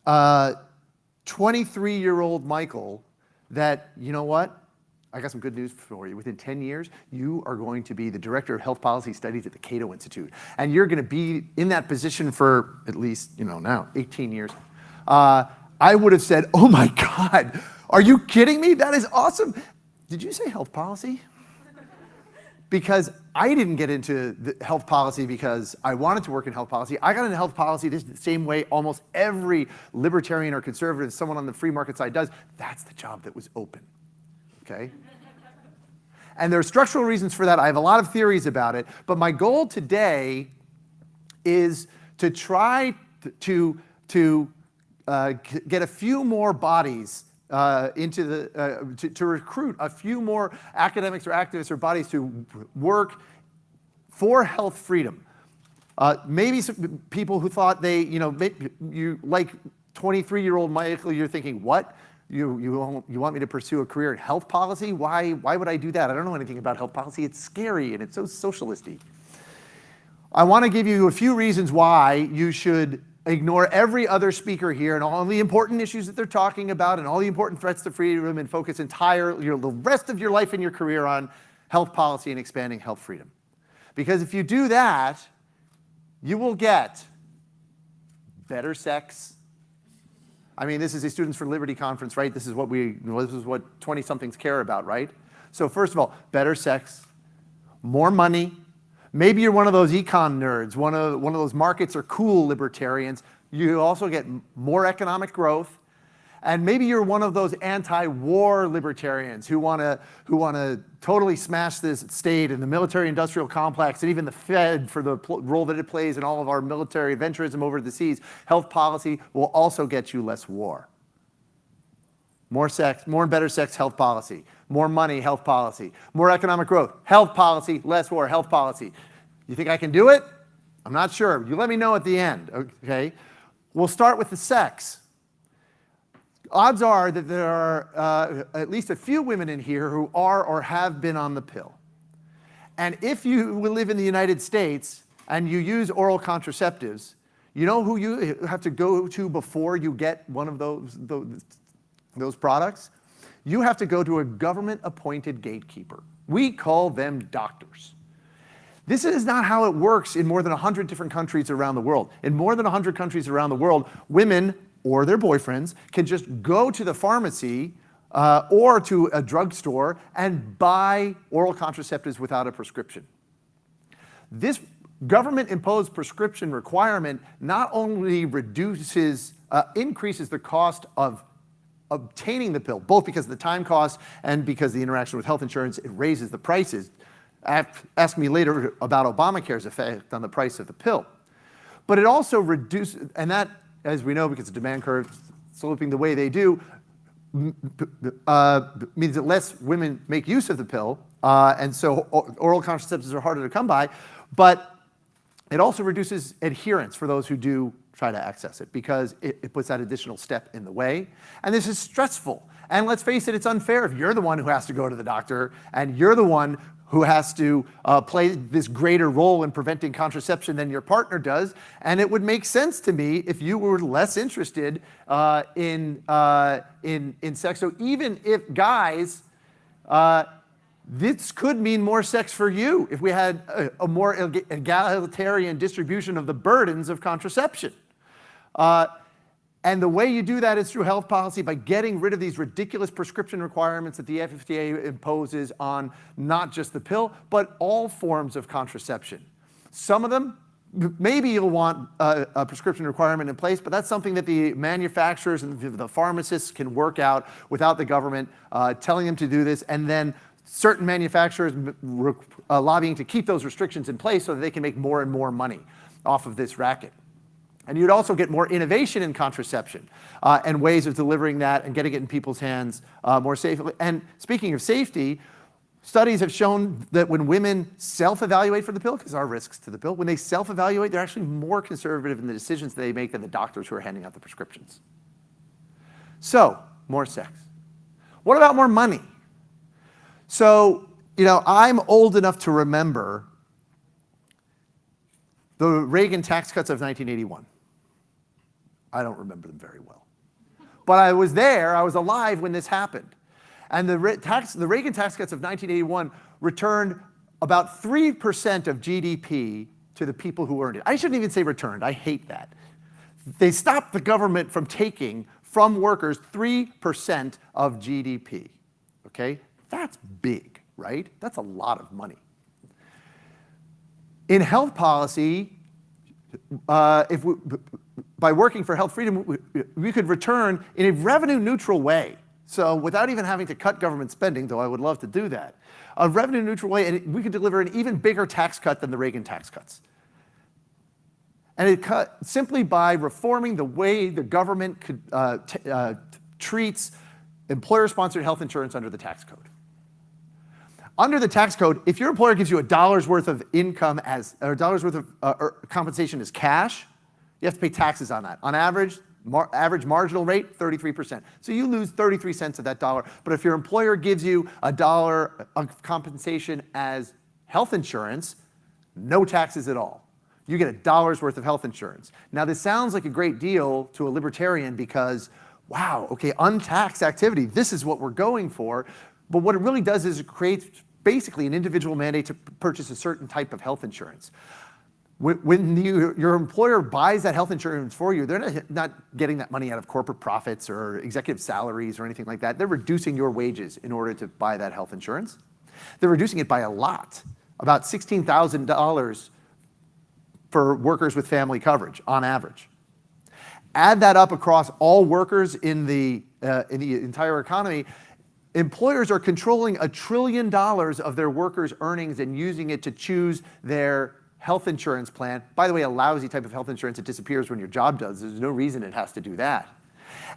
23-year-old Michael that, you know what, I got some good news for you. Within 10 years, you are going to be the director of health policy studies at the Cato Institute. And you're going to be in that position for at least, now 18 years. I would have said, oh my God, are you kidding me? That is awesome. Did you say health policy? Because I didn't get into the health policy because I wanted to work in health policy. I got into health policy the same way almost every libertarian or conservative, someone on the free market side does. That's the job that was open, okay? And there are structural reasons for that. I have a lot of theories about it. But my goal today is to try to get a few more bodies into to recruit a few more academics or activists or bodies to work for health freedom. Maybe some people who thought you like 23-year-old Michael, you're thinking, what? You want me to pursue a career in health policy? Why would I do that? I don't know anything about health policy. It's scary and it's so socialisty. I want to give you a few reasons why you should ignore every other speaker here and all the important issues that they're talking about and all the important threats to freedom and focus the rest of your life and your career on health policy and expanding health freedom. Because if you do that, you will get better sex. I mean, this is a Students for Liberty conference, right? This is what 20-somethings care about, right? So first of all, better sex, more money. Maybe you're one of those econ nerds, one of those markets are cool libertarians. You also get more economic growth. And maybe you're one of those anti-war libertarians who want to totally smash this state and the military-industrial complex and even the Fed for the role that it plays in all of our military adventurism over the seas. Health policy will also get you less war. More sex, more and better sex, health policy. More money, health policy. More economic growth, health policy, less war, health policy. You think I can do it? I'm not sure. You let me know at the end, okay? We'll start with the sex. Odds are that there are at least a few women in here who are or have been on the pill. And if you live in the United States and you use oral contraceptives, you know who you have to go to before you get one of those products? You have to go to a government-appointed gatekeeper. We call them doctors. This is not how it works in more than 100 different countries around the world. In more than 100 countries around the world, women or their boyfriends can just go to the pharmacy or to a drugstore and buy oral contraceptives without a prescription. This government-imposed prescription requirement not only increases the cost of obtaining the pill, both because of the time cost and because the interaction with health insurance, it raises the prices. Ask me later about Obamacare's effect on the price of the pill. But it also reduces, and that, as we know, because the demand curve sloping the way they do, means that less women make use of the pill, and so oral contraceptives are harder to come by, but it also reduces adherence for those who do try to access it because it puts that additional step in the way. And this is stressful. And let's face it, it's unfair if you're the one who has to go to the doctor and you're the one who has to play this greater role in preventing contraception than your partner does. And it would make sense to me if you were less interested in sex. So even if guys, this could mean more sex for you if we had a more egalitarian distribution of the burdens of contraception. And the way you do that is through health policy by getting rid of these ridiculous prescription requirements that the FDA imposes on not just the pill, but all forms of contraception. Some of them, maybe you'll want a prescription requirement in place, but that's something that the manufacturers and the pharmacists can work out without the government telling them to do this, and then certain manufacturers lobbying to keep those restrictions in place so that they can make more and more money off of this racket. And you'd also get more innovation in contraception and ways of delivering that and getting it in people's hands more safely. And speaking of safety, studies have shown that when women self-evaluate for the pill, because there are risks to the pill, when they self-evaluate, they're actually more conservative in the decisions they make than the doctors who are handing out the prescriptions. So, more sex. What about more money? So, I'm old enough to remember the Reagan tax cuts of 1981. I don't remember them very well. But I was there, I was alive when this happened. And the Reagan tax cuts of 1981 returned about 3% of GDP to the people who earned it. I shouldn't even say returned, I hate that. They stopped the government from taking from workers 3% of GDP, okay? That's big, right? That's a lot of money. In health policy, by working for health freedom, we could return in a revenue-neutral way. So without even having to cut government spending, though I would love to do that, a revenue-neutral way, and we could deliver an even bigger tax cut than the Reagan tax cuts. And it cut simply by reforming the way the government treats employer-sponsored health insurance under the tax code. Under the tax code, if your employer gives you $1 worth of income or $1 worth of compensation as cash, you have to pay taxes on that. On average, average marginal rate, 33%. So you lose 33 cents of that dollar. But if your employer gives you $1 of compensation as health insurance, no taxes at all. You get $1 worth of health insurance. Now, this sounds like a great deal to a libertarian because, wow, okay, untaxed activity, this is what we're going for. But what it really does is it creates basically an individual mandate to purchase a certain type of health insurance. When your employer buys that health insurance for you, they're not getting that money out of corporate profits or executive salaries or anything like that. They're reducing your wages in order to buy that health insurance. They're reducing it by a lot, about $16,000 for workers with family coverage on average. Add that up across all workers in the entire economy, employers are controlling $1 trillion of their workers' earnings and using it to choose their health insurance plan. By the way, a lousy type of health insurance, it disappears when your job does. There's no reason it has to do that.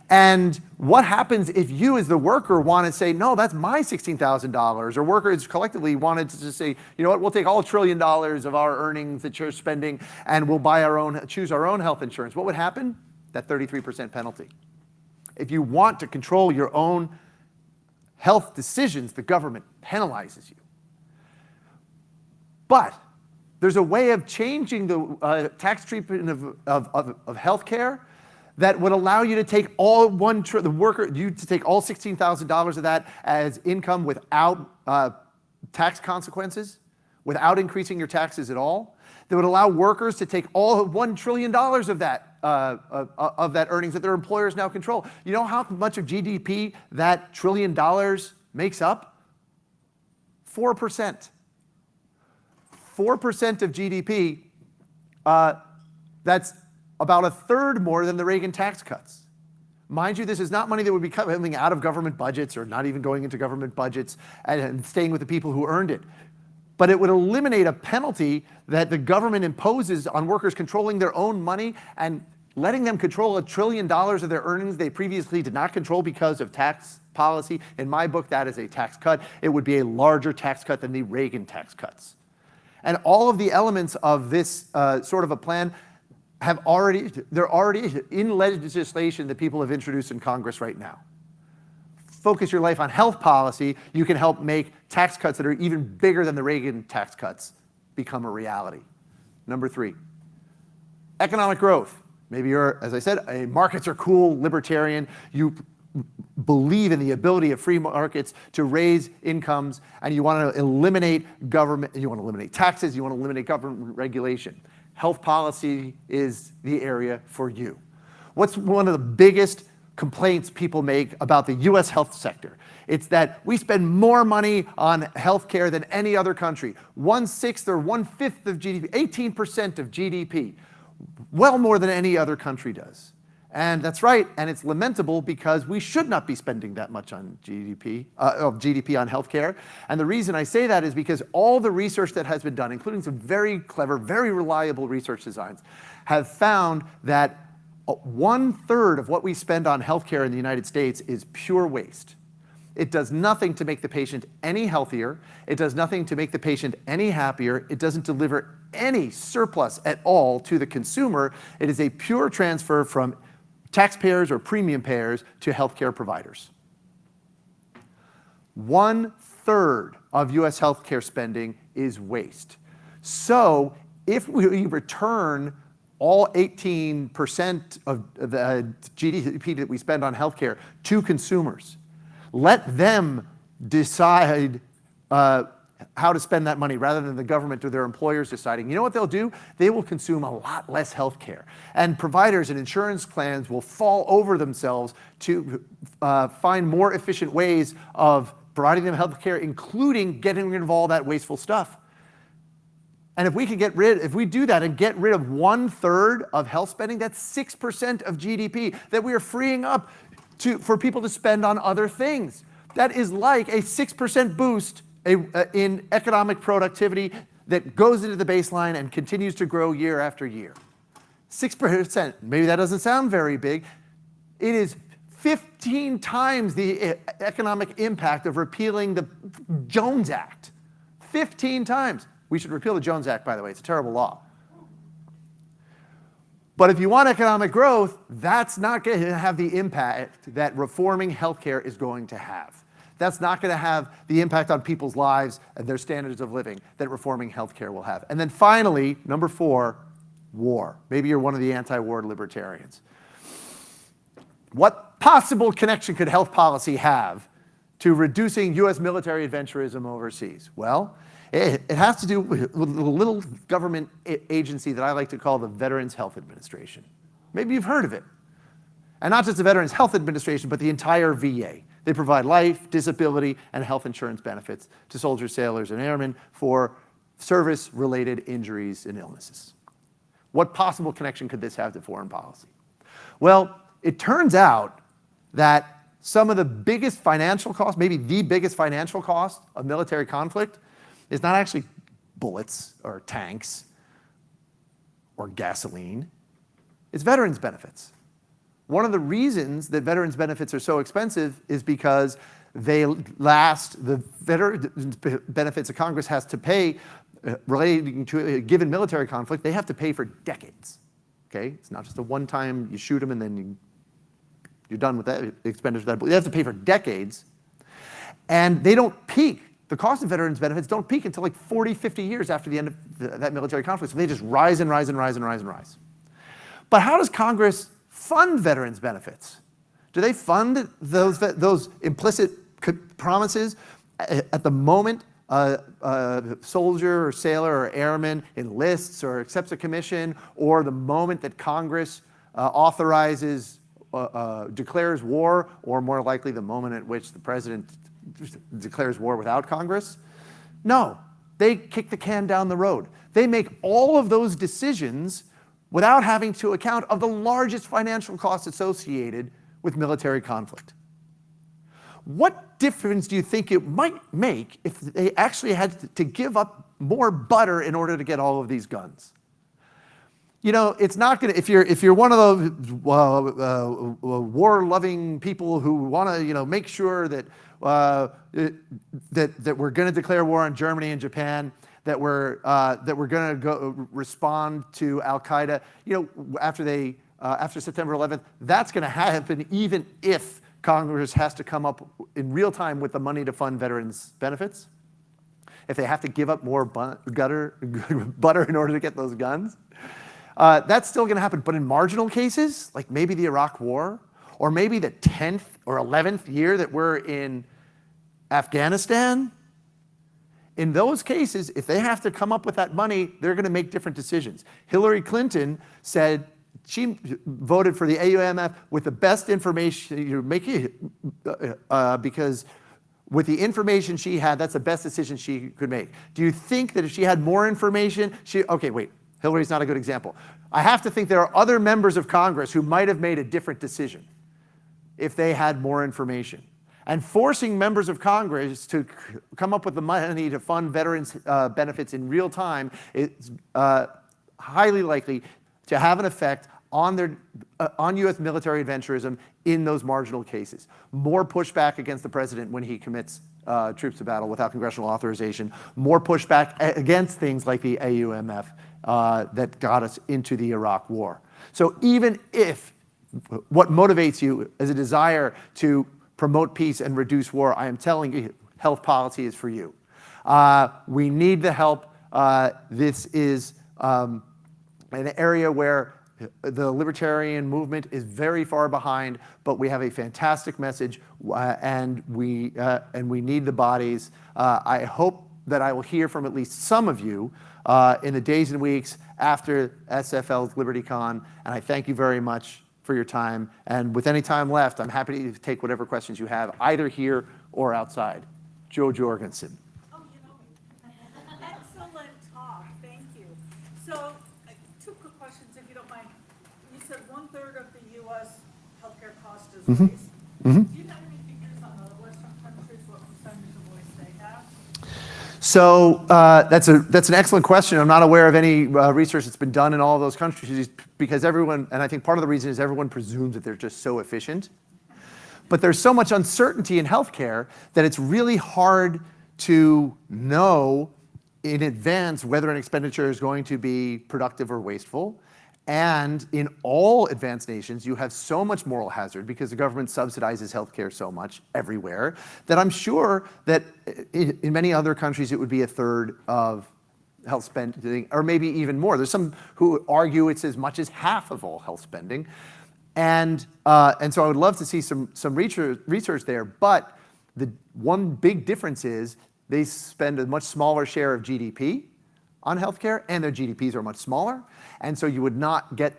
And what happens if you as the worker want to say, no, that's my $16,000, or workers collectively wanted to just say, you know what, we'll take all $1 trillion of our earnings that you're spending and we'll buy choose our own health insurance. What would happen? That 33% penalty. If you want to control your own health decisions, the government penalizes you. But there's a way of changing the tax treatment of health care that would allow you to take all to take all $16,000 of that as income without tax consequences, without increasing your taxes at all. That would allow workers to take all $1 trillion of that earnings that their employers now control. You know how much of GDP that $1 trillion makes up? 4%. 4% of GDP, that's about a third more than the Reagan tax cuts. Mind you, this is not money that would be coming out of government budgets or not even going into government budgets and staying with the people who earned it. But it would eliminate a penalty that the government imposes on workers controlling their own money and letting them control $1 trillion of their earnings they previously did not control because of tax policy. In my book, that is a tax cut. It would be a larger tax cut than the Reagan tax cuts. And all of the elements of this sort of a plan they're already in legislation that people have introduced in Congress right now. Focus your life on health policy, you can help make tax cuts that are even bigger than the Reagan tax cuts become a reality. Number 3, economic growth. Maybe you're, as I said, a markets are cool libertarian. You believe in the ability of free markets to raise incomes, and you want to eliminate government, you want to eliminate taxes, you want to eliminate government regulation. Health policy is the area for you. What's one of the biggest complaints people make about the US health sector? It's that we spend more money on healthcare than any other country. 1/6 or 1/5 of GDP, 18% of GDP, well more than any other country does. And that's right, and it's lamentable because we should not be spending that much on GDP on healthcare. And the reason I say that is because all the research that has been done, including some very clever, very reliable research designs, have found that 1/3 of what we spend on healthcare in the United States is pure waste. It does nothing to make the patient any healthier. It does nothing to make the patient any happier. It doesn't deliver any surplus at all to the consumer. It is a pure transfer from taxpayers or premium payers to healthcare providers. 1/3 of US healthcare spending is waste. So if we return all 18% of the GDP that we spend on healthcare to consumers, let them decide how to spend that money rather than the government or their employers deciding. You know what they'll do? They will consume a lot less healthcare. And providers and insurance plans will fall over themselves to find more efficient ways of providing them healthcare, including getting rid of all that wasteful stuff. And if we do that and get rid of 1/3 of health spending, that's 6% of GDP that we are freeing up for people to spend on other things. That is like a 6% boost in economic productivity that goes into the baseline and continues to grow year after year. 6%. Maybe that doesn't sound very big. It is 15 times the economic impact of repealing the Jones Act. 15 times. We should repeal the Jones Act, by the way. It's a terrible law. But if you want economic growth, that's not going to have the impact that reforming healthcare is going to have. That's not going to have the impact on people's lives and their standards of living that reforming healthcare will have. And then finally, number 4, war. Maybe you're one of the anti-war libertarians. What possible connection could health policy have to reducing US military adventurism overseas? Well, it has to do with a little government agency that I like to call the Veterans Health Administration. Maybe you've heard of it. And not just the Veterans Health Administration, but the entire VA. They provide life, disability, and health insurance benefits to soldiers, sailors, and airmen for service-related injuries and illnesses. What possible connection could this have to foreign policy? Well, it turns out that some of the biggest financial costs, maybe the biggest financial cost of military conflict, is not actually bullets or tanks or gasoline. It's veterans benefits. One of the reasons that veterans benefits are so expensive is because they last, the veterans benefits that Congress has to pay relating to a given military conflict, they have to pay for decades. Okay? It's not just a one-time, you shoot them and then you're done with that expenditure. They have to pay for decades. And they don't peak. The cost of veterans benefits don't peak until like 40, 50 years after the end of that military conflict. So they just rise and rise and rise and rise and rise. But how does Congress fund veterans benefits? Do they fund those implicit promises at the moment a soldier or sailor or airman enlists or accepts a commission, or the moment that Congress authorizes, declares war, or more likely the moment at which the president declares war without Congress? No, they kick the can down the road. They make all of those decisions without having to account of the largest financial costs associated with military conflict. What difference do you think it might make if they actually had to give up more butter in order to get all of these guns? You know, it's not going to, if you're one of those war-loving people who want to, make sure that that we're going to declare war on Germany and Japan, that we're going to go respond to Al Qaeda, after September 11th, that's going to happen even if Congress has to come up in real time with the money to fund veterans benefits. If they have to give up more butter in order to get those guns, that's still going to happen. But in marginal cases, like maybe the Iraq War, or maybe the 10th or 11th year that we're in Afghanistan, in those cases, if they have to come up with that money, they're going to make different decisions. Hillary Clinton said she voted for the AUMF with the best information, because with the information she had, that's the best decision she could make. Do you think that if she had more information, okay, wait, Hillary's not a good example. I have to think there are other members of Congress who might have made a different decision if they had more information. And forcing members of Congress to come up with the money to fund veterans benefits in real time is highly likely to have an effect on on U.S. military adventurism in those marginal cases. More pushback against the president when he commits troops to battle without congressional authorization. More pushback against things like the AUMF that got us into the Iraq War. So even if what motivates you is a desire to promote peace and reduce war, I am telling you, health policy is for you. We need the help. This is an area where the libertarian movement is very far behind, but we have a fantastic message, and we need the bodies. I hope that I will hear from at least some of you in the days and weeks after SFL's LibertyCon, and I thank you very much for your time. And with any time left, I'm happy to take whatever questions you have, either here or outside. Joe Jorgensen. Oh, you know me. Excellent talk. Thank you. So, two quick questions, if you don't mind. You said 1/3 of the U.S. healthcare cost is waste. Do you have any figures on other Western countries, what percentage of waste they have? So that's an excellent question. I'm not aware of any research that's been done in all of those countries because everyone, and I think part of the reason is everyone presumes that they're just so efficient. But there's so much uncertainty in healthcare that it's really hard to know in advance whether an expenditure is going to be productive or wasteful. And in all advanced nations, you have so much moral hazard because the government subsidizes healthcare so much everywhere that I'm sure that in many other countries it would be a third of health spending, or maybe even more. There's some who argue it's as much as half of all health spending. And so I would love to see some research there. But the one big difference is they spend a much smaller share of GDP on healthcare, and their GDPs are much smaller. And so you would not get